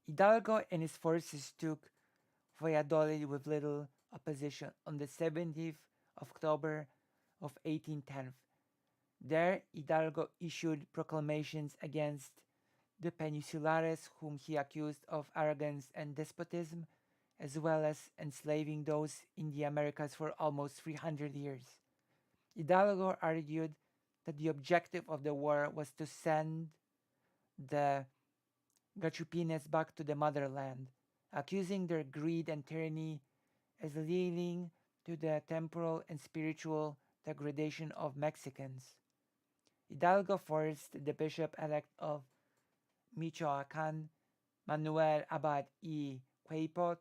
Hidalgo and his forces took Valladolid with little opposition on the 17th of October of 1810. There, Hidalgo issued proclamations against the Peninsulares, whom he accused of arrogance and despotism, as well as enslaving those in the Americas for almost 300 years. Hidalgo argued that the objective of the war was to send the Gachupines back to the motherland, accusing their greed and tyranny as leading to the temporal and spiritual degradation of Mexicans. Hidalgo forced the bishop-elect of Michoacán, Manuel Abad y Quepot,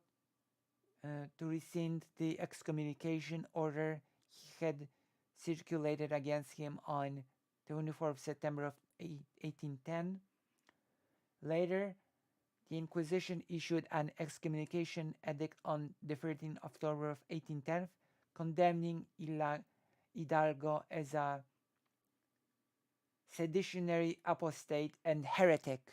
to rescind the excommunication order he had circulated against him on 24th September of 1810. Later, the Inquisition issued an excommunication edict on the 13th October of 1810, condemning Hidalgo as a seditionary apostate and heretic.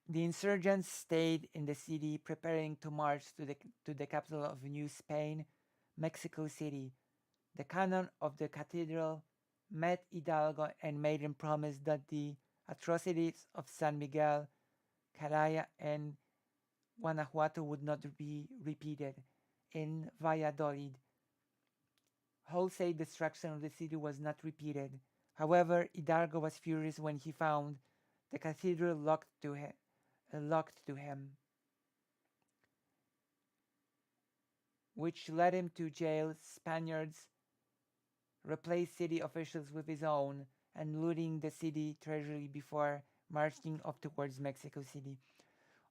The insurgents stayed in the city, preparing to march to the capital of New Spain, Mexico City. The canon of the cathedral met Hidalgo and made him promise that the atrocities of San Miguel, Caraya, and Guanajuato would not be repeated in Valladolid. Wholesale destruction of the city was not repeated. However, Hidalgo was furious when he found the cathedral locked to him, which led him to jail Spaniards, replace city officials with his own, and looting the city treasury before marching off towards Mexico City.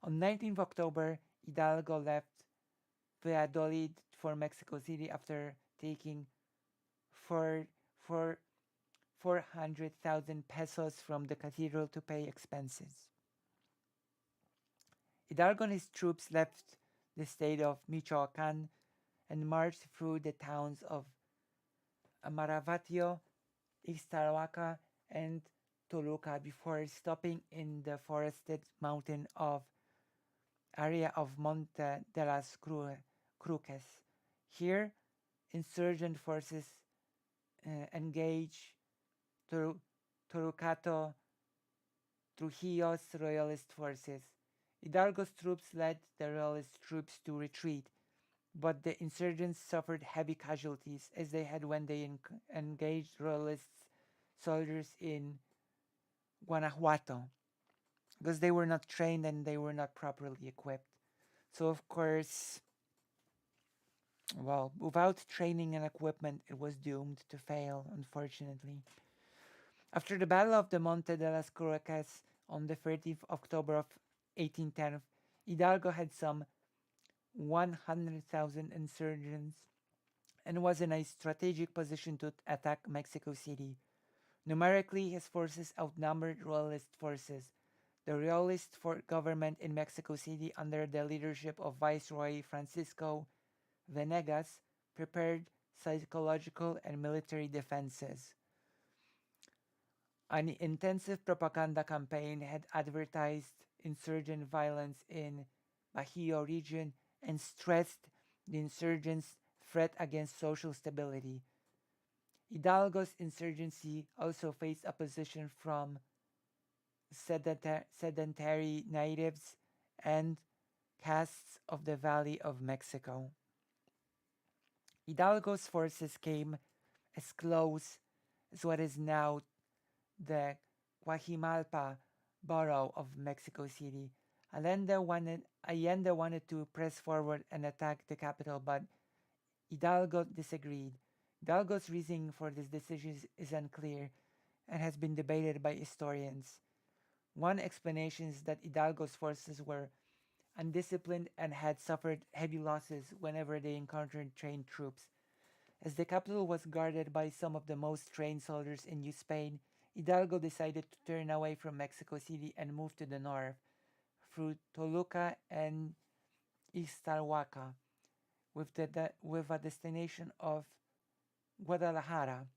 On 19th October, Hidalgo left Valladolid for Mexico City after taking 400,000 pesos from the cathedral to pay expenses. Hidalgo and his troops left the state of Michoacán and marched through the towns of Amaravatio, Ixtahuaca, and Toluca before stopping in the forested mountain area of Monte de las Cruces. Here, insurgent forces engaged Torquato Trujillo's royalist forces. Hidalgo's troops led the royalist troops to retreat, but the insurgents suffered heavy casualties as they had when they engaged royalist soldiers in Guanajuato, because they were not trained and they were not properly equipped. So of course, well, without training and equipment, it was doomed to fail, unfortunately. After the Battle of the Monte de las Cruces on the 30th October of 1810, Hidalgo had some 100,000 insurgents and was in a strategic position to attack Mexico City. Numerically, his forces outnumbered royalist forces. The royalist government in Mexico City, under the leadership of Viceroy Francisco Venegas, prepared psychological and military defenses. An intensive propaganda campaign had advertised insurgent violence in Bajío region and stressed the insurgents' threat against social stability. Hidalgo's insurgency also faced opposition from sedentary natives and castes of the Valley of Mexico. Hidalgo's forces came as close as what is now the Coajimalpa borough of Mexico City. Allende wanted to press forward and attack the capital, but Hidalgo disagreed. Hidalgo's reasoning for this decision is unclear and has been debated by historians. One explanation is that Hidalgo's forces were undisciplined and had suffered heavy losses whenever they encountered trained troops. As the capital was guarded by some of the most trained soldiers in New Spain, Hidalgo decided to turn away from Mexico City and move to the north through Toluca and Ixtahuaca. with a destination of Guadalajara.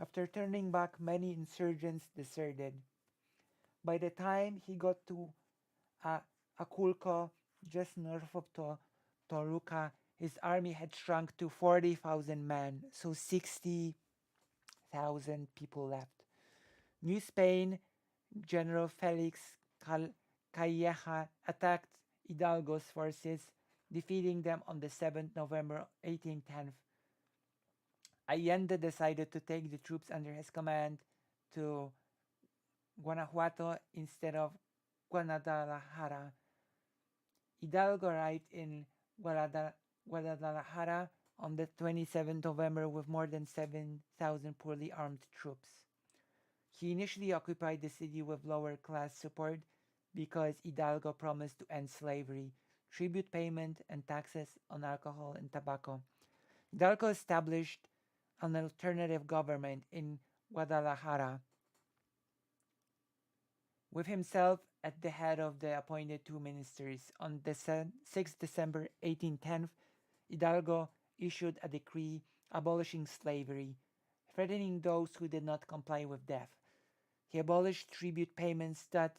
After turning back, many insurgents deserted. By the time he got to uh, Aculco, just north of Toluca, his army had shrunk to 40,000 men, so 60,000 people left. New Spain General Felix Calleja attacked Hidalgo's forces, defeating them on the 7th November 1810. Allende decided to take the troops under his command to Guanajuato instead of Guadalajara. Hidalgo arrived in Guadalajara on the 27th November with more than 7,000 poorly armed troops. He initially occupied the city with lower class support because Hidalgo promised to end slavery, tribute payment, and taxes on alcohol and tobacco. Hidalgo established an alternative government in Guadalajara, with himself at the head of the appointed two ministers. On the 6th December 1810, Hidalgo issued a decree abolishing slavery, threatening those who did not comply with death. He abolished tribute payments that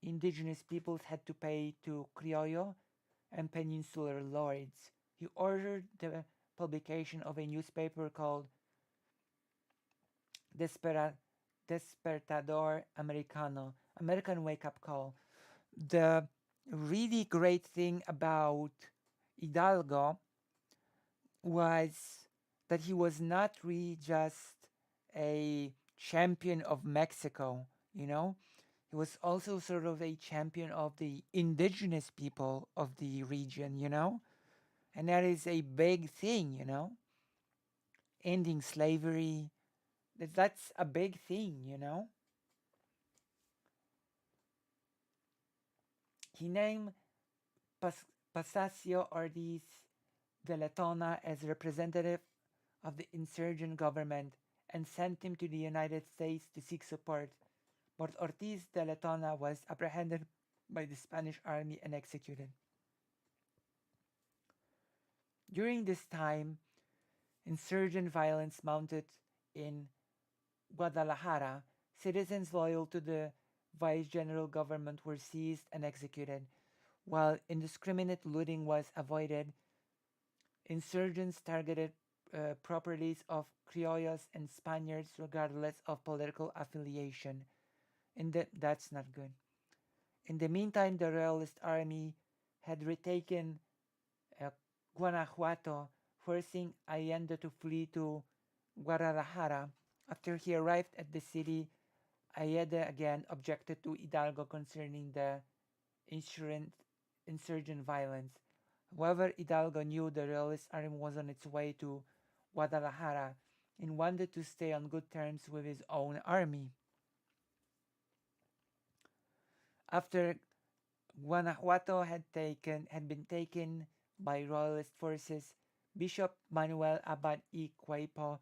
indigenous peoples had to pay to Criollo and peninsular lords. He ordered the publication of a newspaper called Despertador Americano, American Wake-Up Call. The really great thing about Hidalgo was that he was not really just a champion of Mexico, you know? He was also sort of a champion of the indigenous people of the region, you know? And that is a big thing, you know? Ending slavery, that's a big thing, you know? He named Pasasio Ortiz de Letona as representative of the insurgent government and sent him to the United States to seek support. But Ortiz de Letona was apprehended by the Spanish army and executed. During this time, insurgent violence mounted in Guadalajara. Citizens loyal to the vice-general government were seized and executed. While indiscriminate looting was avoided, insurgents targeted properties of Criollos and Spaniards regardless of political affiliation. That's not good. In the meantime, the Royalist army had retaken Guanajuato, forcing Allende to flee to Guadalajara. After he arrived at the city, Allende again objected to Hidalgo concerning the insurgent violence. However, Hidalgo knew the Royalist army was on its way to Guadalajara and wanted to stay on good terms with his own army. After Guanajuato had been taken by Royalist forces, Bishop Manuel Abad y Queipo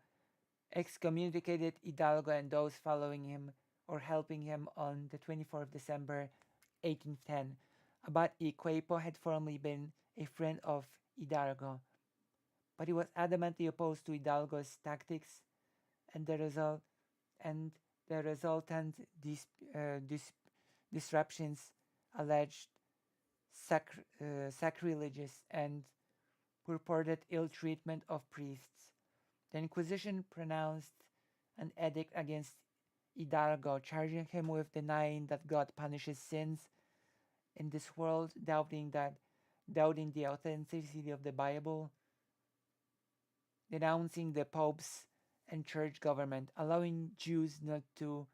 excommunicated Hidalgo and those following him or helping him on the 24th of December 1810. Abad y Queipo had formerly been a friend of Hidalgo, but he was adamantly opposed to Hidalgo's tactics and the resultant disruptions alleged sacrilegious and purported ill treatment of priests. The Inquisition pronounced an edict against Hidalgo, charging him with denying that God punishes sins in this world, doubting the authenticity of the Bible, denouncing the popes and church government, allowing Jews not to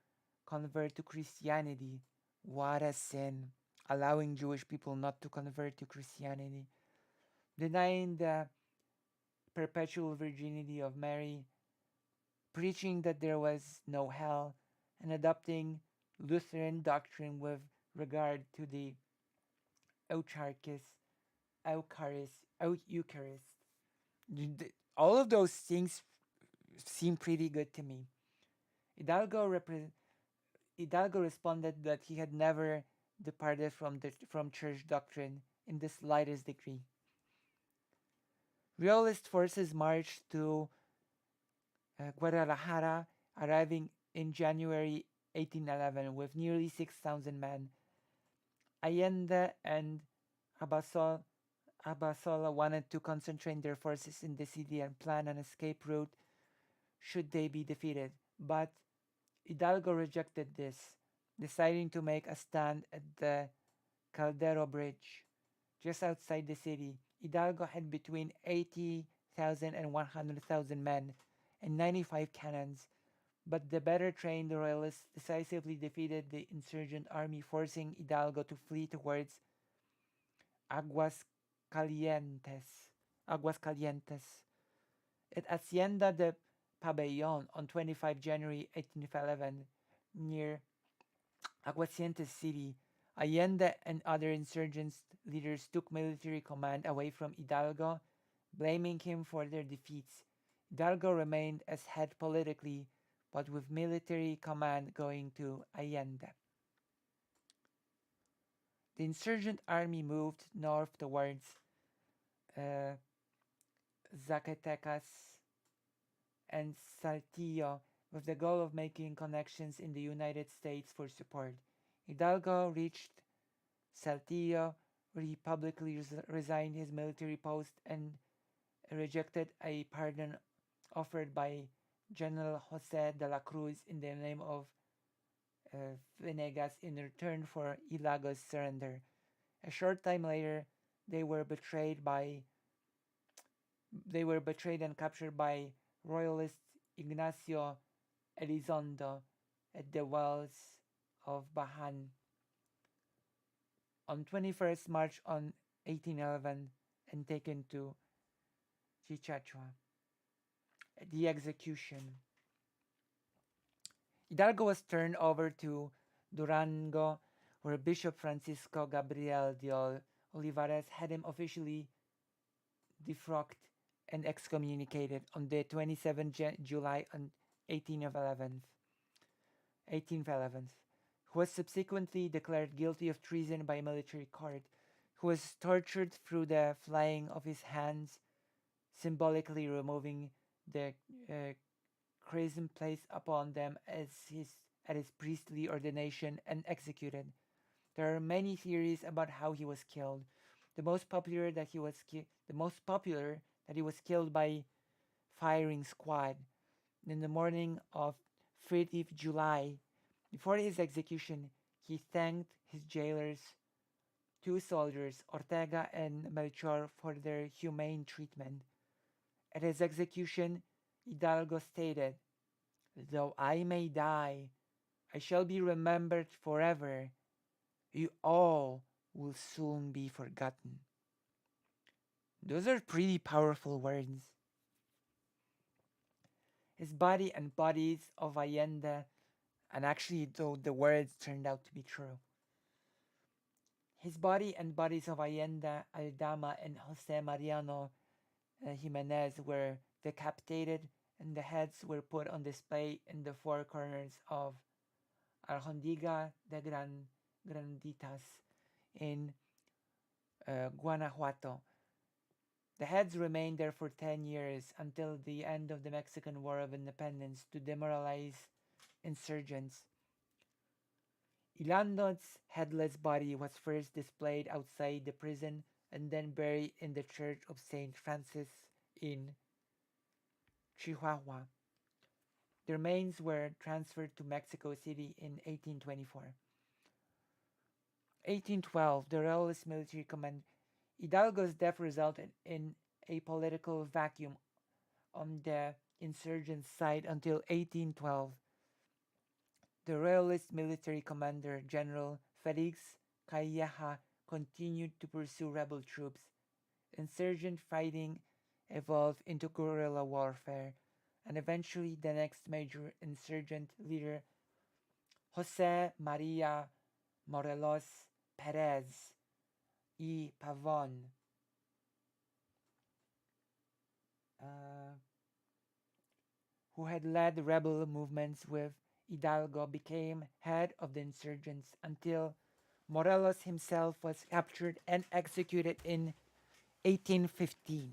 convert to Christianity. What a sin! Allowing Jewish people not to convert to Christianity, denying the perpetual virginity of Mary, preaching that there was no hell, and adopting Lutheran doctrine with regard to the Eucharist. All of those things seem pretty good to me. Hidalgo responded that he had never departed from church doctrine in the slightest degree. Royalist forces marched to Guadalajara, arriving in January 1811 with nearly 6,000 men. Allende and Abasola wanted to concentrate their forces in the city and plan an escape route should they be defeated, but Hidalgo rejected this, deciding to make a stand at the Caldero Bridge, just outside the city. Hidalgo had between 80,000 and 100,000 men and 95 cannons, but the better trained royalists decisively defeated the insurgent army, forcing Hidalgo to flee towards Aguascalientes. At Hacienda de Pabellon on 25 January 1811, near Aguascalientes City, Allende and other insurgents leaders took military command away from Hidalgo, blaming him for their defeats. Hidalgo remained as head politically, but with military command going to Allende. The insurgent army moved north towards Zacatecas and Saltillo with the goal of making connections in the United States for support. Hidalgo reached Saltillo, where he publicly resigned his military post and rejected a pardon offered by General Jose de la Cruz in the name of Venegas in return for Hidalgo's surrender. A short time later, they were betrayed and captured by Royalist Ignacio Elizondo at the wells of Bajan on 21st March on 1811 and taken to Chichachua. The execution. Hidalgo was turned over to Durango, where Bishop Francisco Gabriel de Olivares had him officially defrocked and excommunicated on the 27th July on 1811. Who was subsequently declared guilty of treason by military court, who was tortured through the flaying of his hands, symbolically removing the chrism placed upon them at his priestly ordination, and executed. There are many theories about how he was killed. The most popular that he was killed by firing squad. In the morning of 30th July, before his execution, he thanked his jailers, two soldiers, Ortega and Melchor, for their humane treatment. At his execution, Hidalgo stated, "Though I may die, I shall be remembered forever. You all will soon be forgotten." Those are pretty powerful words. His body and bodies of Allende, and actually though the words turned out to be true. His body and bodies of Allende, Aldama, and Jose Mariano Jimenez were decapitated, and the heads were put on display in the four corners of Alhondiga de Granditas in Guanajuato. The heads remained there for 10 years until the end of the Mexican War of Independence to demoralize insurgents. Ilando's headless body was first displayed outside the prison and then buried in the Church of St. Francis in Chihuahua. The remains were transferred to Mexico City in 1824. 1812, the Royalist military command. Hidalgo's death resulted in a political vacuum on the insurgent side until 1812. The Royalist military commander, General Felix Calleja, continued to pursue rebel troops. Insurgent fighting evolved into guerrilla warfare, and eventually the next major insurgent leader, Jose Maria Morelos Perez y Pavon, who had led rebel movements with Hidalgo, became head of the insurgents until Morelos himself was captured and executed in 1815.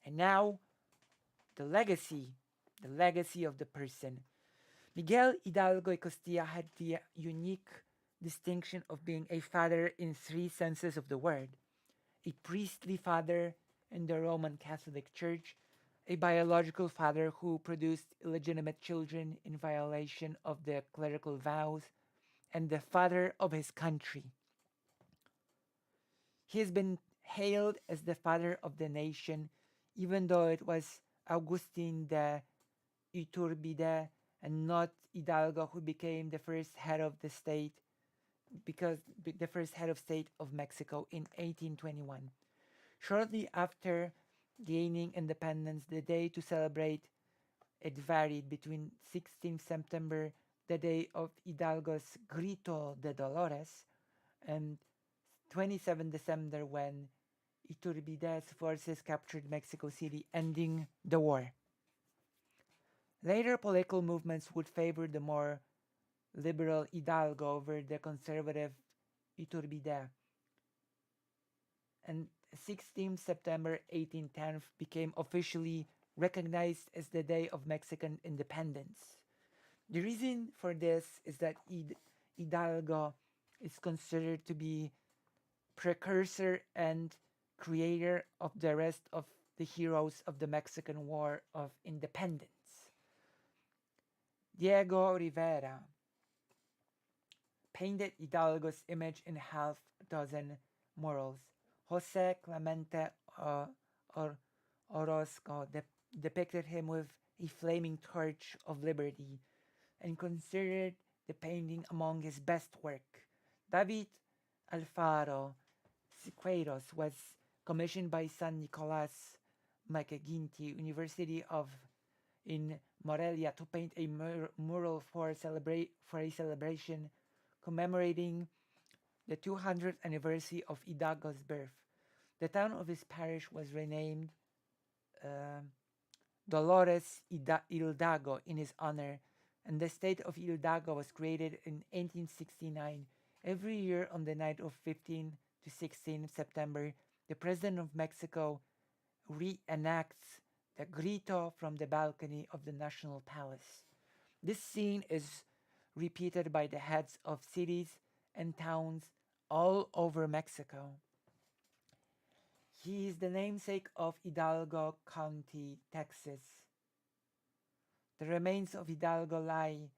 And now, the legacy of the person. Miguel Hidalgo y Costilla had the unique distinction of being a father in three senses of the word: a priestly father in the Roman Catholic Church, a biological father who produced illegitimate children in violation of the clerical vows, and the father of his country. He has been hailed as the father of the nation, even though it was Agustin de Iturbide and not Hidalgo who became the first head of the state, because the first head of state of Mexico in 1821. Shortly after gaining independence, the day to celebrate it varied between 16th September, the day of Hidalgo's Grito de Dolores, and 27 December when Iturbide's forces captured Mexico City, ending the war. Later political movements would favor the more liberal Hidalgo over the conservative Iturbide, and 16 September 1810 became officially recognized as the Day of Mexican Independence. The reason for this is that Hidalgo is considered to be precursor and creator of the rest of the heroes of the Mexican War of Independence. Diego Rivera painted Hidalgo's image in half a dozen murals. Jose Clemente Orozco depicted him with a flaming torch of liberty and considered the painting among his best work. David Alfaro Siqueiros was commissioned by San Nicolas Macaginti University of in Morelia to paint a mural for a celebration commemorating the 200th anniversary of Hidalgo's birth. The town of his parish was renamed Dolores Hidalgo in his honor, and the state of Hidalgo was created in 1869. Every year on the night of 15 to 16 September, the President of Mexico reenacts the grito from the balcony of the National Palace. This scene is repeated by the heads of cities and towns all over Mexico. He is the namesake of Hidalgo County, Texas. The remains of Hidalgo lie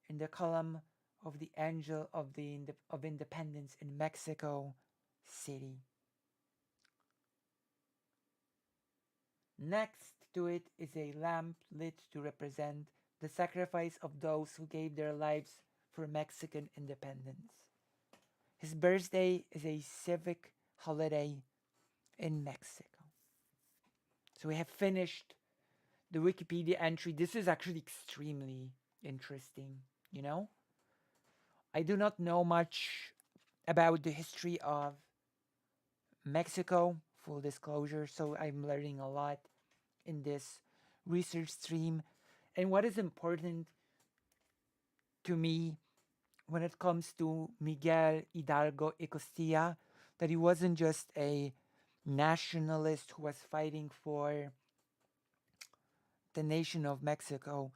in the column of the Angel of Independence in Mexico City. Next to it is a lamp lit to represent the sacrifice of those who gave their lives for Mexican independence. His birthday is a civic holiday in Mexico. So we have finished the Wikipedia entry. This is actually extremely interesting, you know? I do not know much about the history of Mexico, full disclosure, so I'm learning a lot in this research stream. And what is important to me when it comes to Miguel Hidalgo y Costilla, that he wasn't just a nationalist who was fighting for the nation of Mexico.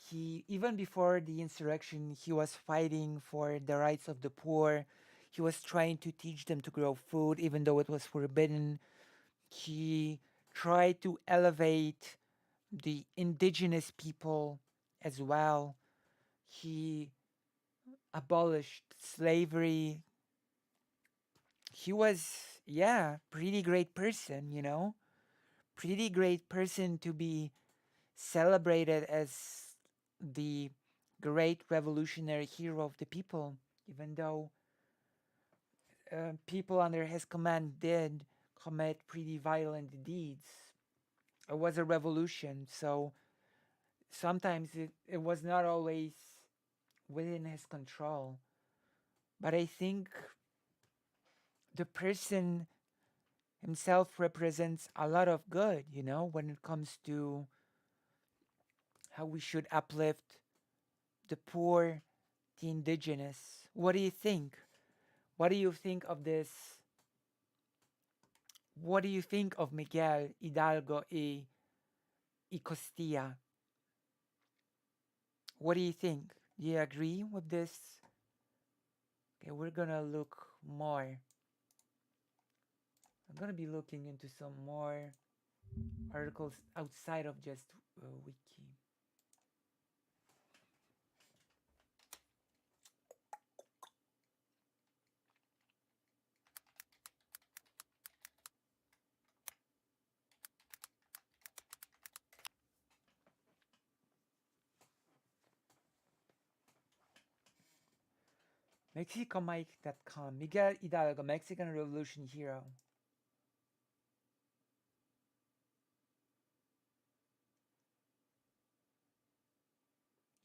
He, even before the insurrection, he was fighting for the rights of the poor. He was trying to teach them to grow food, even though it was forbidden. He tried to elevate the indigenous people as well. He abolished slavery. He was, pretty great person, you know? Pretty great person to be celebrated as the great revolutionary hero of the people, even though people under his command did commit pretty violent deeds. It was a revolution, so sometimes it was not always within his control. But I think the person himself represents a lot of good, you know, when it comes to how we should uplift the poor, the indigenous. What do you think? What do you think of this? What do you think of Miguel Hidalgo y Costilla? What do you think? Do you agree with this? Okay, we're gonna look more. I'm gonna be looking into some more articles outside of just wiki. MexicoMike.com. Miguel Hidalgo, Mexican Revolution hero.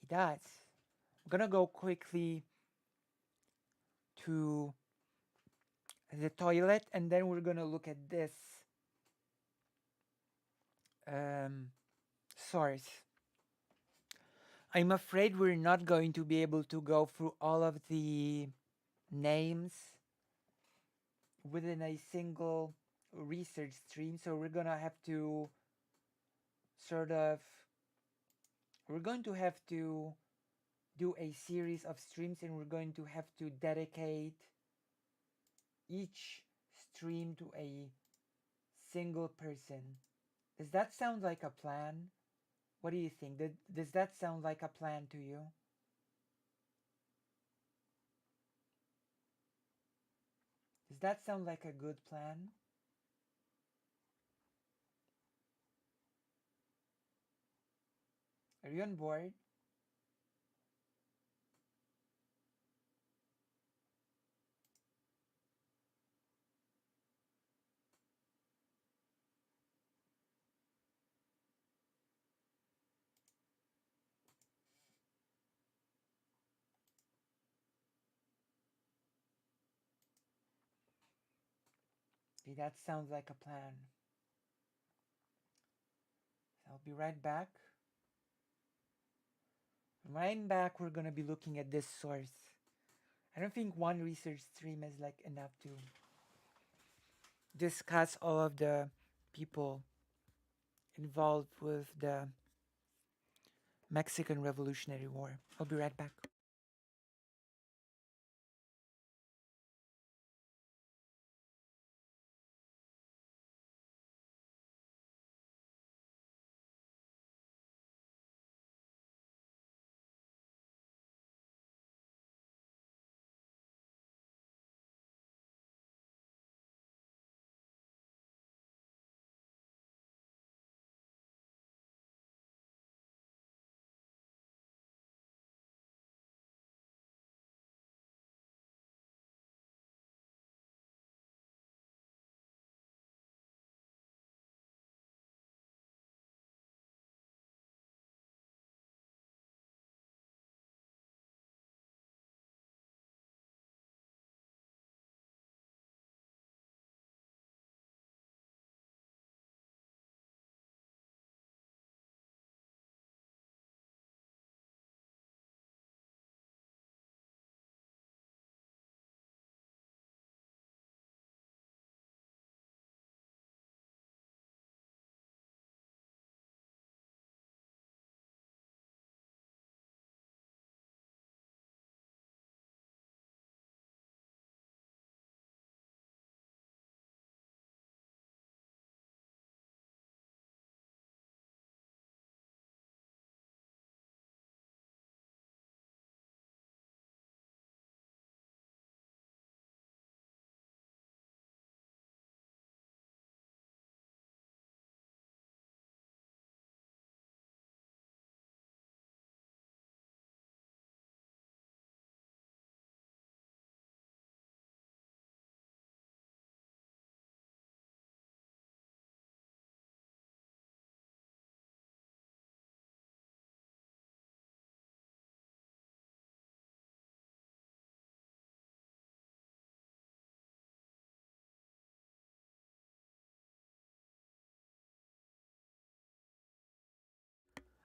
He does. I'm gonna go quickly to the toilet and then we're gonna look at this source. I'm afraid we're not going to be able to go through all of the names within a single research stream, so we're gonna have to we're going to have to do a series of streams and we're going to have to dedicate each stream to a single person. Does that sound like a plan? What do you think? Does that sound like a plan to you? Does that sound like a good plan? Are you on board? Okay, that sounds like a plan. I'll be right back. When I'm back, we're gonna be looking at this source. I don't think one research stream is like enough to discuss all of the people involved with the Mexican Revolutionary War. I'll be right back.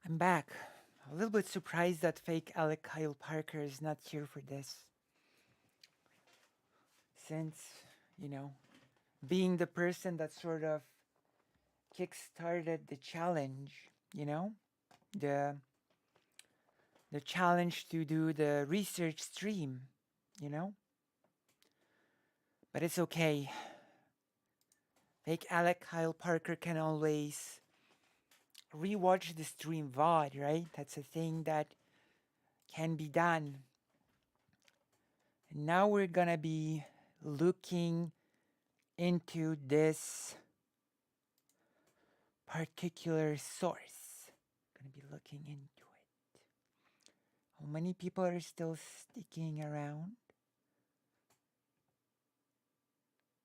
I'm back. A little bit surprised that fake Alec Kyle Parker is not here for this. since, you know, being the person that sort of kick-started the challenge, you know, the the challenge to do the research stream, you know. But it's okay. Like Alec Kyle Parker can always rewatch the stream VOD, right? That's a thing that can be done. And now we're gonna be looking into this particular source. Gonna be looking into it. How many people are still sticking around?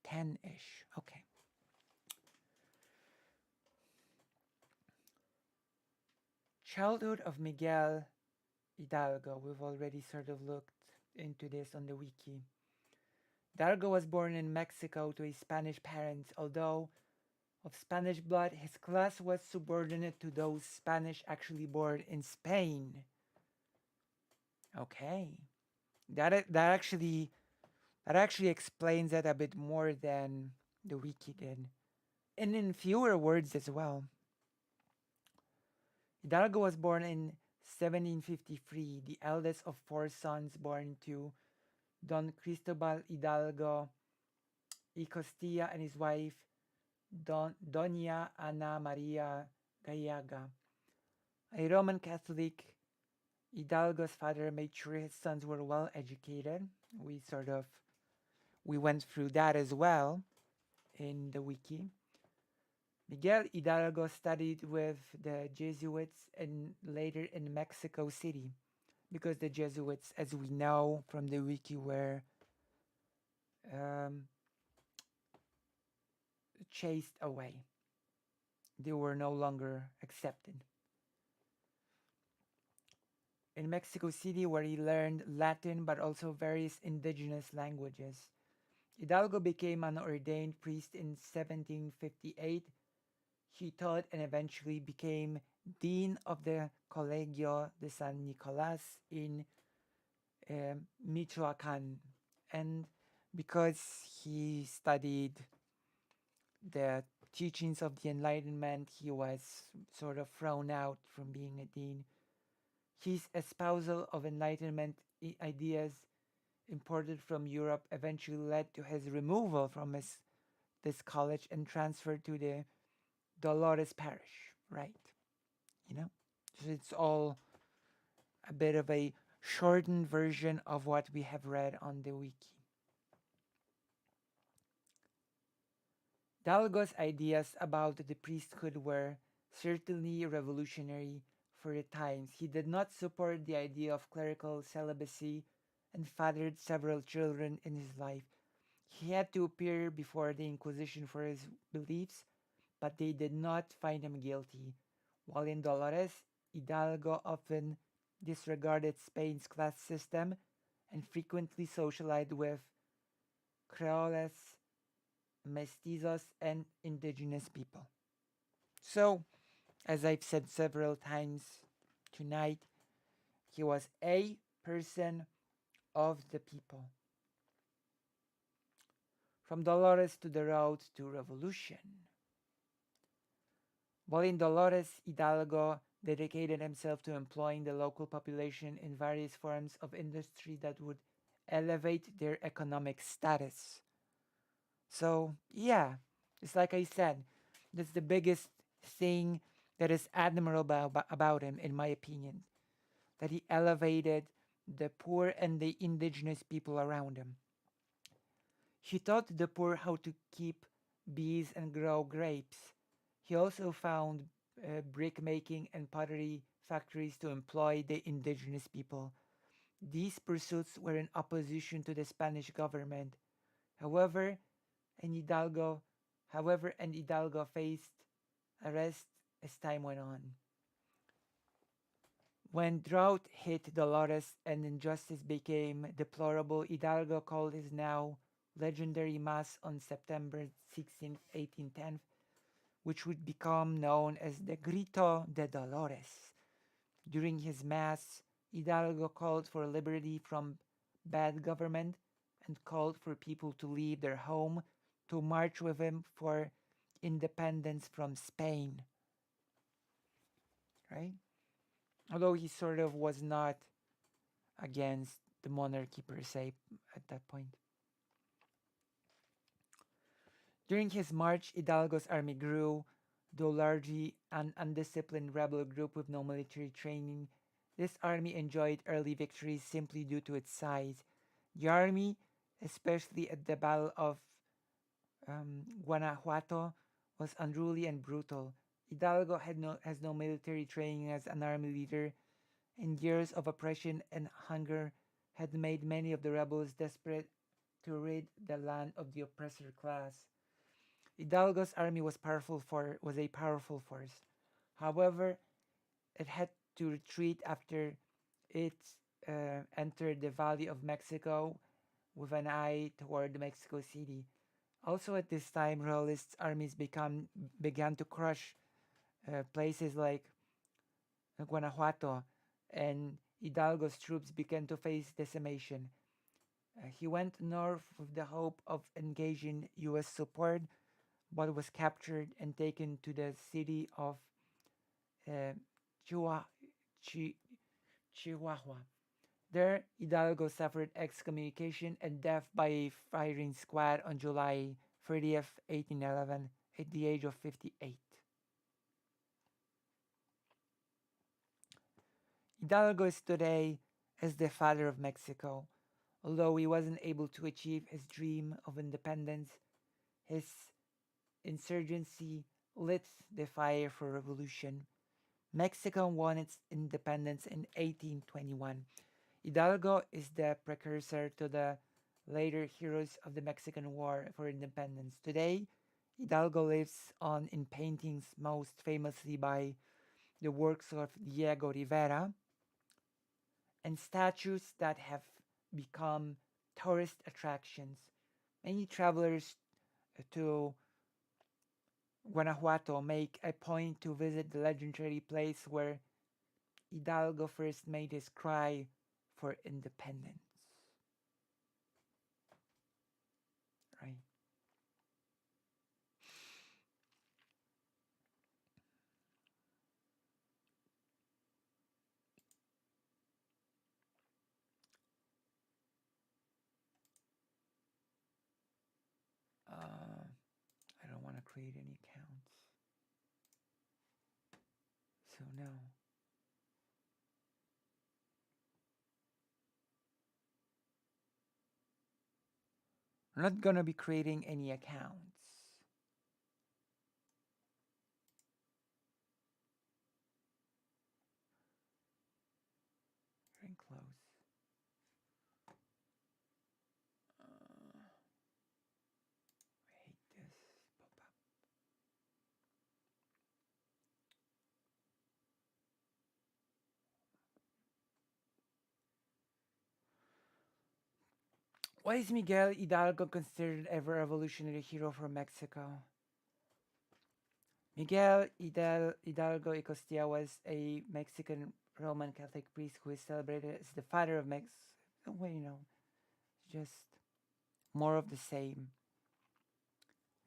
10-ish. Okay. Childhood of Miguel Hidalgo. We've already sort of looked into this on the wiki. Hidalgo was born in Mexico to his Spanish parents. Although of Spanish blood, his class was subordinate to those Spanish actually born in Spain. Okay. That actually explains that a bit more than the wiki did. And in fewer words as well. Hidalgo was born in 1753, the eldest of 4 sons born to Don Cristobal Hidalgo y Costilla and his wife Doña Ana Maria Gallaga. A Roman Catholic, Hidalgo's father made sure his sons were well educated. We went through that as well in the wiki. Miguel Hidalgo studied with the Jesuits and later in Mexico City, because the Jesuits, as we know from the wiki, were chased away. They were no longer accepted. In Mexico City, where he learned Latin but also various indigenous languages. Hidalgo became an ordained priest in 1758. He taught and eventually became dean of the Colegio de San Nicolás in Michoacán. And because he studied the teachings of the Enlightenment, he was sort of thrown out from being a dean. His espousal of Enlightenment ideas imported from Europe eventually led to his removal from this college and transferred to the Dolores Parish, right? You know? So it's all a bit of a shortened version of what we have read on the wiki. Hidalgo's ideas about the priesthood were certainly revolutionary for the times. He did not support the idea of clerical celibacy and fathered several children in his life. He had to appear before the Inquisition for his beliefs, but they did not find him guilty. While in Dolores, Hidalgo often disregarded Spain's class system and frequently socialized with Creoles, mestizos, and indigenous people. So, as I've said several times tonight, he was a person of the people. From Dolores to the road to revolution. While in Dolores, Hidalgo dedicated himself to employing the local population in various forms of industry that would elevate their economic status. So, yeah, it's like I said, that's the biggest thing that is admirable about him, in my opinion, that he elevated the poor and the indigenous people around him. He taught the poor how to keep bees and grow grapes. He also found brick making and pottery factories to employ the indigenous people. These pursuits were in opposition to the Spanish government. However, Hidalgo faced arrest as time went on. When drought hit Dolores and injustice became deplorable, Hidalgo called his now legendary mass on September 16, 1810, which would become known as the Grito de Dolores. During his mass, Hidalgo called for liberty from bad government and called for people to leave their home to march with him for independence from Spain. Right? Although he sort of was not against the monarchy per se at that point. During his march, Hidalgo's army grew, though largely an undisciplined rebel group with no military training. This army enjoyed early victories simply due to its size. The army, especially at the Battle of Guanajuato, was unruly and brutal. Hidalgo has no military training as an army leader, and years of oppression and hunger had made many of the rebels desperate to rid the land of the oppressor class. Hidalgo's army was a powerful force. However, it had to retreat after it entered the Valley of Mexico with an eye toward Mexico City. Also at this time, Royalist armies began to crush places like Guanajuato, and Hidalgo's troops began to face decimation. He went north with the hope of engaging U.S. support, but was captured and taken to the city of Chihuahua. There, Hidalgo suffered excommunication and death by a firing squad on July 30th, 1811, at the age of 58. Hidalgo is today as the father of Mexico. Although he wasn't able to achieve his dream of independence, his insurgency lit the fire for revolution. Mexico won its independence in 1821. Hidalgo is the precursor to the later heroes of the Mexican War for Independence. Today, Hidalgo lives on in paintings, most famously by the works of Diego Rivera, and statues that have become tourist attractions. Many travelers to Guanajuato make a point to visit the legendary place where Hidalgo first made his cry for independence. Right? I don't want to create any accounts. So no. I'm not gonna be creating any accounts. Very close. I hate this pop-up. Why is Miguel Hidalgo considered a revolutionary hero from Mexico? Miguel Hidalgo y Costilla was a Mexican Roman Catholic priest who is celebrated as the father of Mexico. Well, just more of the same.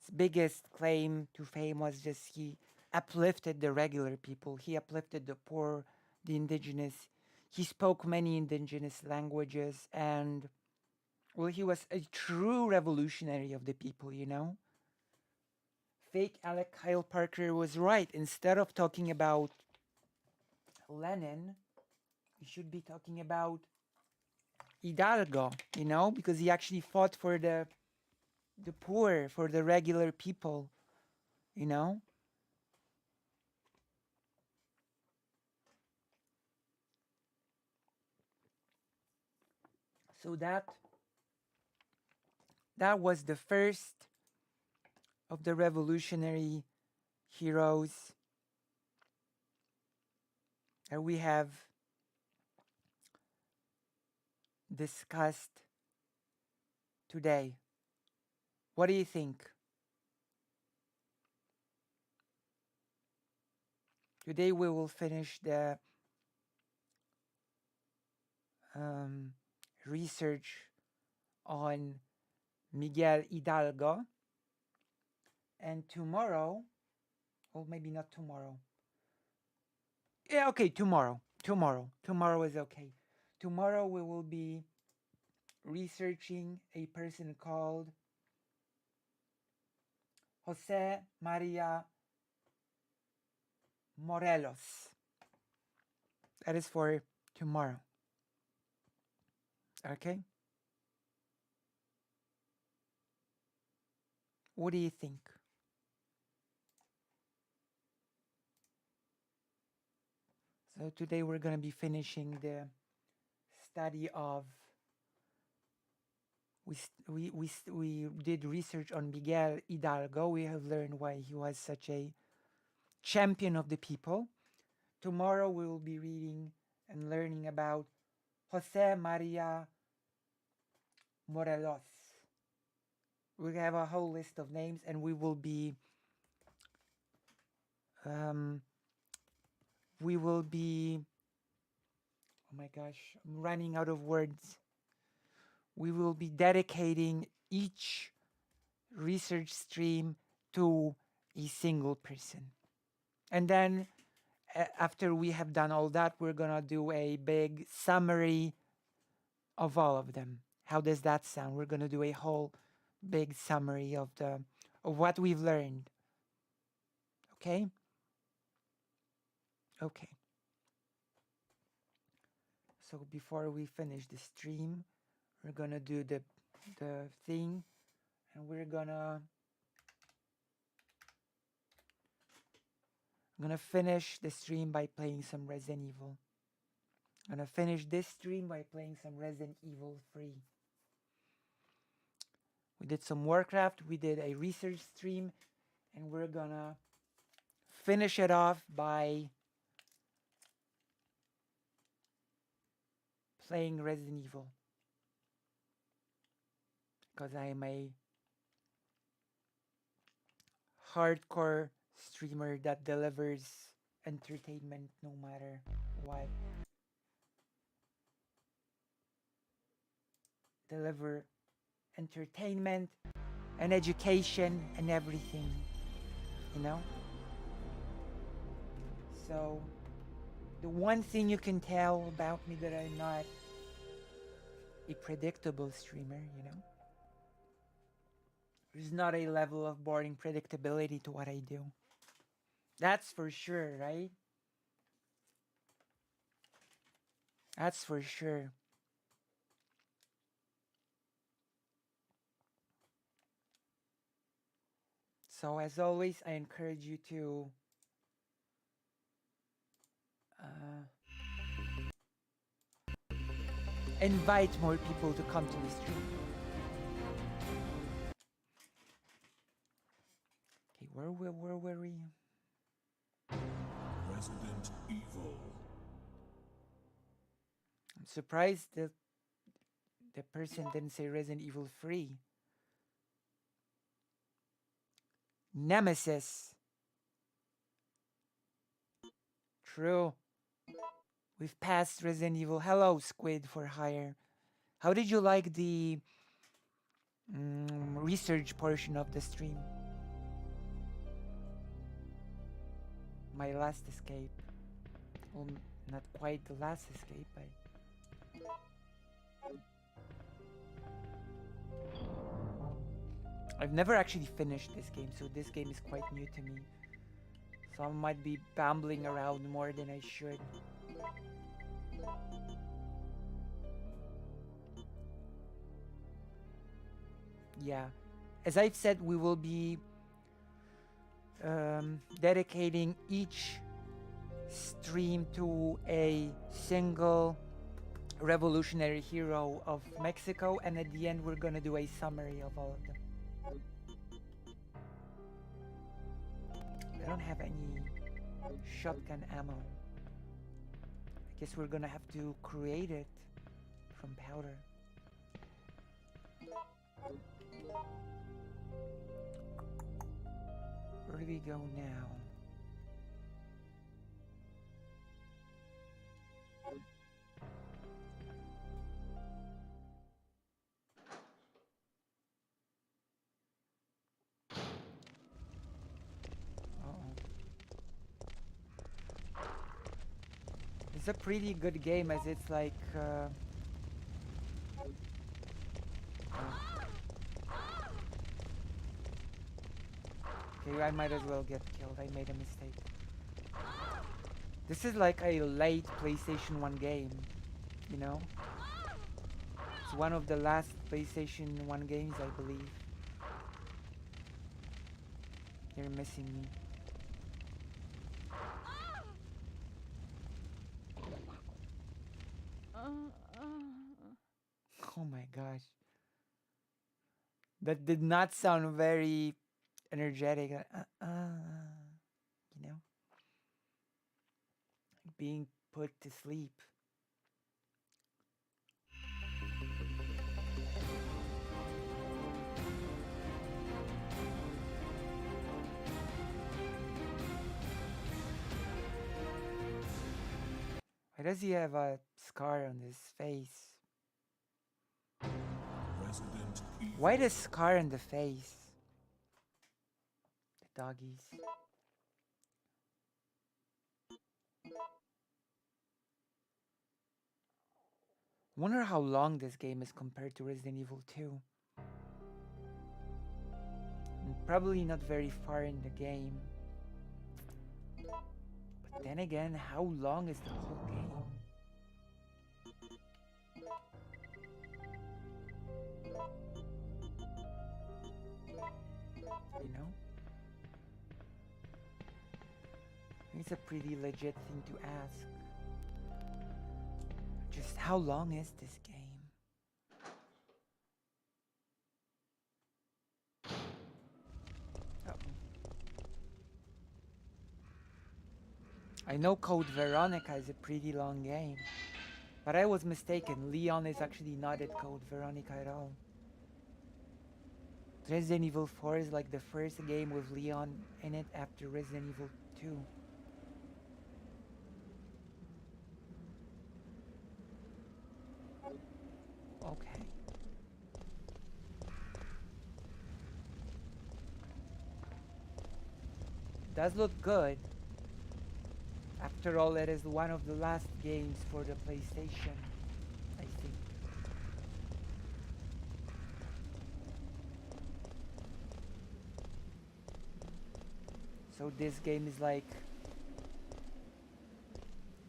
His biggest claim to fame was just he uplifted the regular people. He uplifted the poor, the indigenous. He spoke many indigenous languages, and well, he was a true revolutionary of the people, Fake Alec Kyle Parker was right. Instead of talking about Lenin, we should be talking about Hidalgo, because he actually fought for the poor, for the regular people, So that was the first of the revolutionary heroes that we have discussed today. What do you think? Today we will finish the research on Miguel Hidalgo. And tomorrow, or maybe not tomorrow. Yeah, okay, tomorrow. Tomorrow is okay. Tomorrow we will be researching a person called Jose Maria Morelos. That is for tomorrow. Okay? What do you think? So today we're going to be finishing the study of we did research on Miguel Hidalgo. We have learned why he was such a champion of the people. Tomorrow we will be reading and learning about Jose Maria Morelos. We have a whole list of names, and we will be oh my gosh, I'm running out of words. We will be dedicating each research stream to a single person. And then after we have done all that, we're gonna do a big summary of all of them. How does that sound? We're gonna do a whole big summary of what we've learned. Okay? Okay. So before we finish the stream, we're gonna do the thing, and I'm gonna finish the stream by playing some Resident Evil. I'm gonna finish this stream by playing some Resident Evil 3. We did some Warcraft, we did a research stream, and we're gonna finish it off by playing Resident Evil. Because I am a hardcore streamer that delivers entertainment no matter what. Deliver entertainment and education and everything, you know? So the one thing you can tell about me that I'm not a predictable streamer, you know? There's not a level of boring predictability to what I do. That's for sure, right? That's for sure. So as always, I encourage you to invite more people to come to the stream. Okay, where were we? Resident Evil. I'm surprised that the person didn't say Resident Evil 3. Nemesis. True. We've passed Resident Evil. Hello, Squid for Hire. How did you like the research portion of the stream? My last escape. Well, not quite the last escape, but... I've never actually finished this game, so this game is quite new to me. So I might be bambling around more than I should. Yeah, as I've said, we will be dedicating each stream to a single revolutionary hero of Mexico, and at the end we're gonna do a summary of all of them. I don't have any shotgun ammo. I guess we're gonna have to create it from powder. Where do we go now? It's a pretty good game as it's like okay, I might as well get killed. I made a mistake. This is like a late PlayStation 1 game, you know? It's one of the last PlayStation 1 games, I believe. You're missing me. Oh my gosh. That did not sound very energetic. You know? Being put to sleep. Why does he have a scar on his face? Why the scar on the face? The doggies. Wonder how long this game is compared to Resident Evil 2. And probably not very far in the game. But then again, how long is the whole game? You know? It's a pretty legit thing to ask. Just how long is this game? I know Code Veronica is a pretty long game, but I was mistaken. Leon is actually not at Code Veronica at all. Resident Evil 4 is like the first game with Leon in it after Resident Evil 2. Okay. Does look good. After all, it is one of the last games for the PlayStation, I think. So this game is like...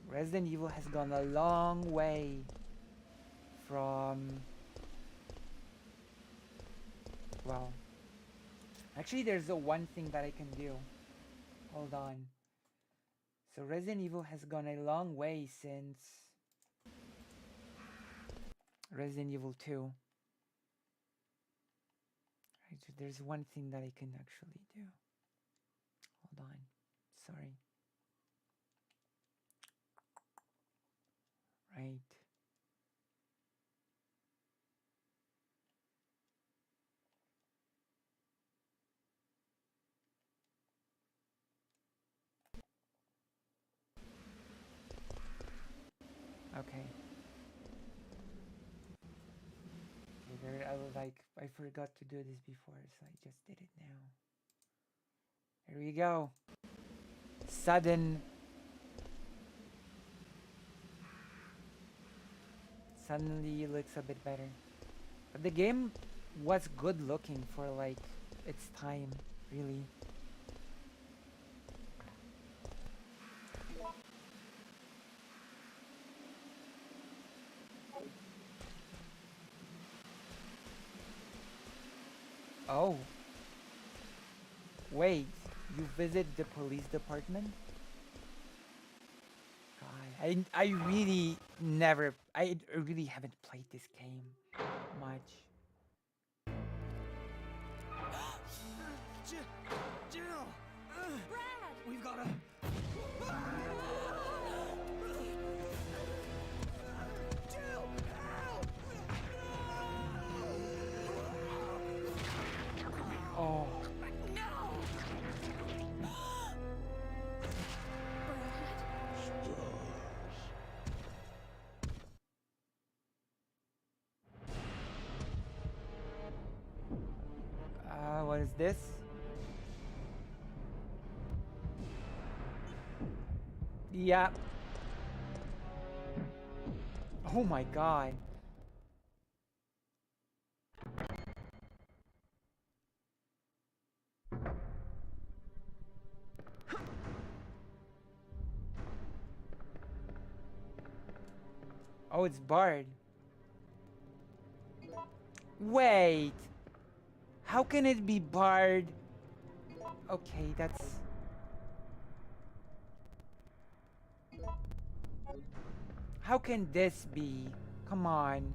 Resident Evil has gone a long way from... Well... Actually, there's a one thing that I can do. Hold on. So Resident Evil has gone a long way since Resident Evil 2. Right, so there's one thing that I can actually do. Hold on. Sorry. Right. Okay. There, I was like, I forgot to do this before, so I just did it now. Here we go. Suddenly it looks a bit better. But the game was good looking for like its time, really. Oh. Wait, you visit the police department? God, I really never, I really haven't played this game much. Jill! Brad! We've got to... Jill! Help! Oh. What is this? Yeah. Oh my god. Oh, it's barred. Wait. How can it be barred? Okay, that's... How can this be? Come on.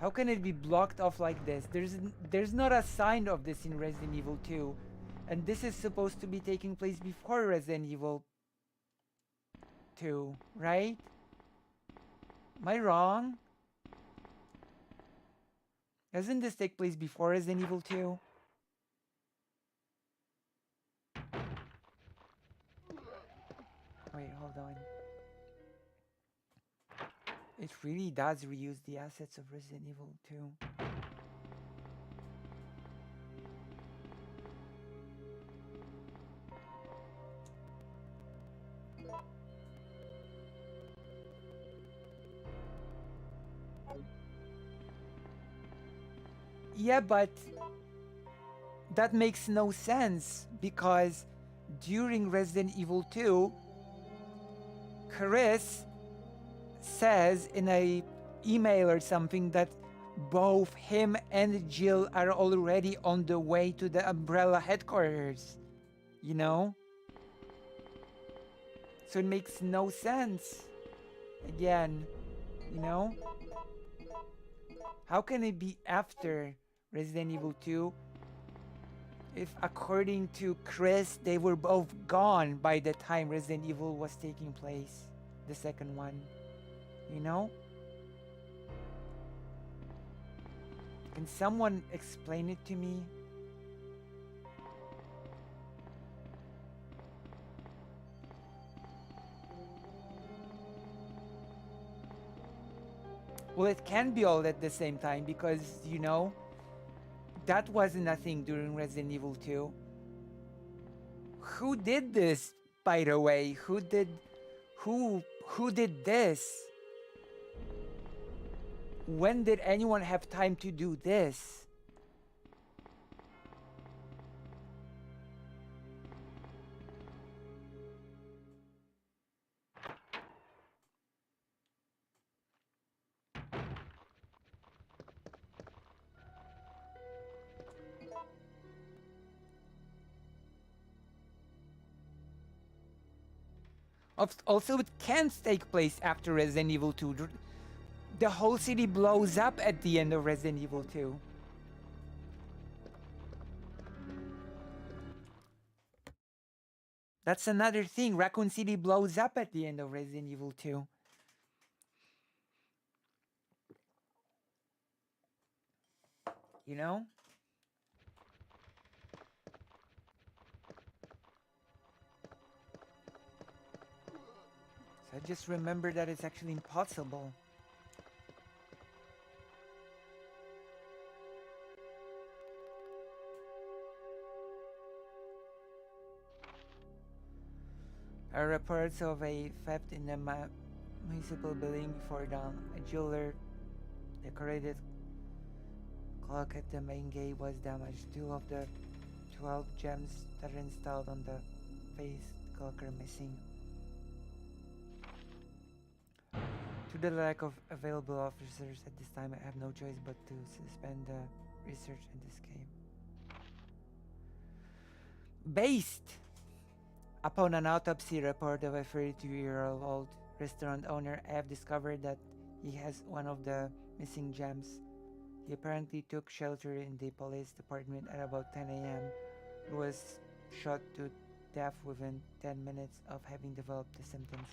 How can it be blocked off like this? There's not a sign of this in Resident Evil 2. And this is supposed to be taking place before Resident Evil 2, right? Am I wrong? Doesn't this take place before Resident Evil 2? Wait, hold on. It really does reuse the assets of Resident Evil 2. Yeah, but that makes no sense because during Resident Evil 2, Chris says in a email or something that both him and Jill are already on the way to the Umbrella headquarters, you know? So it makes no sense. Again, you know? How can it be after Resident Evil 2 if according to Chris they were both gone by the time Resident Evil was taking place, the second one, you know? Can someone explain it to me? Well, it can be all at the same time because, you know, that wasn't a thing during Resident Evil 2. Who did this, by the way? Who did this? When did anyone have time to do this? Also, it can't take place after Resident Evil 2. The whole city blows up at the end of Resident Evil 2. That's another thing. Raccoon City blows up at the end of Resident Evil 2. You know? So I just remember that it's actually impossible. Are reports of a theft in the municipal building before dawn. A jeweler decorated clock at the main gate was damaged. 2 of the 12 gems that are installed on the face clock are missing. Due to the lack of available officers at this time, I have no choice but to suspend the research and escape. Based upon an autopsy report of a 32-year-old restaurant owner, I have discovered that he has one of the missing gems. He apparently took shelter in the police department at about 10 a.m. He was shot to death within 10 minutes of having developed the symptoms.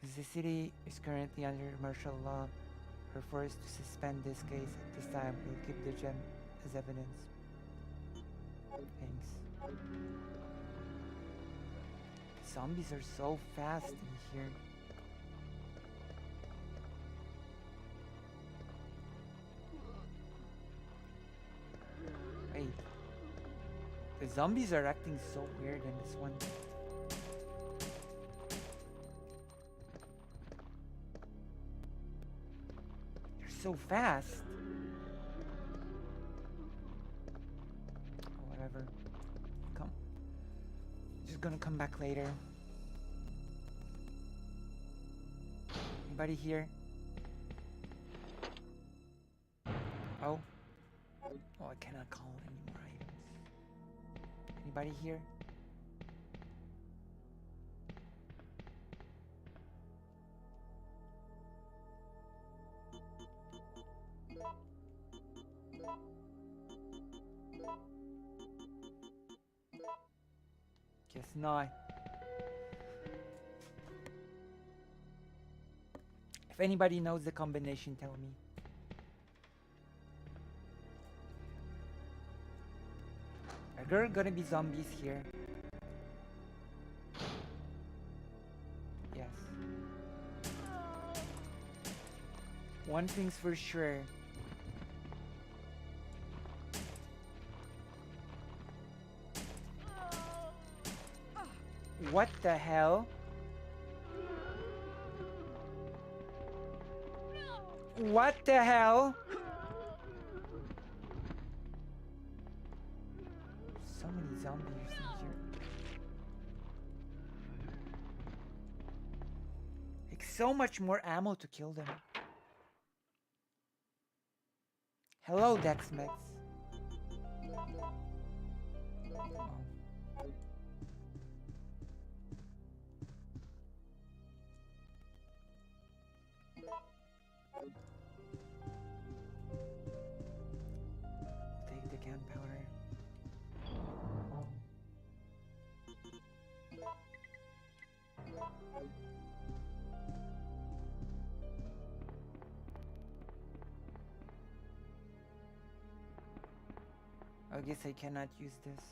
As the city is currently under martial law, we're forced to suspend this case at this time. We'll keep the gem as evidence. Thanks. Zombies are so fast in here. Wait. The zombies are acting so weird in this one. so fast. Whatever. Come. Just gonna come back later. Anybody here? Oh. Oh, I cannot call any more items. Anybody here? Guess not. If anybody knows the combination, tell me. Are there gonna be zombies here? Yes. One thing's for sure. What the hell? What the hell? So many zombies in here. Like so much more ammo to kill them. Hello, Dexmex. Take the gunpowder. I guess I cannot use this.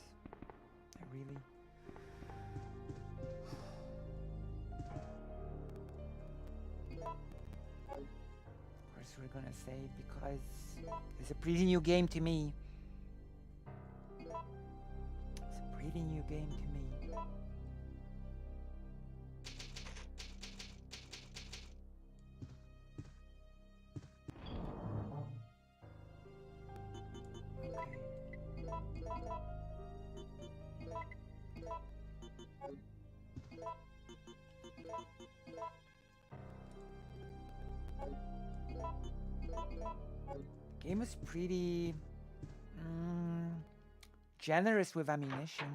Really? Of course we're gonna save because it's a pretty new game to me. It's a pretty new game to me. Game is pretty generous with ammunition.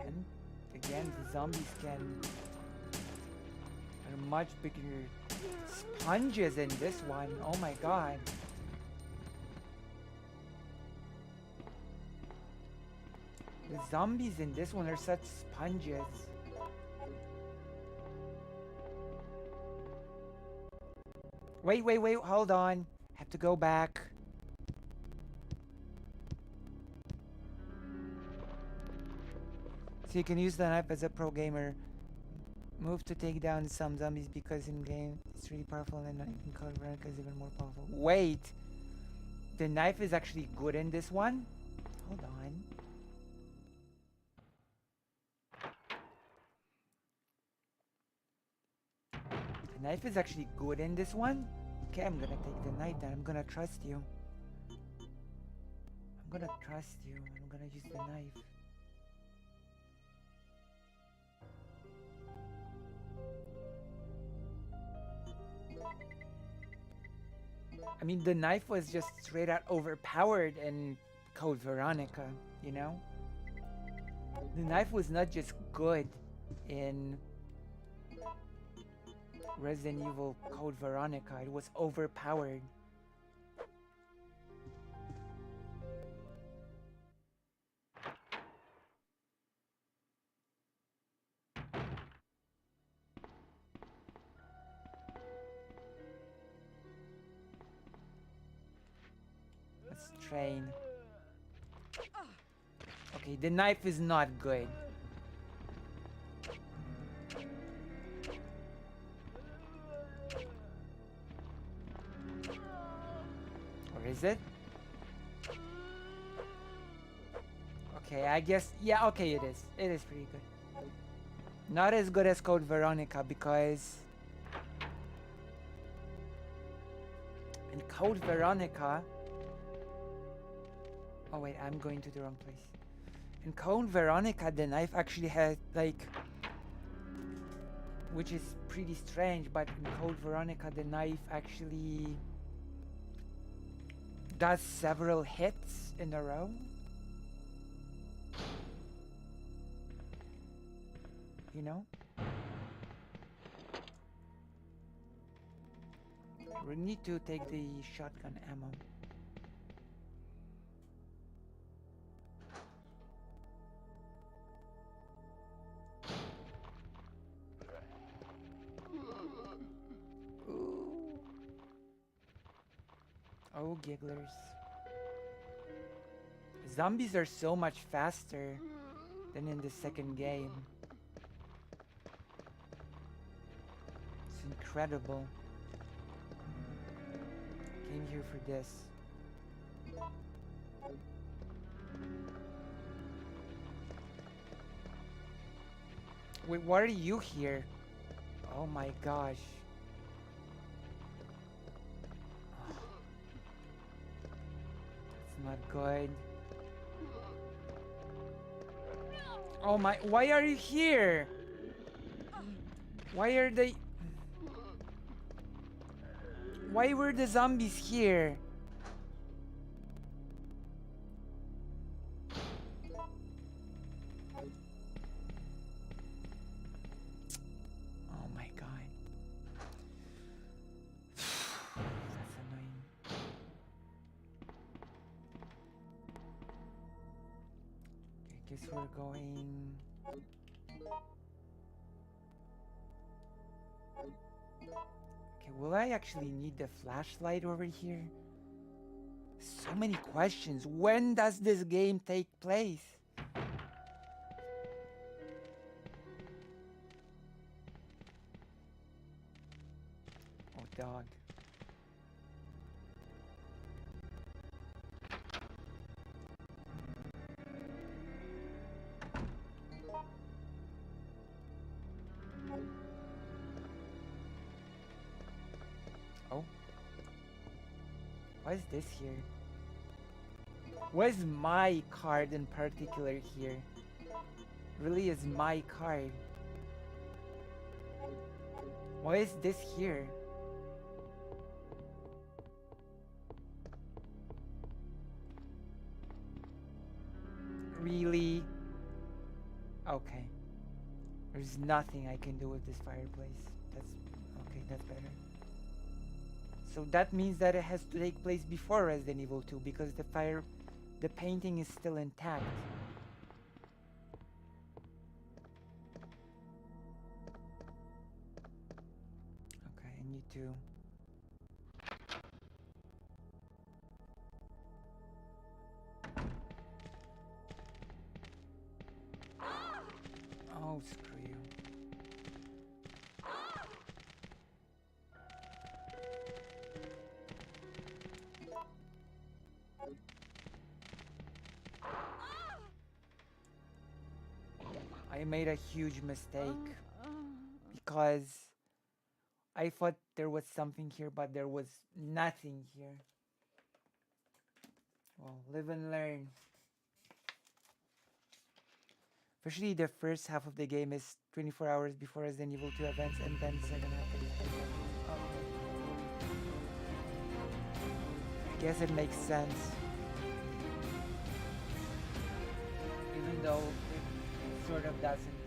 And again, the zombies are much bigger sponges in this one. Oh my god. The zombies in this one are such sponges. Wait, hold on. Have to go back. So you can use the knife as a pro gamer. Move to take down some zombies because in game it's really powerful and you can call Veronica is even more powerful. Wait! The knife is actually good in this one? Hold on. The knife is actually good in this one? Okay, I'm gonna take the knife then. I'm gonna trust you. I'm gonna trust you. I'm gonna use the knife. I mean, the knife was just straight out overpowered in Code Veronica, you know? The knife was not just good in Resident Evil Code Veronica, it was overpowered. Let's train. Okay, the knife is not good. is it? Okay, I guess, yeah, okay, it is. It is pretty good. Not as good as Code Veronica because in Code Veronica, oh wait, I'm going to the wrong place. In Code Veronica, the knife actually has like, which is pretty strange, but in Code Veronica, the knife actually does several hits in a row. You know? We need to take the shotgun ammo. Ooh. Oh, gigglers. Zombies are so much faster than in the second game. It's incredible. Came here for this. Wait, why are you here? Oh my gosh. That's not good. Oh my, why are you here? Why are they... Why were the zombies here? Oh my god. That's annoying. Okay, guess we're going... Okay, will I actually need the flashlight over here? So many questions. When does this game take place? Oh, dog. Oh. Why is this here? Why is my card in particular here? Really is my card. Why is this here? Really? Okay. There's nothing I can do with this fireplace. That's okay, that's better. So that means that it has to take place before Resident Evil 2 because the painting is still intact. Okay, I need to... Oh, screw you. I made a huge mistake because I thought there was something here, but there was nothing here. Well, live and learn. Especially the first half of the game is 24 hours before Resident Evil 2 events, and then the second half is... I guess it makes sense. Even though it sort of doesn't.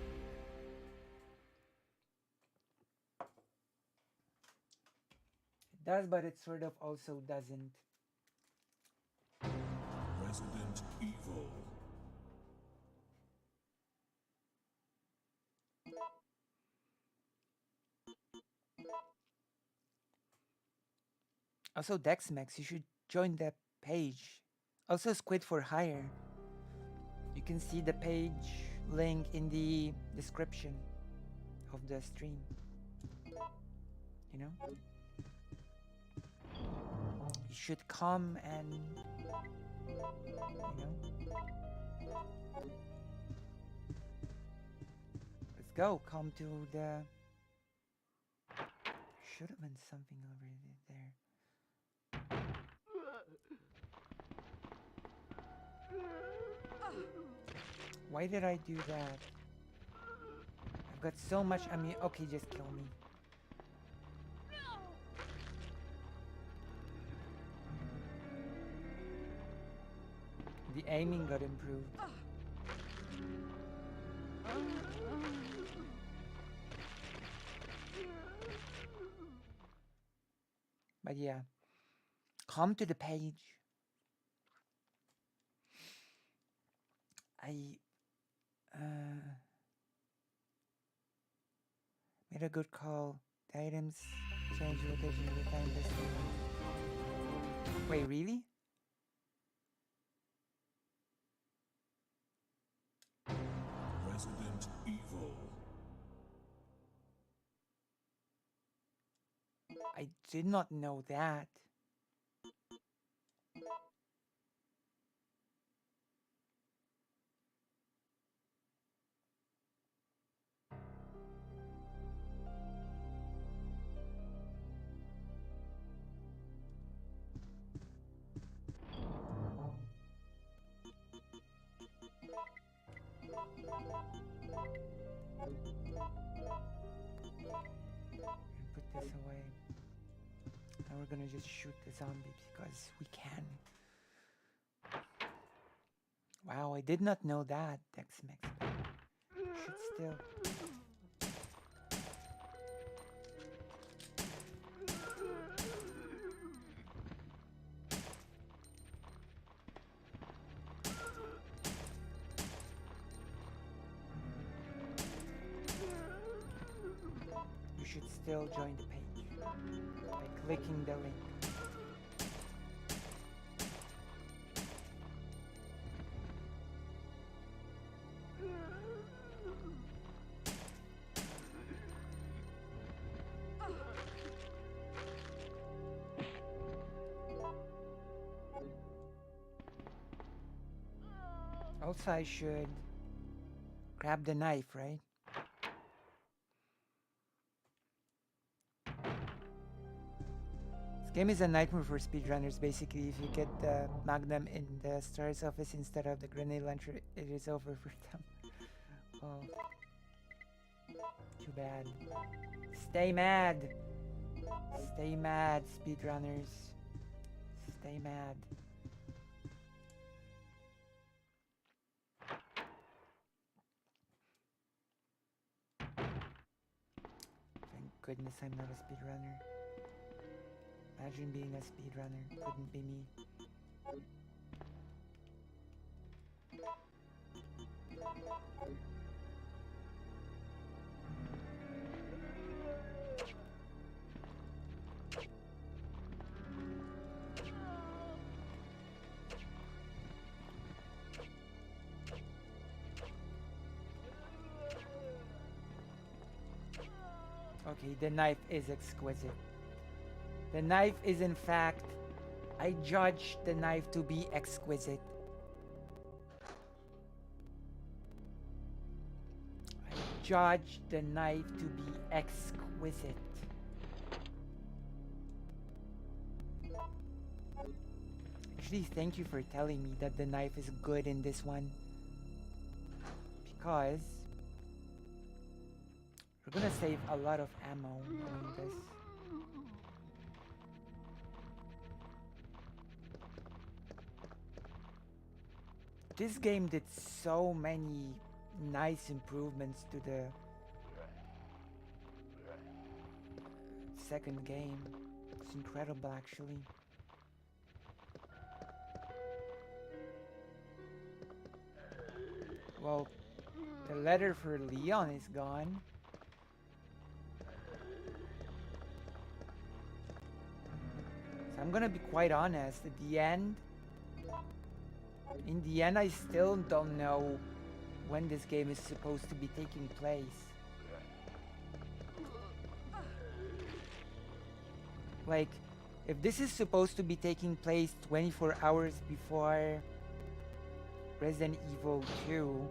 It does, but it sort of also doesn't. Resident Evil. Also, Dexmex, you should join that page. Also, Squid for Hire. You can see the page link in the description of the stream. You know? You should come and, you know. Let's go. Come to the. Should have been something over there. Why did I do that? I've got so much. I mean, okay, just kill me. The aiming got improved. But yeah, come to the page. I made a good call. The items change location every time this one. Wait, really? Resident Evil. I did not know that. Put this away. Now we're gonna just shoot the zombie because we can. Wow, I did not know that. Tex-Mex. Should still. You should still join the page by clicking the link. Also, I should grab the knife, right? This game is a nightmare for speedrunners. Basically, if you get the Magnum in the star's office instead of the grenade launcher, it is over for them. Oh. Too bad. Stay mad! Stay mad, speedrunners. Stay mad. Thank goodness I'm not a speedrunner. Imagine being a speedrunner. Couldn't be me. Okay, the knife is exquisite. The knife is, in fact, I judge the knife to be exquisite. I judge the knife to be exquisite. Actually, thank you for telling me that the knife is good in this one. Because we're gonna save a lot of ammo doing this. This game did so many nice improvements to the second game. It's incredible, actually. Well, the letter for Leon is gone. So I'm gonna be quite honest, at the end, in the end, I still don't know when this game is supposed to be taking place. Like, If this is supposed to be taking place 24 hours before Resident Evil 2,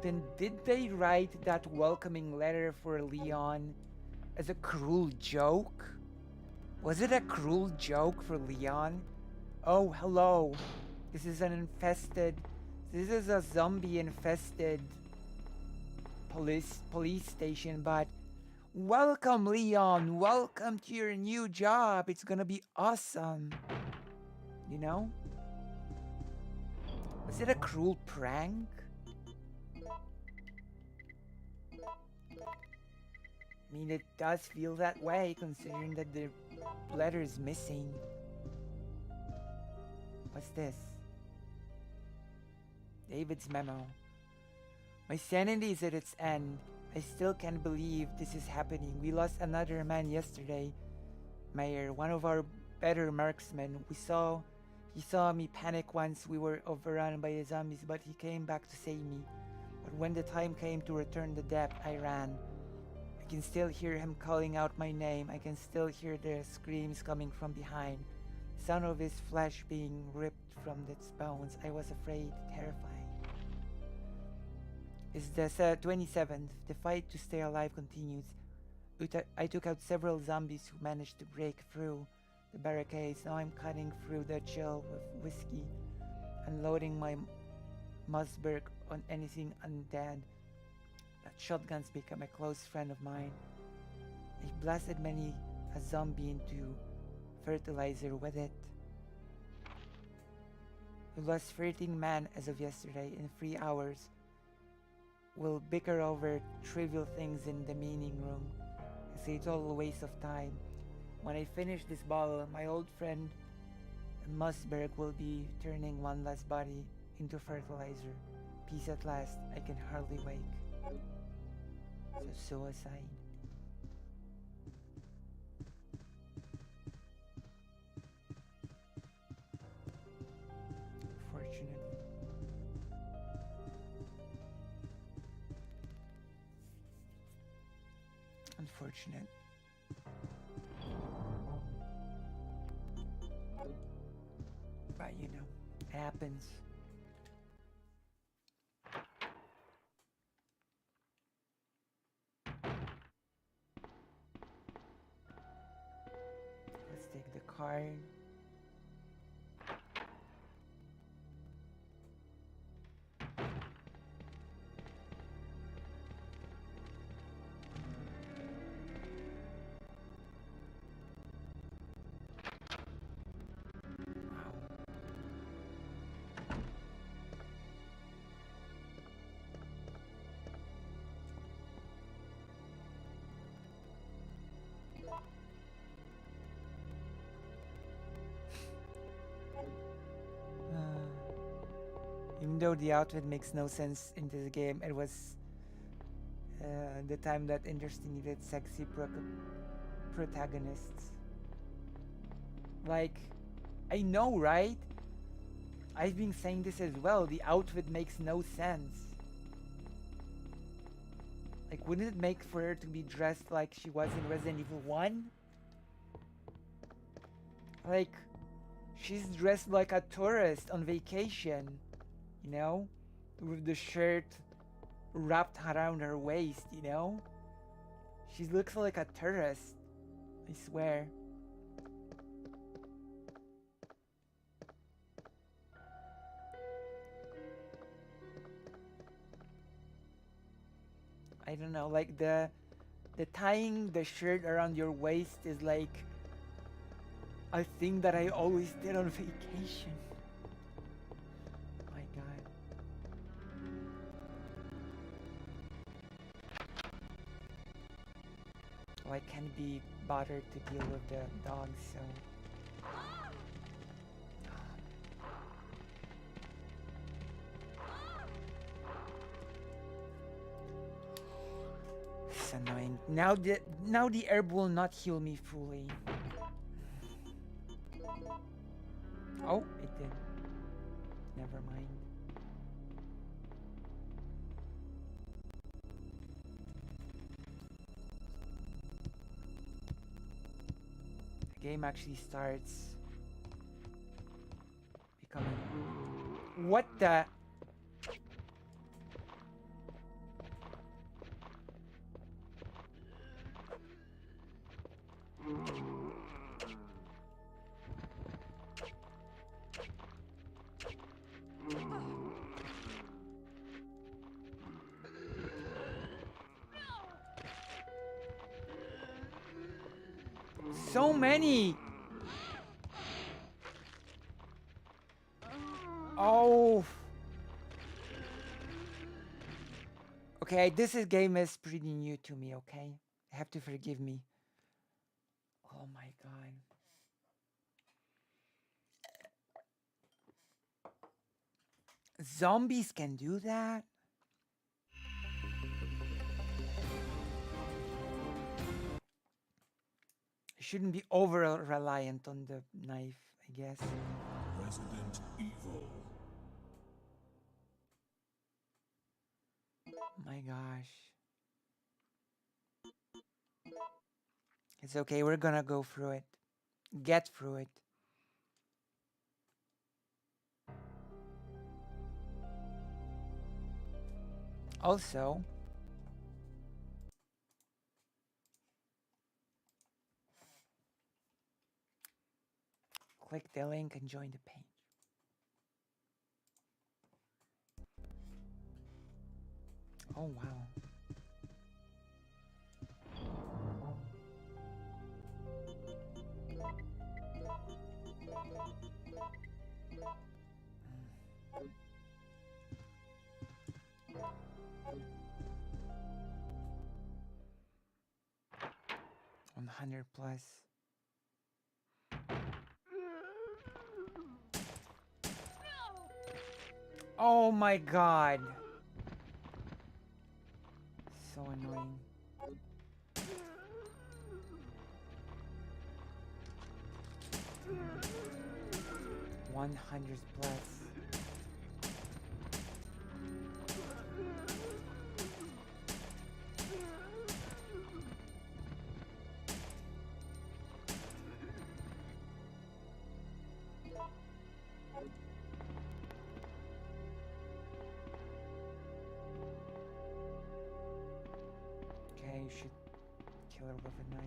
then did they write that welcoming letter for Leon as a cruel joke? Was it a cruel joke for Leon? Oh, hello. This is a zombie infested police station, but welcome, Leon. Welcome to your new job. It's gonna be awesome. You know? Was it a cruel prank? I mean, it does feel that way considering that the letter is missing. What's this? David's memo. My sanity is at its end. I still can't believe this is happening. We lost another man yesterday. Mayor, one of our better marksmen. He saw me panic once we were overrun by the zombies, but he came back to save me. But when the time came to return the debt, I ran. I can still hear him calling out my name. I can still hear the screams coming from behind. The sound of his flesh being ripped from its bones. I was afraid, terrified. It's the 27th. The fight to stay alive continues. I took out several zombies who managed to break through the barricades. Now I'm cutting through the chill with whiskey, unloading my Mossberg on anything undead. That shotgun's become a close friend of mine. I blasted many a zombie into fertilizer with it. We lost 13 men as of yesterday. In 3 hours, we'll bicker over trivial things in the meeting room. I say it's all a waste of time. When I finish this bottle, my old friend Mossberg will be turning one last body into fertilizer. Peace at last. I can hardly wait. So suicide. Fortunate. Unfortunate. But you know, it happens. Let's take the card. Even though the outfit makes no sense in this game, it was the time that industry needed sexy protagonists. Like, I know, right? I've been saying this as well. The outfit makes no sense. Like, wouldn't it make for her to be dressed like she was in Resident Evil 1? Like, she's dressed like a tourist on vacation, you know? With the shirt wrapped around her waist, you know? She looks like a tourist, I swear. I don't know, like the tying the shirt around your waist is like a thing that I always did on vacation. My God. Well, I can't be bothered to deal with the dogs, so. It's annoying. Now the herb will not heal me fully. Oh, it did. Never mind. I game actually starts becoming... What the... So many! Oh! Okay, game is pretty new to me, okay? You have to forgive me. Oh my god. Zombies can do that? Shouldn't be over reliant on the knife, I guess. Resident Evil. My gosh. It's okay, we're gonna go through it. Get through it. Also, click the link and join the page. Oh wow. $100 plus. Oh my god. So annoying. $100 plus. Okay, you should kill her with a knife.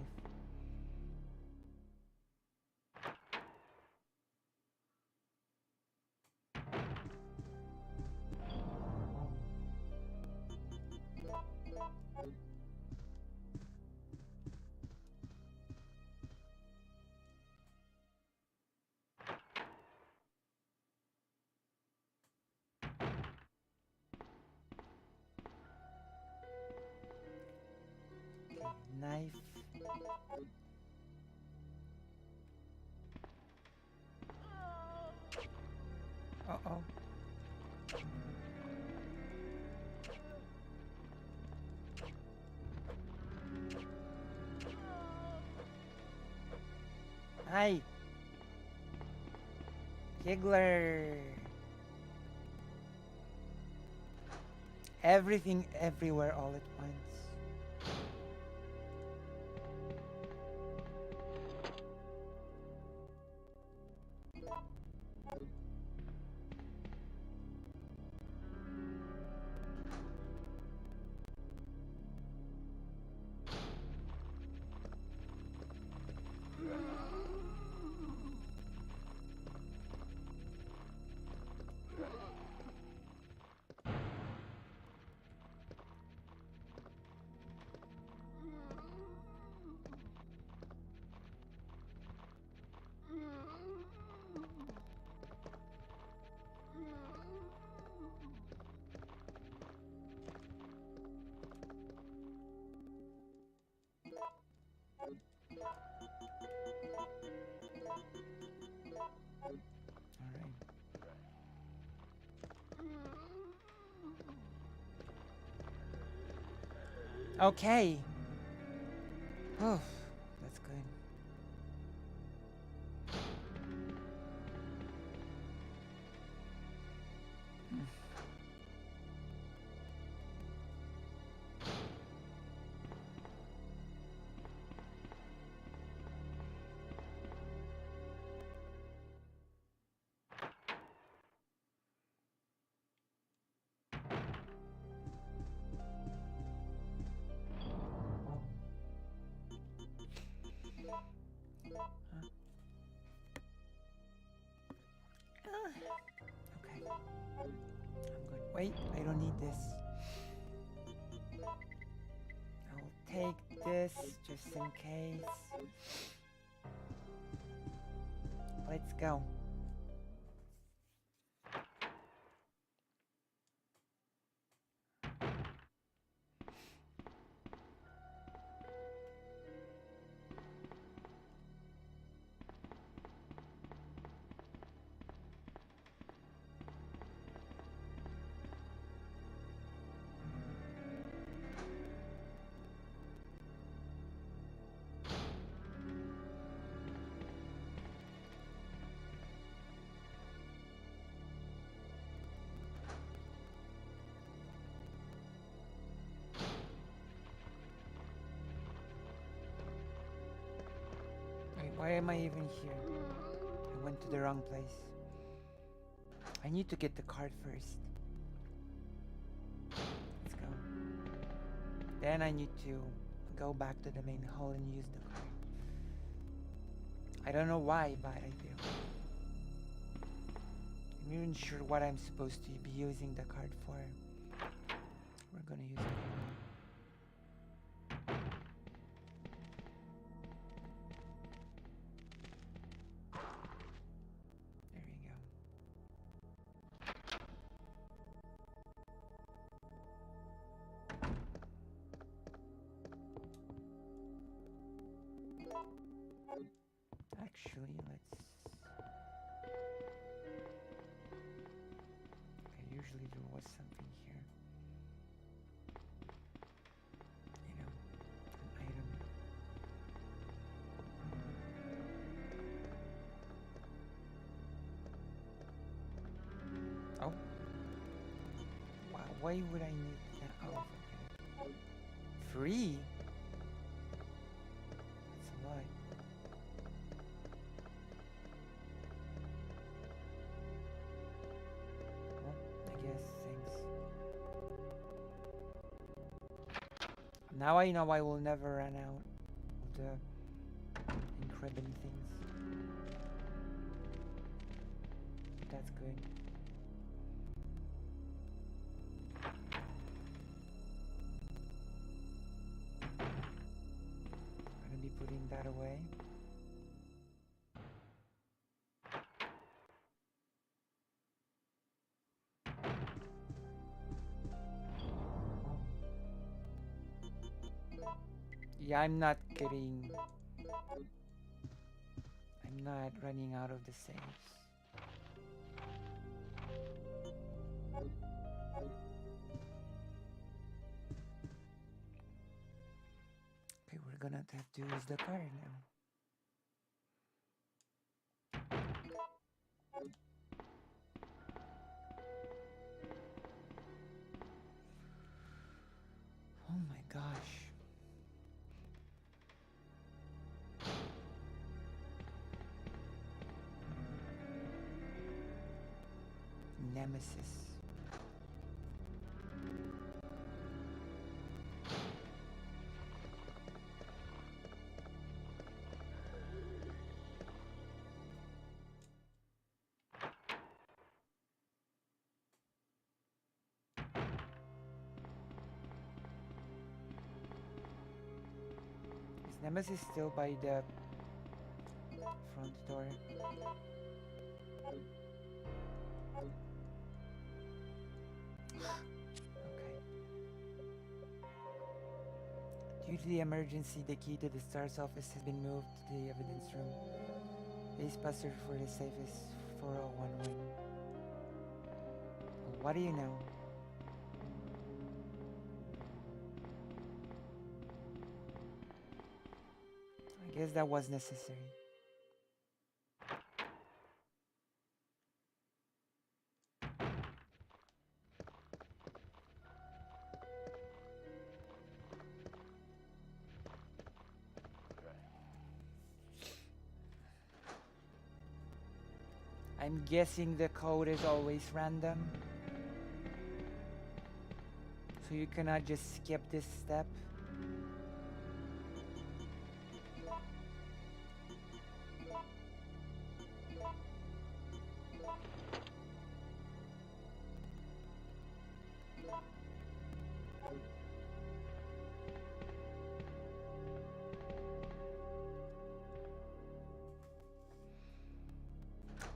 Knife. Uh-oh. Hi. Giggler. Everything everywhere all at once. Okay. Oh, that's good. Okay. I'm good. Wait, I don't need this. I'll take this just in case. Let's go. Why am I even here? I went to the wrong place. I need to get the card first. Let's go. Then I need to go back to the main hall and use the card. I don't know why, but I do. I'm even sure what I'm supposed to be using the card for. We're gonna use it. Actually, let's... Okay, usually there was something here. You know, an item. Oh. Wow, why would I need that? Oh, okay. Free? That's a lot. Now I know I will never run out of the incredible things. That's good. I'm gonna be putting that away. Yeah, I'm not running out of the saves. Okay, we're gonna have to use the card now. Oh my gosh. Nemesis. Is Nemesis still by the front door? Due to the emergency, the key to the STARS office has been moved to the evidence room. Base password for the safe is 4011. Well, what do you know? I guess that was necessary. I'm guessing the code is always random. So you cannot just skip this step.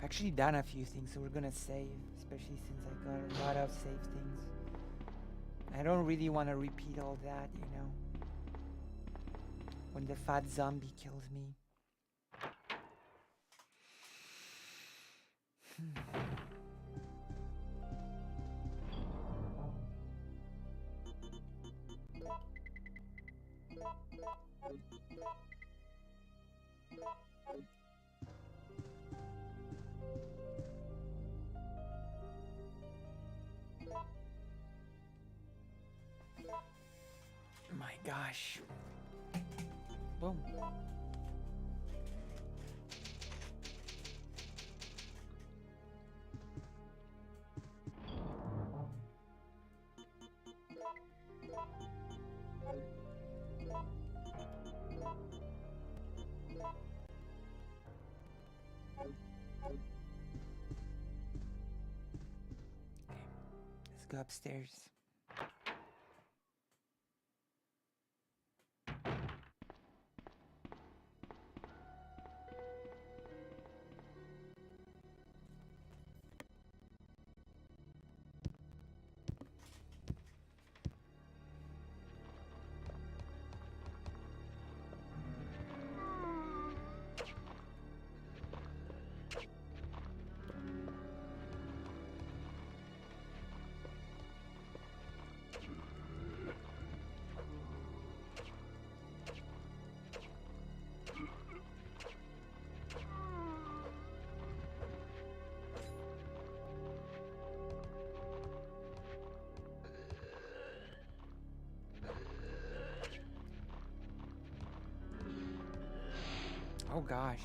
Actually done a few things, so we're gonna save, especially since I got a lot of save things. I don't really want to repeat all that, you know, when the fat zombie kills me. My gosh. Boom. Let's go upstairs. Oh gosh.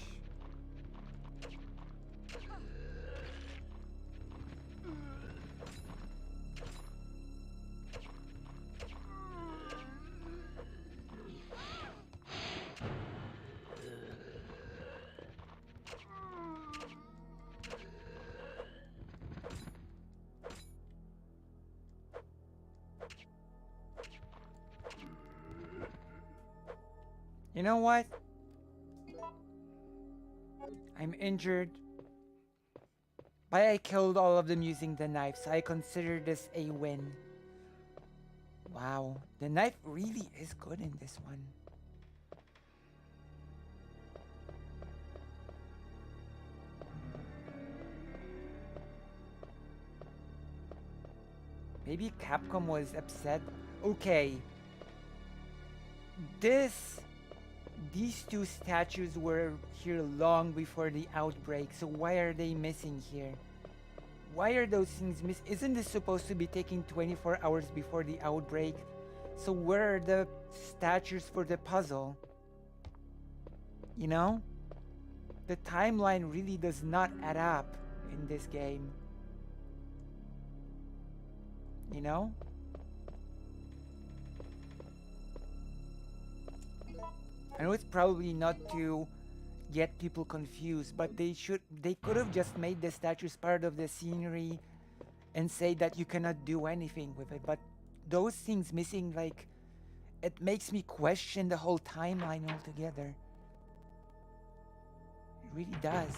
You know what? I'm injured, but I killed all of them using the knife, so I consider this a win. Wow, the knife really is good in this one. Maybe Capcom was upset. Okay. These two statues were here long before the outbreak, so why are they missing here? Why are those things missing? Isn't this supposed to be taking 24 hours before the outbreak? So where are the statues for the puzzle? You know? The timeline really does not add up in this game. You know? I know it's probably not to get people confused, but they could have just made the statues part of the scenery and say that you cannot do anything with it. But those things missing, like, it makes me question the whole timeline altogether. It really does.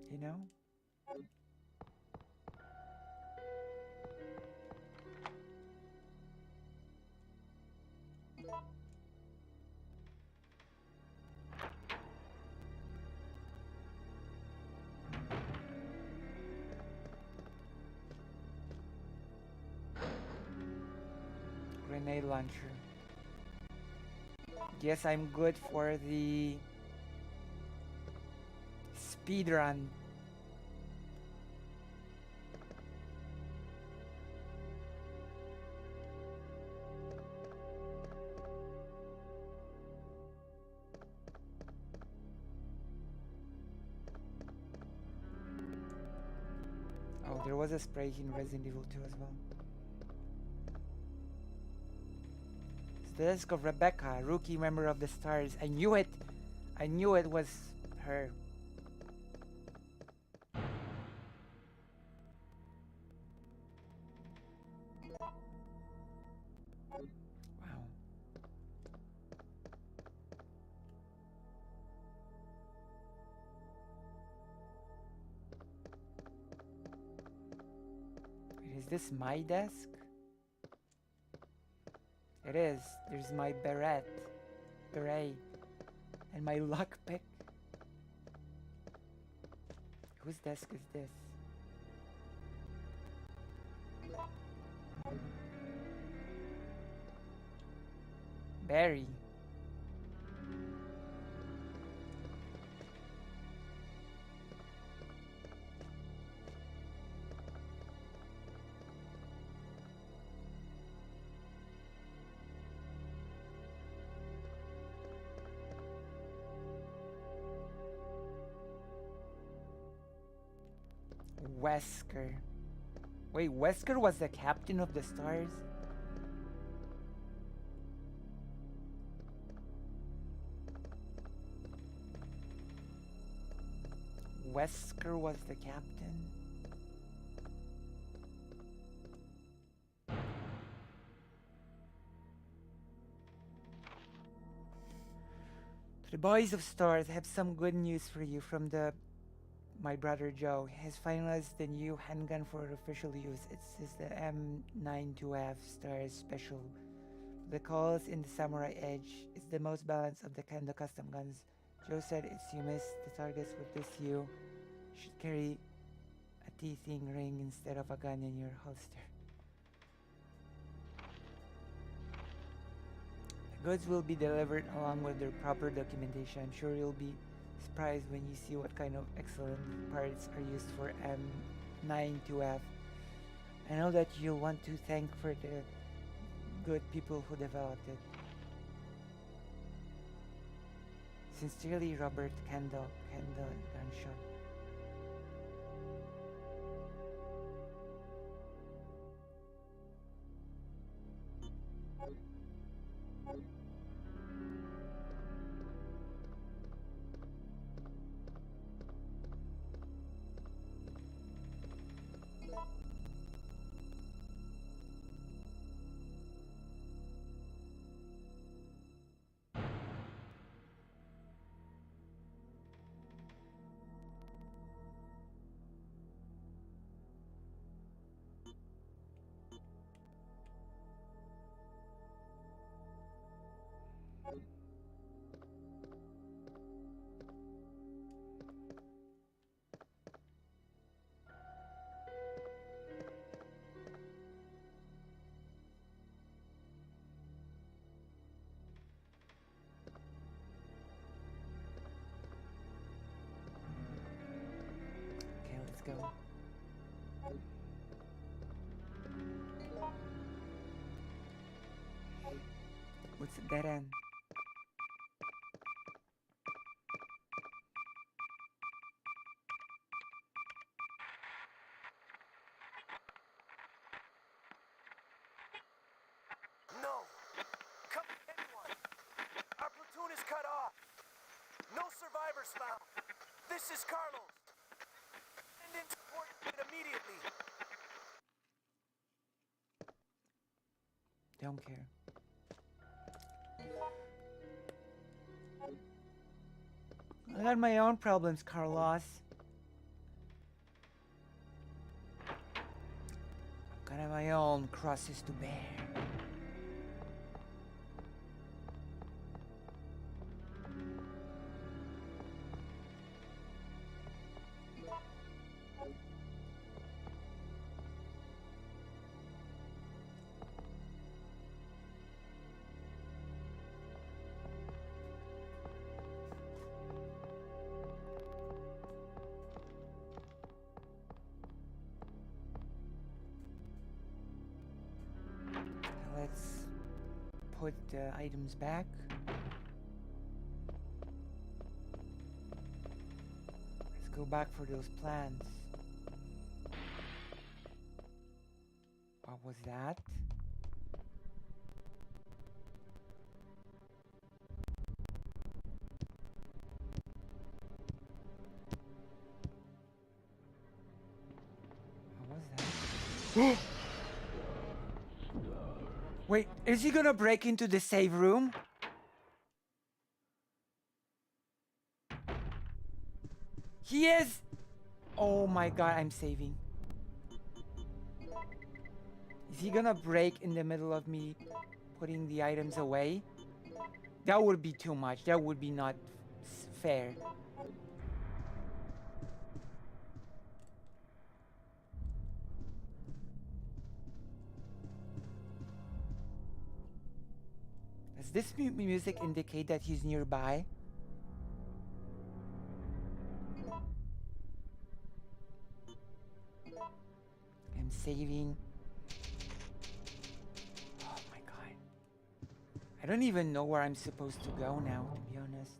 You know? Grenade launcher. Guess I'm good for the speed run. Oh, there was a spray in Resident Evil 2 as well. It's the desk of Rebecca, rookie member of the Stars. I knew it! I knew it was her. Wow. this my desk? It is. There's my beret, and my lockpick. Whose desk is this? Barry. Wesker. Wait, Wesker was the captain of the Stars? Wesker was the captain? To the boys of Stars, I have some good news for you from my brother Joe. He has finalized the new handgun for official use. It's the M92F Stars Special. The calls in the Samurai Edge is the most balanced of the Kendo custom guns. Joe said it's you miss the targets with this you should carry a teething ring instead of a gun in your holster. The goods will be delivered along with their proper documentation. I'm sure you'll be surprised when you see what kind of excellent parts are used for M92F. I know that you'll want to thank for the good people who developed it. Sincerely, Robert Kendo Gun Shop. Go. What's the dead end? No! Come anyone! Our platoon is cut off! No survivors found! This is Carlos! Immediately. Don't care. I got my own problems, Carlos. I've got my own crosses to bear. Let's put the items back. Let's go back for those plans. What was that? What was that? Wait, is he gonna break into the save room? He is! Oh my god, I'm saving. Is he gonna break in the middle of me putting the items away? That would be too much. That would be not fair. Does this music indicate that he's nearby? I'm saving. Oh my god. I don't even know where I'm supposed to go now, to be honest.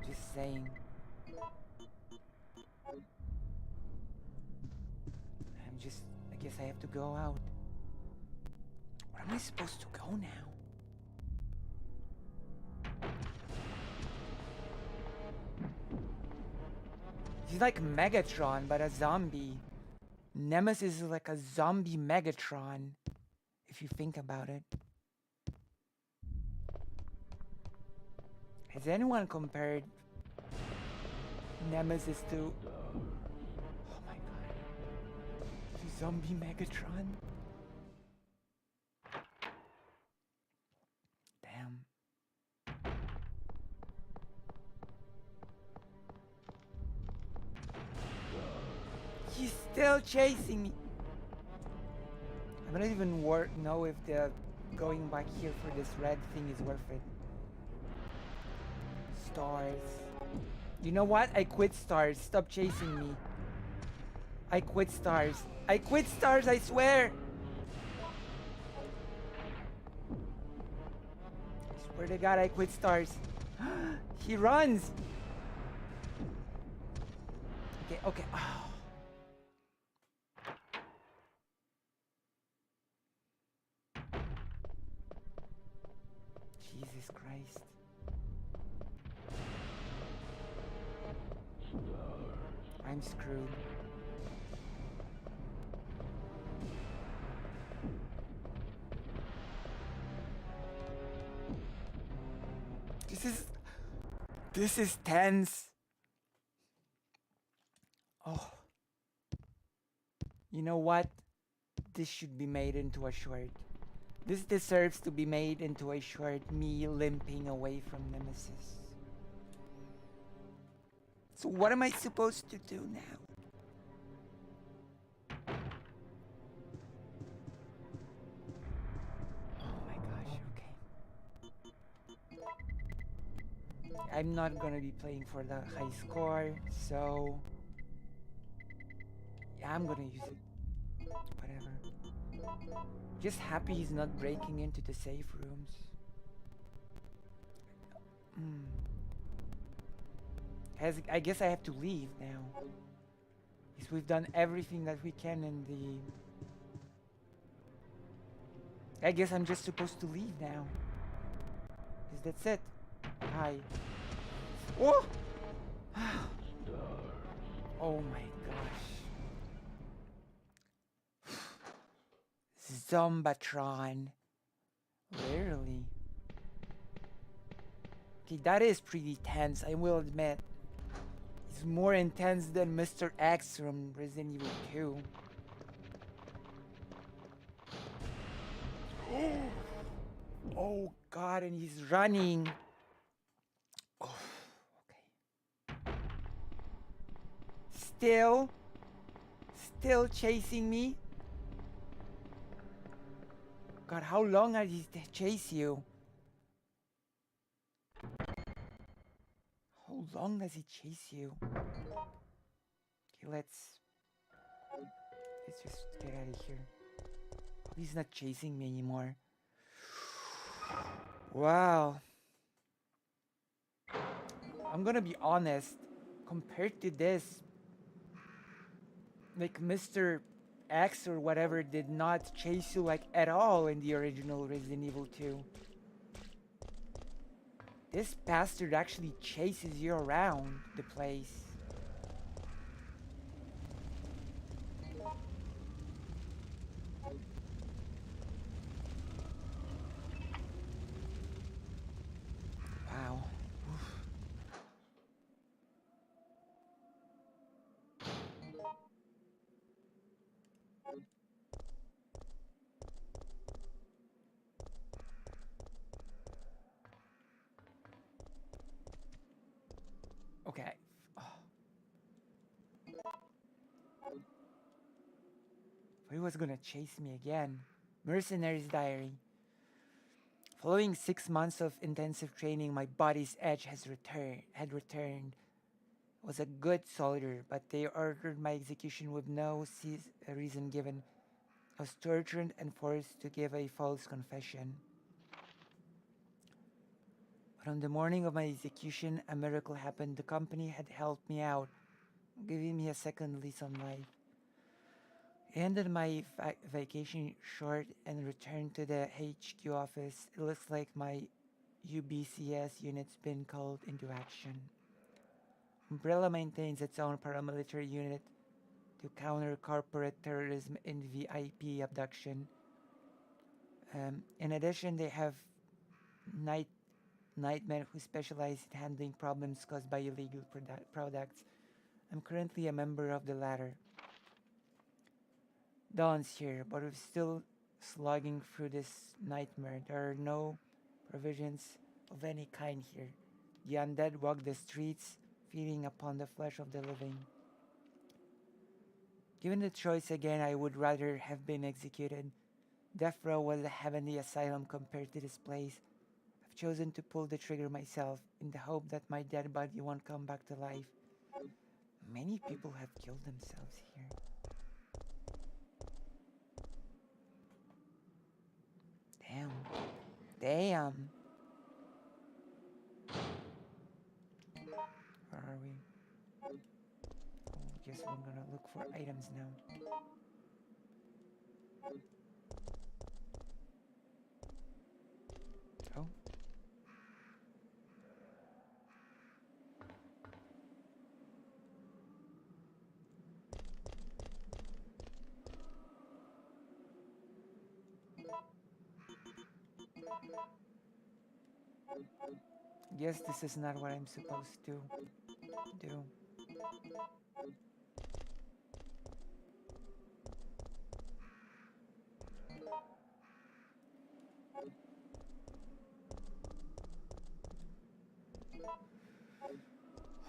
Just saying. I guess I have to go out. Where am I supposed to go now? He's like Megatron, but a zombie. Nemesis is like a zombie Megatron, if you think about it. Has anyone compared Nemesis to... Oh my god. To zombie Megatron? Damn. He's still chasing me. I don't even know if the going back here for this red thing is worth it. Stars. You know what? I quit stars. Stop chasing me. I quit stars. I quit stars, I swear. I swear to God, I quit stars. He runs. Okay, okay. Oh. Jesus Christ. I'm screwed. This is tense. Oh. You know what? This should be made into a short. This deserves to be made into a short, me limping away from Nemesis. So what am I supposed to do now? Oh my gosh, okay. I'm not gonna be playing for the high score, so... yeah, I'm gonna use it. Whatever. Just happy he's not breaking into the safe rooms. I guess I have to leave now. Because we've done everything that we can in the... I guess I'm just supposed to leave now. Because that's it. Hi. Oh! Oh my gosh. Zombatron. Literally. Okay, that is pretty tense, I will admit. It's more intense than Mr. X from Resident Evil 2. Oh god, and he's running. Oh, okay. Still chasing me. God, how long did he chase you? How long does he chase you? Okay, let's just get out of here. He's not chasing me anymore. Wow. I'm gonna be honest. Compared to this, like Mr. X or whatever did not chase you like at all in the original Resident Evil 2. This bastard actually chases you around the place. Wow. Oof. was gonna chase me again. Mercenary's Diary. Following 6 months of intensive training, my body's edge had returned. I was a good soldier, but they ordered my execution with no reason given. I was tortured and forced to give a false confession. But on the morning of my execution, a miracle happened. The company had helped me out, giving me a second lease on life. I ended my vacation short and returned to the HQ office. It looks like my UBCS unit's been called into action. Umbrella maintains its own paramilitary unit to counter corporate terrorism and VIP abduction. In addition, they have nightmen who specialize in handling problems caused by illegal products. I'm currently a member of the latter. Dawn's here, but we're still slogging through this nightmare. There are no provisions of any kind here. The undead walk the streets, feeding upon the flesh of the living. Given the choice again, I would rather have been executed. Death Row was a heavenly asylum compared to this place. I've chosen to pull the trigger myself in the hope that my dead body won't come back to life. Many people have killed themselves here. Damn. Where are we? Oh, guess we're gonna look for items now. Oh. Guess this is not what I'm supposed to do.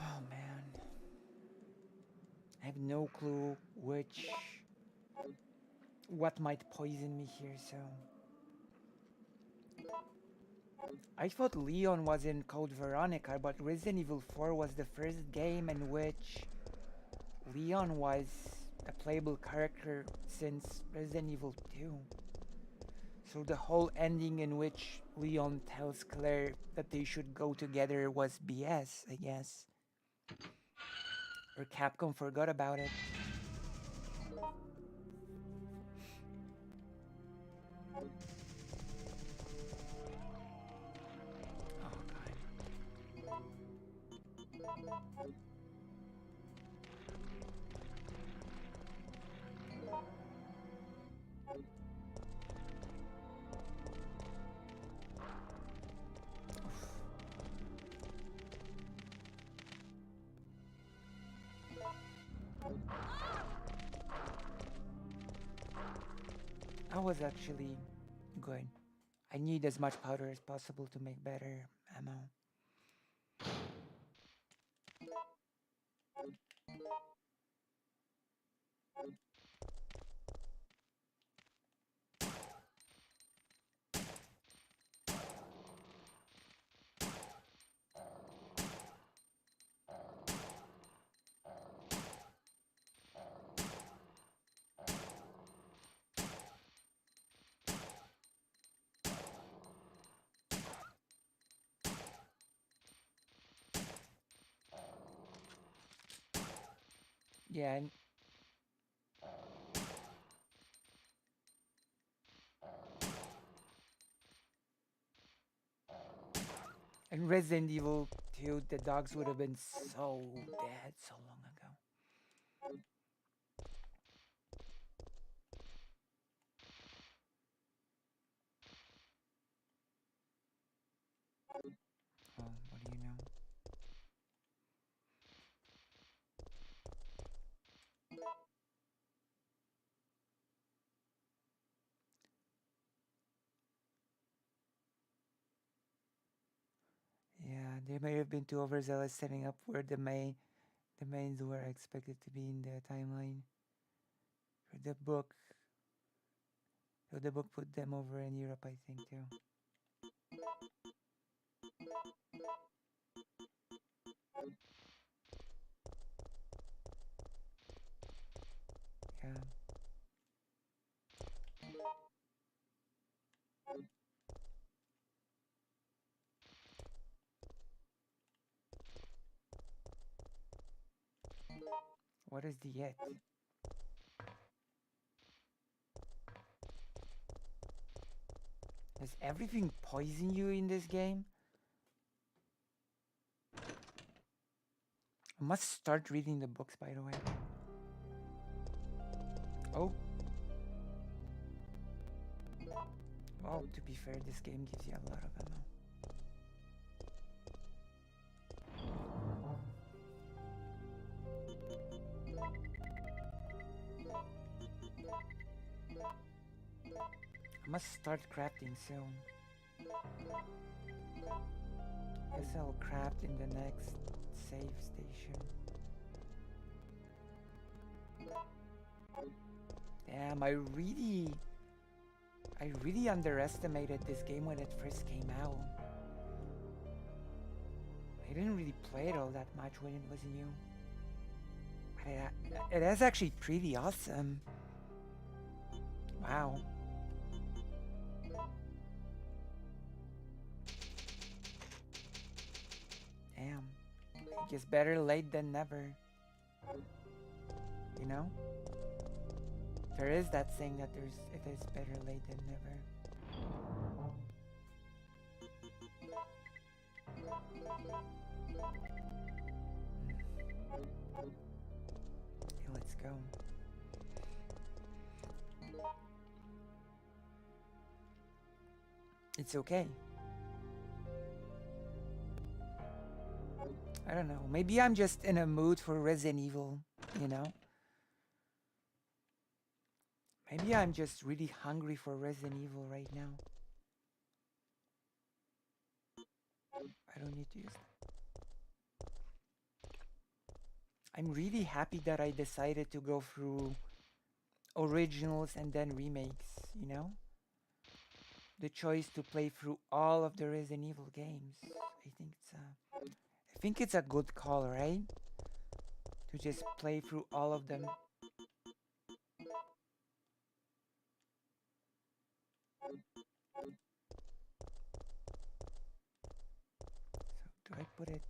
Oh man. I have no clue what might poison me here, so I thought Leon was in Code Veronica, but Resident Evil 4 was the first game in which Leon was a playable character since Resident Evil 2. So the whole ending in which Leon tells Claire that they should go together was BS, I guess. Or Capcom forgot about it. That was actually good. I need as much powder as possible to make better ammo. Yeah, in Resident Evil 2, the dogs would have been so dead so long ago. Oh, what do you know? Yeah, they may have been too overzealous setting up where the mains were expected to be in the timeline. For the book, So the book put them over in Europe, I think, too. Yeah. What is the it? Does everything poison you in this game? I must start reading the books, by the way. Oh. Well, to be fair, this game gives you a lot of ammo. I must start crafting soon. Guess I'll craft in the next save station. Damn, I really underestimated this game when it first came out. I didn't really play it all that much when it was new. But it is actually pretty awesome. Wow. Damn. I guess better late than never. You know? There is that saying that it is better late than never. Okay, let's go. It's okay. I don't know. Maybe I'm just in a mood for Resident Evil, you know? Maybe I'm just really hungry for Resident Evil right now. I don't need to use that. I'm really happy that I decided to go through originals and then remakes, you know? The choice to play through all of the Resident Evil games. I think it's a good call, right? To just play through all of them. So do I put it?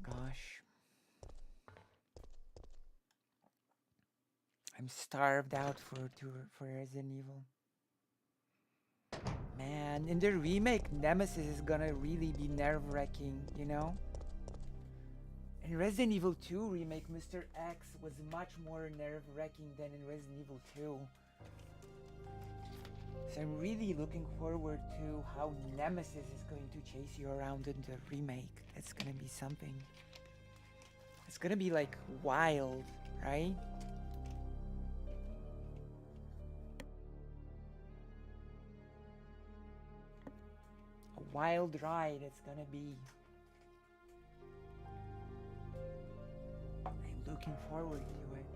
Gosh. I'm starved out for Resident Evil. Man, in the remake, Nemesis is gonna really be nerve-wracking, you know? In Resident Evil 2 remake, Mr. X was much more nerve-wracking than in Resident Evil 2. So I'm really looking forward to how Nemesis is going to chase you around in the remake. It's gonna be something. It's gonna be like wild, right? A wild ride it's gonna be. I'm looking forward to it.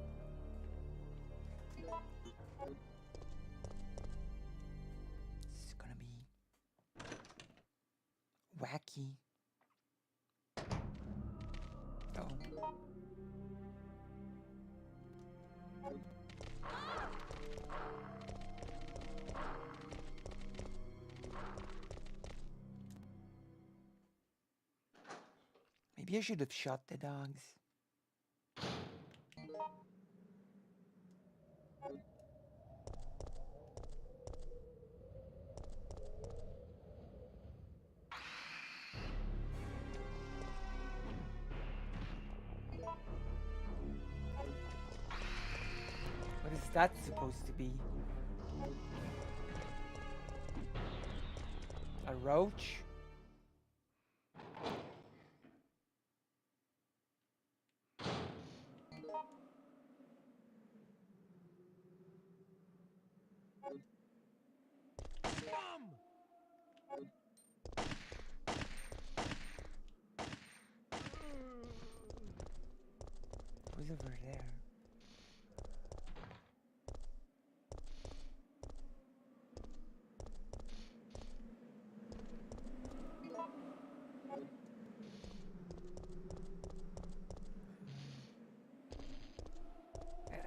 It's gonna be wacky. Oh. Maybe I should have shot the dogs. What is that supposed to be? A roach? Who's over there?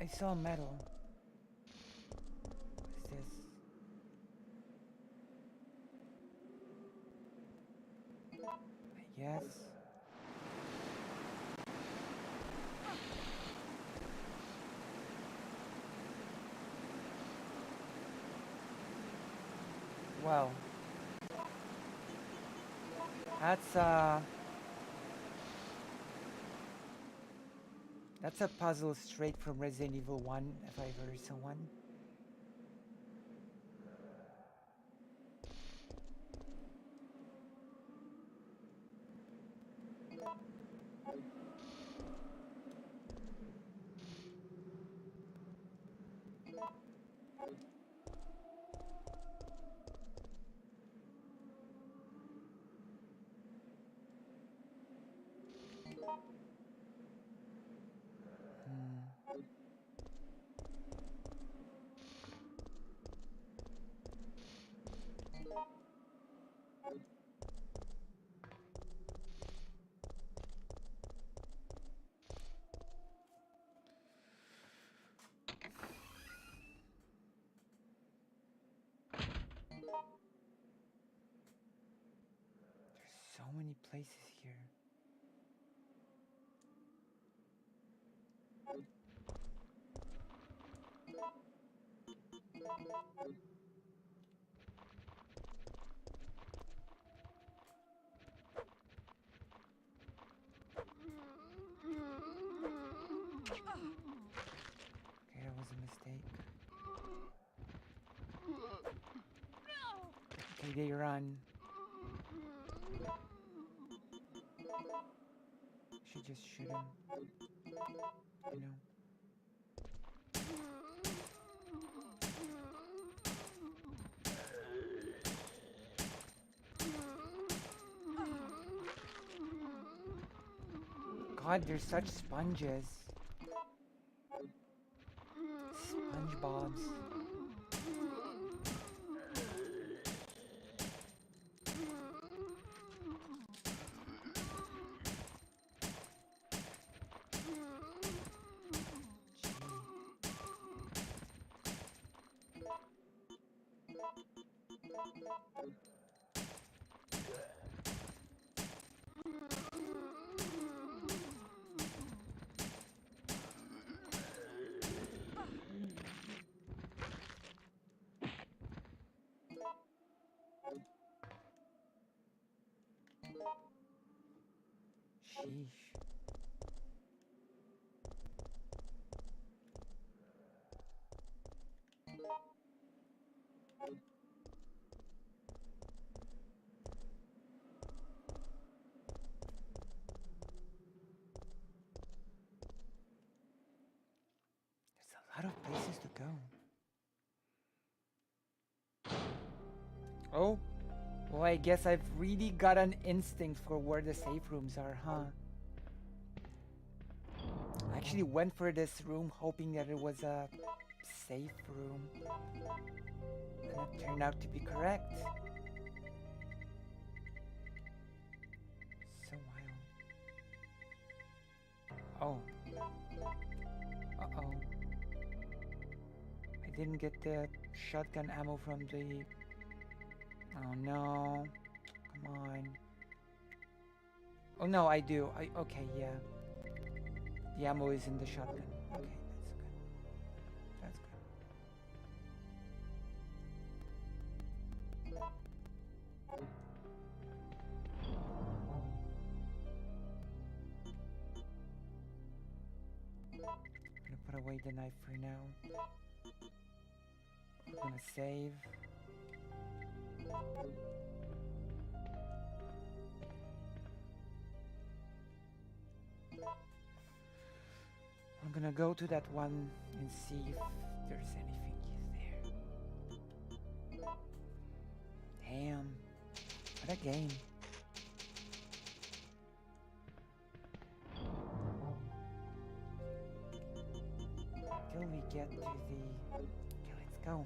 I saw metal. What's this? Yes. Well, that's a puzzle straight from Resident Evil 1, if I ever saw one. So many places here. Okay, that was a mistake. Okay, they run. Should just shoot him. You know. God, they're such sponges. SpongeBob's. Sheesh. There's a lot of places to go. Oh, well, I guess I've really got an instinct for where the safe rooms are, huh? I actually went for this room hoping that it was a safe room. And it turned out to be correct. So wild. Oh. Uh-oh. I didn't get the shotgun ammo from the... Oh no. Come on. Oh no, I do. Okay, yeah. The ammo is in the shotgun. Okay, that's good. I'm gonna put away the knife for now. We're gonna save. I'm gonna go to that one and see if there's anything there. Damn. What a game. till we get to the... Okay, let's go.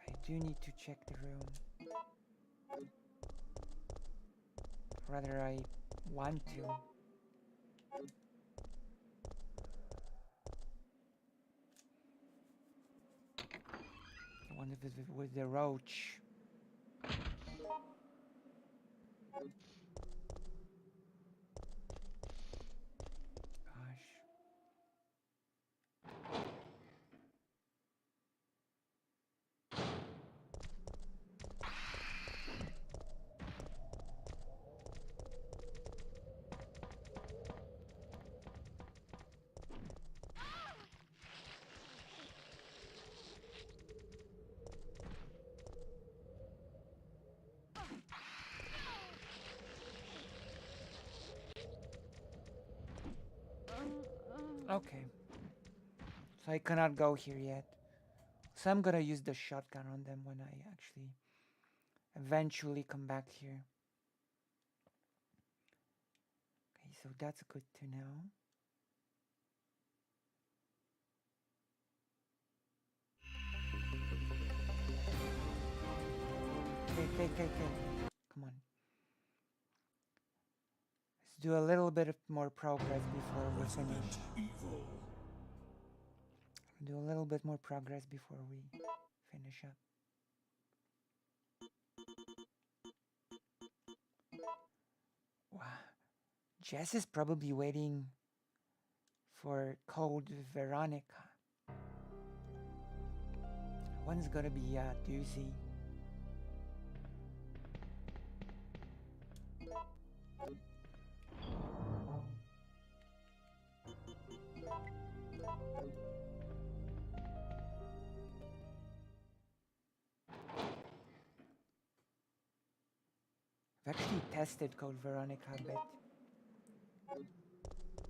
I do need to check the room. Rather, I want to. I wonder if it was the roach. Okay. So I cannot go here yet. So I'm gonna use the shotgun on them when I actually eventually come back here. Okay, so that's good to know. Okay. Come on. Let's do a little bit of more progress before we finish. Do a little bit more progress before we finish up. Wow. Jess is probably waiting for Code Veronica. One's gonna be a doozy. I've actually tested Code Veronica a bit.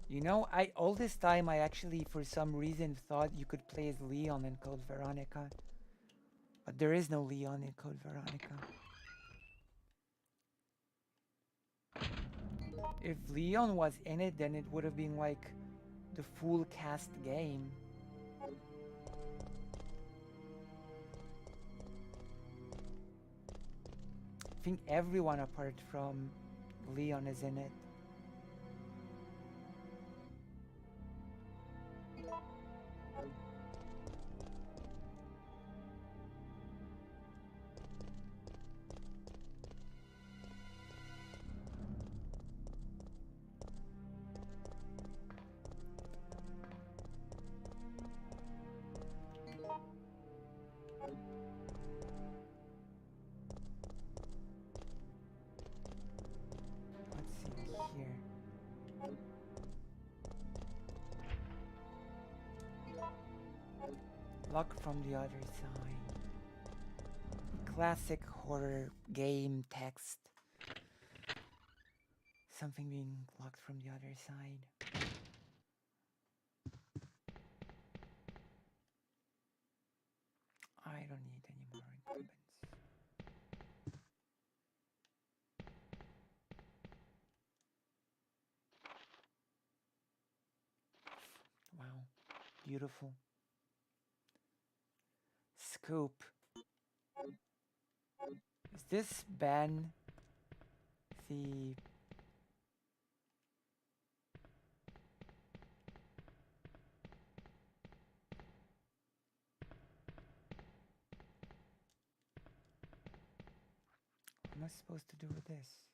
You know, all this time I actually for some reason thought you could play as Leon in Code Veronica. But there is no Leon in Code Veronica. If Leon was in it, then it would have been like the full cast game. I think everyone apart from Leon is in it. Lock from the other side. Classic horror game text. Something being locked from the other side. I don't need any more incumbents. Wow, beautiful. Scoop. Is this Ben the... What am I supposed to do with this?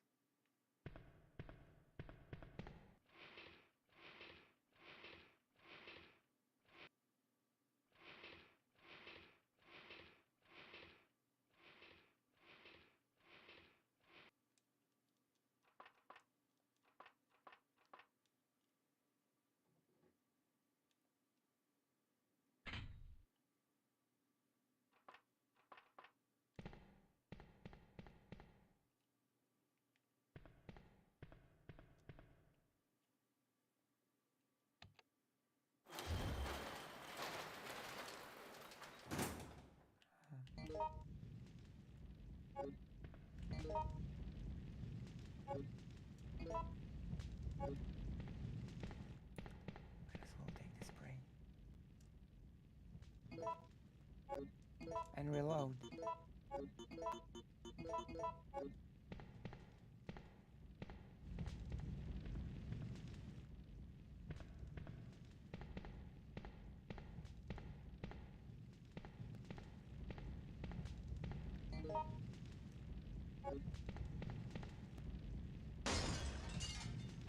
And reload.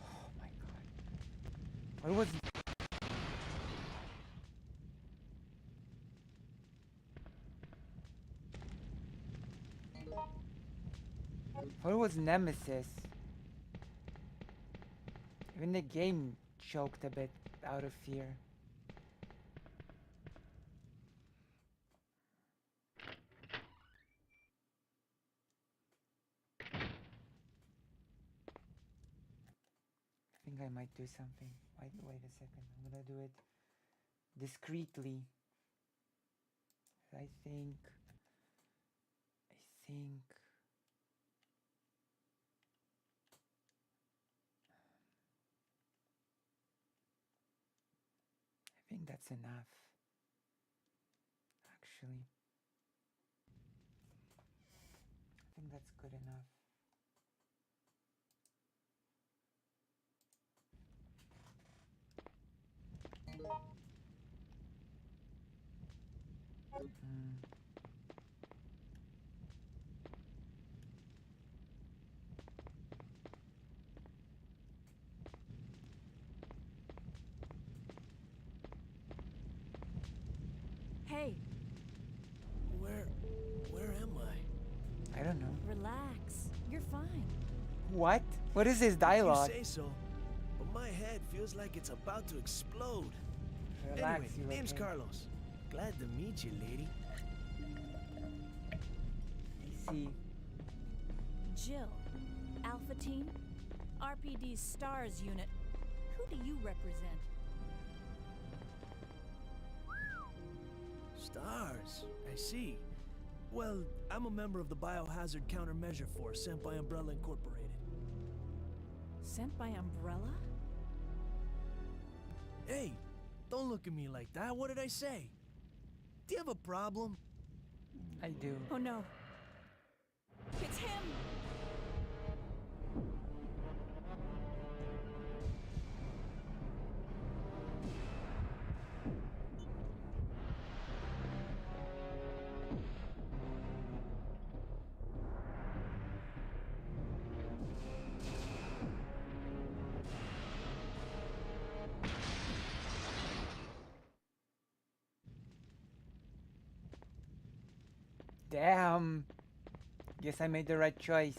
Oh my god. What was... What was Nemesis? Even the game choked a bit out of fear. I think I might do something. Wait a second. I'm gonna do it discreetly. I think that's enough. Actually, I think that's good enough. Hey. Where am I? I don't know. Relax. You're fine. What? What is this dialogue? You say so, but my head feels like it's about to explode. Relax, anyway, name's okay. Carlos. Glad to meet you, lady. I see. Jill, Alpha Team, RPD's STARS unit. Who do you represent? Stars, I see. Well, I'm a member of the Biohazard Countermeasure Force sent by Umbrella Incorporated. Sent by Umbrella? Hey, don't look at me like that. What did I say? Do you have a problem? I do. Oh no. It's him! Damn. Guess I made the right choice.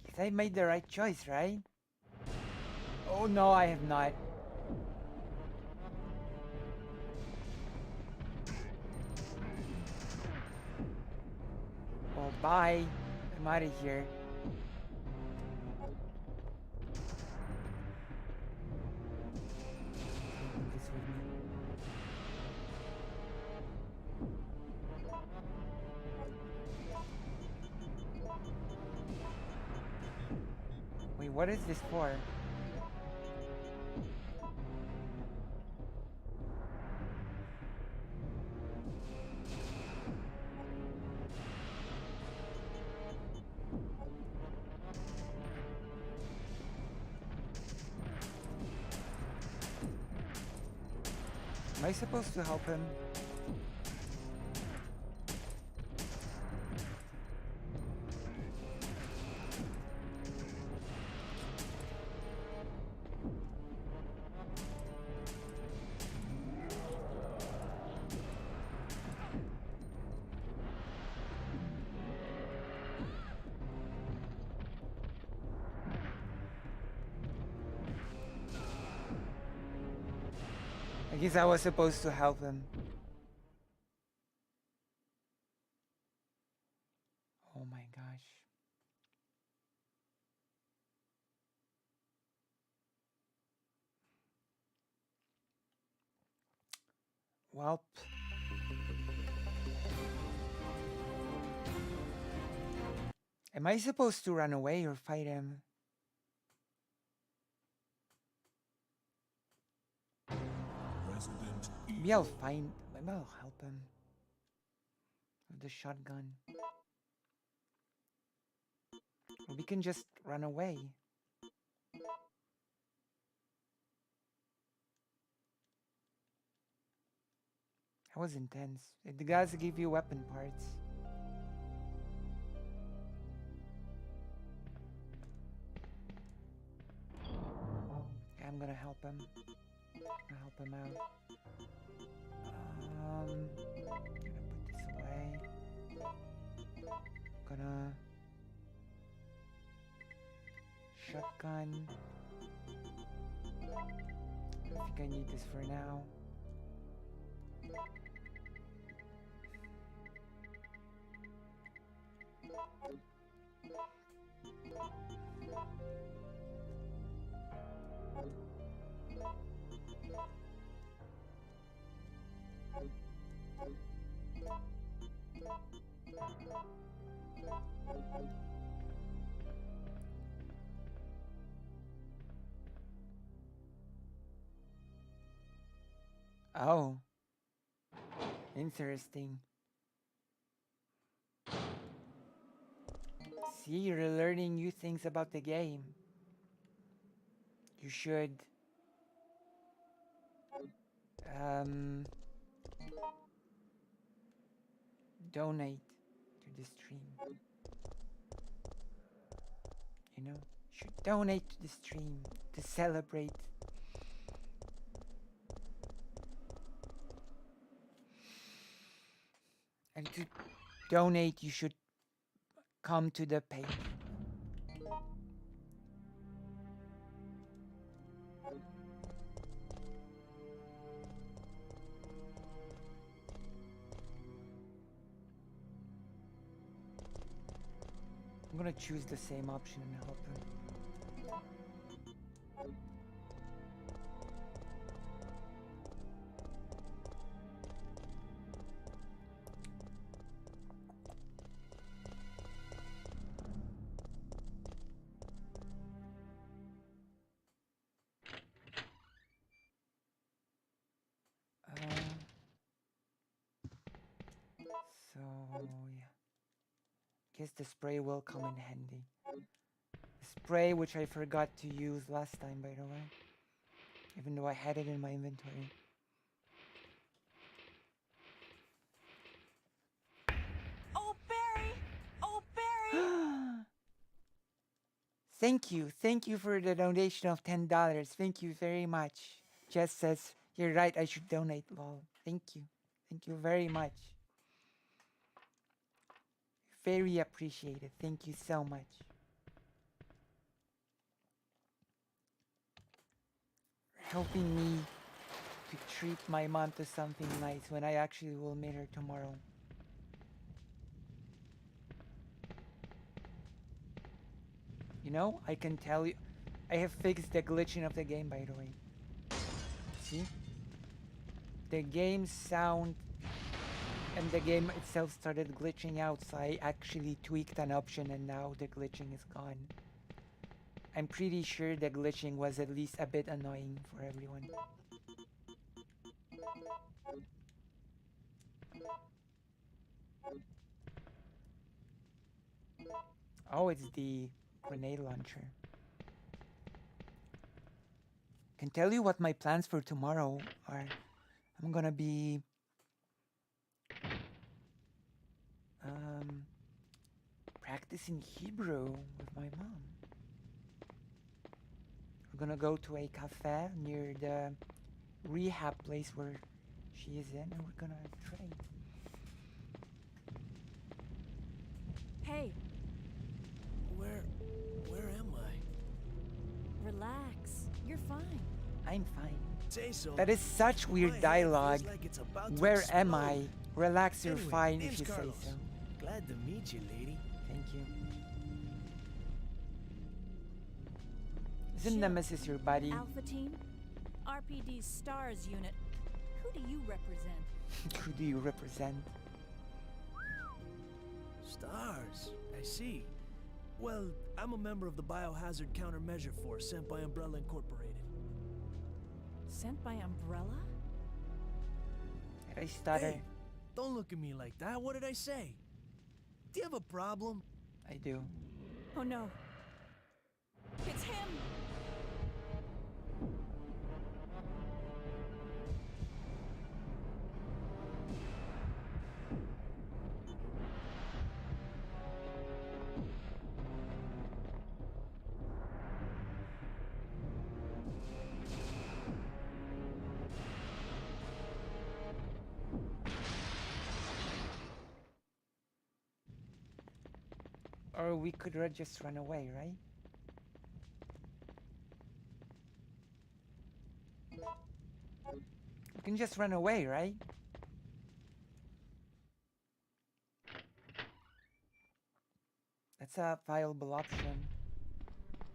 Guess I made the right choice, right? Oh no, I have not. Oh, bye. I'm out of here. This with me. Wait, what is this for? Am I supposed to help him? I guess I was supposed to help him. Oh my gosh. Well. Am I supposed to run away or fight him? Maybe I'll help him with the shotgun. Or we can just run away. That was intense. The guys give you weapon parts. Okay, I'm gonna help him. I'll help him out. Gonna put this away. Gonna shotgun. I think I need this for now. Oh. Interesting. See, you're learning new things about the game. You should donate to the stream. You know, you should donate to the stream to celebrate. And to donate, you should come to the page. I'm gonna choose the same option and help him. So yeah, guess the spray will come in handy. The spray which I forgot to use last time, by the way, even though I had it in my inventory. Oh, Barry! Oh, Barry! Thank you for the donation of $10. Thank you very much. Jess says you're right. I should donate. Lol. Thank you very much. Very appreciated. Thank you so much. Helping me to treat my mom to something nice when I actually will meet her tomorrow. You know, I can tell you, I have fixed the glitching of the game, by the way. See? The game sound and the game itself started glitching out, so I actually tweaked an option and now the glitching is gone. I'm pretty sure the glitching was at least a bit annoying for everyone. Oh, it's the grenade launcher. Can tell you what my plans for tomorrow are. I'm gonna be practicing Hebrew with my mom. We're gonna go to a cafe near the rehab place where she is in, and we're gonna train. Hey. Where am I? Relax. You're fine. I'm fine. Say so. That is such weird dialogue. Like it's about to Where explode. am I? Relax, you're Anyway, fine if name's you Carlos. say so. Glad to meet you, lady. Thank you. Isn't Nemesis your buddy? Alpha Team? RPD's STARS unit. Who do you represent? Who do you represent? Stars. I see. Well, I'm a member of the Biohazard Countermeasure Force sent by Umbrella Incorporated. Sent by Umbrella? Did I stutter? Hey, don't look at me like that. What did I say? Do you have a problem? I do. Oh no. It's him! Or we could just run away, right? We can just run away, right? That's a viable option.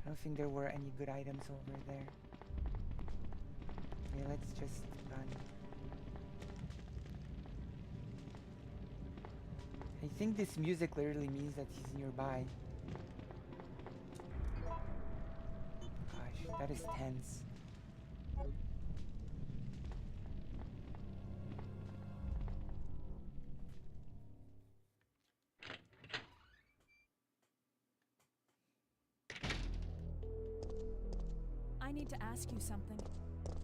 I don't think there were any good items over there. Okay, let's just run. I think this music literally means that he's nearby. Gosh, that is tense. I need to ask you something.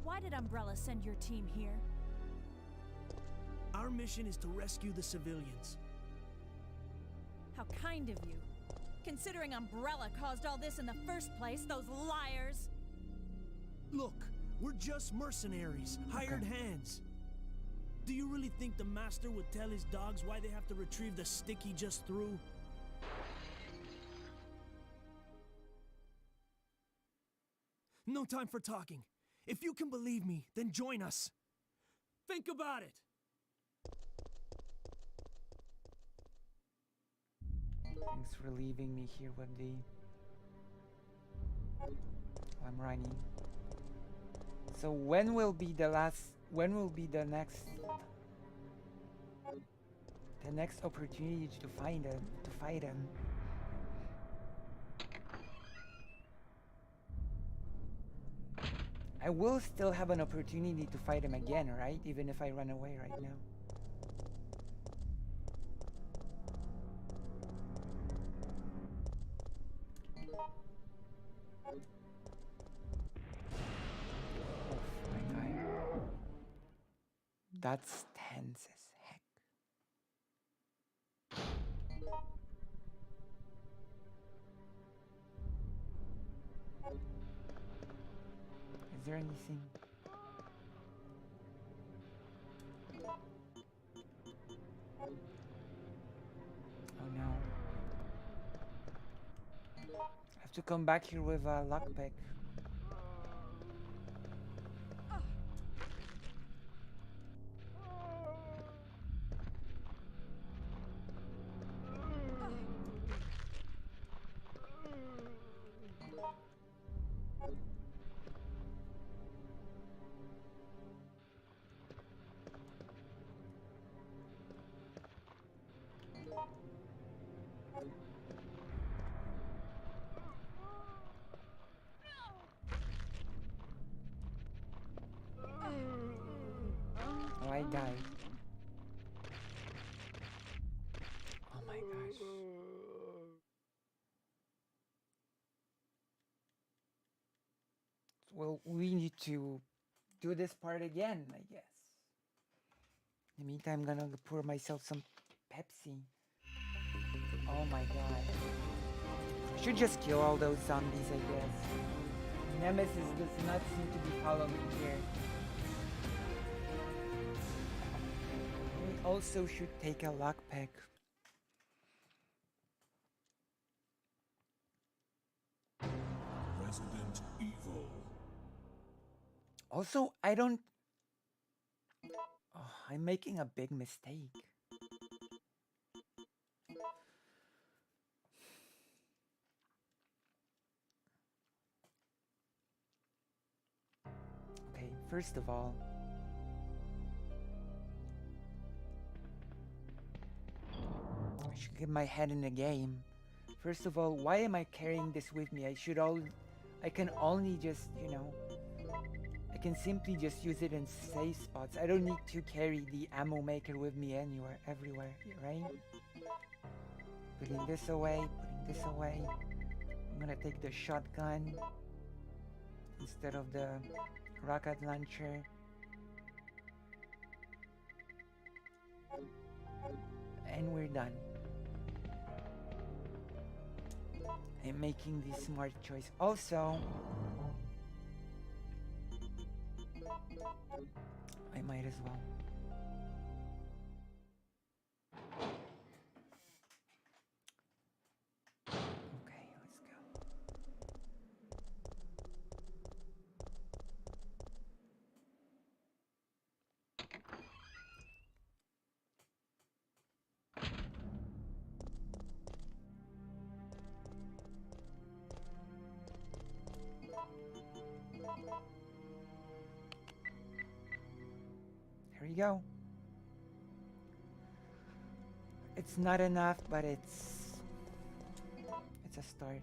Why did Umbrella send your team here? Our mission is to rescue the civilians. How kind of you. Considering Umbrella caused all this in the first place, those liars! Look, we're just mercenaries, hired hands. Do you really think the master would tell his dogs why they have to retrieve the stick he just threw? No time for talking. If you can believe me, then join us. Think about it. Thanks for leaving me here with the... I'm running. So when will be the next opportunity to find him, to fight him? I will still have an opportunity to fight him again, right? Even if I run away right now. That's tense as heck. Is there anything? Oh no. I have to come back here with a lockpick. Oh, I died. Oh my gosh. Well, we need to do this part again, I guess. In the meantime, I'm gonna pour myself some Pepsi. Oh my god. I should just kill all those zombies, I guess. Nemesis does not seem to be following here. We also should take a lockpick. Resident Evil. Also, I don't... Oh, I'm making a big mistake. Okay, first of all... I should get my head in the game. First of all, why am I carrying this with me? I can only just, you know, I can simply just use it in safe spots. I don't need to carry the ammo maker with me anywhere, everywhere, right? Putting this away, putting this away. I'm gonna take the shotgun instead of the rocket launcher. And we're done. I'm making the smart choice. Also, I might as well. Okay, let's go. Here we go. It's not enough, but it's a start.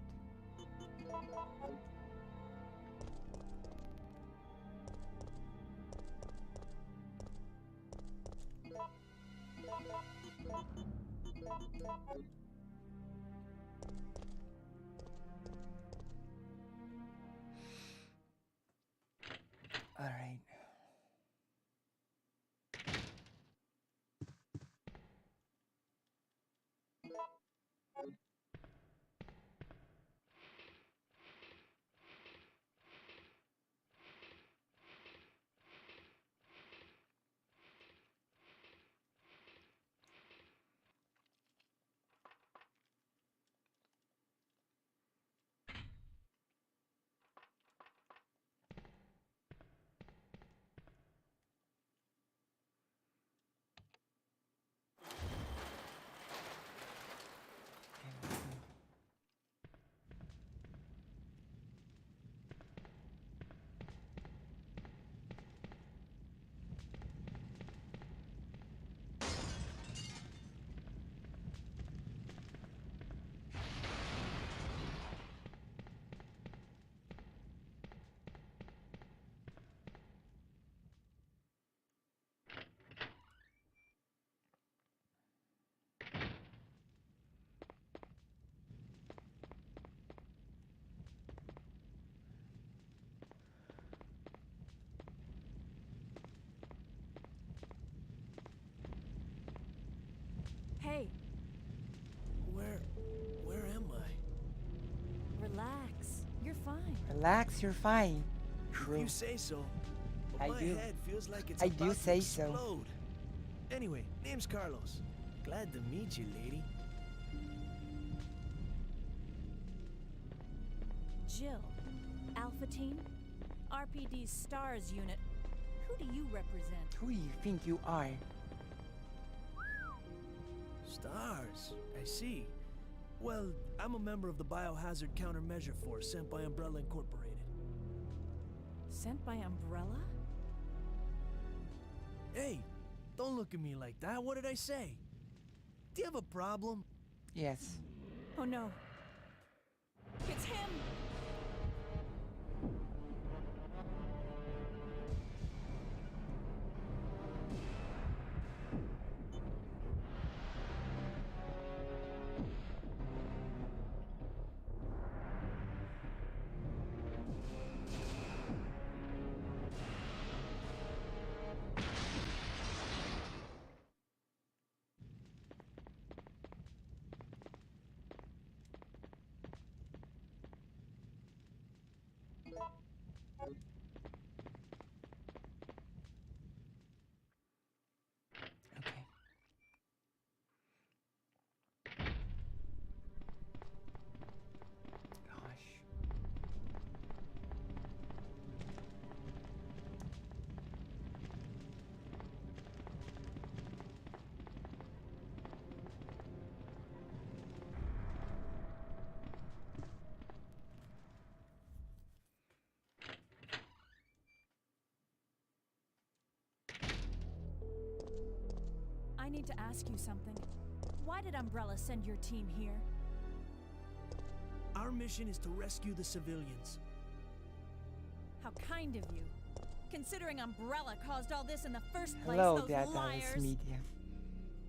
All right. Hey, Where am I? relax. You're fine. Relax, you're fine. True. You say so. But I my do. head feels like it's I about do to say so. explode. Anyway, name's Carlos. Glad to meet you, lady. Jill, Alpha Team, RPD's STARS unit. Who do you represent? Who do you think you are? Stars, I see. Well, I'm a member of the Biohazard Countermeasure Force sent by Umbrella Incorporated. Sent by Umbrella? Hey, don't look at me like that. What did I say? Do you have a problem? Yes. Oh no. It's him! Okay. Gosh. I need to ask you something. Why did Umbrella send your team here? Our mission is to rescue the civilians. How kind of you. Considering Umbrella caused all this in the first place, Hello, those Dad liars. Alice Media.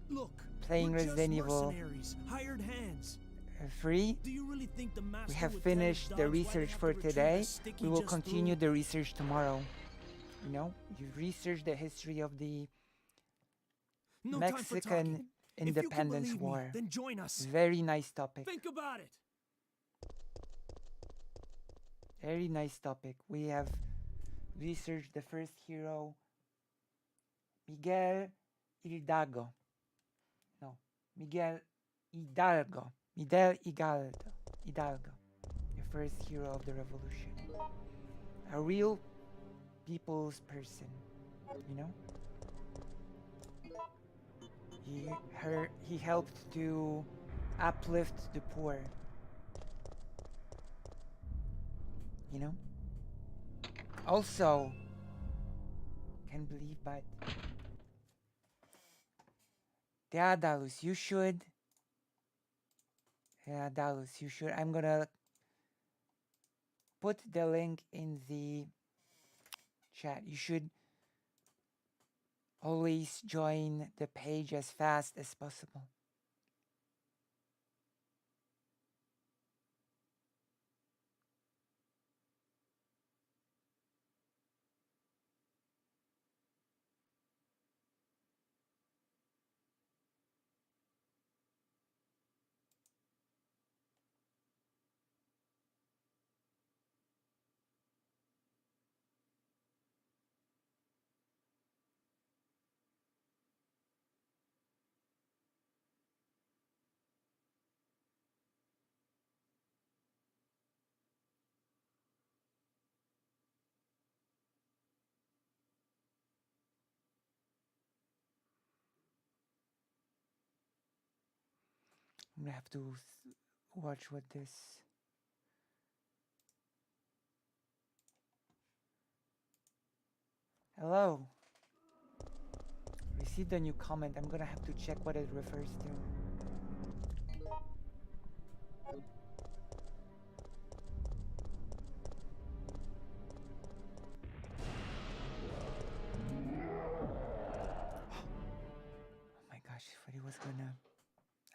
Look, Playing we're Resident just Evil mercenaries, hired hands. 3. Do you really think the master We have would tell his finished the dogs why they research have for to retrieve today. a stick We he will just continue threw? the research tomorrow. You know, you research the history of the No time for talking. Mexican If you can Independence believe me, War. then join us. Very nice topic. Think about it. Very nice topic. We have researched the first hero, Miguel Hidalgo. No, Miguel Hidalgo. Miguel Hidalgo. The first hero of the revolution. A real people's person, you know? He helped to uplift the poor. You know? Also, can't believe, but Dalus, you should. Yeah, Dalus, you should. I'm gonna put the link in the chat. You should always join the page as fast as possible. I'm gonna have to watch what this. Hello. Received a new comment. I'm gonna have to check what it refers to. Oh my gosh, I thought he was gonna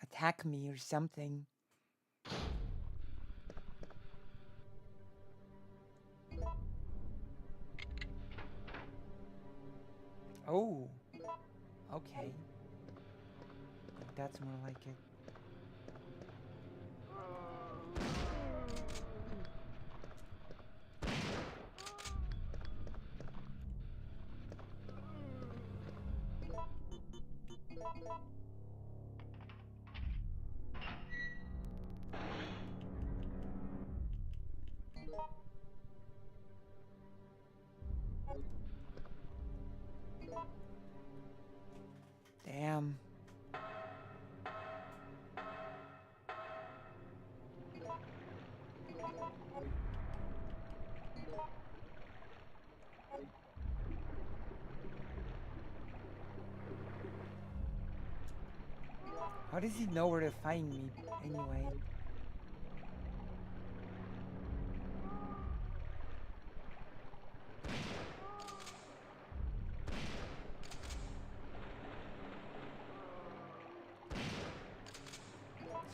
attack me or something. Oh, okay. That's more like it. Damn. How does he know where to find me anyway?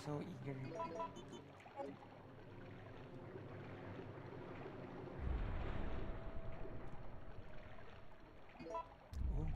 So eager. Oh.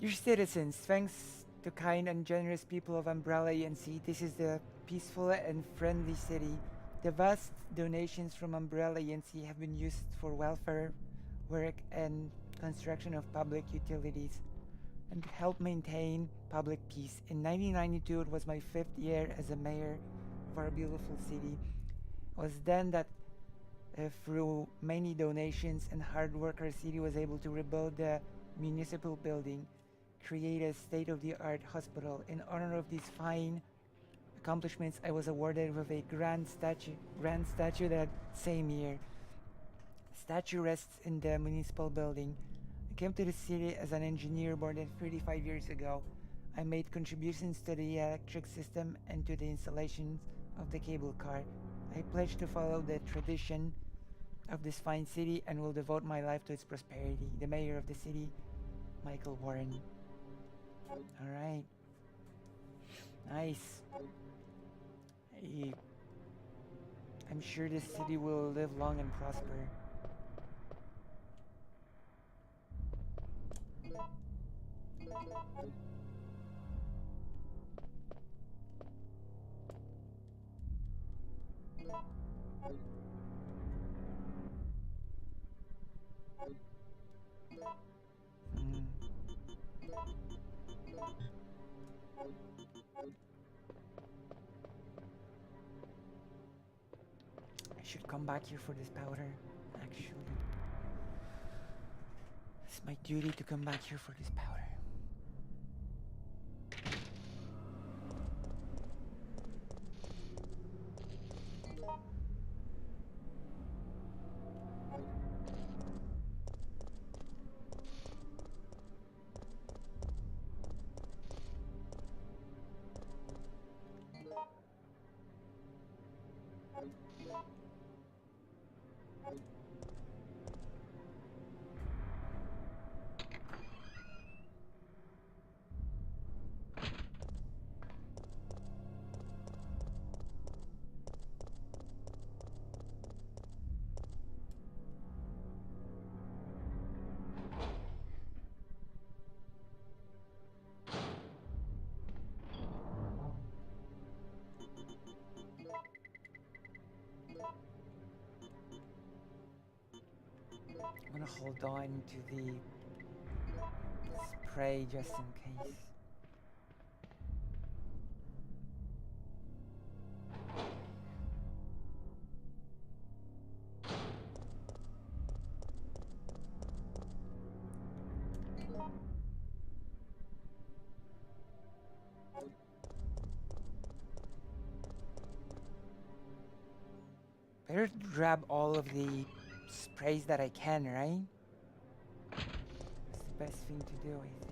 Dear citizens, thanks to kind and generous people of Umbrella ENC, this is the peaceful and friendly city. The vast donations from Umbrella ENC have been used for welfare work and construction of public utilities and help maintain public peace. In 1992, it was my 5th year as a mayor of our beautiful city. It was then that through many donations and hard work, our city was able to rebuild the municipal building, create a state-of-the-art hospital. In honor of these fine accomplishments, I was awarded with a grand statue that same year. The statue rests in the municipal building. I came to the city as an engineer more than 35 years ago. I made contributions to the electric system and to the installation of the cable car. I pledge to follow the tradition of this fine city and will devote my life to its prosperity. The mayor of the city, Michael Warren. All right. Nice. I'm sure this city will live long and prosper. I should come back here for this powder, actually. It's my duty to come back here for this powder. I'm gonna hold on to the spray just in case. Better grab all of the sprays that I can, right? That's the best thing to do, I think.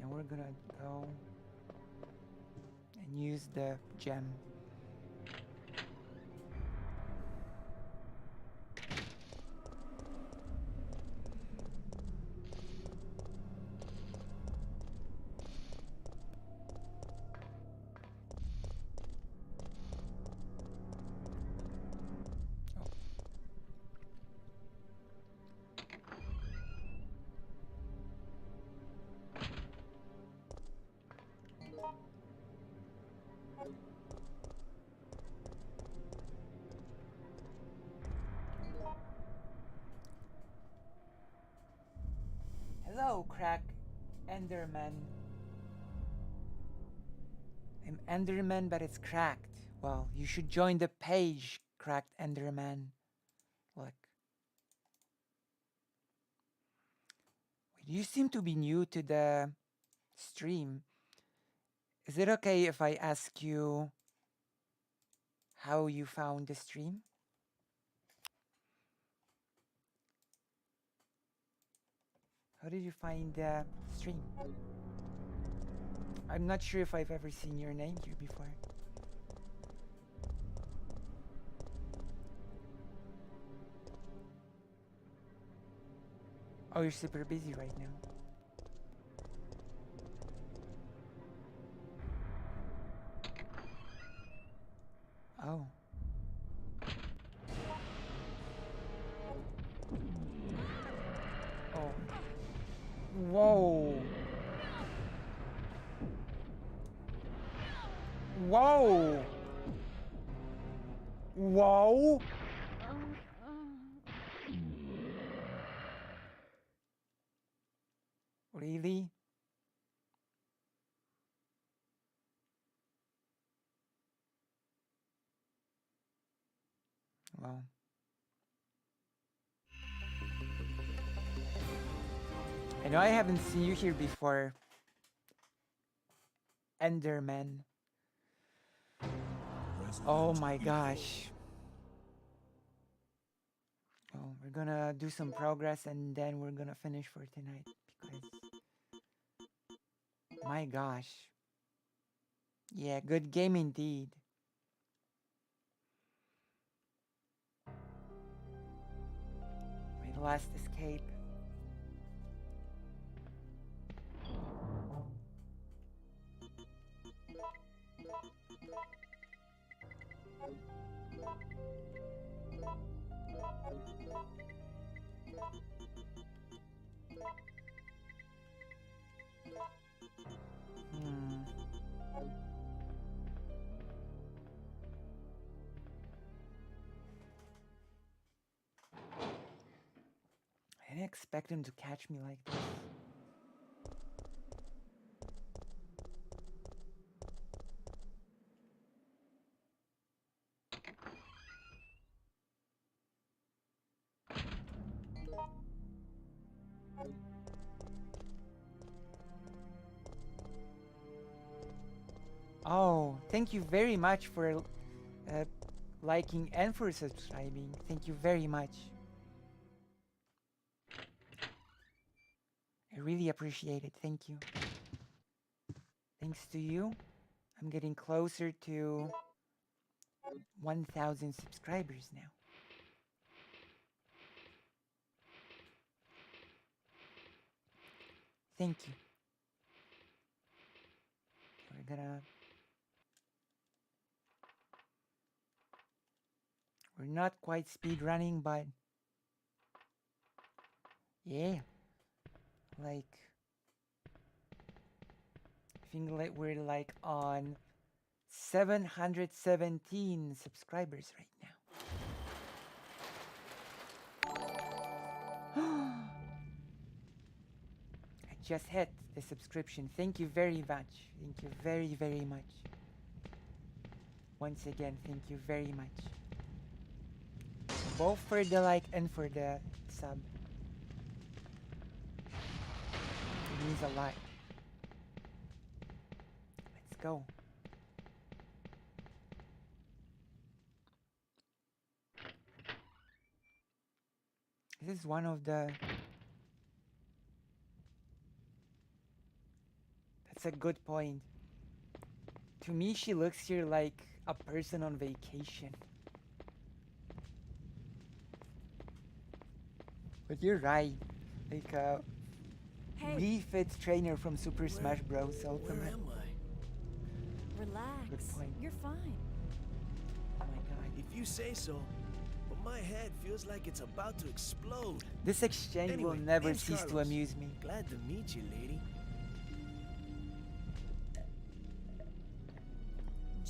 Now we're gonna go and use the gem. Hello, crack Enderman. I'm Enderman, but it's cracked. Well, you should join the page, cracked Enderman. Look. You seem to be new to the stream. Is it okay if I ask you how you found the stream? How did you find the stream? I'm not sure if I've ever seen your name here before. Oh, you're super busy right now. Oh. Oh. Whoa. Whoa. Whoa. Really? Well. I know I haven't seen you here before. Enderman. Oh my gosh. Oh, we're gonna do some progress and then we're gonna finish for tonight because my gosh. Yeah, good game indeed. My last escape. I didn't expect him to catch me like this. Oh, thank you very much for liking and for subscribing. Thank you very much. I really appreciate it. Thank you. Thanks to you, I'm getting closer to 1,000 subscribers now. Thank you. We're not quite speed running, but yeah, like I think like we're like on 717 subscribers right now. I just hit the subscription. Thank you very much. Thank you very, very much. Once again, thank you very much. Both for the like and for the sub. It means a lot. Let's go. This is one of the... That's a good point. To me, she looks here like a person on vacation. But you're right. Like a refit trainer from Super Smash Bros. Ultimate. Where am I? Relax. Good point. You're fine. Oh my god. If you say so. But my head feels like it's about to explode. This exchange Anyway, will never name's cease to Carlos. amuse me. Glad to meet you, lady.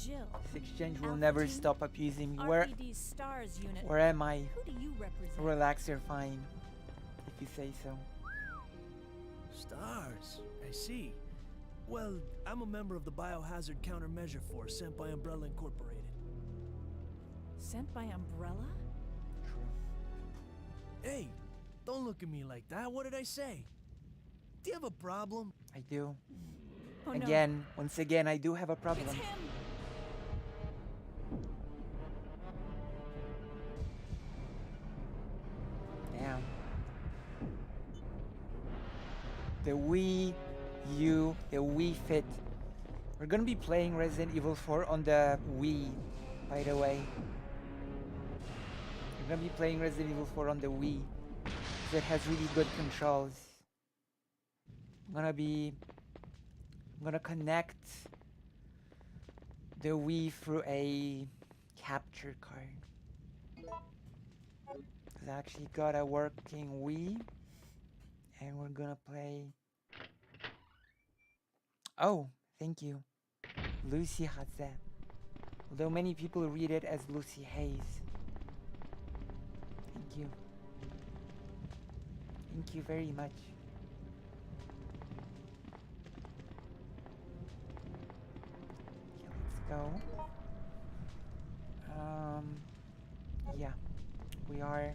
Jill. This exchange will never stop abusing me. RPD's stars unit. Where am I? Who do you represent? Relax, you're fine. If you say so. Stars. I see. Well, I'm a member of the Biohazard Countermeasure Force sent by Umbrella Incorporated. Sent by Umbrella? Hey, don't look at me like that. What did I say? Do you have a problem? I do. Oh, again, once again, I do have a problem. It's him. Damn. The Wii U, the Wii Fit. We're gonna be playing Resident Evil 4 on the Wii, by the way. We're gonna be playing Resident Evil 4 on the Wii. because it has really good controls. I'm gonna connect the Wii through a capture card. Cause I actually got a working Wii, and we're gonna play. Oh, thank you. Lucy Hazet. Although many people read it as Lucy Hayes. Thank you. Thank you very much. Okay, let's go. Yeah, we are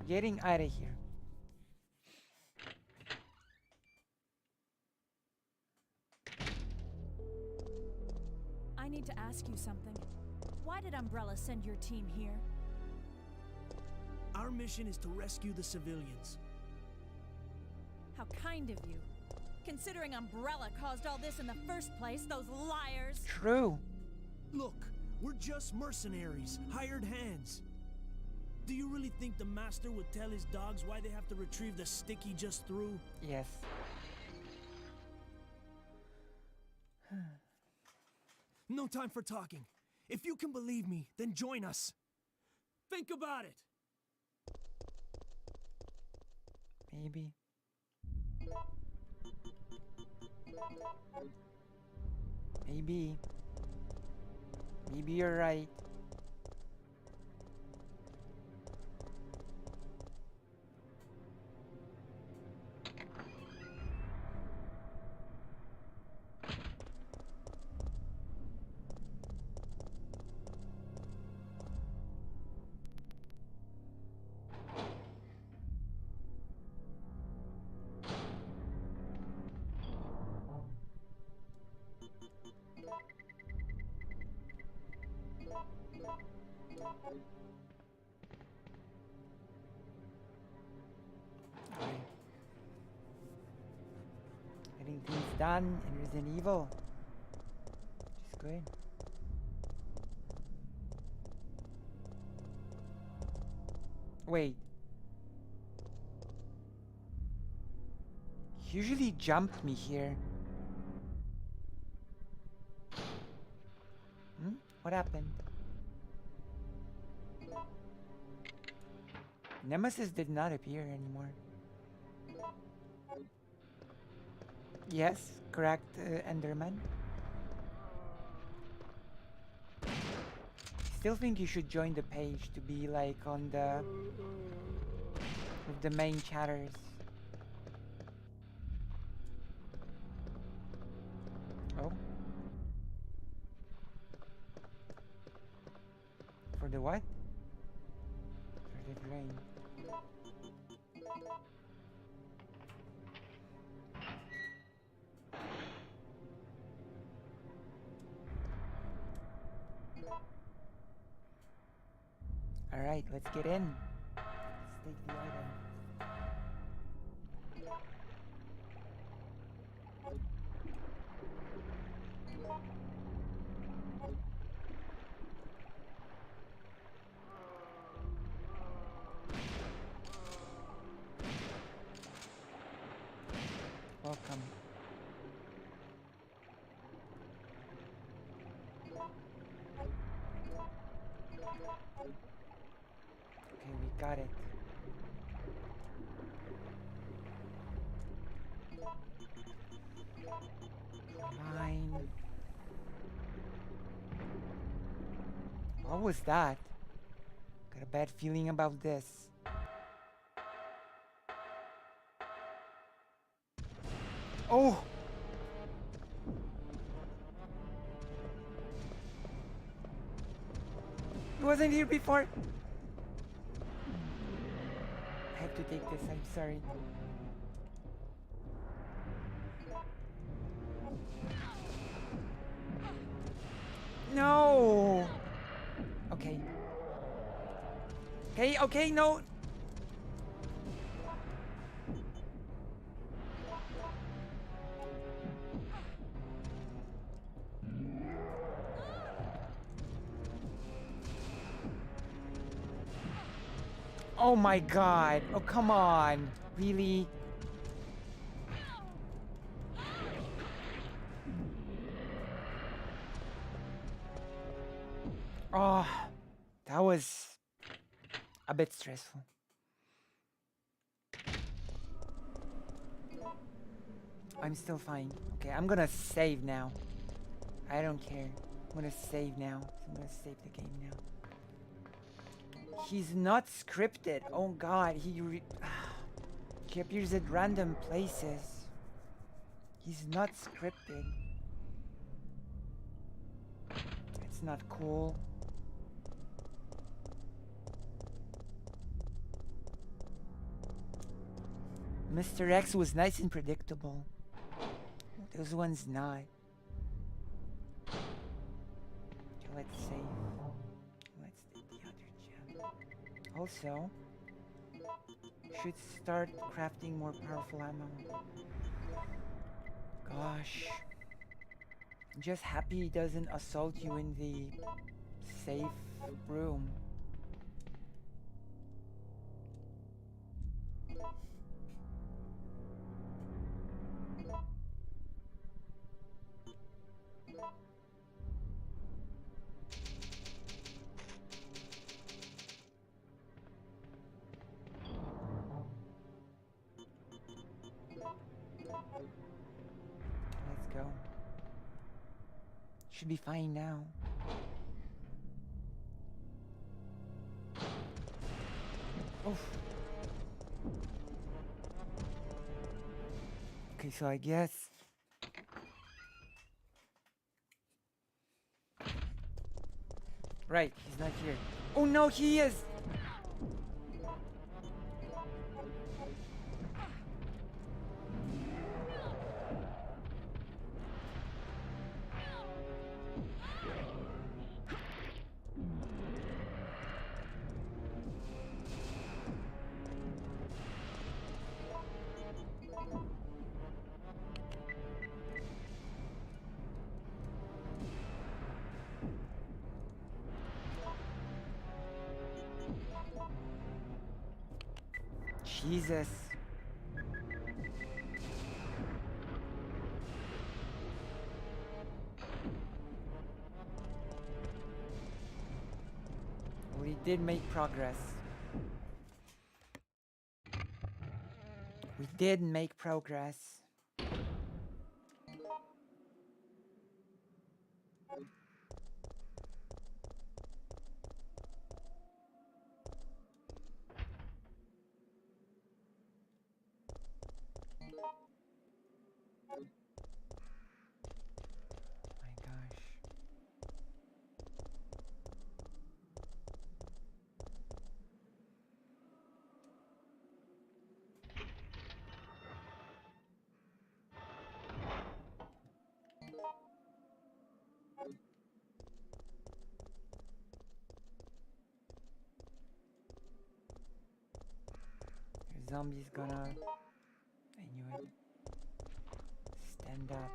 getting out of here. I need to ask you something. Why did Umbrella send your team here? Our mission is to rescue the civilians. How kind of you. Considering Umbrella caused all this in the first place, those liars. True. Look, we're just mercenaries, hired hands. Do you really think the master would tell his dogs why they have to retrieve the stick he just threw? Yes. No time for talking. If you can believe me, then join us. Think about it. Maybe. Maybe. Maybe you're right. Getting things done in Resident Evil. Which is good. Wait. He usually jumped me here. What happened? Nemesis did not appear anymore. Yes, correct, Enderman. Still think you should join the page to be like on the with the main chatters. Oh. For the what? For the drain. Alright, let's get in. Let's take the item. Welcome. Okay, we got it. Mine. What was that? Got a bad feeling about this. Oh! He wasn't here before. I have to take this, I'm sorry. No! Okay. Okay, no! Oh my god. Oh, come on. Really? Oh, that was a bit stressful. I'm still fine. Okay, I'm gonna save now. I don't care. I'm gonna save now. I'm gonna save the game now. He's not scripted. Oh god, he appears at random places. He's not scripted. It's not cool. Mr. X was nice and predictable. Those ones not. Okay, let's save. Let's take the other gem. Also, should start crafting more powerful ammo. Gosh. I'm just happy he doesn't assault you in the safe room. Let's go. Should be fine now. Oof. Okay, so I guess right, he's not here. Oh no, he is! Jesus. We did make progress. We did make progress. My gosh. Zombie's gonna, I knew it, stand up.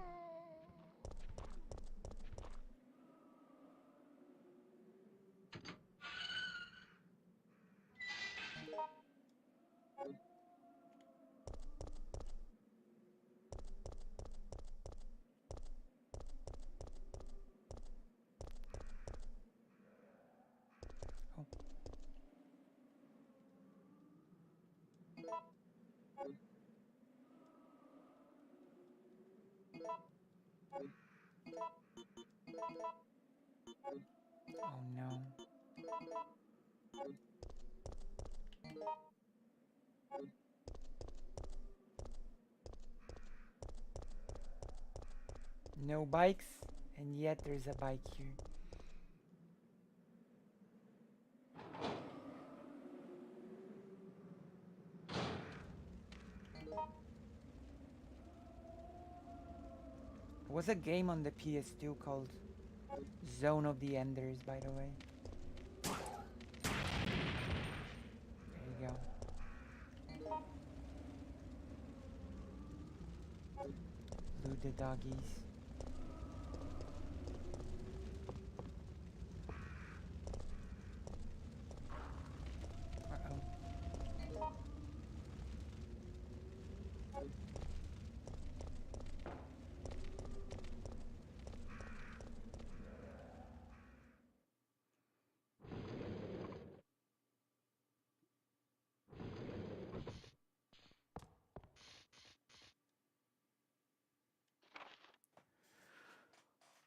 Oh. Oh no. No bikes, and yet there's a bike here. There was a game on the PS2 called Zone of the Enders, by the way. There you go. Loot the doggies. Uh-oh.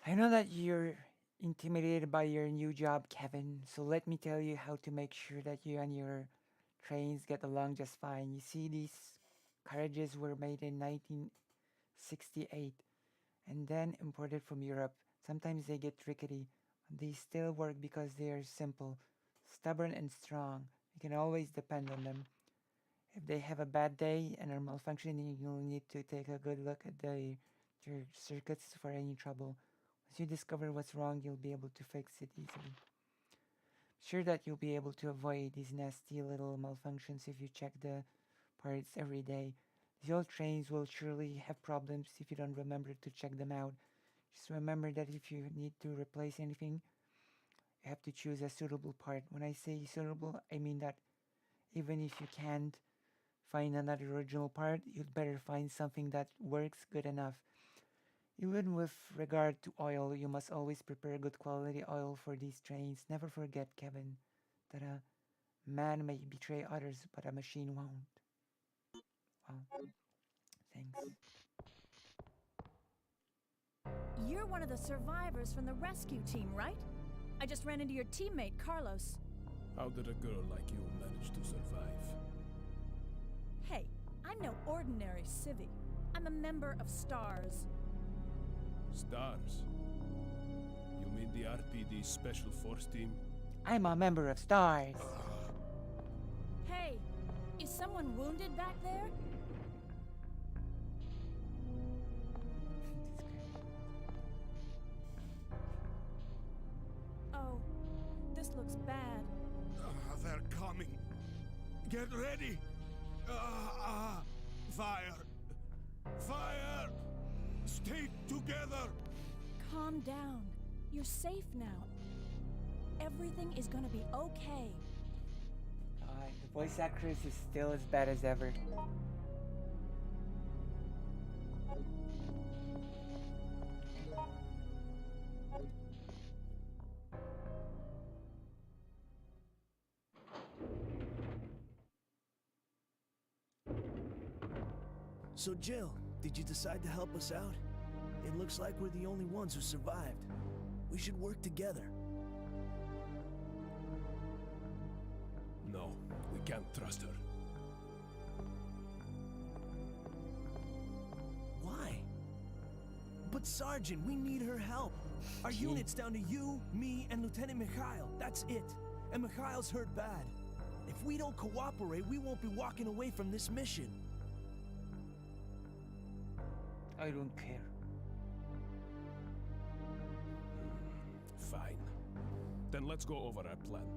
I know that you're intimidated by your new job, Kevin, so let me tell you how to make sure that you and your trains get along just fine. You see, these carriages were made in 1968 and then imported from Europe. Sometimes they get rickety, but they still work because they are simple, stubborn, and strong. You can always depend on them. If they have a bad day and are malfunctioning, you'll need to take a good look at your circuits for any trouble. Once you discover what's wrong, you'll be able to fix it easily. Sure that you'll be able to avoid these nasty little malfunctions if you check the parts every day. The old trains will surely have problems if you don't remember to check them out. Just remember that if you need to replace anything, you have to choose a suitable part. When I say suitable, I mean that even if you can't find another original part, you'd better find something that works good enough. Even with regard to oil, you must always prepare good quality oil for these trains. Never forget, Kevin, that a man may betray others, but a machine won't. Well, thanks. You're one of the survivors from the rescue team, right? I just ran into your teammate, Carlos. How did a girl like you manage to survive? Hey, I'm no ordinary civvy. I'm a member of STARS. Stars? You mean the RPD Special Force Team? I'm a member of STARS. Hey, is someone wounded back there? Oh, this looks bad. They're coming. Get ready. Fire. Fire. Stay together. Calm down. You're safe now. Everything is gonna be okay. The voice actress is still as bad as ever. So Jill, did you decide to help us out? It looks like we're the only ones who survived. We should work together. No, we can't trust her. Why? But Sergeant, we need her help. Our unit's down to you, me, and Lieutenant Mikhail. That's it. And Mikhail's hurt bad. If we don't cooperate, we won't be walking away from this mission. I don't care. Fine. Then let's go over our plan.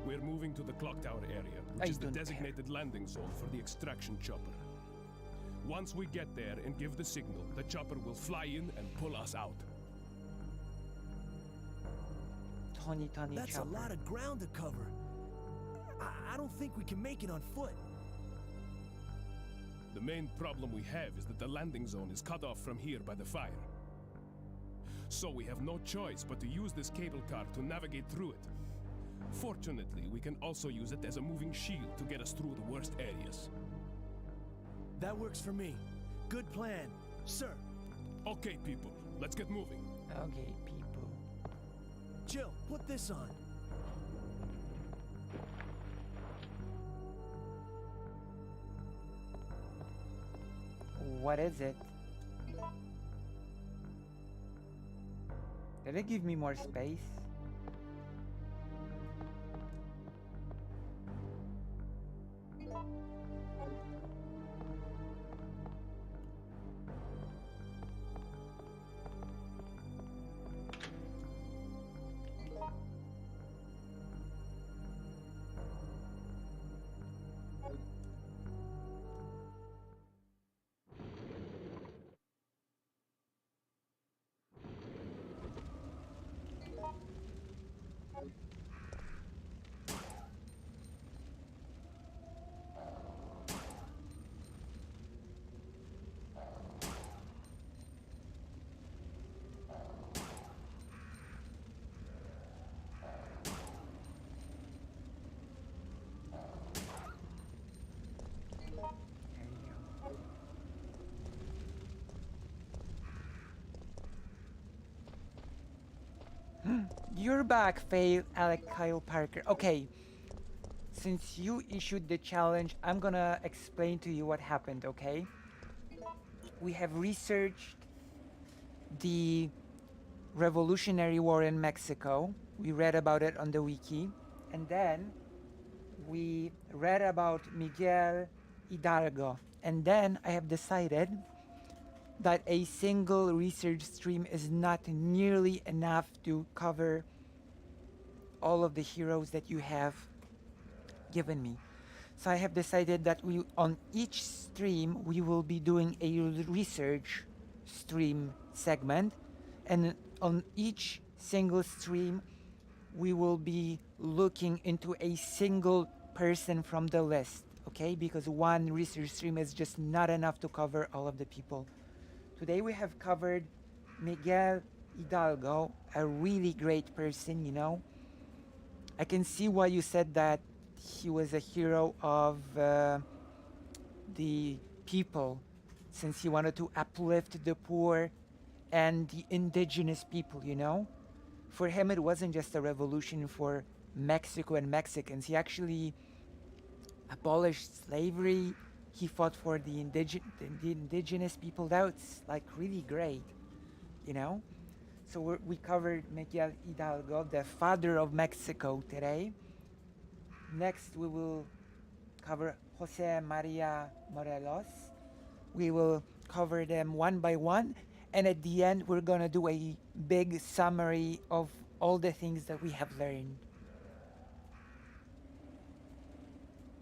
We're moving to the clock tower area, which is the designated landing zone for the extraction chopper. Once we get there and give the signal, the chopper will fly in and pull us out. Tony That's chopper. a lot of ground to cover. I don't think we can make it on foot. The main problem we have is that the landing zone is cut off from here by the fire. So we have no choice but to use this cable car to navigate through it. Fortunately, we can also use it as a moving shield to get us through the worst areas. That works for me. Good plan, sir. Okay, people, let's get moving. Okay, people. Jill, put this on. What is it? Did it give me more space? You're back, Faye, Alec, Kyle, Parker. Okay, since you issued the challenge, I'm gonna explain to you what happened, okay? We have researched the Revolutionary War in Mexico. We read about it on the wiki. And then we read about Miguel Hidalgo. And then I have decided that a single research stream is not nearly enough to cover all of the heroes that you have given me. So I have decided that we, on each stream, we will be doing a research stream segment, and on each single stream, we will be looking into a single person from the list, okay? Because one research stream is just not enough to cover all of the people. Today we have covered Miguel Hidalgo, a really great person, you know. I can see why you said that he was a hero of the people, since he wanted to uplift the poor and the indigenous people, you know? For him, it wasn't just a revolution for Mexico and Mexicans. He actually abolished slavery. He fought for the indigenous people. That's like really great, you know? So we covered Miguel Hidalgo, the father of Mexico today. Next, we will cover Jose Maria Morelos. We will cover them one by one. And at the end, we're going to do a big summary of all the things that we have learned.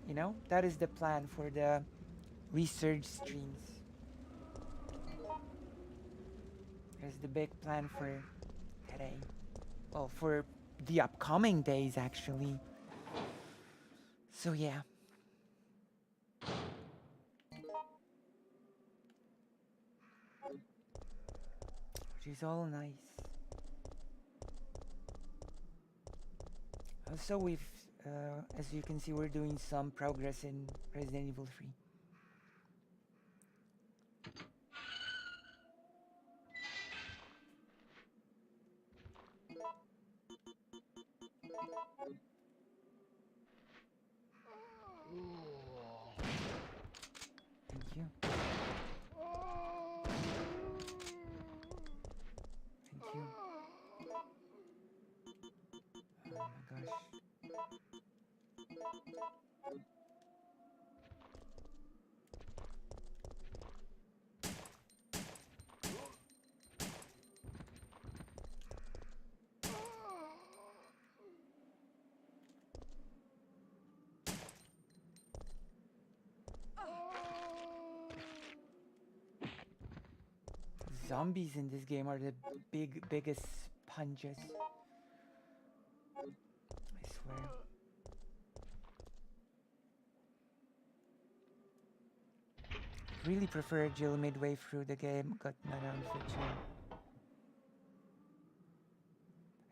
You know, that is the plan for the research streams. There's the big plan for today. Well, for the upcoming days, actually. So, yeah. Which is all nice. Also, we've, as you can see, we're doing some progress in Resident Evil 3. Thank you. Thank you. Oh my gosh. Zombies in this game are the biggest sponges. I swear. Really prefer Jill midway through the game, got not on for two.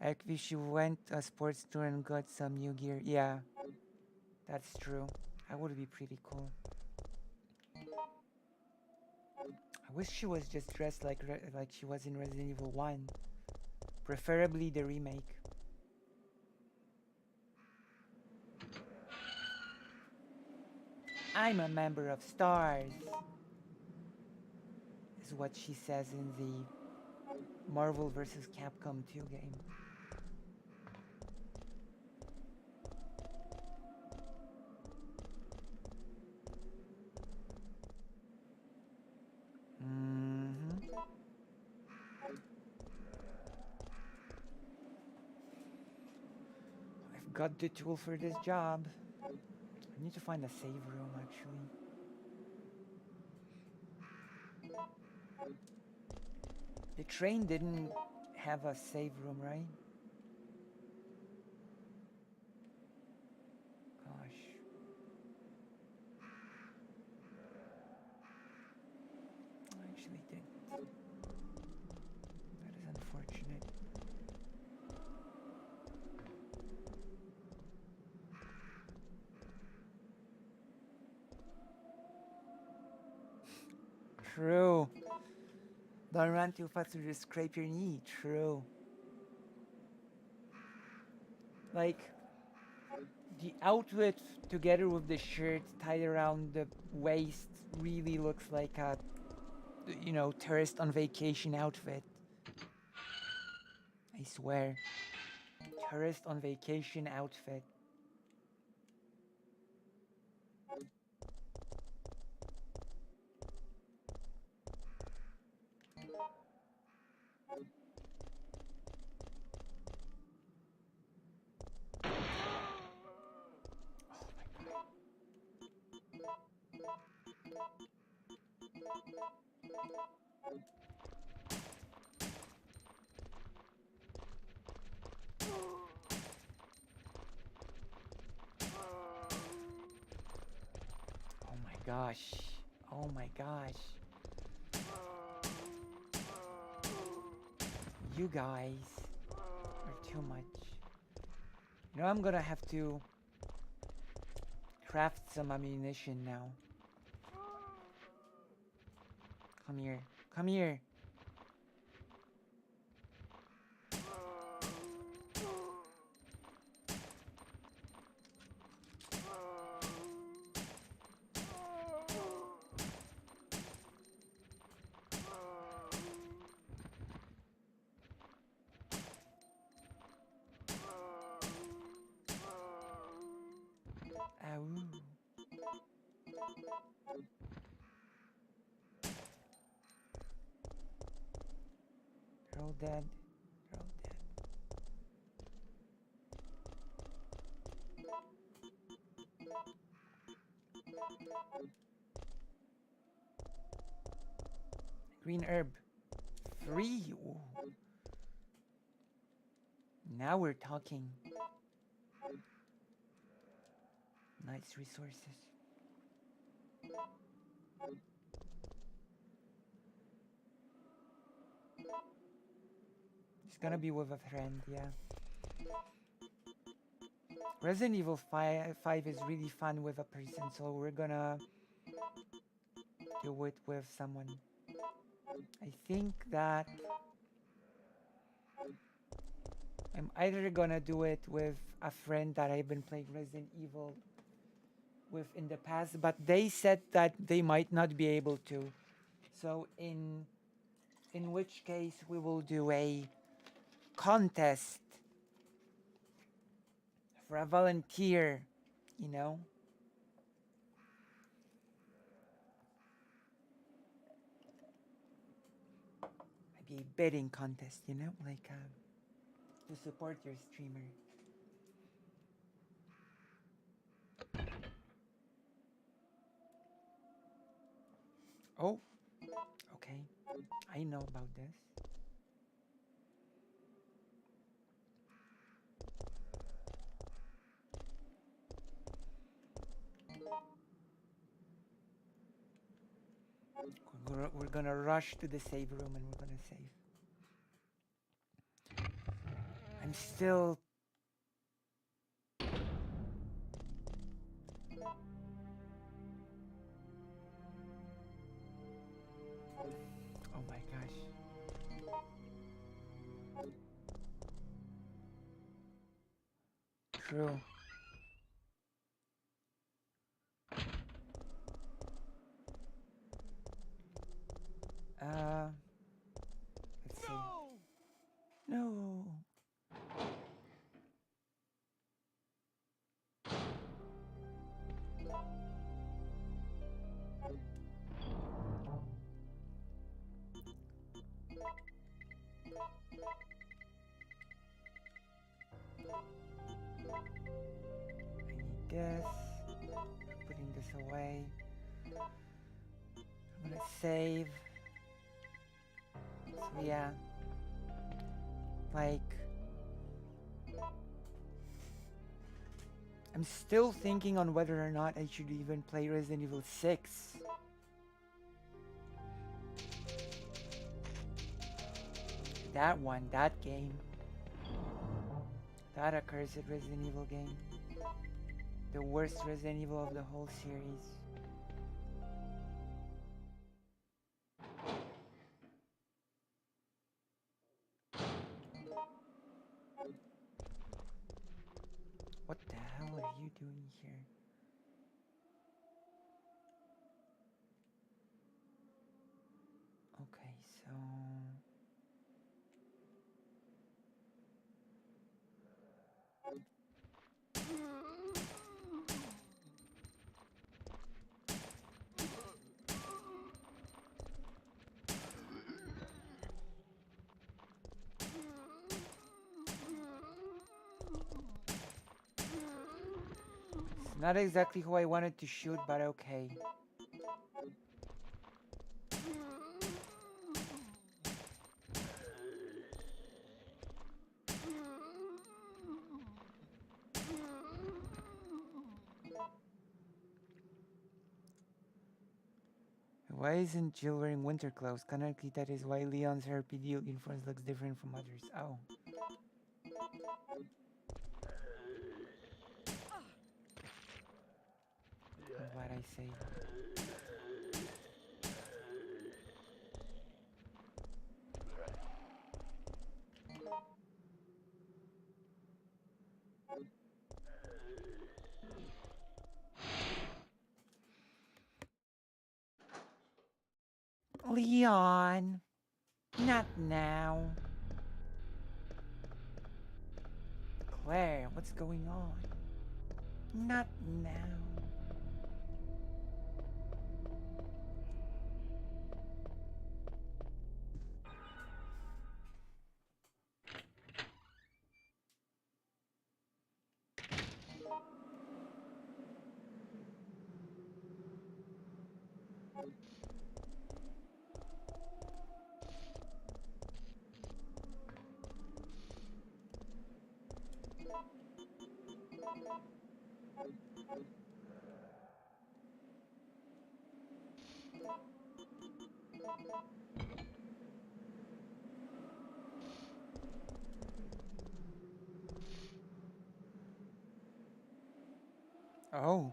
I wish you went a sports tour and got some new gear. Yeah, that's true. That would be pretty cool. I wish she was just dressed like she was in Resident Evil 1. Preferably the remake. I'm a member of STARS, is what she says in the Marvel vs. Capcom 2 game. I've got the tool for this job. I need to find a save room, actually. The train didn't have a save room, right? Gosh. I actually didn't. That is unfortunate. True. Don't run too fast to just scrape your knee. True. Like, the outfit together with the shirt tied around the waist really looks like a, you know, tourist on vacation outfit. I swear. Tourist on vacation outfit. Oh my gosh. Oh my gosh. You guys are too much. You know, I'm gonna have to craft some ammunition now. Come here. Come here. Ow. They're all dead. They're all dead. Green herb. Free. Ooh. Now we're talking. Nice resources. It's gonna be with a friend, yeah. Resident Evil 5 is really fun with a person, so we're gonna do it with someone. I think that I'm either gonna do it with a friend that I've been playing Resident Evil with in the past, but they said that they might not be able to. So in which case we will do a contest for a volunteer, you know? Maybe a bidding contest, you know? Like to support your streamer. Oh, okay. I know about this. We're gonna rush to the save room and we're gonna save. I'm still... Oh my gosh. True. Let's see. No. I need this. Putting this away. I'm gonna save. So yeah. Like, I'm still thinking on whether or not I should even play Resident Evil 6. That one, that game. That accursed Resident Evil game. The worst Resident Evil of the whole series. doing here? Okay, so it's not exactly who I wanted to shoot, but okay. Why isn't Jill wearing winter clothes? Canonically, that is why Leon's herpedial uniform looks different from others. Oh. What I say. Leon, not now. Claire, what's going on? Not now. Oh.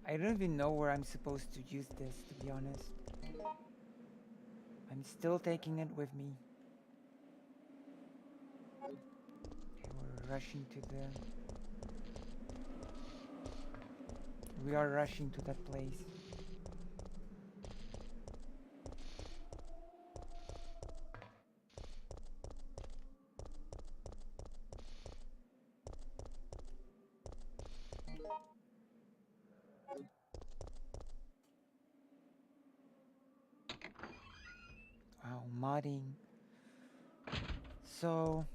I don't even know where I'm supposed to use this, to be honest. I'm still taking it with me. Okay, we're rushing to the... We are rushing to that place. Wow, modding. So,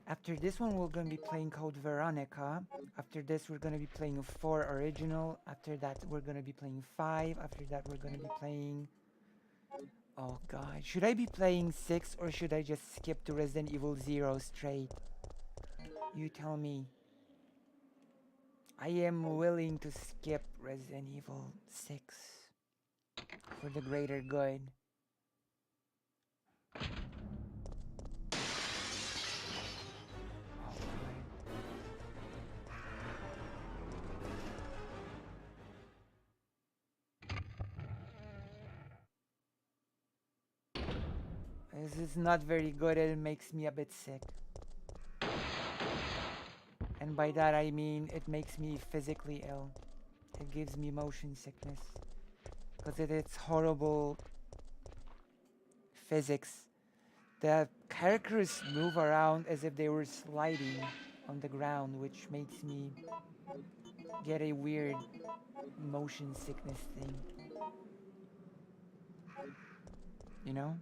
after this one, we're gonna be playing Code Veronica. After this, we're gonna be playing 4 original. After that, we're gonna be playing 5. After that, we're gonna be playing... Oh god, should I be playing 6 or should I just skip to Resident Evil 0 straight? You tell me. I am willing to skip Resident Evil 6 for the greater good. This is not very good and it makes me a bit sick. And by that I mean it makes me physically ill. It gives me motion sickness. Because it's horrible physics. The characters move around as if they were sliding on the ground, which makes me get a weird motion sickness thing. You know?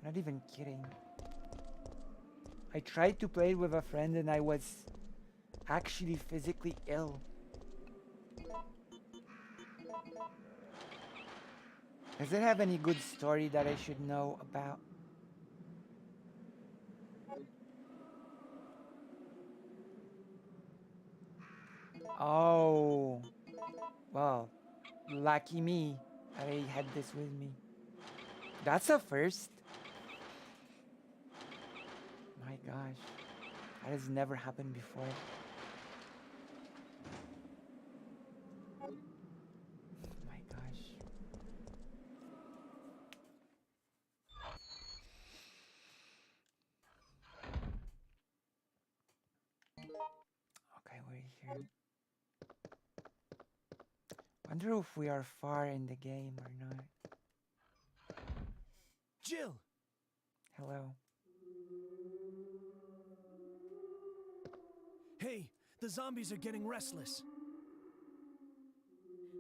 I'm not even kidding. I tried to play it with a friend and I was actually physically ill. Does it have any good story that I should know about? Oh. Well, lucky me that I had this with me. That's a first. My gosh. That has never happened before. My gosh. Okay. Wonder if we are far in the game or not. Jill! Hello. Hey, the zombies are getting restless.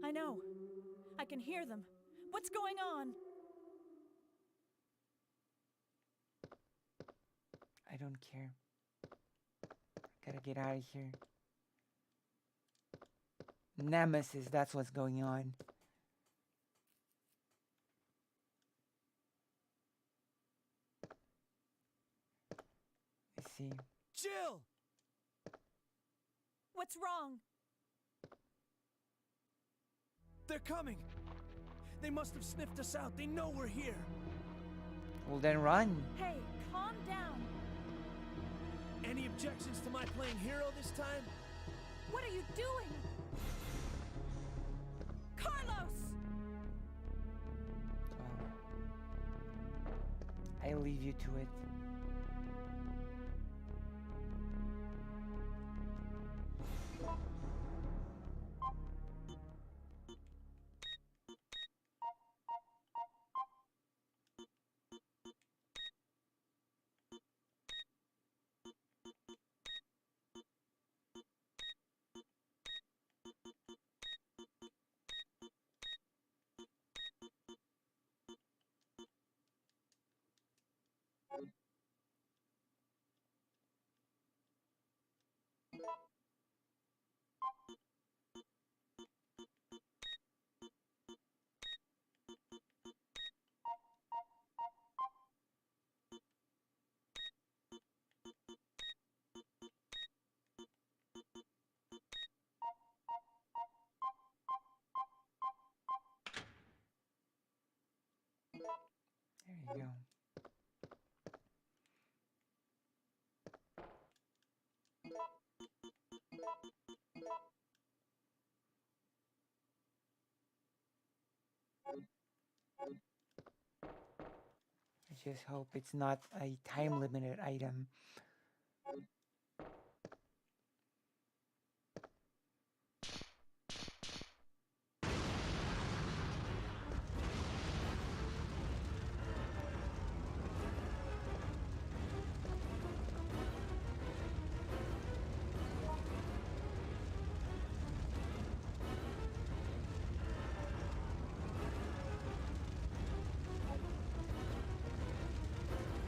I know. I can hear them. What's going on? I don't care. Gotta get out of here. Nemesis, that's what's going on. Let's see. Jill! What's wrong? They're coming! They must have sniffed us out. They know we're here. Well, then run. Hey, calm down. Any objections to my playing hero this time? What are you doing? Carlos! I leave you to it. There you go. I just hope it's not a time limited item.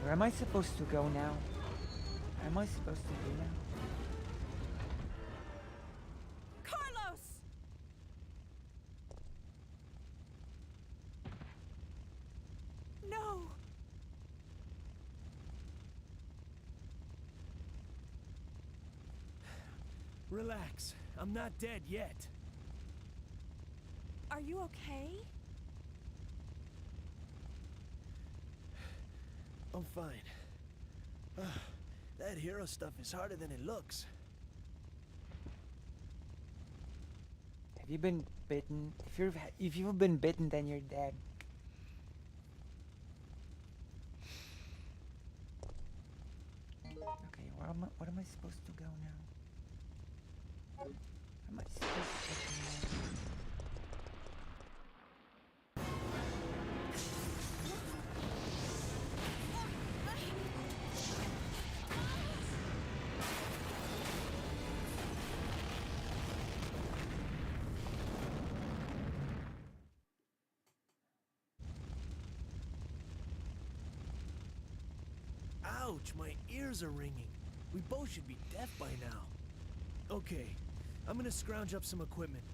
Where am I supposed to go now? Where am I supposed to be now? Carlos! No! Relax. I'm not dead yet. Are you okay? I'm fine. That hero stuff is harder than it looks. Have you been bitten? If you've been bitten, then you're dead. Okay, what am I supposed to go now? Where am I supposed to go now? Ouch, my ears are ringing. We both should be deaf by now. Okay, I'm gonna scrounge up some equipment.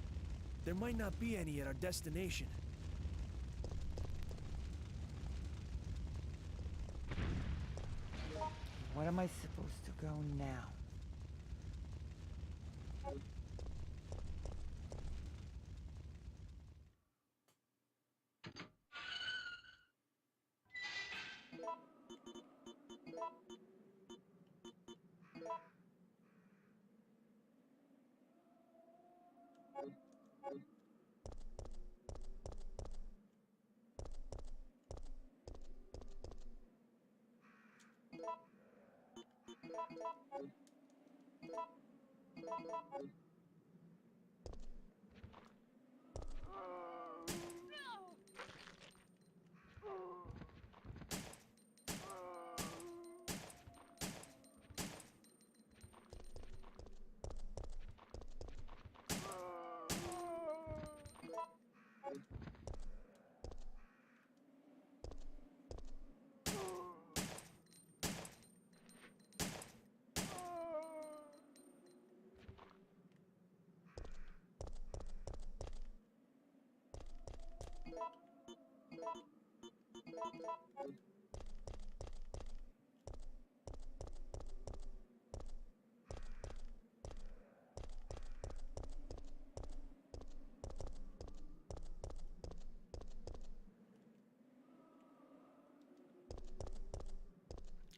There might not be any at our destination. What am I supposed to go now?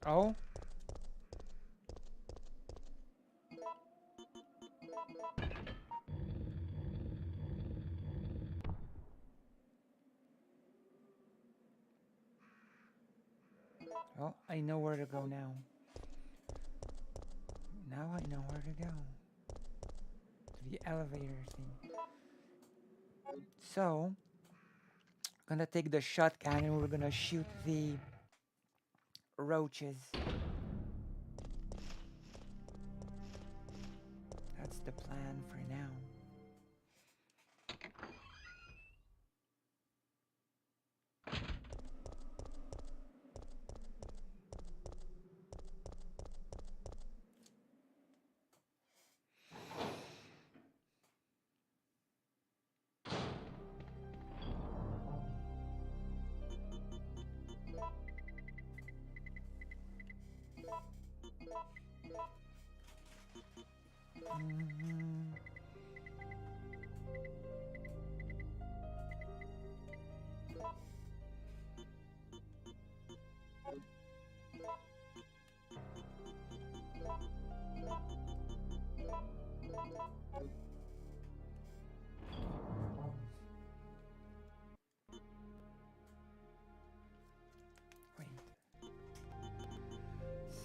Oh? Oh, I know where to go now. Now I know where to go. To the elevator thing. So, gonna take the shotgun and we're gonna shoot the roaches. That's the plan for now.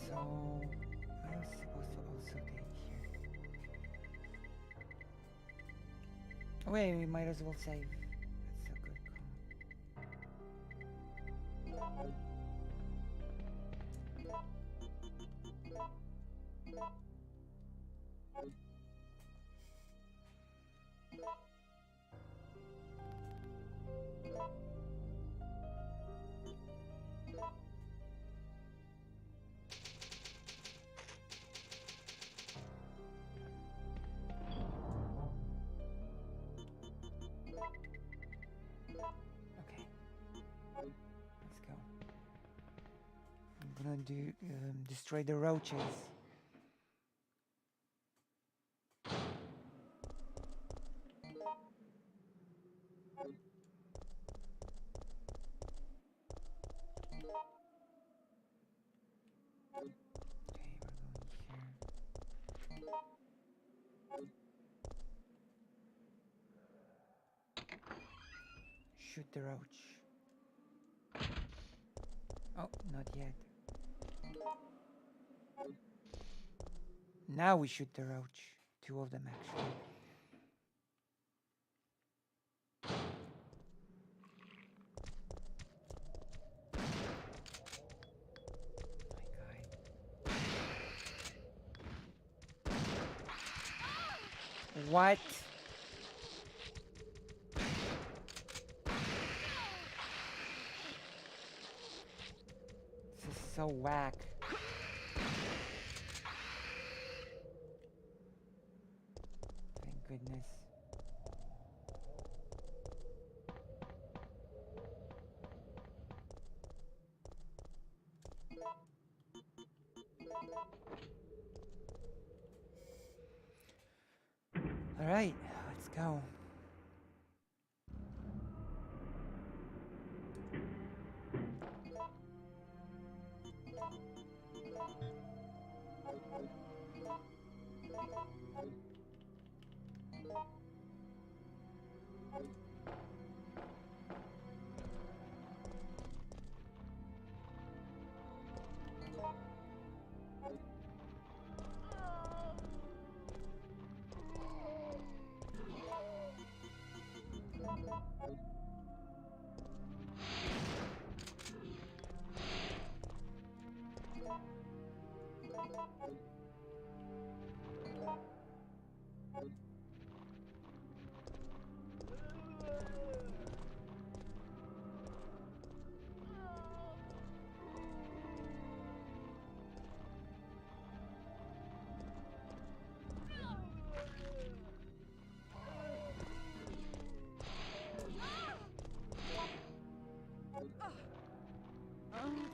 So, I'm supposed to also take here. Wait, we might as well save. That's a good Okay. Let's go. I'm gonna do destroy the roaches. Shoot the roach. Oh, not yet. Now we shoot the roach. Two of them actually. What? This is so whack. Thank goodness. All right, let's go.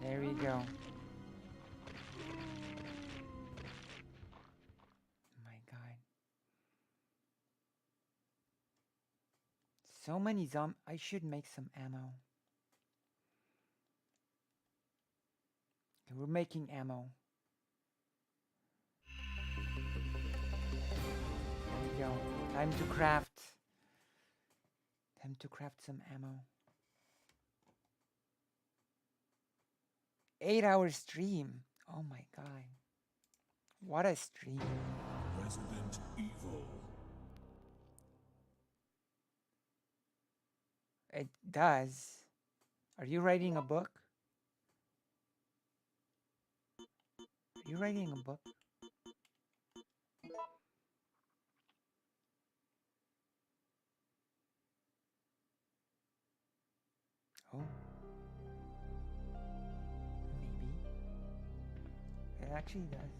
There we go. My God. So many I should make some ammo. Okay, we're making ammo. There we go. Time to craft. Time to craft some ammo. 8-hour stream. Oh my God. What a stream. Resident Evil. It does. Are you writing a book? Are you writing a book? Oh. Maybe. It actually does.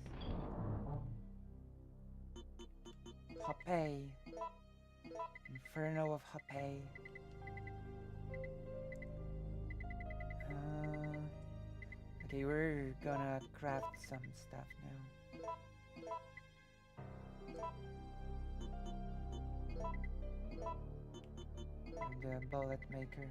Hape. Inferno of Hape. Okay, we're gonna craft some stuff now. The bullet maker.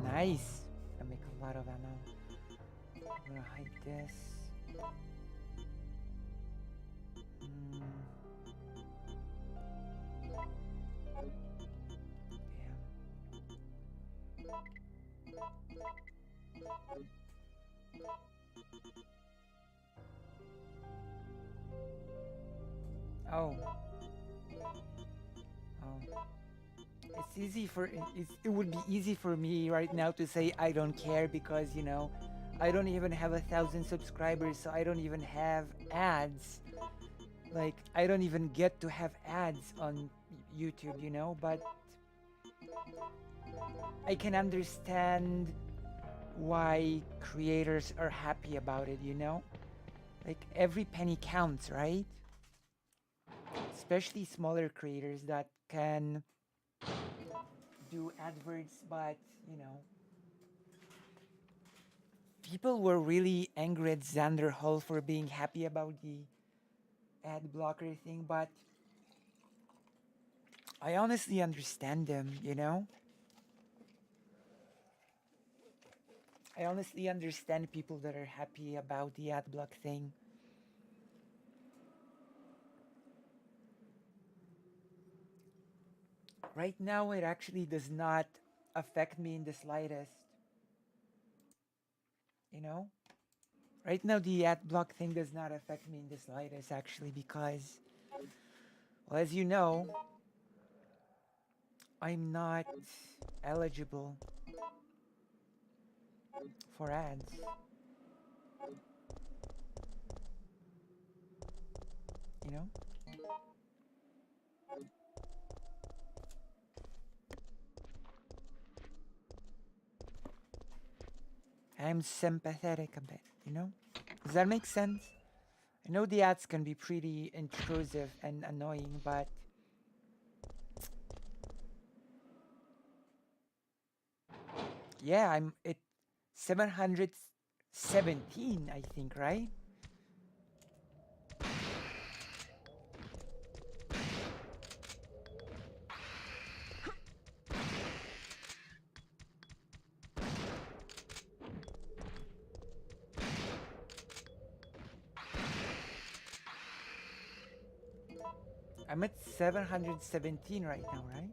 Nice. I make a lot of ammo. I'm gonna hide this. Oh. It's easy for it would be easy for me right now to say I don't care because, you know, I don't even have 1,000 subscribers, so I don't even have ads. Like, I don't even get to have ads on YouTube, you know, but I can understand why creators are happy about it, you know? Like, every penny counts, right? Especially smaller creators that can do adverts, but, you know, people were really angry at Xander Hall for being happy about the ad blocker thing, but I honestly understand them, you know? I honestly understand people that are happy about the ad block thing. Right now, it actually does not affect me in the slightest. You know? Right now, the ad block thing does not affect me in the slightest, actually, because, well, as you know, I'm not eligible for ads. You know? I'm sympathetic a bit, you know? Does that make sense? I know the ads can be pretty intrusive and annoying, but yeah, I'm at 717, I think, right? I'm at 717 right now, right?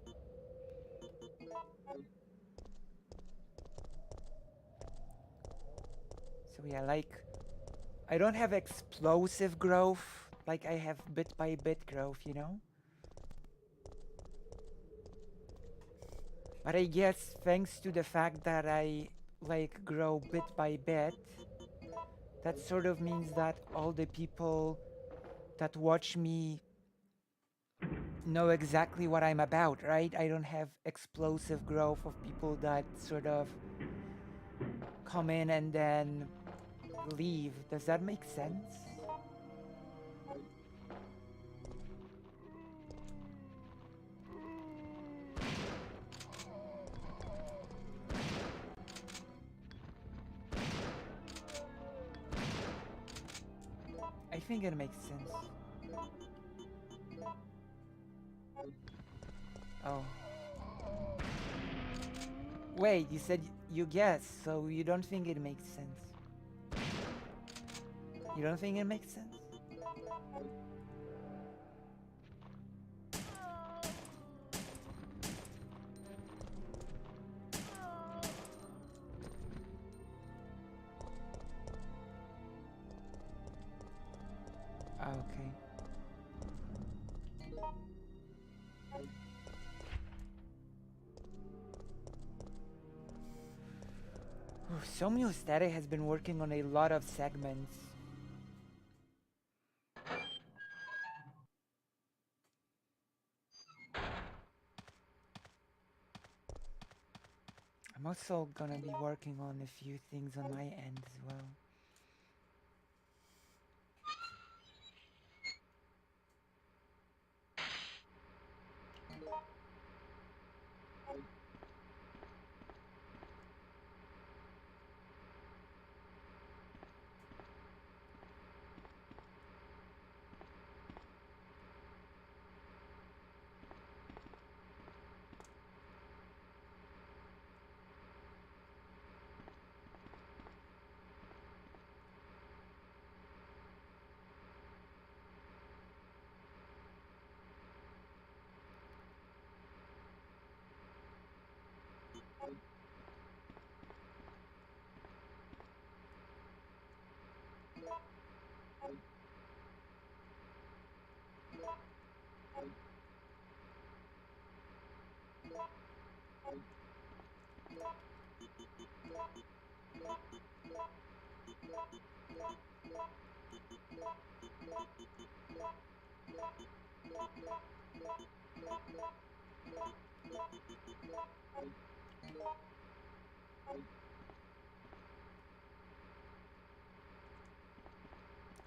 So yeah, like, I don't have explosive growth, like I have bit by bit growth, you know? But I guess thanks to the fact that I like grow bit by bit, that sort of means that all the people that watch me know exactly what I'm about, right? I don't have explosive growth of people that sort of come in and then leave. Does that make sense? I think it makes sense. Oh. Wait, you said you guess, so you don't think it makes sense? You don't think it makes sense? Okay. Somio Static has been working on a lot of segments. I'm also gonna be working on a few things on my end as well.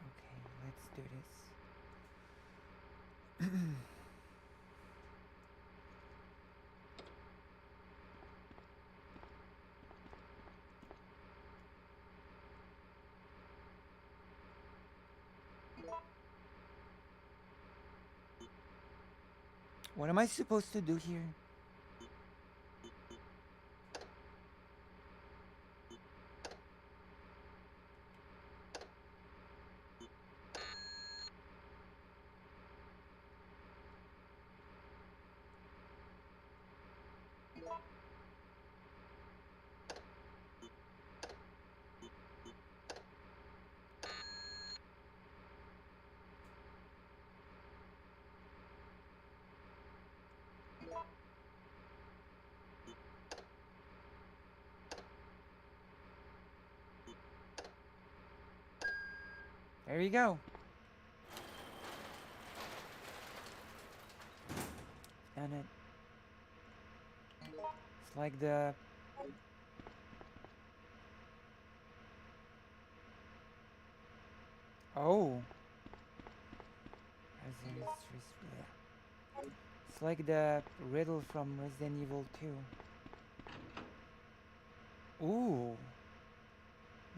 Okay, let's do this. What am I supposed to do here? There you go. Done it. It's like the... Oh. It's like the riddle from Resident Evil 2. Ooh.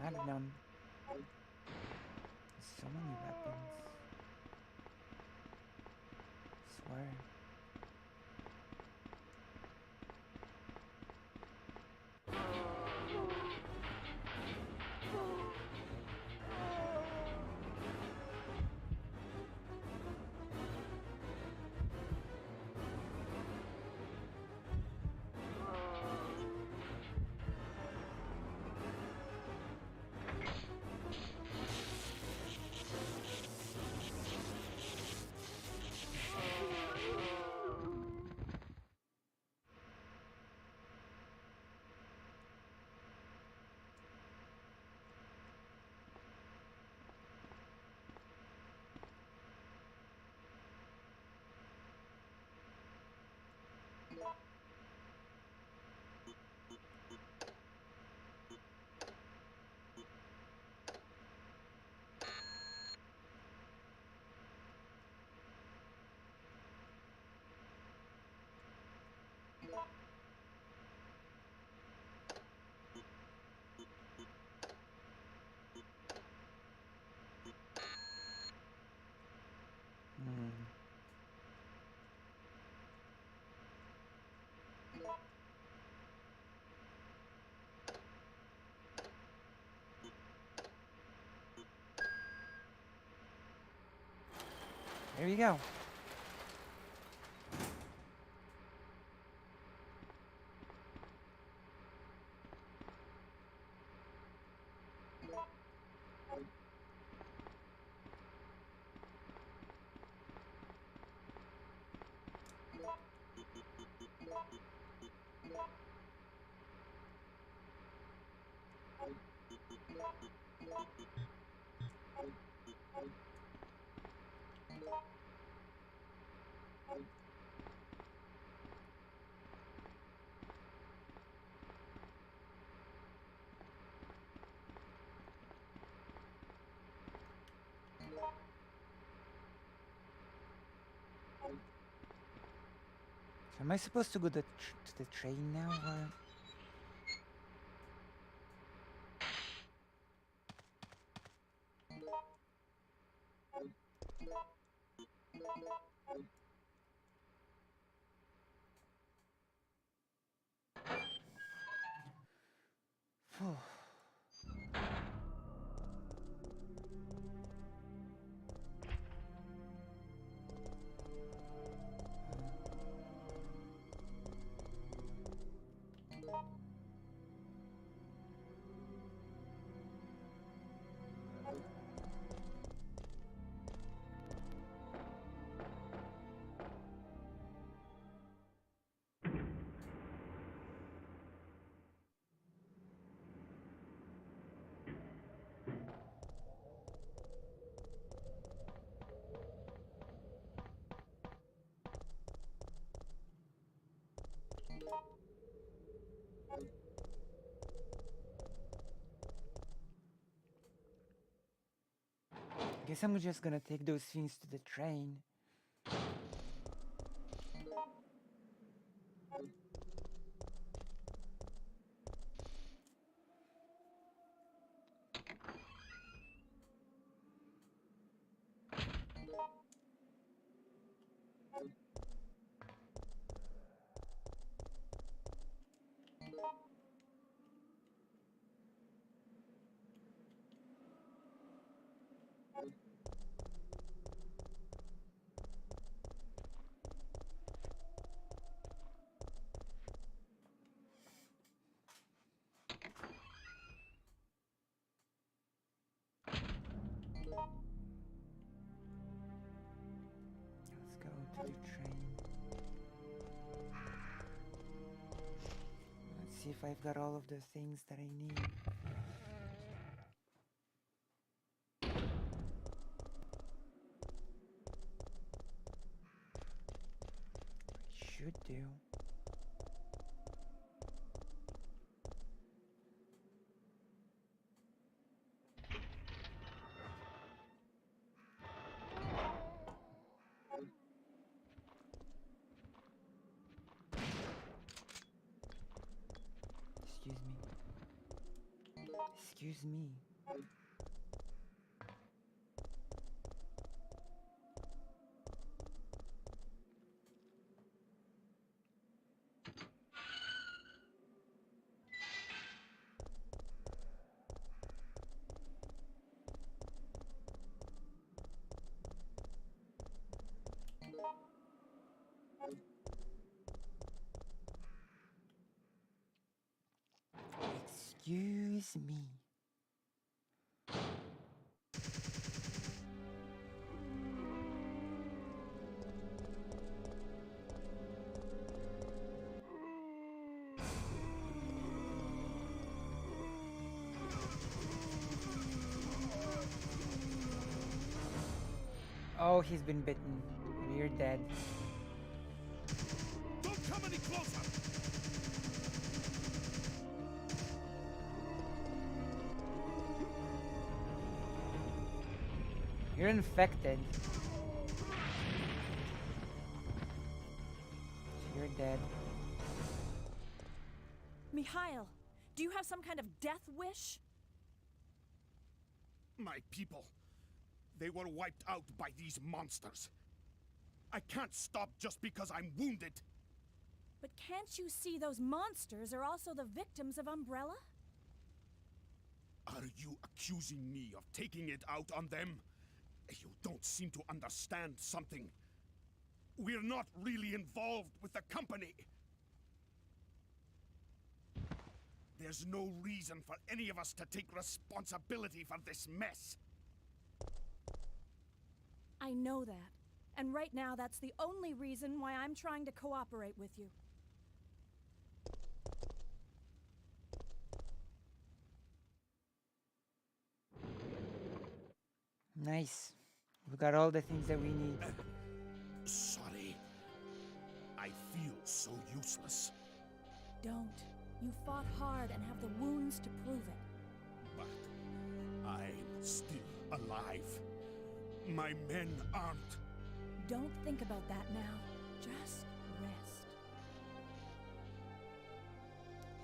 Magnum. So many weapons. Swear. There we go. So am I supposed to go to the train now, or? Phew. Guess I'm just gonna take those things to the train. Let's go to the train. Let's see if I've got all of the things that I need. Should do. Excuse me. Excuse me. Excuse me. Oh, he's been bitten. We're dead. Don't come any closer! You're infected. You're dead. Mikhail, do you have some kind of death wish? My people, they were wiped out by these monsters. I can't stop just because I'm wounded. But can't you see those monsters are also the victims of Umbrella? Are you accusing me of taking it out on them? You don't seem to understand something. We're not really involved with the company. There's no reason for any of us to take responsibility for this mess. I know that. And right now, that's the only reason why I'm trying to cooperate with you. Nice. We got all the things that we need. Sorry. I feel so useless. Don't. You fought hard and have the wounds to prove it. But I'm still alive. My men aren't. Don't think about that now. Just rest.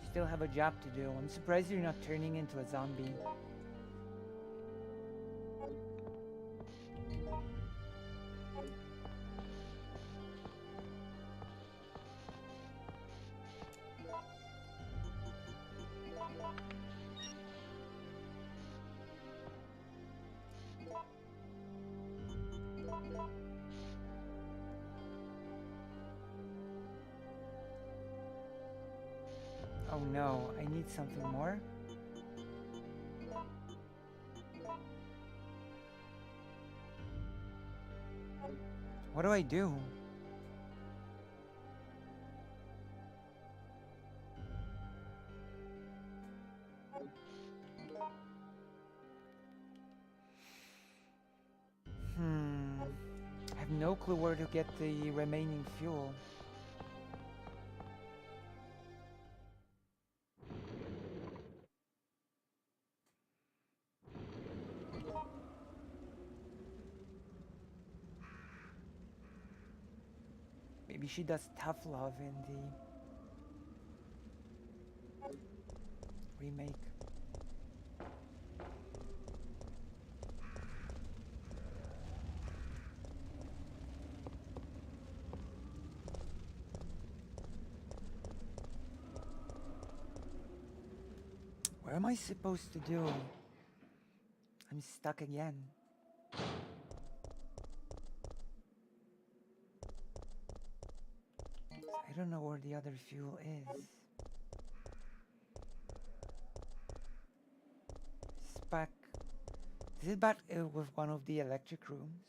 You still have a job to do. I'm surprised you're not turning into a zombie. Oh no, I need something more. What do I do? I have no clue where to get the remaining fuel. Maybe she does tough love in the remake. What am I supposed to do? I'm stuck again. I don't know where the other fuel is. It's back. Is it back with one of the electric rooms?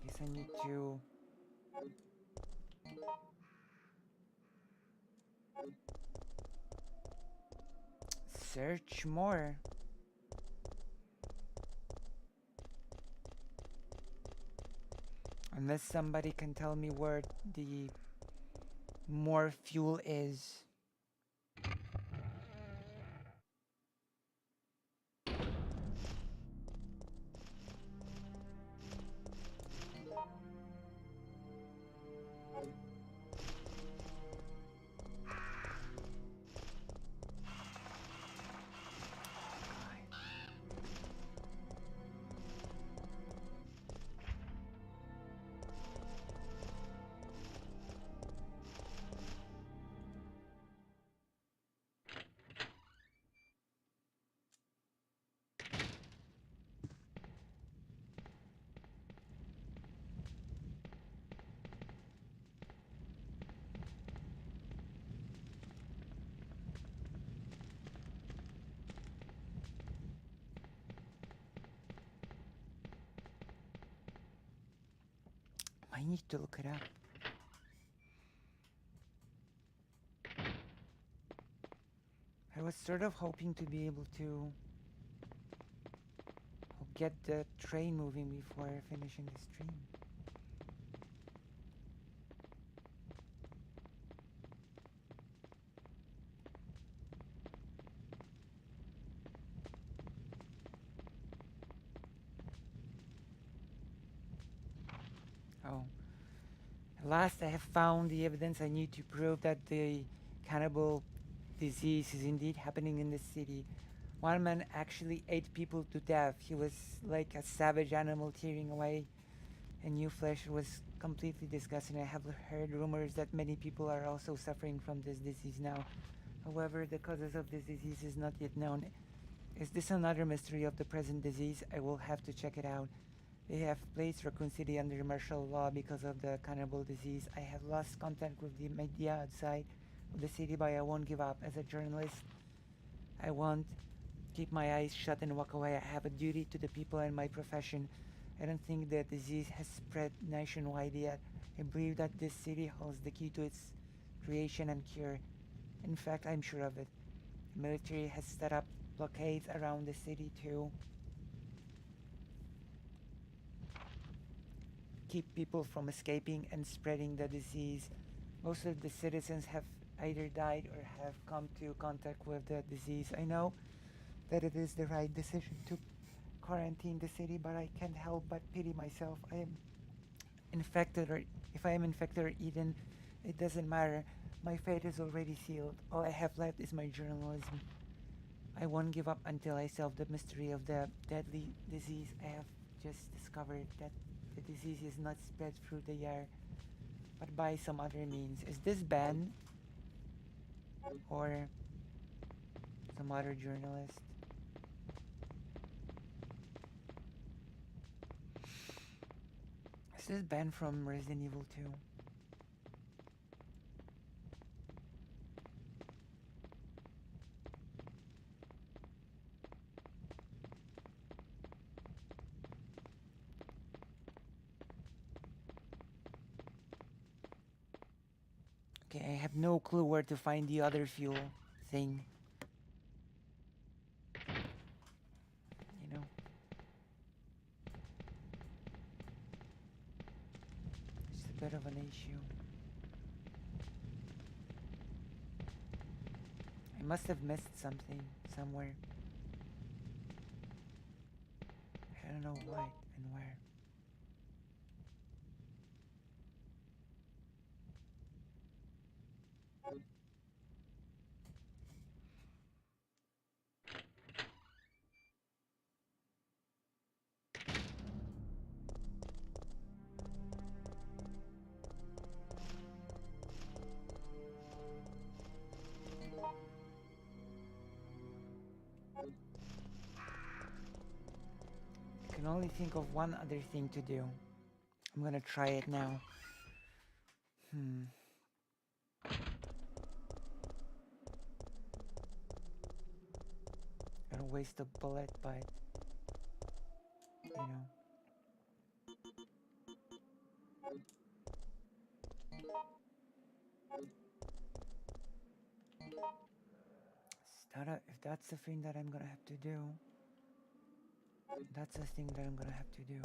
Guess I need to search more. Unless somebody can tell me where the more fuel is. I need to look it up. I was sort of hoping to be able to get the train moving before finishing the stream. Oh, Last, I have found the evidence I need to prove that the cannibal disease is indeed happening in the city. One man actually ate people to death. He was like a savage animal tearing away and new flesh. Was completely disgusting. I have heard rumors that many people are also suffering from this disease now. However, the causes of this disease is not yet known. Is this another mystery of the present disease? I will have to check it out. They have placed Raccoon City under martial law because of the cannibal disease. I have lost contact with the media outside of the city, but I won't give up. As a journalist, I won't keep my eyes shut and walk away. I have a duty to the people and my profession. I don't think the disease has spread nationwide yet. I believe that this city holds the key to its creation and cure. In fact, I'm sure of it. The military has set up blockades around the city to keep people from escaping and spreading the disease. Most of the citizens have either died or have come to contact with the disease. I know that it is the right decision to quarantine the city, but I can't help but pity myself. I am infected, or if I am infected or eaten, it doesn't matter. My fate is already sealed. All I have left is my journalism. I won't give up until I solve the mystery of the deadly disease. I have just discovered that the disease is not spread through the air, but by some other means. Is this Ben or some other journalist? Is this Ben from Resident Evil 2? Okay, I have no clue where to find the other fuel thing. You know? It's a bit of an issue. I must have missed something somewhere. I don't know what and where. I can only think of one other thing to do. I'm gonna try it now. Gonna waste a bullet, but you know. If that's the thing that I'm gonna have to do, that's the thing that I'm gonna have to do.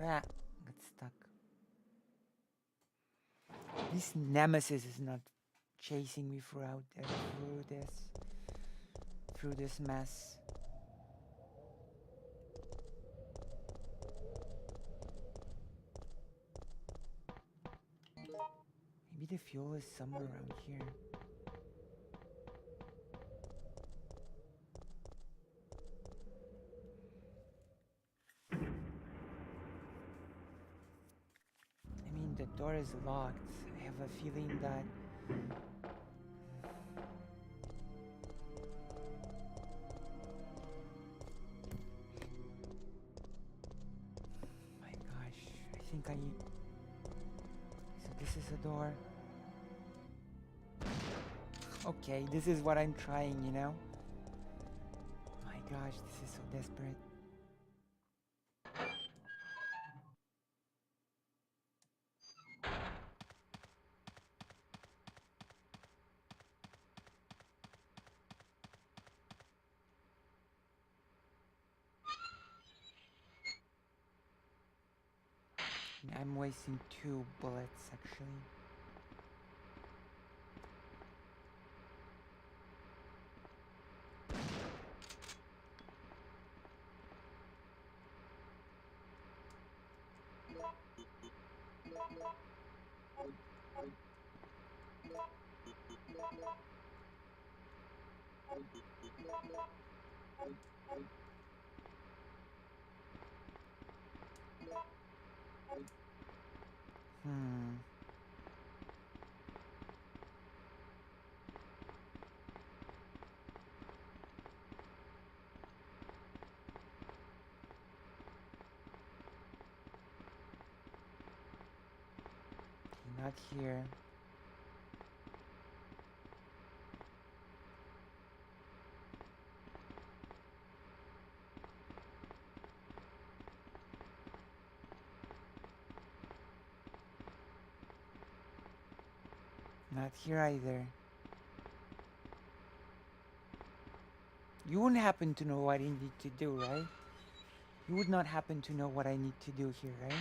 Ah, got stuck. This nemesis is not chasing me through this mess. Maybe the fuel is somewhere around here. I mean, the door is locked. I have a feeling that my gosh, I think I need. So this is a door. Okay, this is what I'm trying, you know? My gosh, this is so desperate. I'm wasting 2 bullets actually. Hmm. Not here. Not here either. You wouldn't happen to know what I need to do, right? You would not happen to know what I need to do here, right?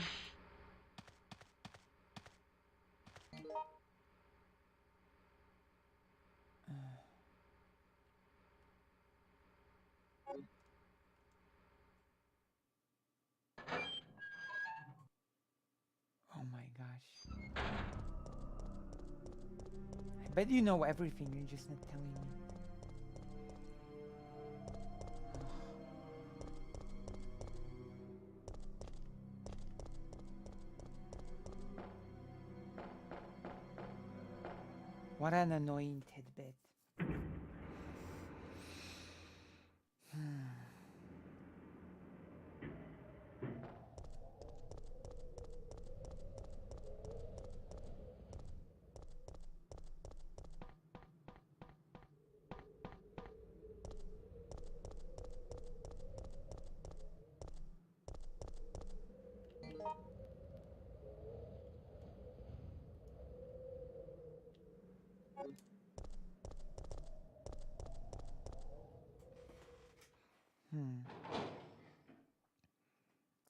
Oh my gosh. I bet you know everything, you're just not telling me. What an annoying tidbit.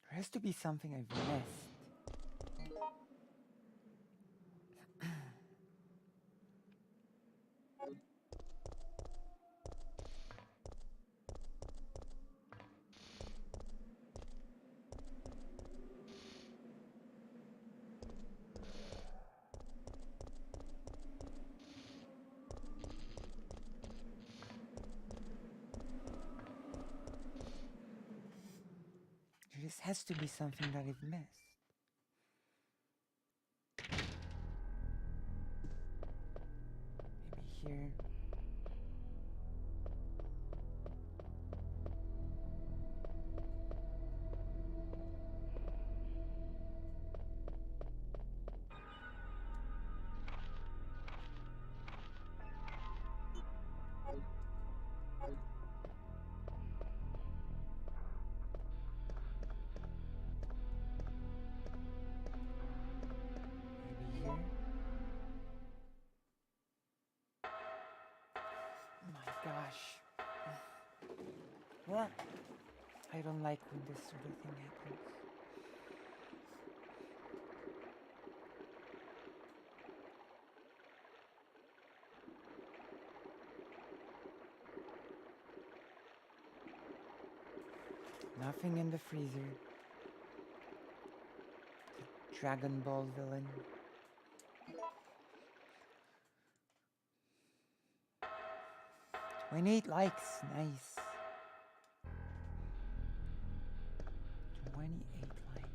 There has to be something I've missed. There just has to be something that I've missed. Maybe here. Maybe here. Oh my gosh. What? I don't like when this sort of thing happens. Nothing in the freezer. The Dragon Ball villain. $28 likes, nice. 28 likes.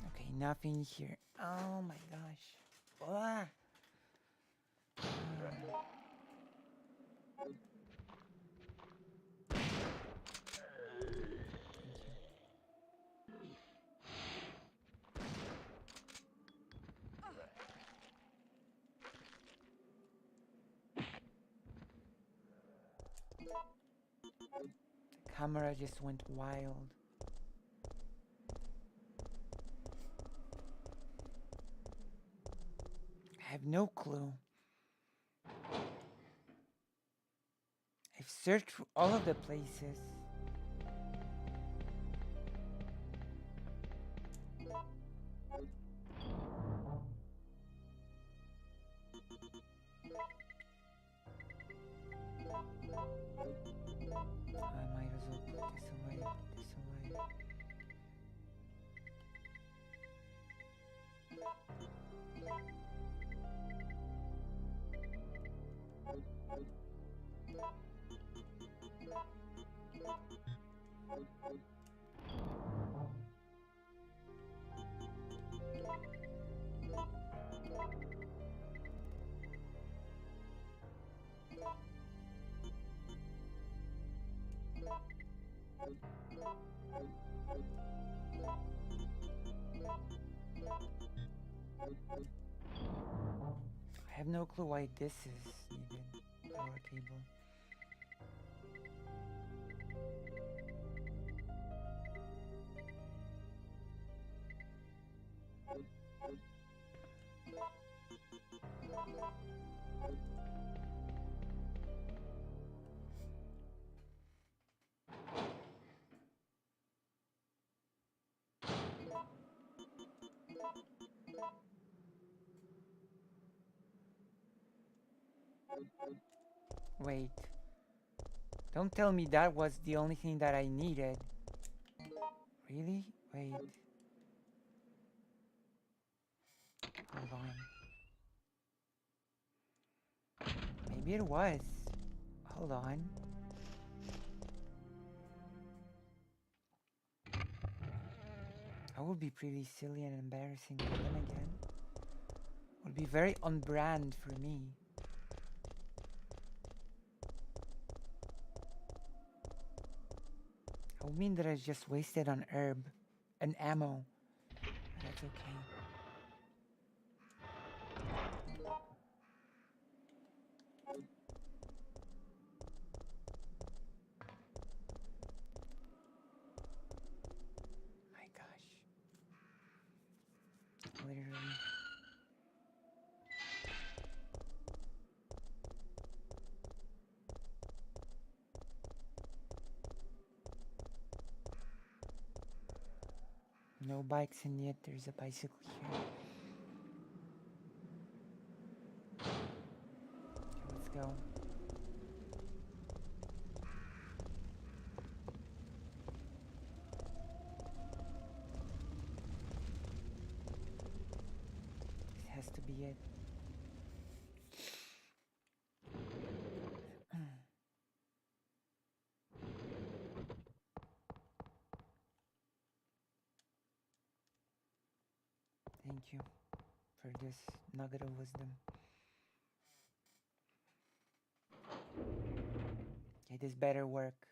Okay, nothing here. Oh my gosh. Ah. The camera just went wild. I have no clue. I've searched through all of the places. I have no clue why this is needed. Power cable. Wait. Don't tell me that was the only thing that I needed. Really? Wait. Hold on. Maybe it was. Hold on. That would be pretty silly and embarrassing, but then again, would be very on brand for me. I would mean that I just wasted on herb and ammo. That's okay. My gosh. Literally. No bikes, and yet there's a bicycle here. Okay, let's go. This has to be it. Thank you for this nugget of wisdom. Okay, this better work.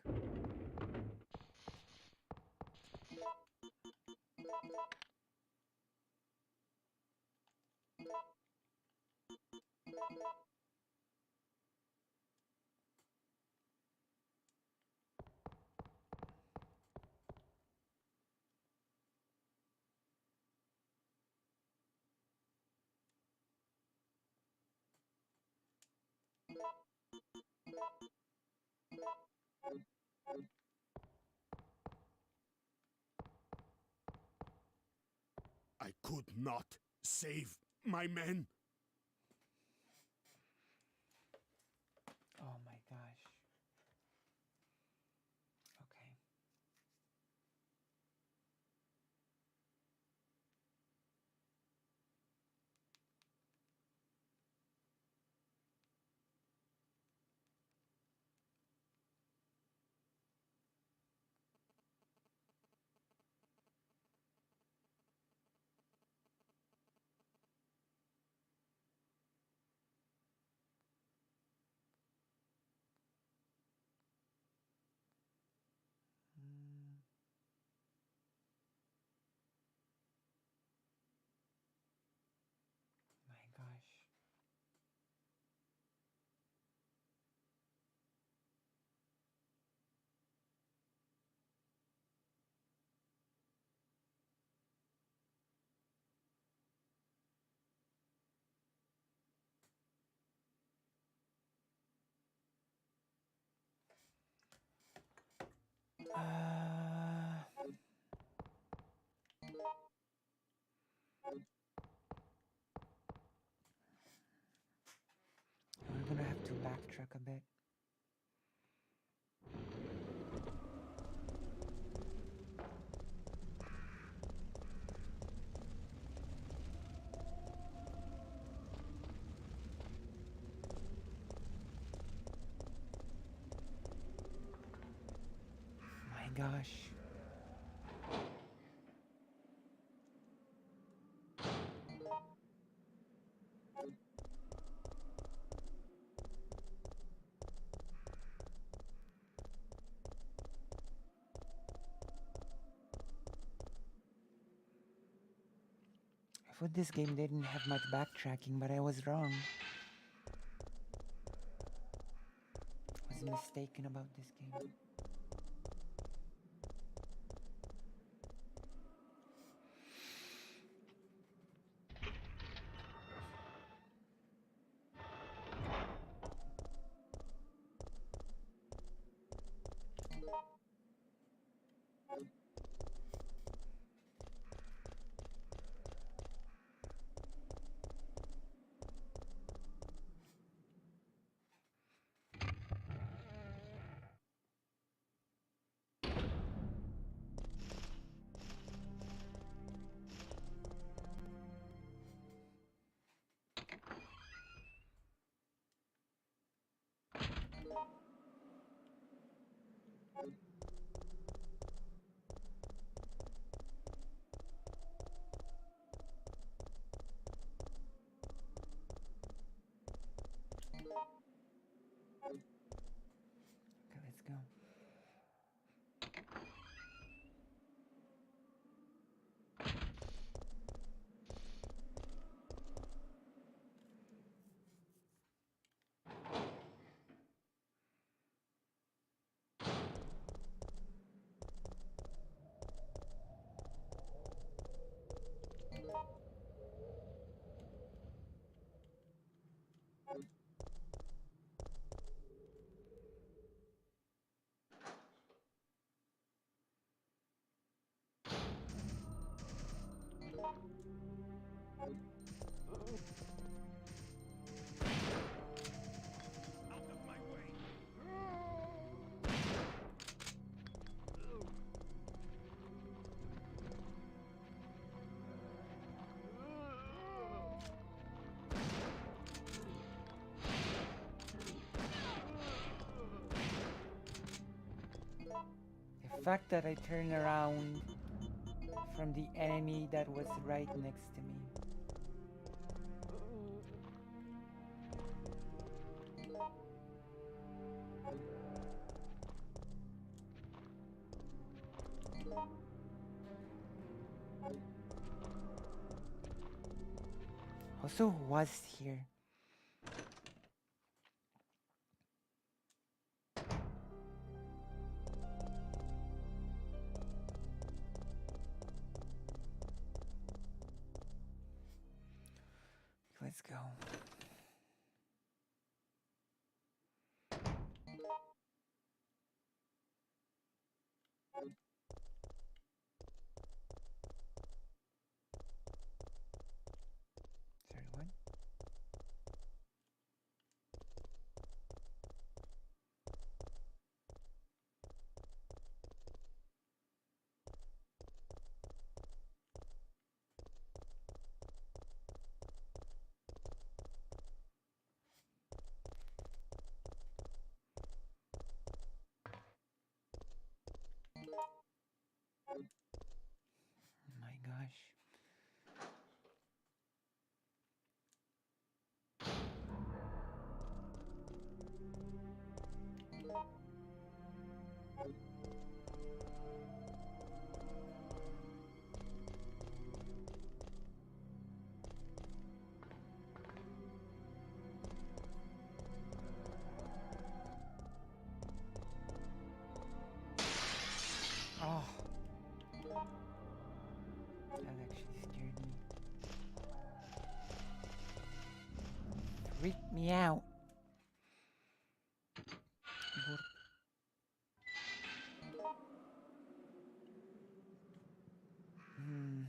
I could not save my men. Oh my gosh. Okay. My gosh. We're gonna have to backtrack a bit. gosh. I thought this game didn't have much backtracking, but I was wrong. I was mistaken about this game. Okay, let's go. The fact that I turned around from the enemy that was right next to me. Also, who was here? Let's go. Sorry, what? Oh my gosh. Oh. That actually scared me. Freaked me out. Hmm.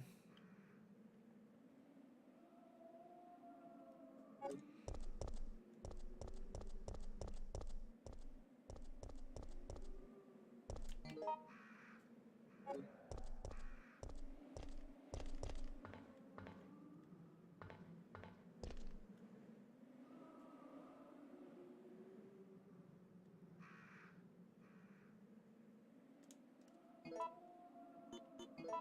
There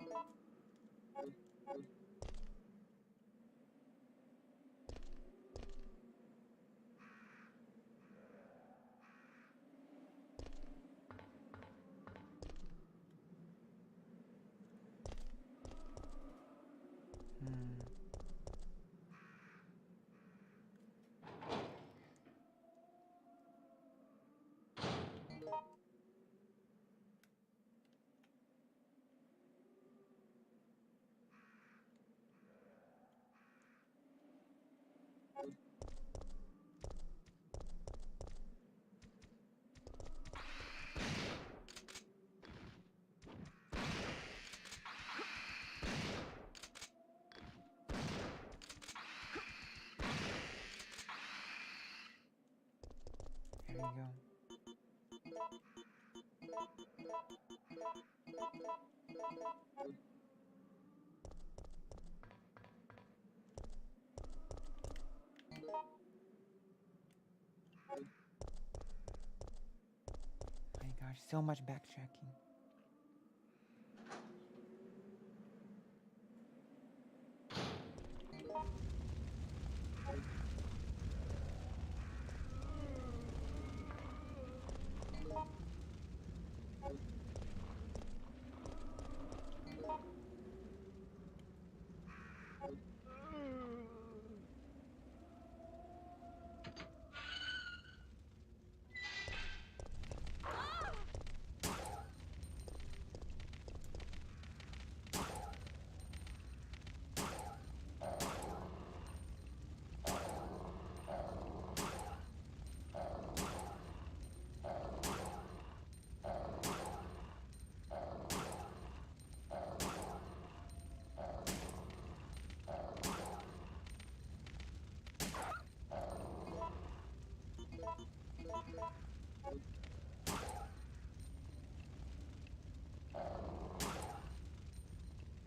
you go. My gosh, so much backtracking.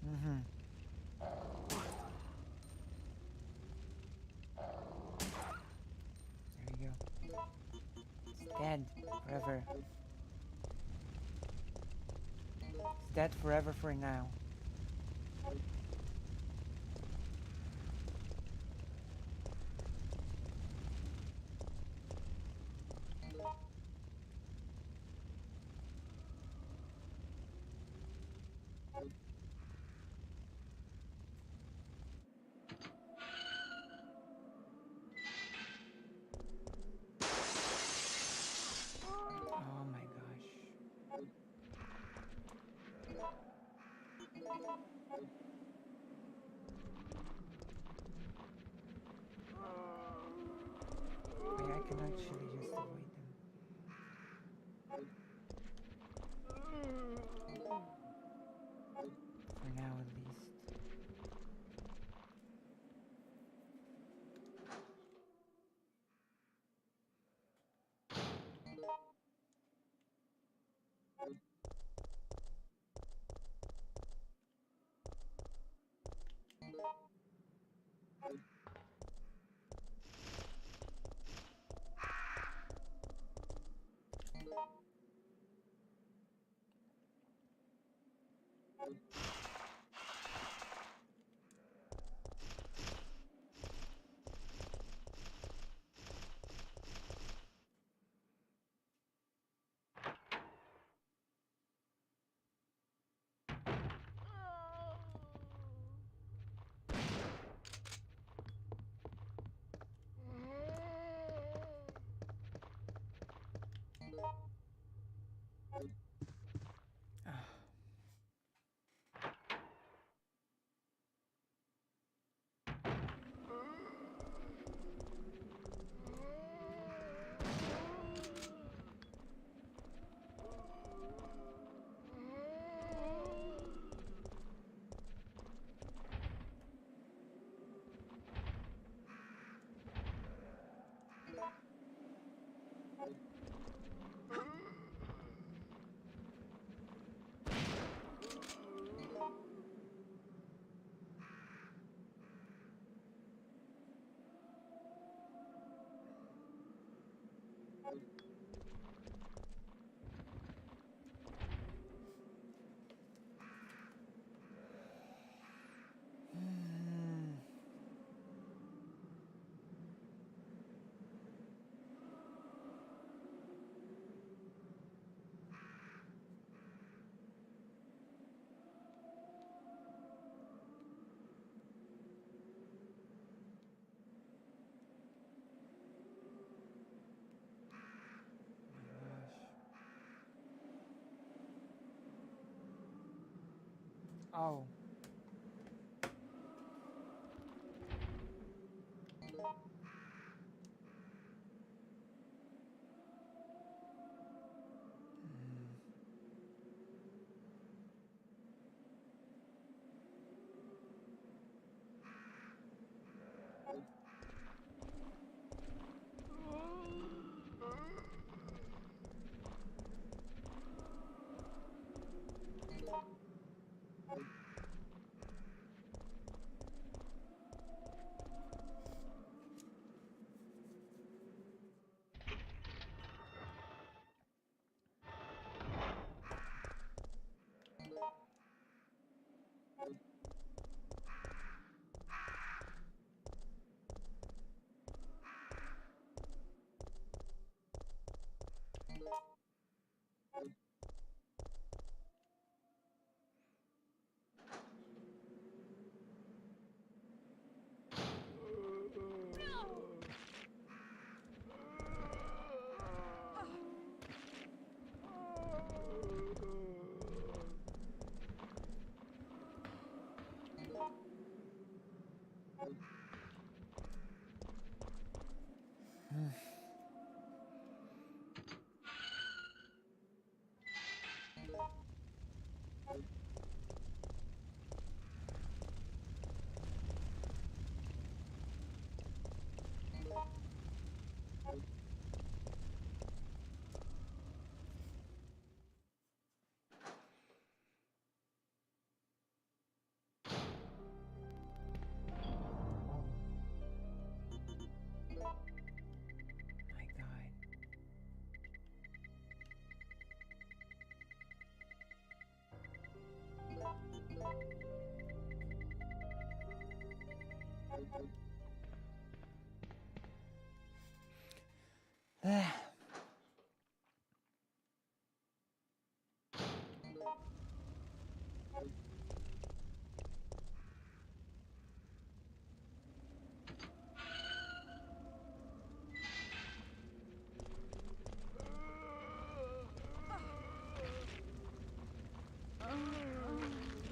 Mm-hmm. There you go. It's dead forever. It's dead forever for now. Oh my gosh. Wait, I can actually just avoid them. For now, at least. Oh. My God.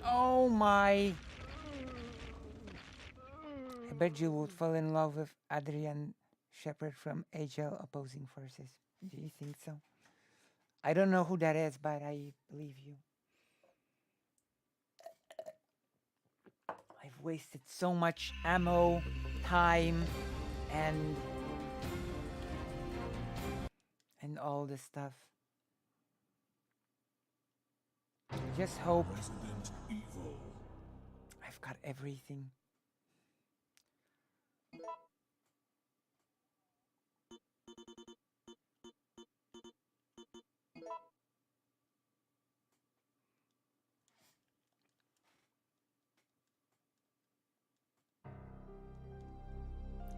Oh my. I bet you would fall in love with Adrian Shepard from AGL Opposing Forces. Do you think so? I don't know who that is, but I believe you. I've wasted so much ammo, time, and all this stuff. I just hope Resident Evil. I've got everything.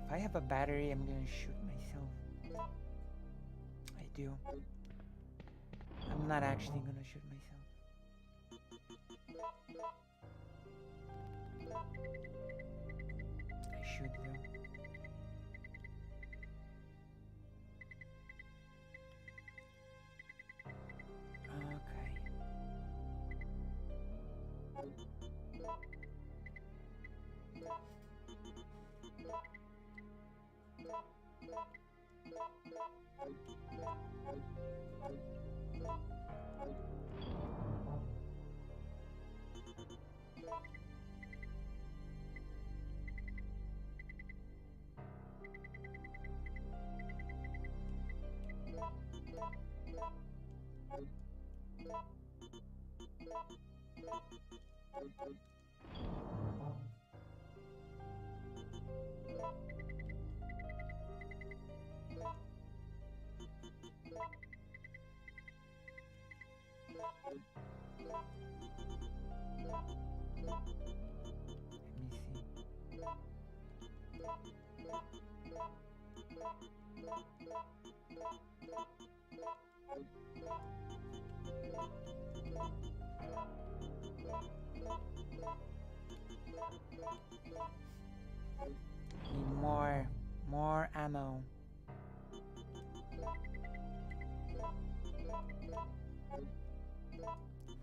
If I have a battery, I'm gonna shoot myself. I do. I'm not actually gonna shoot myself. I should though. Okay. Need more ammo.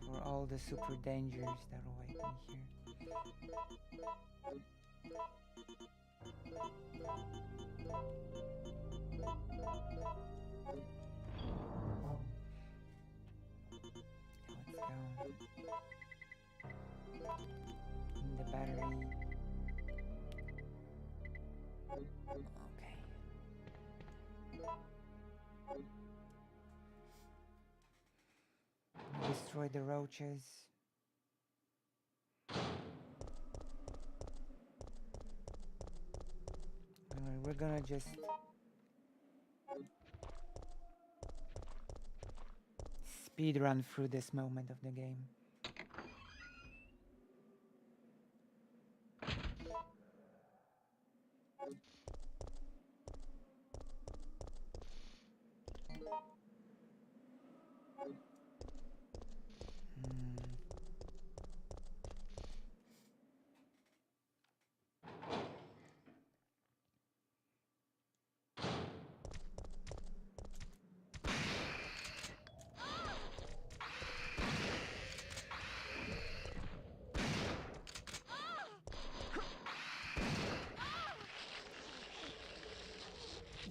for all the super dangers that await me here. Let's go. In the battery. Okay. Destroy the roaches. We're gonna just speed run through this moment of the game.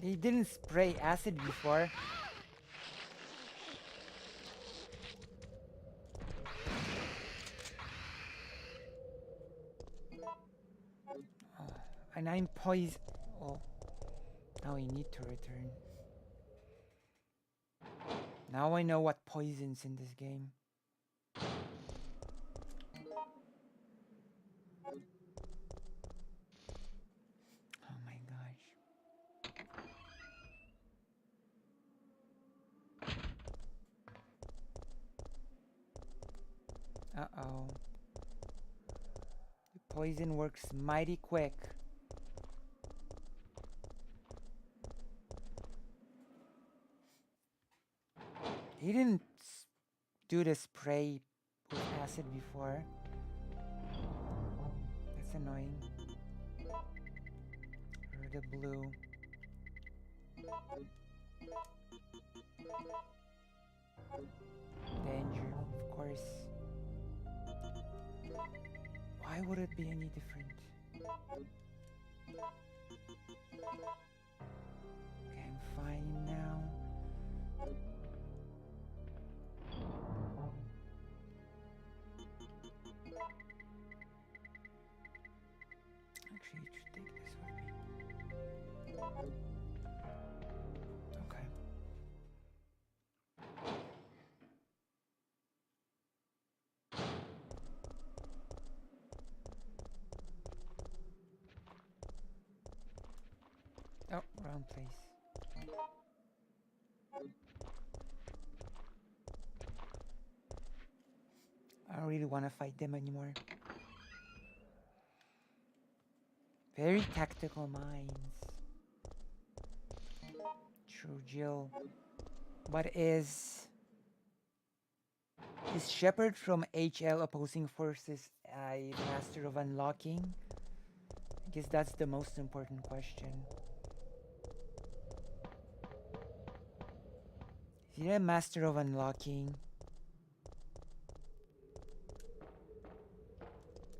He didn't spray acid before. Oh, and I'm poisoned. Oh, now I need to return. Now I know what poison's in this game. Oh my gosh. Uh-oh. The poison works mighty quick. He didn't do the spray with acid before. That's annoying. Or the blue. Danger, of course. Why would it be any different? Okay, I'm fine now. Actually, you should take this with me. Okay. Oh, wrong place. I don't really want to fight them anymore. Very tactical minds. True, Jill. But is Shepard from HL Opposing Forces a master of unlocking? I guess that's the most important question. Is he a master of unlocking?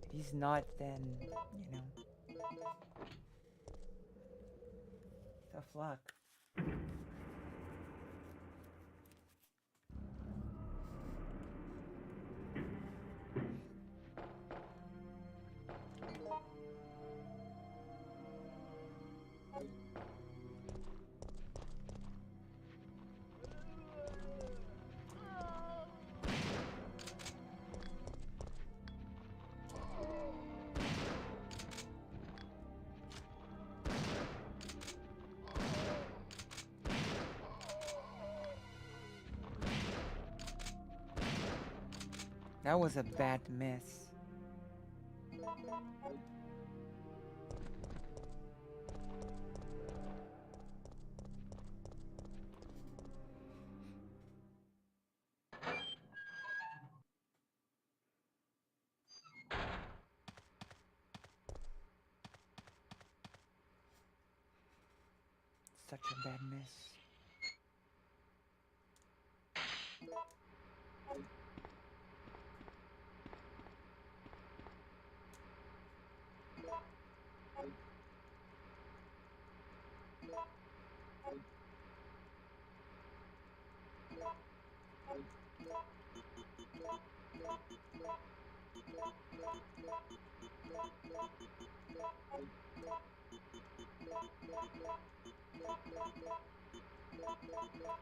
If he's not, then, you know. Tough luck. That was a bad miss. Such a bad miss.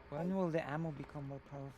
When will the ammo become more powerful?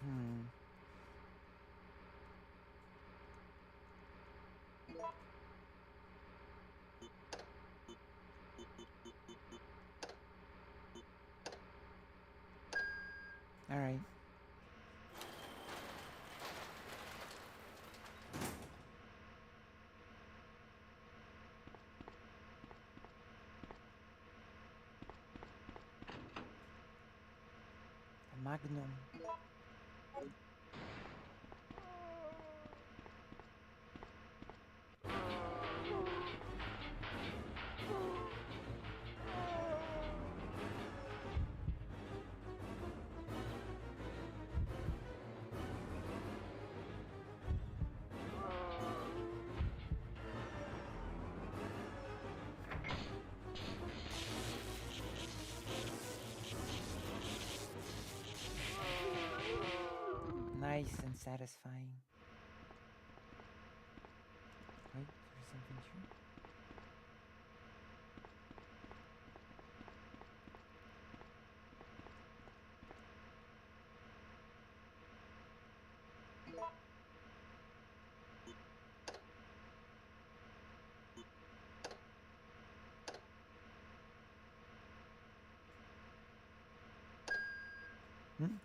Hmm. All right. A magnum. Nice and satisfying. Wait, there's something here.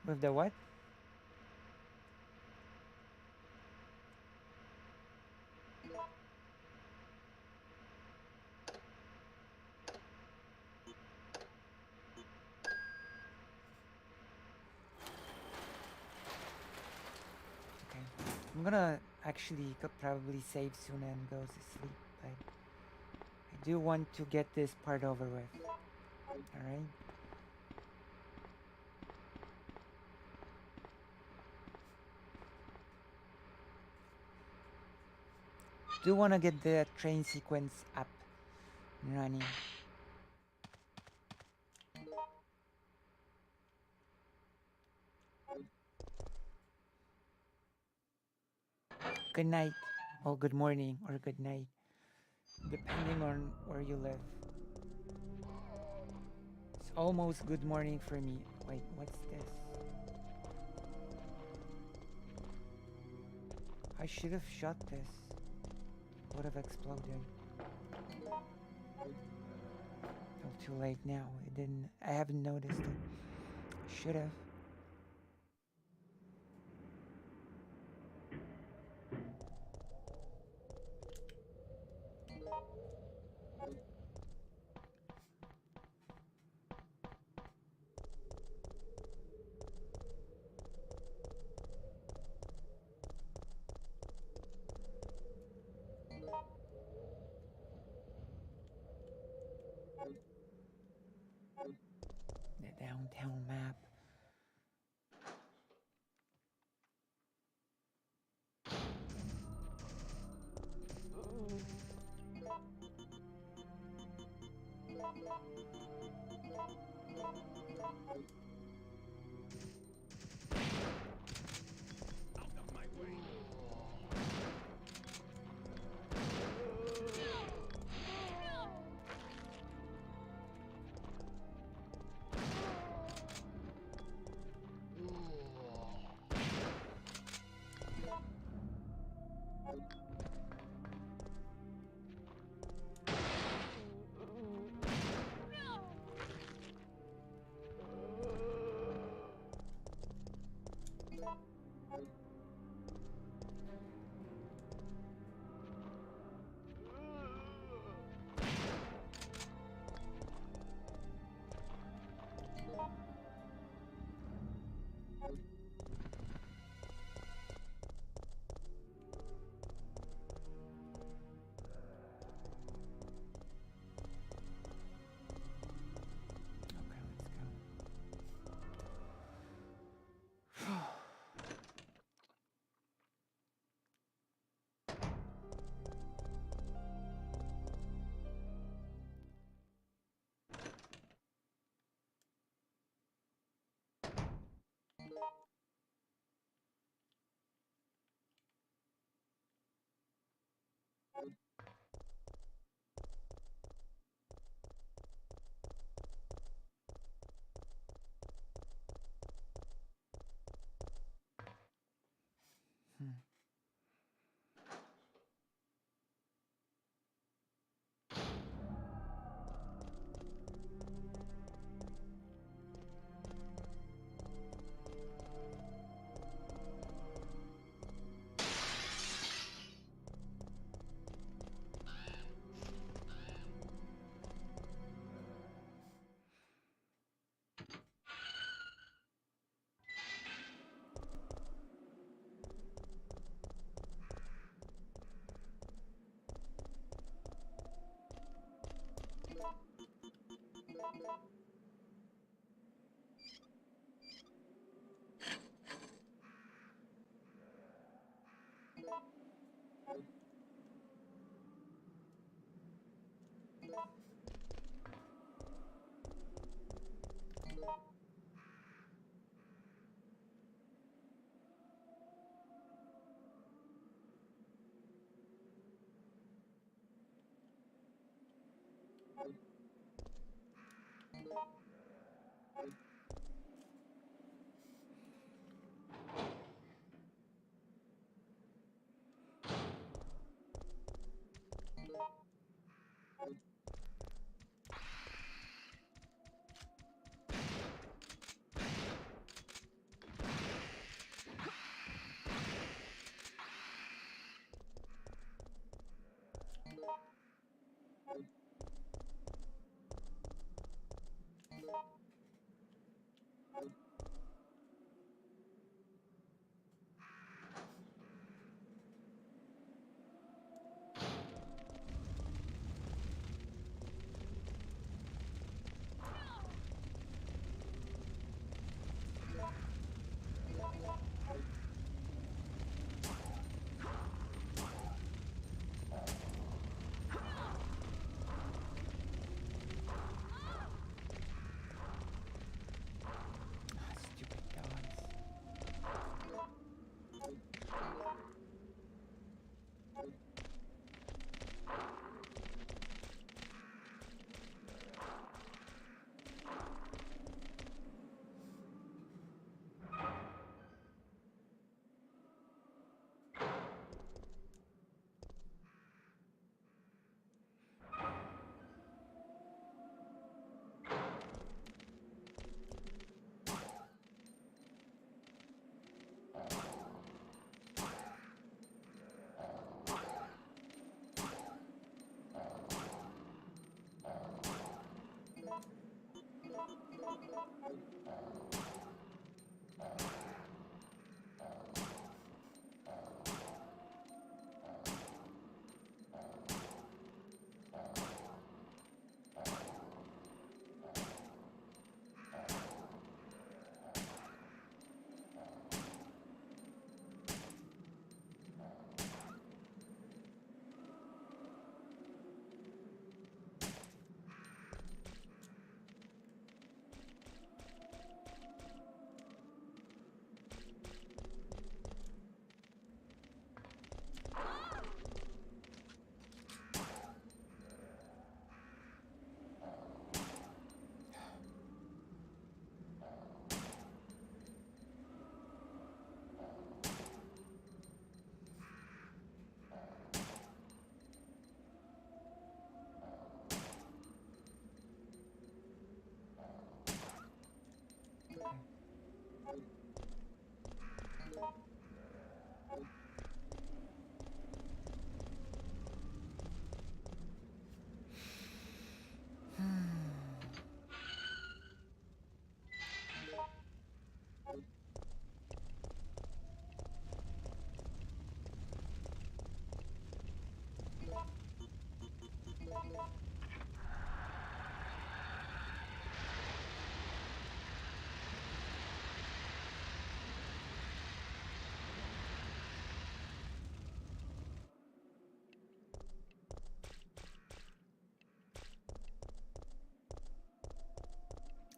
With the what? Okay. I'm gonna actually probably save soon and go to sleep, but I do want to get this part over with. Alright? Do want to get the train sequence up and running. Good night, or good morning, or good night, depending on where you live. It's almost good morning for me. Wait, what's this? I should have shot this. Would have exploded. Oh, too late now. It didn't. I haven't noticed it. Should have. The downtown map.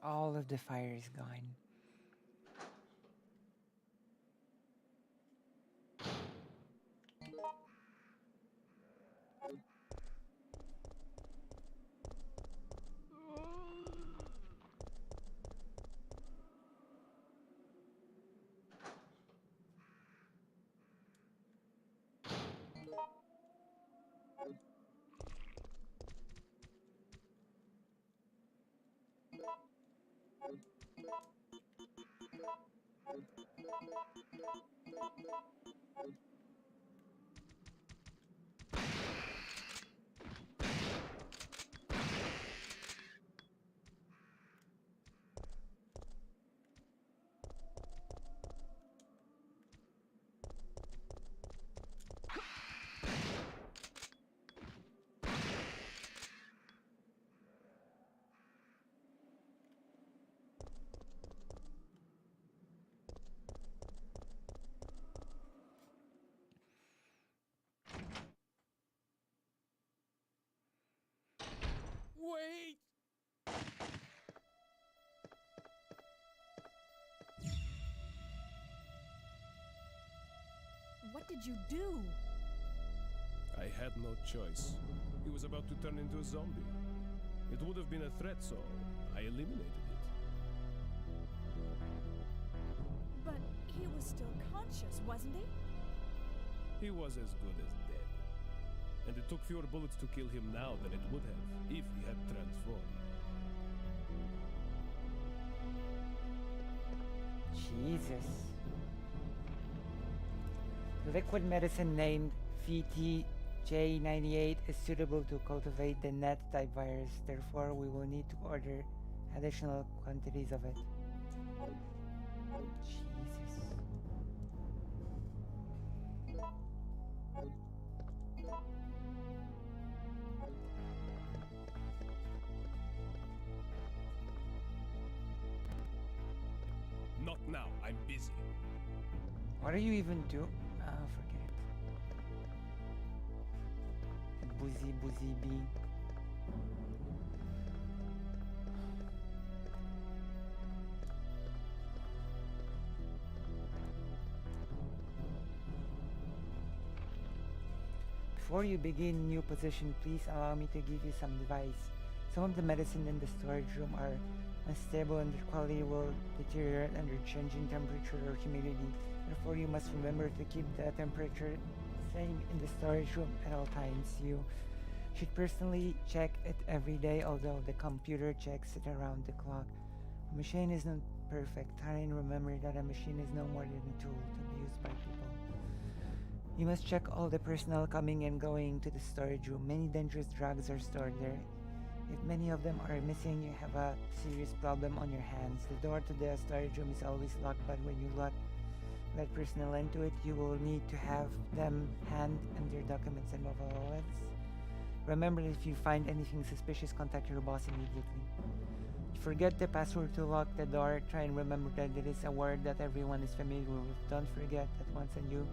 All of the fire is gone. Wait! What did you do? I had no choice. He was about to turn into a zombie. It would have been a threat, so I eliminated it. But he was still conscious, wasn't he? He was as good as dead. And it took fewer bullets to kill him now than it would have if he had transformed. Jesus. The liquid medicine named VTJ98 is suitable to cultivate the net type virus. Therefore, we will need to order additional quantities of it. Jesus. Not now, I'm busy. What are you even doing? Oh, forget it. Boozy bee. Before you begin new position, please allow me to give you some advice. Some of the medicine in the storage room are unstable and their quality will deteriorate under changing temperature or humidity. Therefore, you must remember to keep the temperature same in the storage room at all times. You should personally check it every day, although the computer checks it around the clock. A machine is not perfect. Try and remember that a machine is no more than a tool to be used by people. You must check all the personnel coming and going to the storage room. Many dangerous drugs are stored there. If many of them are missing, you have a serious problem on your hands. The door to the storage room is always locked, but when you let personnel into it, you will need to have them hand in their documents and mobile wallets. Remember, if you find anything suspicious, contact your boss immediately. Forget the password to lock the door. Try and remember that it is a word that everyone is familiar with. Don't forget that once a new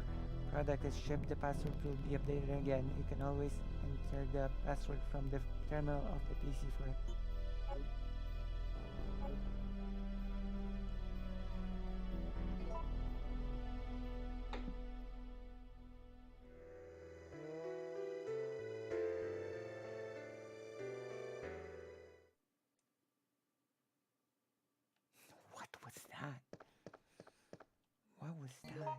product is shipped, the password will be updated again. You can always enter the password from the terminal of the PC for it. What was that? What was that?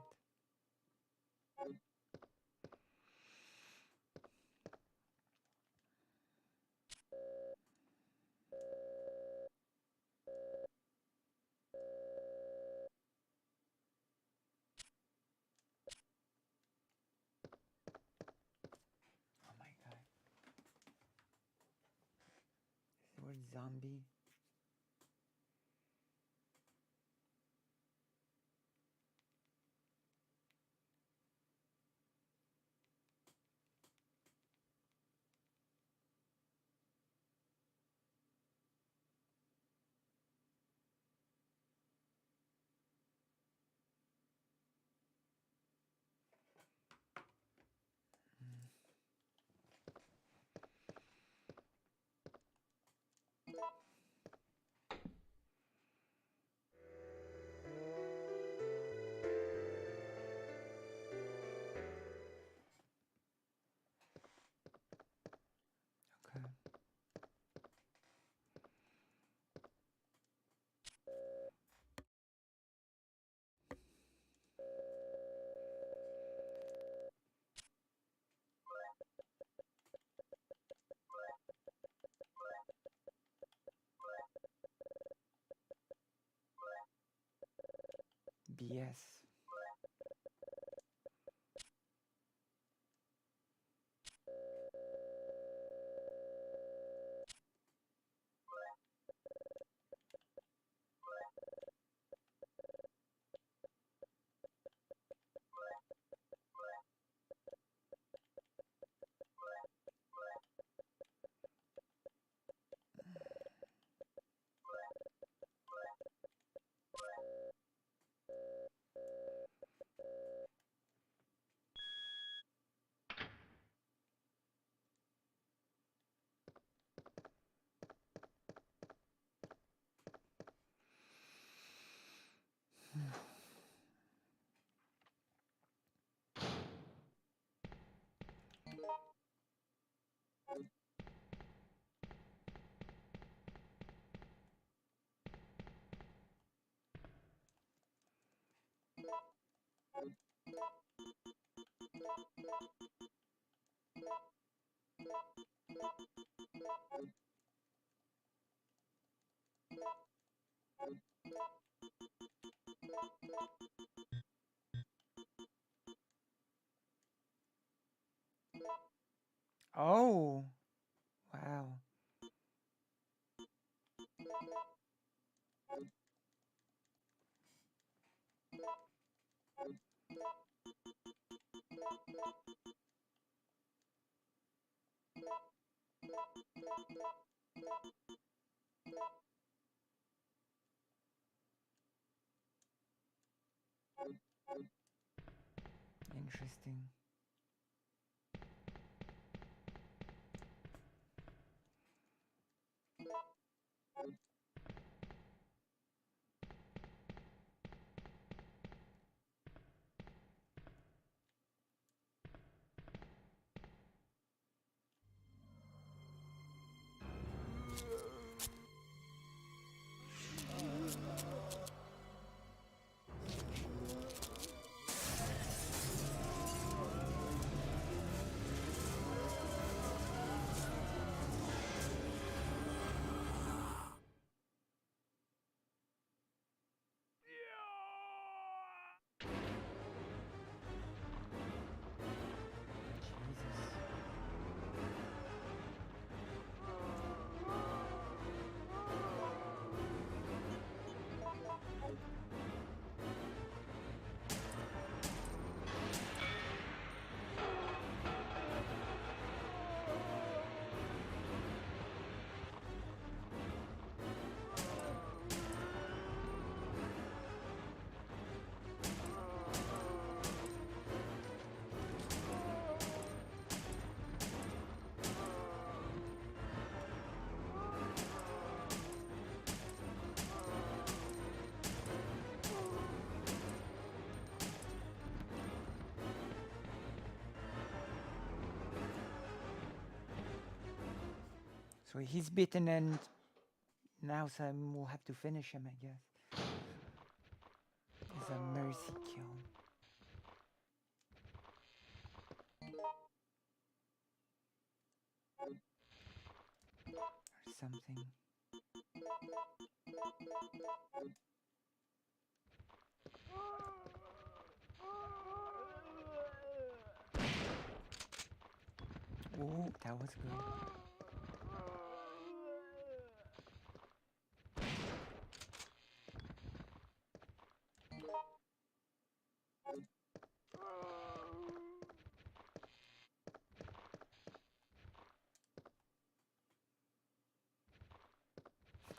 Oh my god. Is the word zombie? Okay. BS. Oh, wow. Interesting. So he's beaten, and now Sam will have to finish him, I guess. It's a mercy kill. Or something. Ooh, that was good.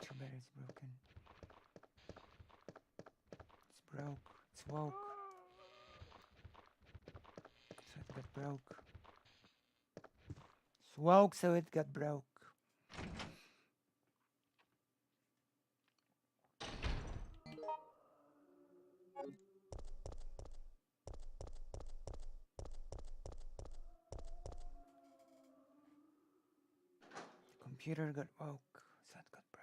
Too bad it's broken. It's broke. It's woke. So it got broke. It's woke, so it got broke. The computer got woke, so it got broke.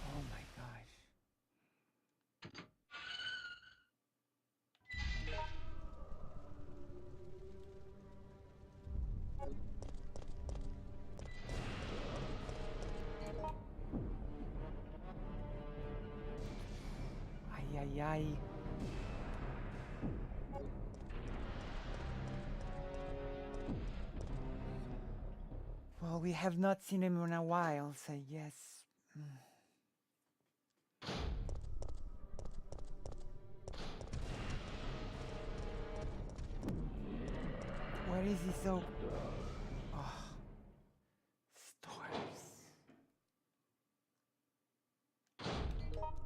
Oh my gosh. Ay, ay, ay. Well, we have not seen him in a while, so yes. Where is he so... Oh. Stars.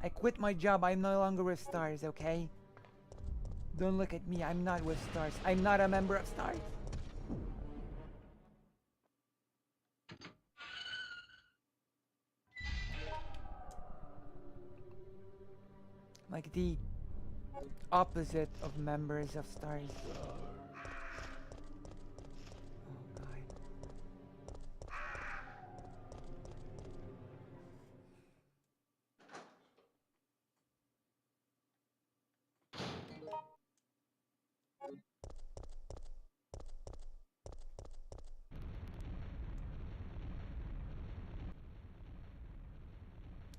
I quit my job. I'm no longer with Stars, okay? Don't look at me. I'm not with Stars. I'm not a member of Stars. Like the opposite of members of Stars.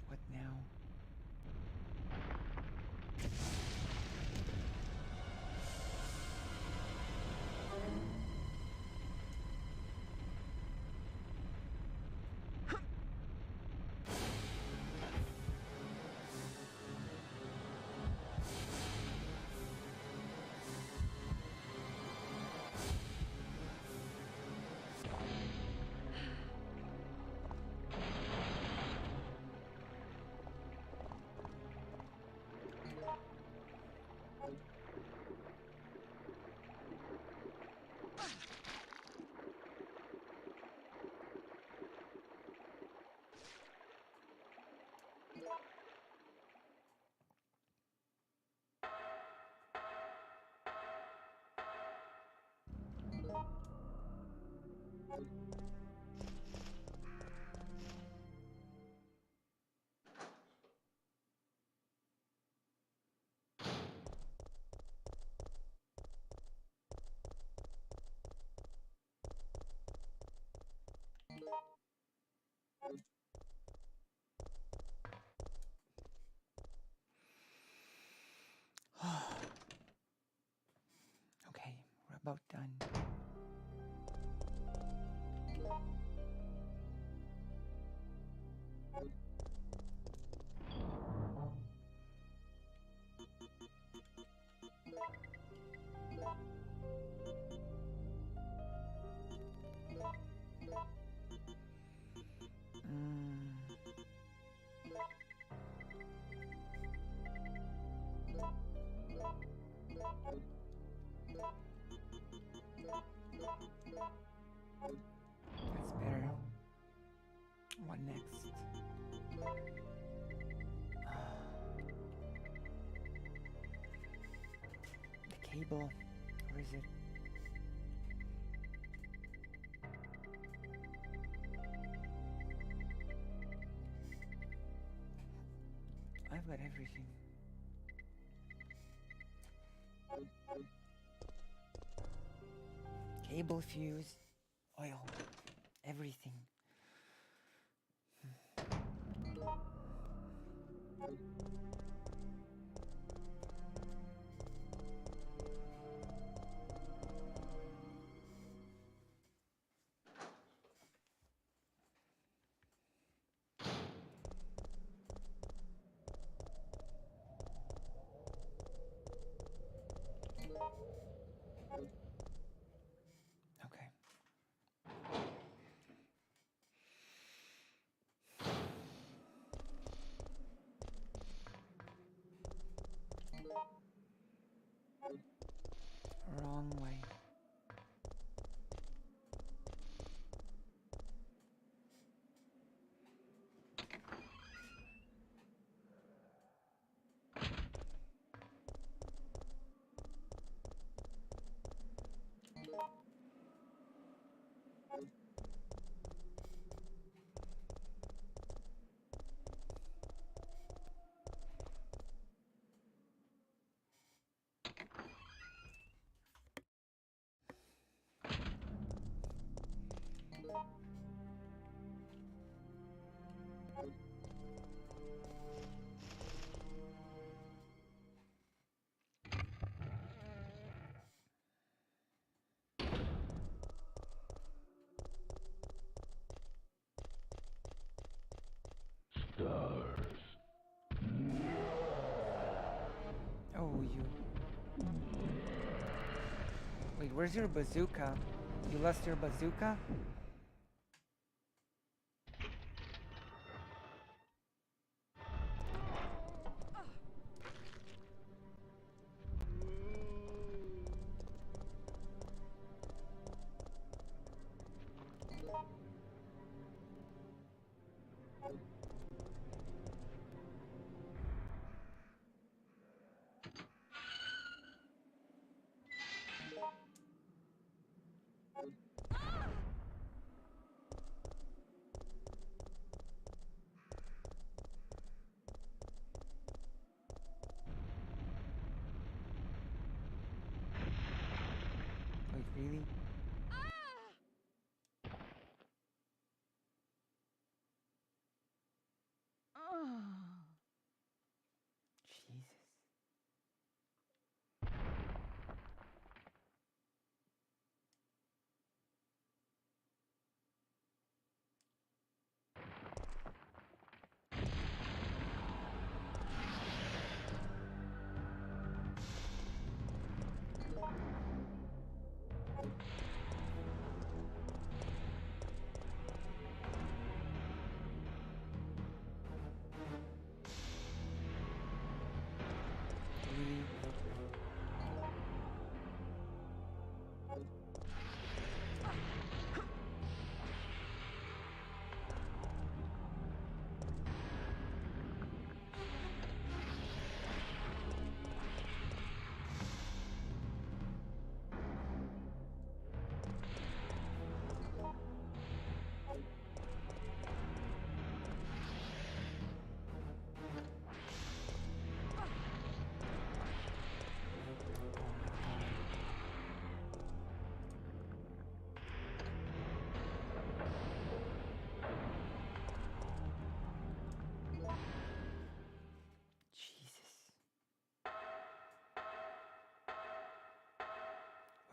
What now? Okay, we're about done. That's better. What next? The cable. Where is it? I've got everything. Cable, fuse, oil, everything. Okay. Wrong way. Oh, you. Wait, where's your bazooka? You lost your bazooka?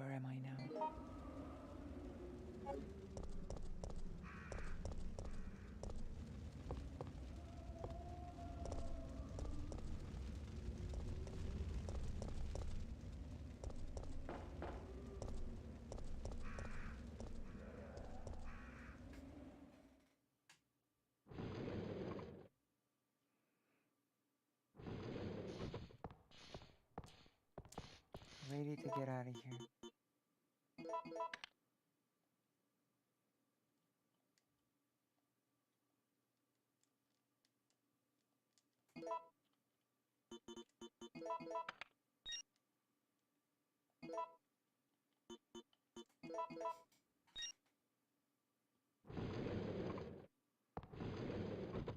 Where am I now? Ready to get out of here.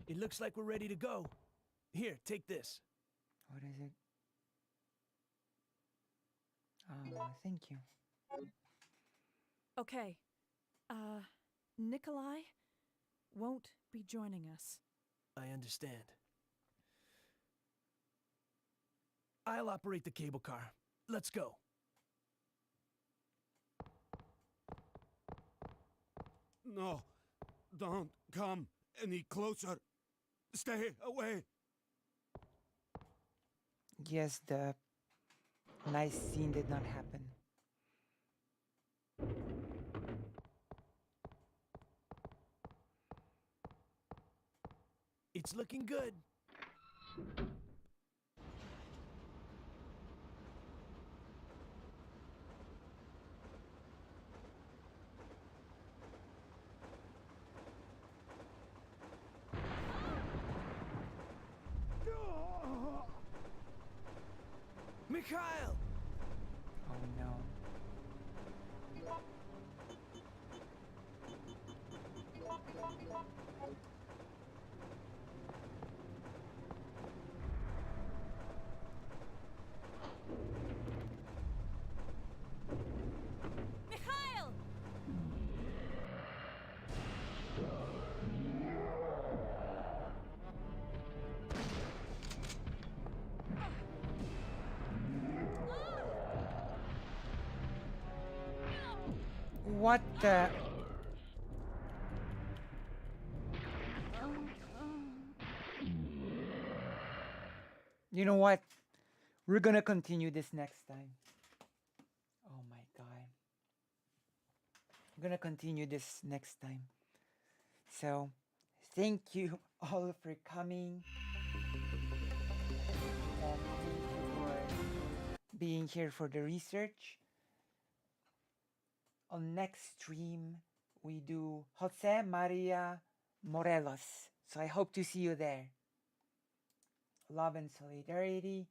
It looks like we're ready to go. Here, take this. What is it? Oh, thank you. Okay. Nikolai won't be joining us. I understand. I'll operate the cable car. Let's go. No, don't come any closer. Stay away. Yes, the nice scene did not happen. It's looking good. Mikhail! Oh no. Mikhail! What the? You know what? We're gonna continue this next time. Oh my god. I'm gonna continue this next time. So, thank you all for coming. And thank you for being here for the research. On next stream, we do Jose Maria Morelos. So I hope to see you there. Love and solidarity.